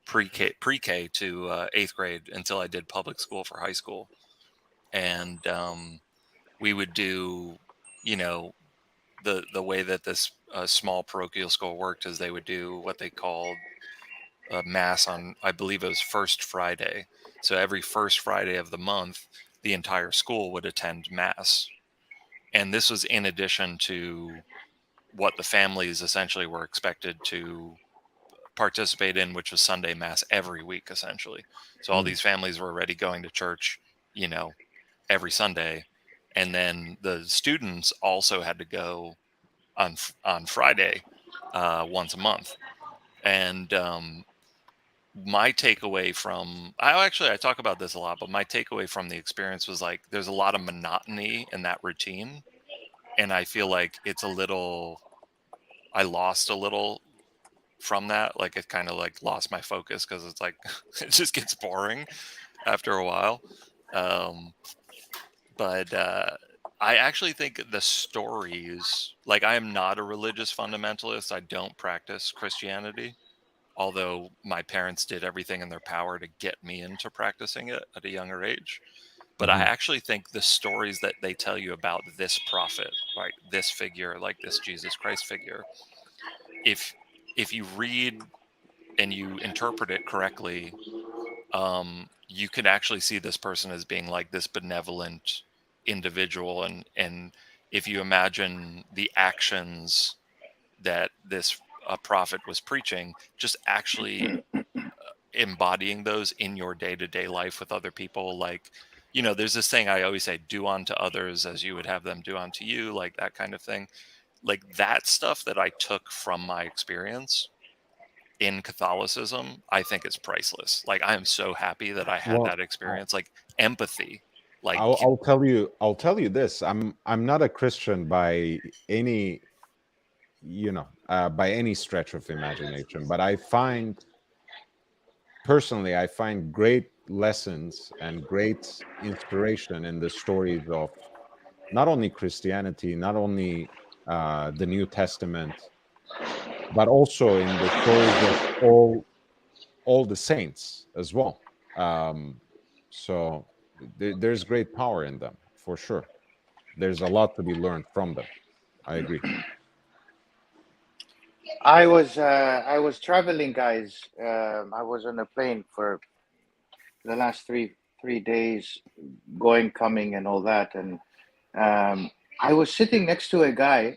pre-K to 8th grade until I did public school for high school. And we would do, the way that this small parochial school worked is they would do what they called mass on, I believe it was first Friday. So every first Friday of the month, the entire school would attend mass. And this was in addition to what the families essentially were expected to participate in, which was Sunday Mass every week, essentially. So all these families were already going to church, you know, every Sunday. And then the students also had to go on Friday once a month. And my takeaway from, I talk about this a lot, but my takeaway from the experience was like, there's a lot of monotony in that routine. And I feel like I lost a little from that. Like it kind of like lost my focus because it's like, it just gets boring after a while. But I actually think the stories, like I am not a religious fundamentalist. I don't practice Christianity, although my parents did everything in their power to get me into practicing it at a younger age. But I actually think the stories that they tell you about this prophet, right, this figure, like this Jesus Christ figure, if you read and you interpret it correctly, you can actually see this person as being like this benevolent individual. And if you imagine the actions that this prophet was preaching, just actually embodying those in your day-to-day life with other people, like, you know, there's this thing I always say, do unto others as you would have them do unto you, like that kind of thing. Like that stuff that I took from my experience in Catholicism, I think is priceless. Like I am so happy that I had Well, that experience, like empathy. Like I'll tell you this. I'm not a Christian by any, by any stretch of imagination, but personally, I find great lessons and great inspiration in the stories of not only Christianity, not only the New Testament, but also in the stories of all the saints as well. So there's great power in them for sure. There's a lot to be learned from them. I agree. I was traveling, guys. I was on a plane for the last three days, going, coming, and all that. And I was sitting next to a guy,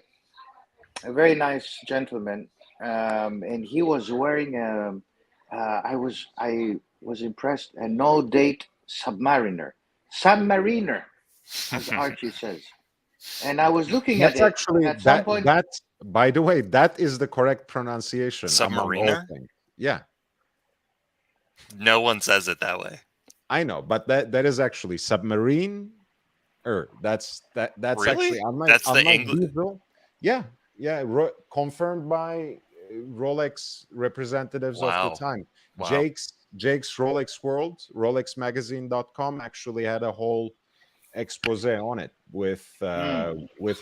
a very nice gentleman, and he was wearing I was impressed, a no date submariner, as Archie says. And I was looking at That's it, and actually at some point, that by the way, that is the correct pronunciation among all submariner. things. Yeah, No one says it that way. I know, but that is actually submarine. That's Really? actually That's the unlike English. diesel. Yeah, yeah, confirmed by Rolex representatives of the Wow. time. Wow. Jake's Rolex World, RolexMagazine.com actually had a whole expose on it with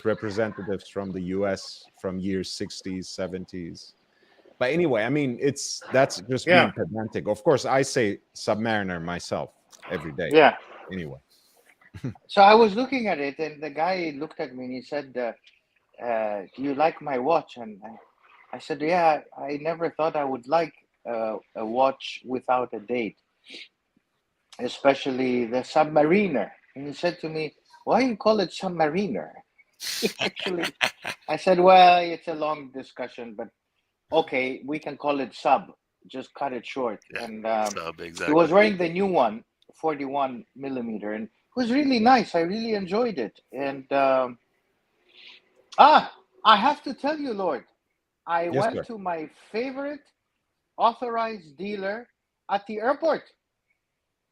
representatives from the US from years 60s, 70s. But anyway, I mean, that's just yeah, being pedantic. Of course, I say Submariner myself every day. yeah. Anyway. So I was looking at it, and the guy looked at me and he said, "Do you like my watch?" And I said, "Yeah, I never thought I would like a watch without a date, especially the Submariner." And he said to me, "Why you call it Submariner?" Actually, I said, "Well, it's a long discussion, but okay, we can call it Sub. Just cut it short." Yeah, And sub, he exactly. was wearing the new one, 41 millimeter, and it was really nice. I really enjoyed it. And I have to tell you, Lord, I Yes, went sir. to my favorite authorized dealer at the airport.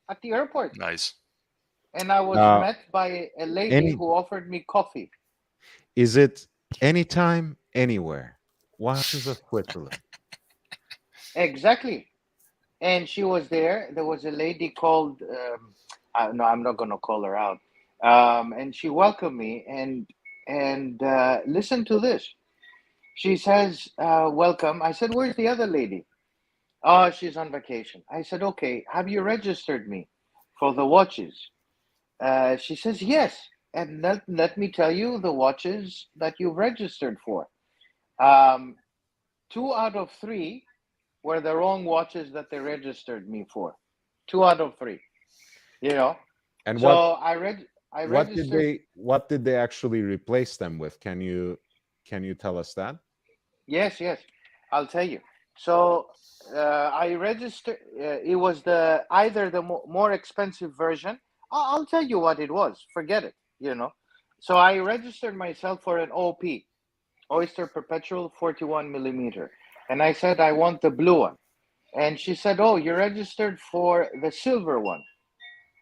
At the airport. Nice. And I was Uh, met by a lady any who offered me coffee. is it anytime, anywhere? Watches of Switzerland. Exactly. And she was there. There was a lady called, no, I'm not going to call her out. And she welcomed me. And listen to this. She says, "Welcome." I said, "Where's the other lady?" "Oh, she's on vacation." I said, "Okay, have you registered me for the watches?" She says, "Yes." And let me tell you the watches that you've registered for. Um, 2 out of 3 were the wrong watches that they registered me for. 2 out of 3. You know. And So I read. I What did registered. they actually replace them with? Can you tell us that? Yes, yes, I'll tell you. So I registered. It was the either the more expensive version. I'll tell you what it was. Forget it. You know. So I registered myself for an OP, Oyster Perpetual 41 millimeter, and I said I want the blue one. And she said, "Oh, you're registered for the silver one."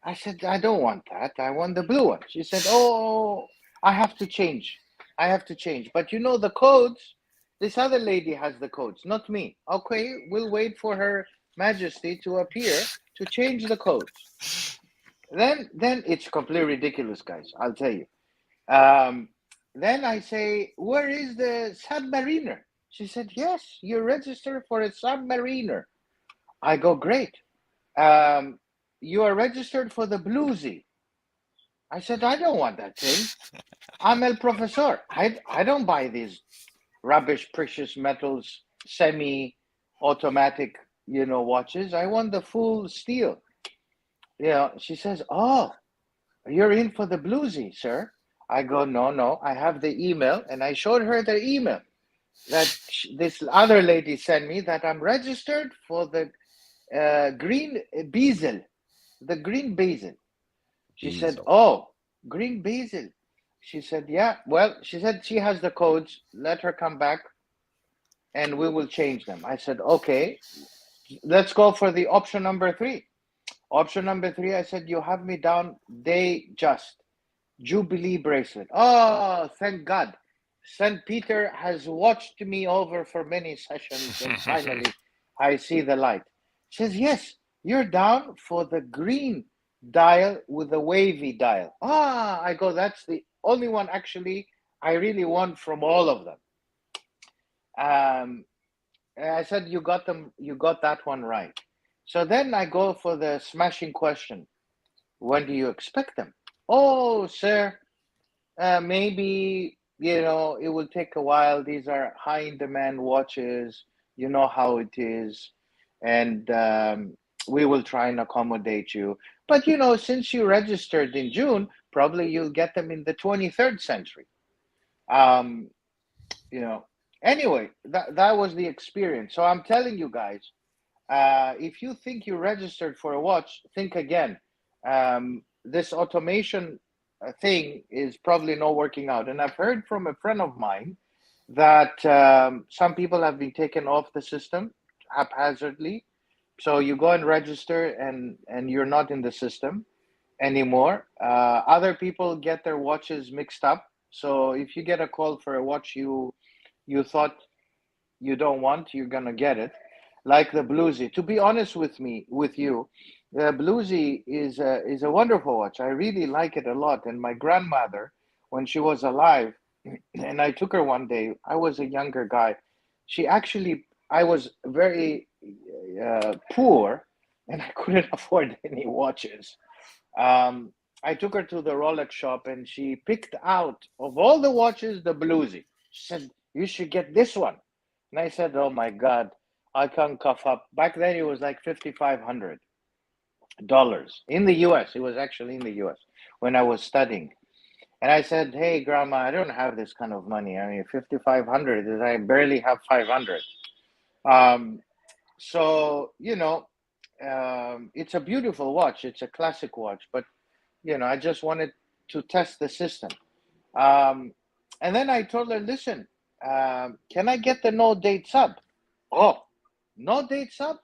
I said, "I don't want that. I want the blue one." She said, "Oh, I have to change. I have to change. But you know the codes. This other lady has the codes, not me." Okay, we'll wait for Her Majesty to appear to change the codes. Then it's completely ridiculous, guys. I'll tell you. Um, then I say, "Where is the Submariner?" She said, "Yes, you're registered for a Submariner." I go, "Great. Um, you are registered for the Bluesy." I said, "I don't want that thing. I'm El Professor. I don't buy these rubbish, precious metals, semi-automatic, watches. I want the full steel." She says, "Oh, you're in for the Bluesy, sir." I go, "No, no. I have the email," and I showed her the email that this other lady sent me that I'm registered for the green bezel, the green bezel. She said, Diesel. "Oh, green basil." She said, "Yeah." Well, she said she has the codes. Let her come back and we will change them. I said, "Okay, let's go for the option number 3." Option number 3, I said, "You have me down day just. Jubilee bracelet." Oh, thank God. St. Peter has watched me over for many sessions and finally I see the light. She says, "Yes, you're down for the green dial with the wavy dial." I go, "That's the only one actually I really want from all of them." And I said, "You got them, you got that one right." So then I go for the smashing question. "When do you expect them?" "Oh, sir, maybe, it will take a while. These are high in demand watches. You know how it is. And we will try and accommodate you. But, since you registered in June, probably you'll get them in the 23rd century." Um, you know, anyway, that was the experience. So I'm telling you guys, if you think you registered for a watch, think again. This automation thing is probably not working out. And I've heard from a friend of mine that some people have been taken off the system haphazardly. So you go and register, and you're not in the system anymore. Other people get their watches mixed up. So if you get a call for a watch you thought you don't want, you're gonna get it. Like the Bluesy. To be honest with you, the Bluesy is a wonderful watch. I really like it a lot. And my grandmother, when she was alive, and I took her one day. I was a younger guy. I was very poor, and I couldn't afford any watches. Um, I took her to the Rolex shop, and she picked out of all the watches the Bluesy. She said, "You should get this one." And I said, "Oh my God, I can't cough up." Back then, it was like $5,500 in the US. It was actually in the US when I was studying. And I said, "Hey, Grandma, I don't have this kind of money. I mean, 5,500 is I barely have 500." Um, so, it's a beautiful watch. It's a classic watch, but I just wanted to test the system. Um, and then I told her, "Listen, can I get the no date sub?" "Oh, no date sub?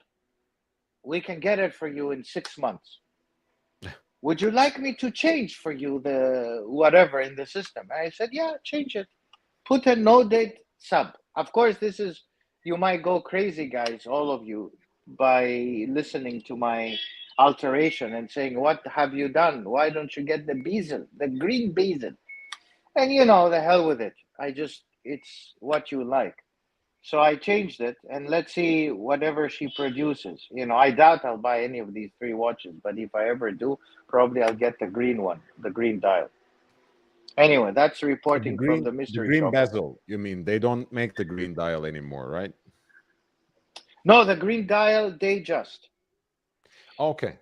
We can get it for you in 6 months. Would you like me to change for you the whatever in the system?" And I said, "Yeah, change it. Put a no date sub." Of course, you might go crazy, guys, all of you, by listening to my alteration and saying, "What have you done? Why don't you get the bezel, the green bezel?" And the hell with it. It's what you like. So I changed it, and let's see whatever she produces. I doubt I'll buy any of these 3 watches, but if I ever do, probably I'll get the green one, the green dial. Anyway, that's The reporting from green the the mystery green shopper. bezel. You mean they don't make the green dial anymore, right? No, the green dial, they just Okay.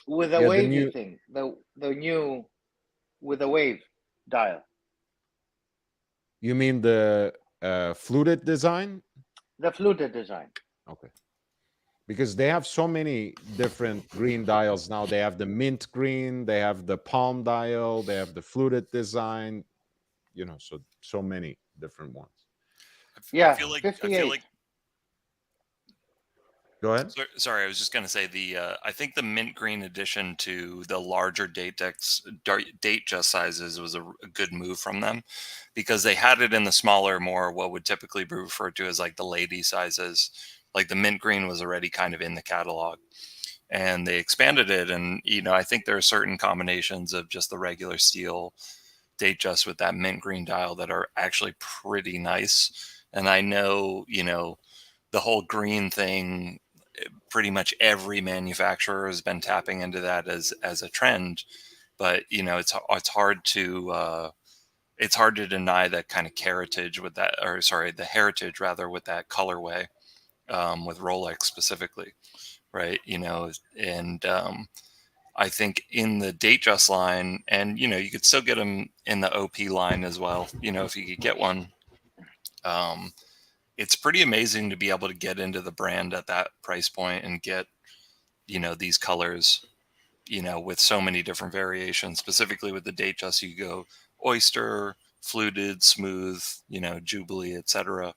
with a Yeah, the wavy new thing. The new. with a wave dial. You mean the fluted design? The fluted design. Okay. Because they have so many different green dials now. They have the mint green, they have the palm dial, they have the fluted design, you know, so many different ones. Yeah, I feel 58. Go ahead. Sorry, I was just going to say I think the mint green addition to the larger date just sizes was a good move from them, because they had it in the smaller, more what would typically be referred to as like the lady sizes. Like the mint green was already kind of in the catalog, and they expanded it. And I think there are certain combinations of just the regular steel date just with that mint green dial that are actually pretty nice. And I know the whole green thing, pretty much every manufacturer has been tapping into that as a trend, but it's hard to deny that kind of heritage with that, or sorry, the heritage rather, with that colorway, with Rolex specifically, right? And I think in the Datejust line, and you could still get them in the OP line as well, if you could get one. It's pretty amazing to be able to get into the brand at that price point and get, these colors, with so many different variations. Specifically with the Datejust, you go oyster, fluted, smooth, Jubilee, etc.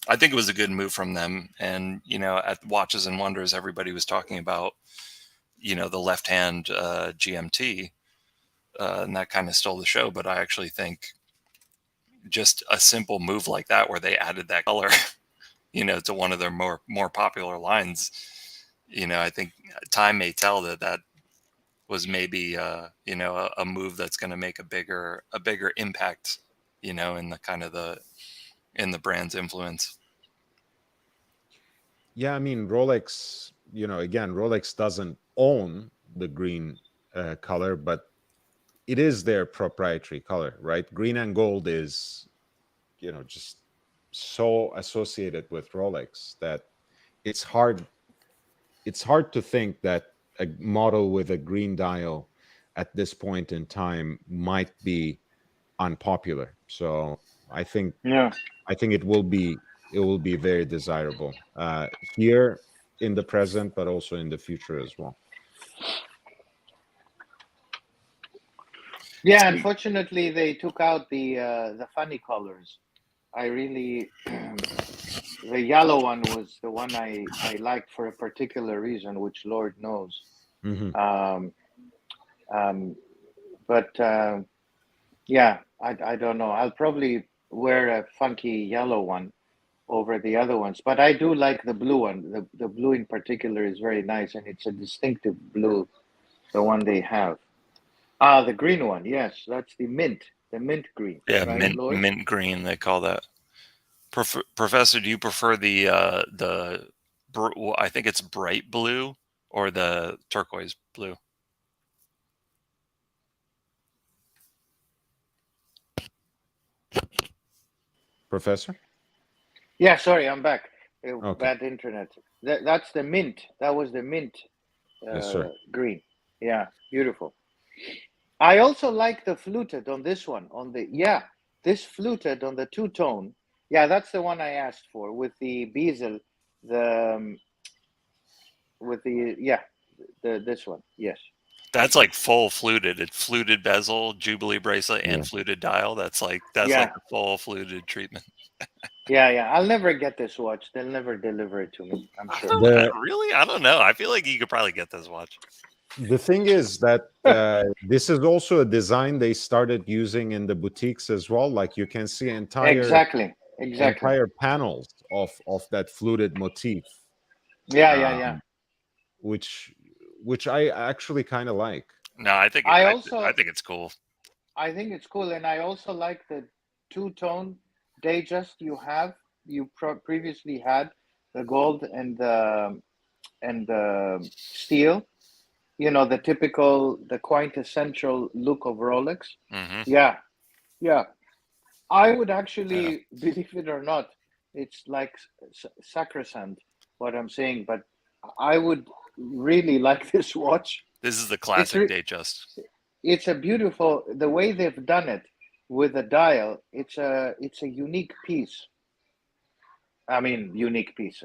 I think it was a good move from them. And, at Watches and Wonders, everybody was talking about, the left-hand GMT, and that kind of stole the show. But I actually think just a simple move like that, where they added that color, to one of their more popular lines, I think time may tell that was maybe a move that's going to make a bigger impact, in the kind of in the brand's influence. Yeah, I mean, Rolex, again, Rolex doesn't own the green color, but it is their proprietary color, right? Green and gold is, just so associated with Rolex that it's hard to think that a model with a green dial at this point in time might be unpopular. So I think it will be very desirable here in the present, but also in the future as well. Yeah, unfortunately, they took out the funny colors. I really, the yellow one was the one I liked for a particular reason, which Lord knows. Mm-hmm. Yeah, I don't know. I'll probably wear a funky yellow one over the other ones, but I do like the blue one. The blue in particular is very nice, and it's a distinctive blue, the one they have. The green one, yes, that's the mint green. Yeah, right, mint green, they call that. Professor, do you prefer the I think it's bright blue or the turquoise blue? Professor? Yeah, sorry, I'm back. Okay. Bad internet. That's the mint. That was the mint Yes, sir. green. Yeah, beautiful. I also like the fluted on this one. This fluted on the two-tone. Yeah, that's the one I asked for with the bezel. This one. Yes. That's like full fluted. It's fluted bezel, Jubilee bracelet, and fluted dial. That's like a full fluted treatment. Yeah. I'll never get this watch. They'll never deliver it to me, I'm sure. Really? I don't know. I feel like you could probably get this watch. The thing is that this is also a design they started using in the boutiques as well. Like you can see exactly entire panels of that fluted motif. Yeah. Which I actually kind of like. No, I think it's cool. I think it's cool, and I also like the two-tone Datejust you previously had, the gold and the steel. The typical, the quintessential look of Rolex. Mm-hmm. Yeah. I would actually, believe it or not, it's like sacrosanct what I'm saying, but I would really like this watch. This is the classic Datejust. it's a beautiful, the way they've done it with the dial. It's a unique piece. I mean, unique piece.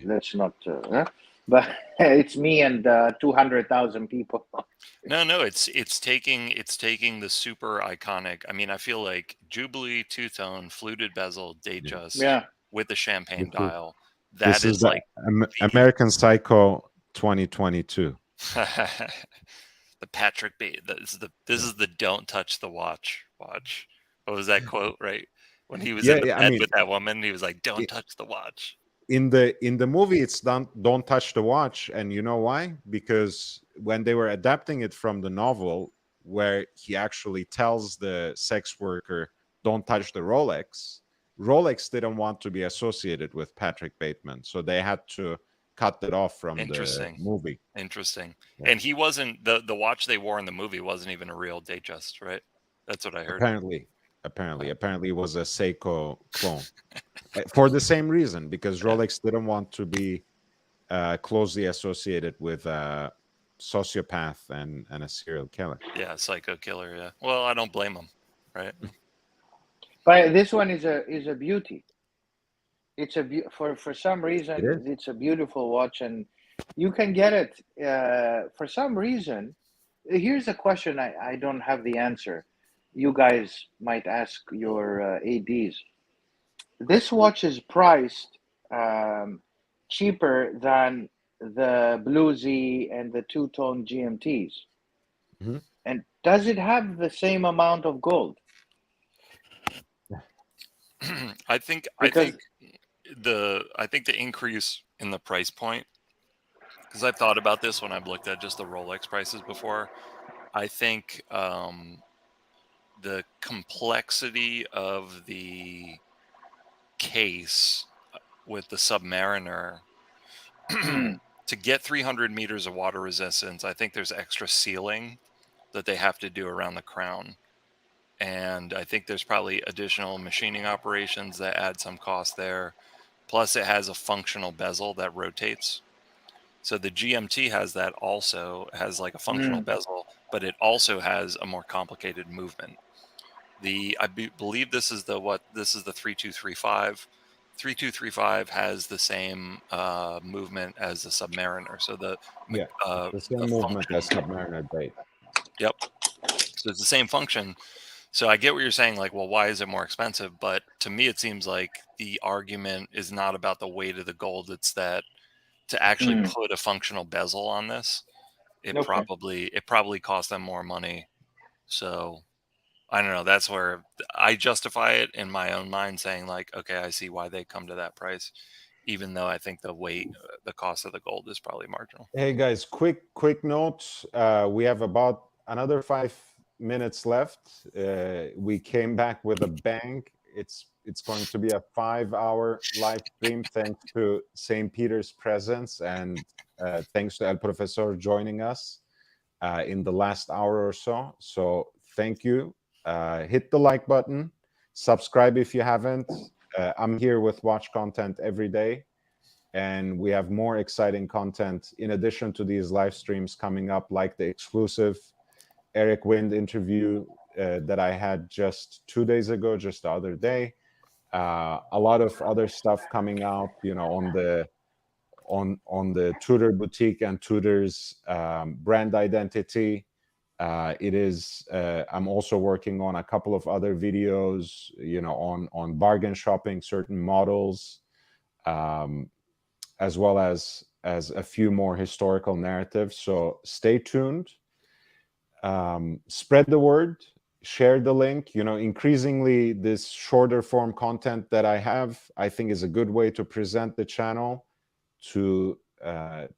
Let's not, but it's me and 200,000 people. No, it's taking the super iconic. I mean, I feel like Jubilee, two-tone, fluted bezel, Datejust Yeah. with the champagne This is, dial. this That is is the like American Psycho 2022. the Patrick B. This is the don't touch the watch. What was that quote, right? When he was in the bed with that woman, he was like, "Don't touch the watch." In the movie, it's don't touch the watch, and you know why? Because when they were adapting it from the novel, where he actually tells the sex worker, "Don't touch the Rolex," Rolex didn't want to be associated with Patrick Bateman, so they had to cut it off from the movie. Interesting. Yeah. And he wasn't the watch they wore in the movie wasn't even a real Datejust, right? That's what I heard. Apparently, it was a Seiko clone for the same reason, because Rolex didn't want to be closely associated with a sociopath and a serial killer. Yeah, psycho killer. Yeah. Well, I don't blame him, right? But this one is a beauty. It's for some reason it's a beautiful watch, and you can get it for some reason. Here's a question I don't have the answer. You guys might ask your ADs. This watch is priced cheaper than the Blue Z and the two-tone GMTs. Mm-hmm. And does it have the same amount of gold? I think the increase in the price point, because I've thought about this when I've looked at just the Rolex prices before. I think the complexity of the case with the Submariner to get 300 meters of water resistance, I think there's extra sealing that they have to do around the crown. And I think there's probably additional machining operations that add some cost there. Plus, it has a functional bezel that rotates. So the GMT has that also, has like a functional bezel, but it also has a more complicated movement. I believe this is the 3235. 3235 has the same movement as the Submariner. So the same movement as Submariner Date. Yep. So it's the same function. So I get what you're saying, like, well, why is it more expensive? But to me, it seems like the argument is not about the weight of the gold. It's that to actually put a functional bezel on this, it probably cost them more money. So I don't know. That's where I justify it in my own mind, saying like, okay, I see why they come to that price, even though I think the weight, the cost of the gold is probably marginal. Hey guys, quick note. We have about another 5 minutes left. We came back with a bang. It's going to be a 5-hour live stream, thanks to St. Peter's presence, and thanks to El Profesor joining us in the last hour or so. So thank you. Hit the like button. Subscribe if you haven't. I'm here with watch content every day, and we have more exciting content in addition to these live streams coming up, like the exclusive Eric Wind interview that I had just 2 days ago, just the other day. A lot of other stuff coming out, on the Tudor boutique and Tudor's brand identity. I'm also working on a couple of other videos, on bargain shopping certain models, as well as a few more historical narratives. So stay tuned. Spread the word, share the link. Increasingly, this shorter form content that I have, I think, is a good way to present the channel, to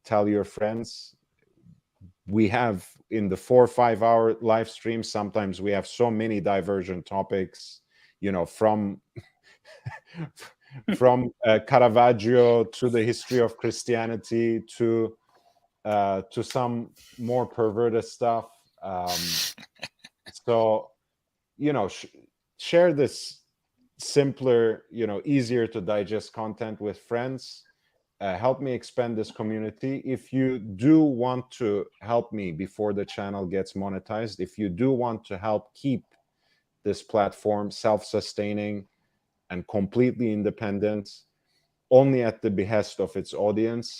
tell your friends. We have, in the 4 or 5 hour live stream, sometimes we have so many divergent topics, from Caravaggio to the history of Christianity to some more perverted stuff. So, share this simpler, easier to digest content with friends. help me expand this community. If you do want to help me before the channel gets monetized, if you do want to help keep this platform self-sustaining and completely independent, only at the behest of its audience,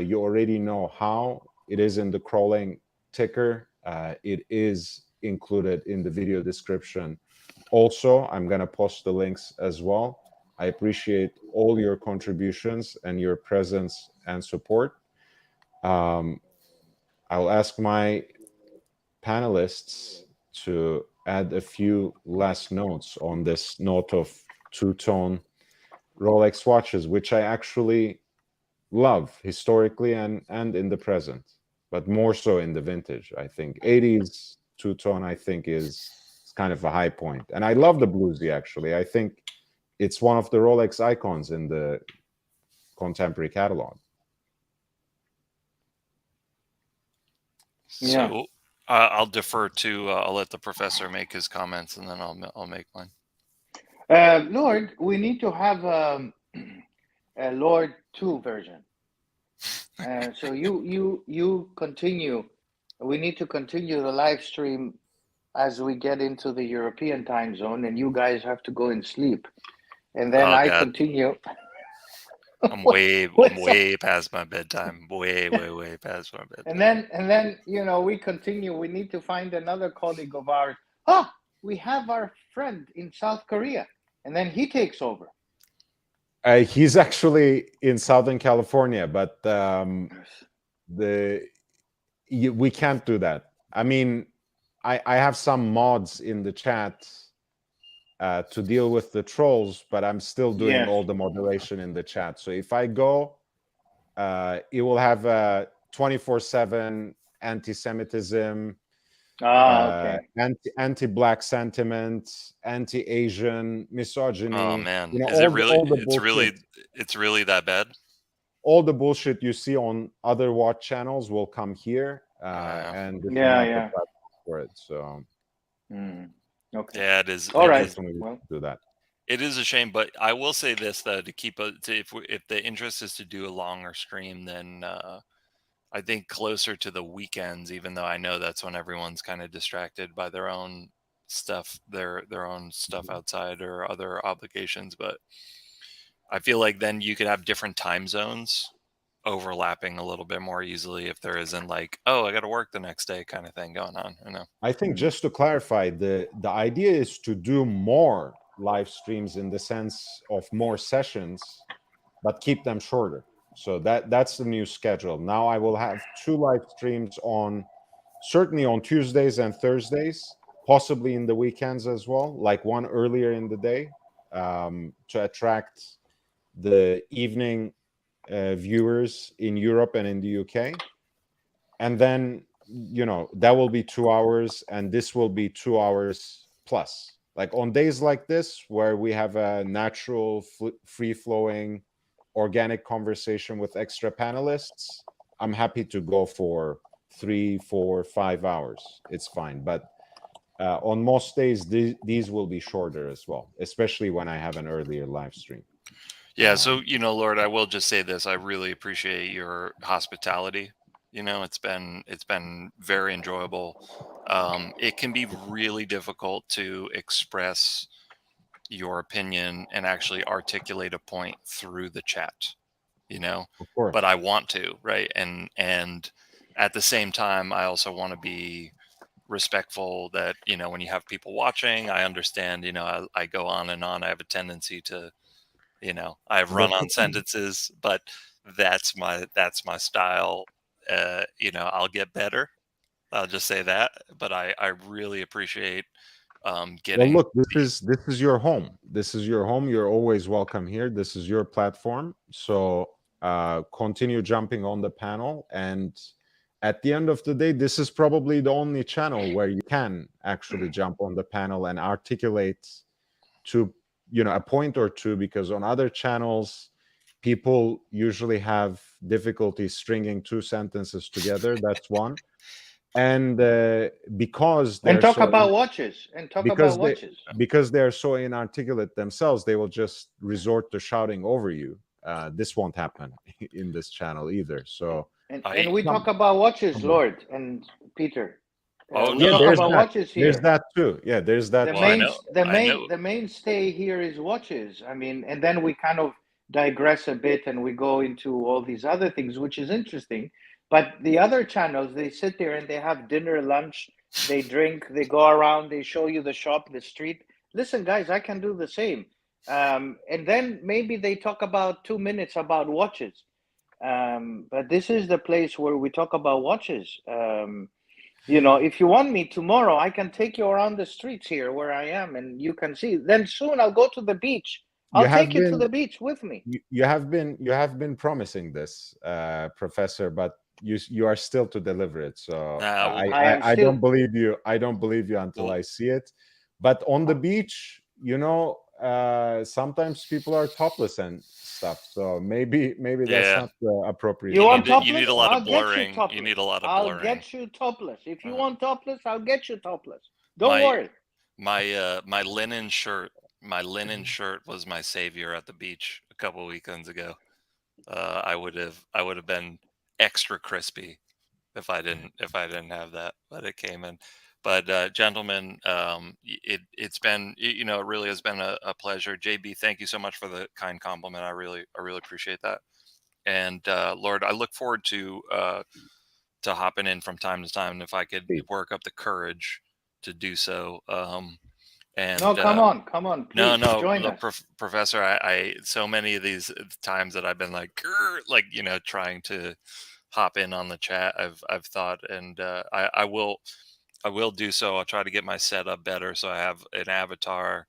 you already know how. It is in the crawling ticker. It is included in the video description. Also, I'm going to post the links as well. I appreciate all your contributions and your presence and support. I'll ask my panelists to add a few last notes on this note of two-tone Rolex watches, which I actually love historically and in the present, but more so in the vintage. I think 80s two-tone, I think, is kind of a high point. And I love the bluesy, actually. I think it's one of the Rolex icons in the contemporary catalog. Yeah. So I'll defer to, I'll let the professor make his comments, and then I'll make mine. Lord, we need to have a Lord 2 version. So you continue. We need to continue the live stream as we get into the European time zone, and you guys have to go and sleep, and then I continue. I'm way past my bedtime. Way past my bedtime. And then we continue. We need to find another colleague of ours. We have our friend in South Korea, and then he takes over. He's actually in Southern California, but we can't do that. I mean, I have some mods in the chat to deal with the trolls, but I'm still doing all the moderation in the chat. So if I go, it will have 24/7 anti-Semitism, anti-Black sentiment, anti-Asian misogyny. Oh man, is it's really that bad? All the bullshit you see on other watch channels will come here, and this is not the platform for it. So, okay, yeah, it is. All right, do that. It is a shame, but I will say this though: to keep if the interest is to do a longer stream, then I think closer to the weekends, even though I know that's when everyone's kind of distracted by their own stuff, their own stuff outside or other obligations. But I feel like then you could have different time zones overlapping a little bit more easily if there isn't like, oh, I got to work the next day kind of thing going on. I think just to clarify, the idea is to do more live streams in the sense of more sessions, but keep them shorter. So that's the new schedule. Now I will have 2 live streams certainly on Tuesdays and Thursdays, possibly in the weekends as well, like one earlier in the day, to attract the evening viewers in Europe and in the UK. And then, that will be 2 hours, and this will be 2 hours plus. Like on days like this, where we have a natural, free-flowing, organic conversation with extra panelists, I'm happy to go for 3, 4, 5 hours. It's fine. But on most days, these will be shorter as well, especially when I have an earlier live stream. Yeah. So, Lord, I will just say this. I really appreciate your hospitality. It's been very enjoyable. It can be really difficult to express your opinion and actually articulate a point through the chat, Of course. but I want to, right? And at the same time, I also want to be respectful that, when you have people watching, I understand, I go on and on. I have a tendency to, I have run-on sentences, but that's my style. I'll get better. I'll just say that. But I really appreciate getting. Well, look, this is your home. This is your home. You're always welcome here. This is your platform. So continue jumping on the panel. And at the end of the day, this is probably the only channel where you can actually jump on the panel and articulate to a point or two, because on other channels people usually have difficulty stringing 2 sentences together. That's one. And because they're because they're so inarticulate themselves, they will just resort to shouting over you, this won't happen in this channel either. So and we talk about watches, Lord and Peter. Oh, we no, talk about watches here. There's that too. Yeah, there's that. The mainstay here is watches. I mean, and then we kind of digress a bit and we go into all these other things, which is interesting. But the other channels, they sit there and they have dinner, lunch, they drink, they go around, they show you the shop, the street. Listen, guys, I can do the same. And then maybe they talk about 2 minutes about watches. But this is the place where we talk about watches. You know, if you want me tomorrow, I can take you around the streets here where I am, and you can see. Then soon I'll go to the beach. I'll take you to the beach with me. You have been promising this, Professor, but you are still to deliver it. So I don't believe you. I don't believe you until I see it. But on the beach, you know, sometimes people are topless and stuff. So maybe that's not the appropriate. You want topless? You need a lot of blurring. You need a lot of blurring. I'll get you topless. If you want topless, I'll get you topless. Don't worry. My linen shirt. My linen shirt was my savior at the beach a couple weekends ago. I would have been extra crispy if I didn't have that, but it came in. But gentlemen, it's been, you know, it really has been a pleasure. JB, thank you so much for the kind compliment. I really appreciate that. And Lord, I look forward to hopping in from time to time, if I could work up the courage to do so. And no, come on, please join us. Professor. I so many of these times that I've been like, you know, trying to hop in on the chat. I've thought, and I will do so. I'll try to get my setup better so I have an avatar.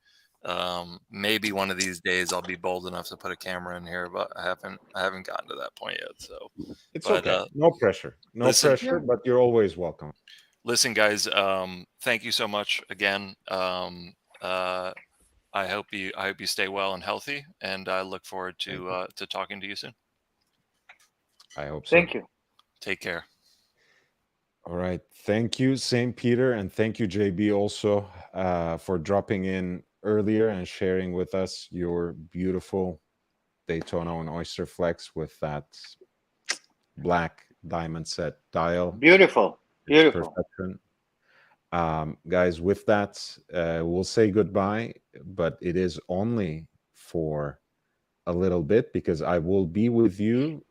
Maybe one of these days I'll be bold enough to put a camera in here, but I haven't gotten to that point yet. So it's okay. No pressure. Pressure, but you're always welcome. Listen, guys, thank you so much again. I hope you stay well and healthy, and I look forward to talking to you soon. I hope so. Thank you. Take care. All right. Thank you, St. Peter, and thank you, JB, also for dropping in earlier and sharing with us your beautiful Daytona on Oyster Flex with that black diamond set dial. Beautiful. Perfection. Guys, with that, we'll say goodbye, but it is only for a little bit because I will be with you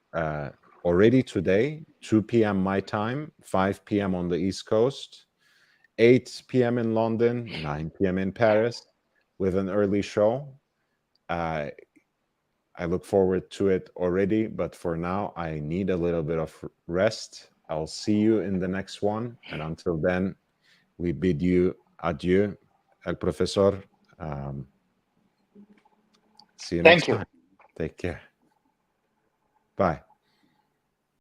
already today, 2 p.m. my time, 5 p.m. on the East Coast, 8 p.m. in London, 9 p.m. in Paris with an early show. I look forward to it already, but for now, I need a little bit of rest. I'll see you in the next one. And until then, we bid you adieu, El Professor. See you next time. Take care. Bye.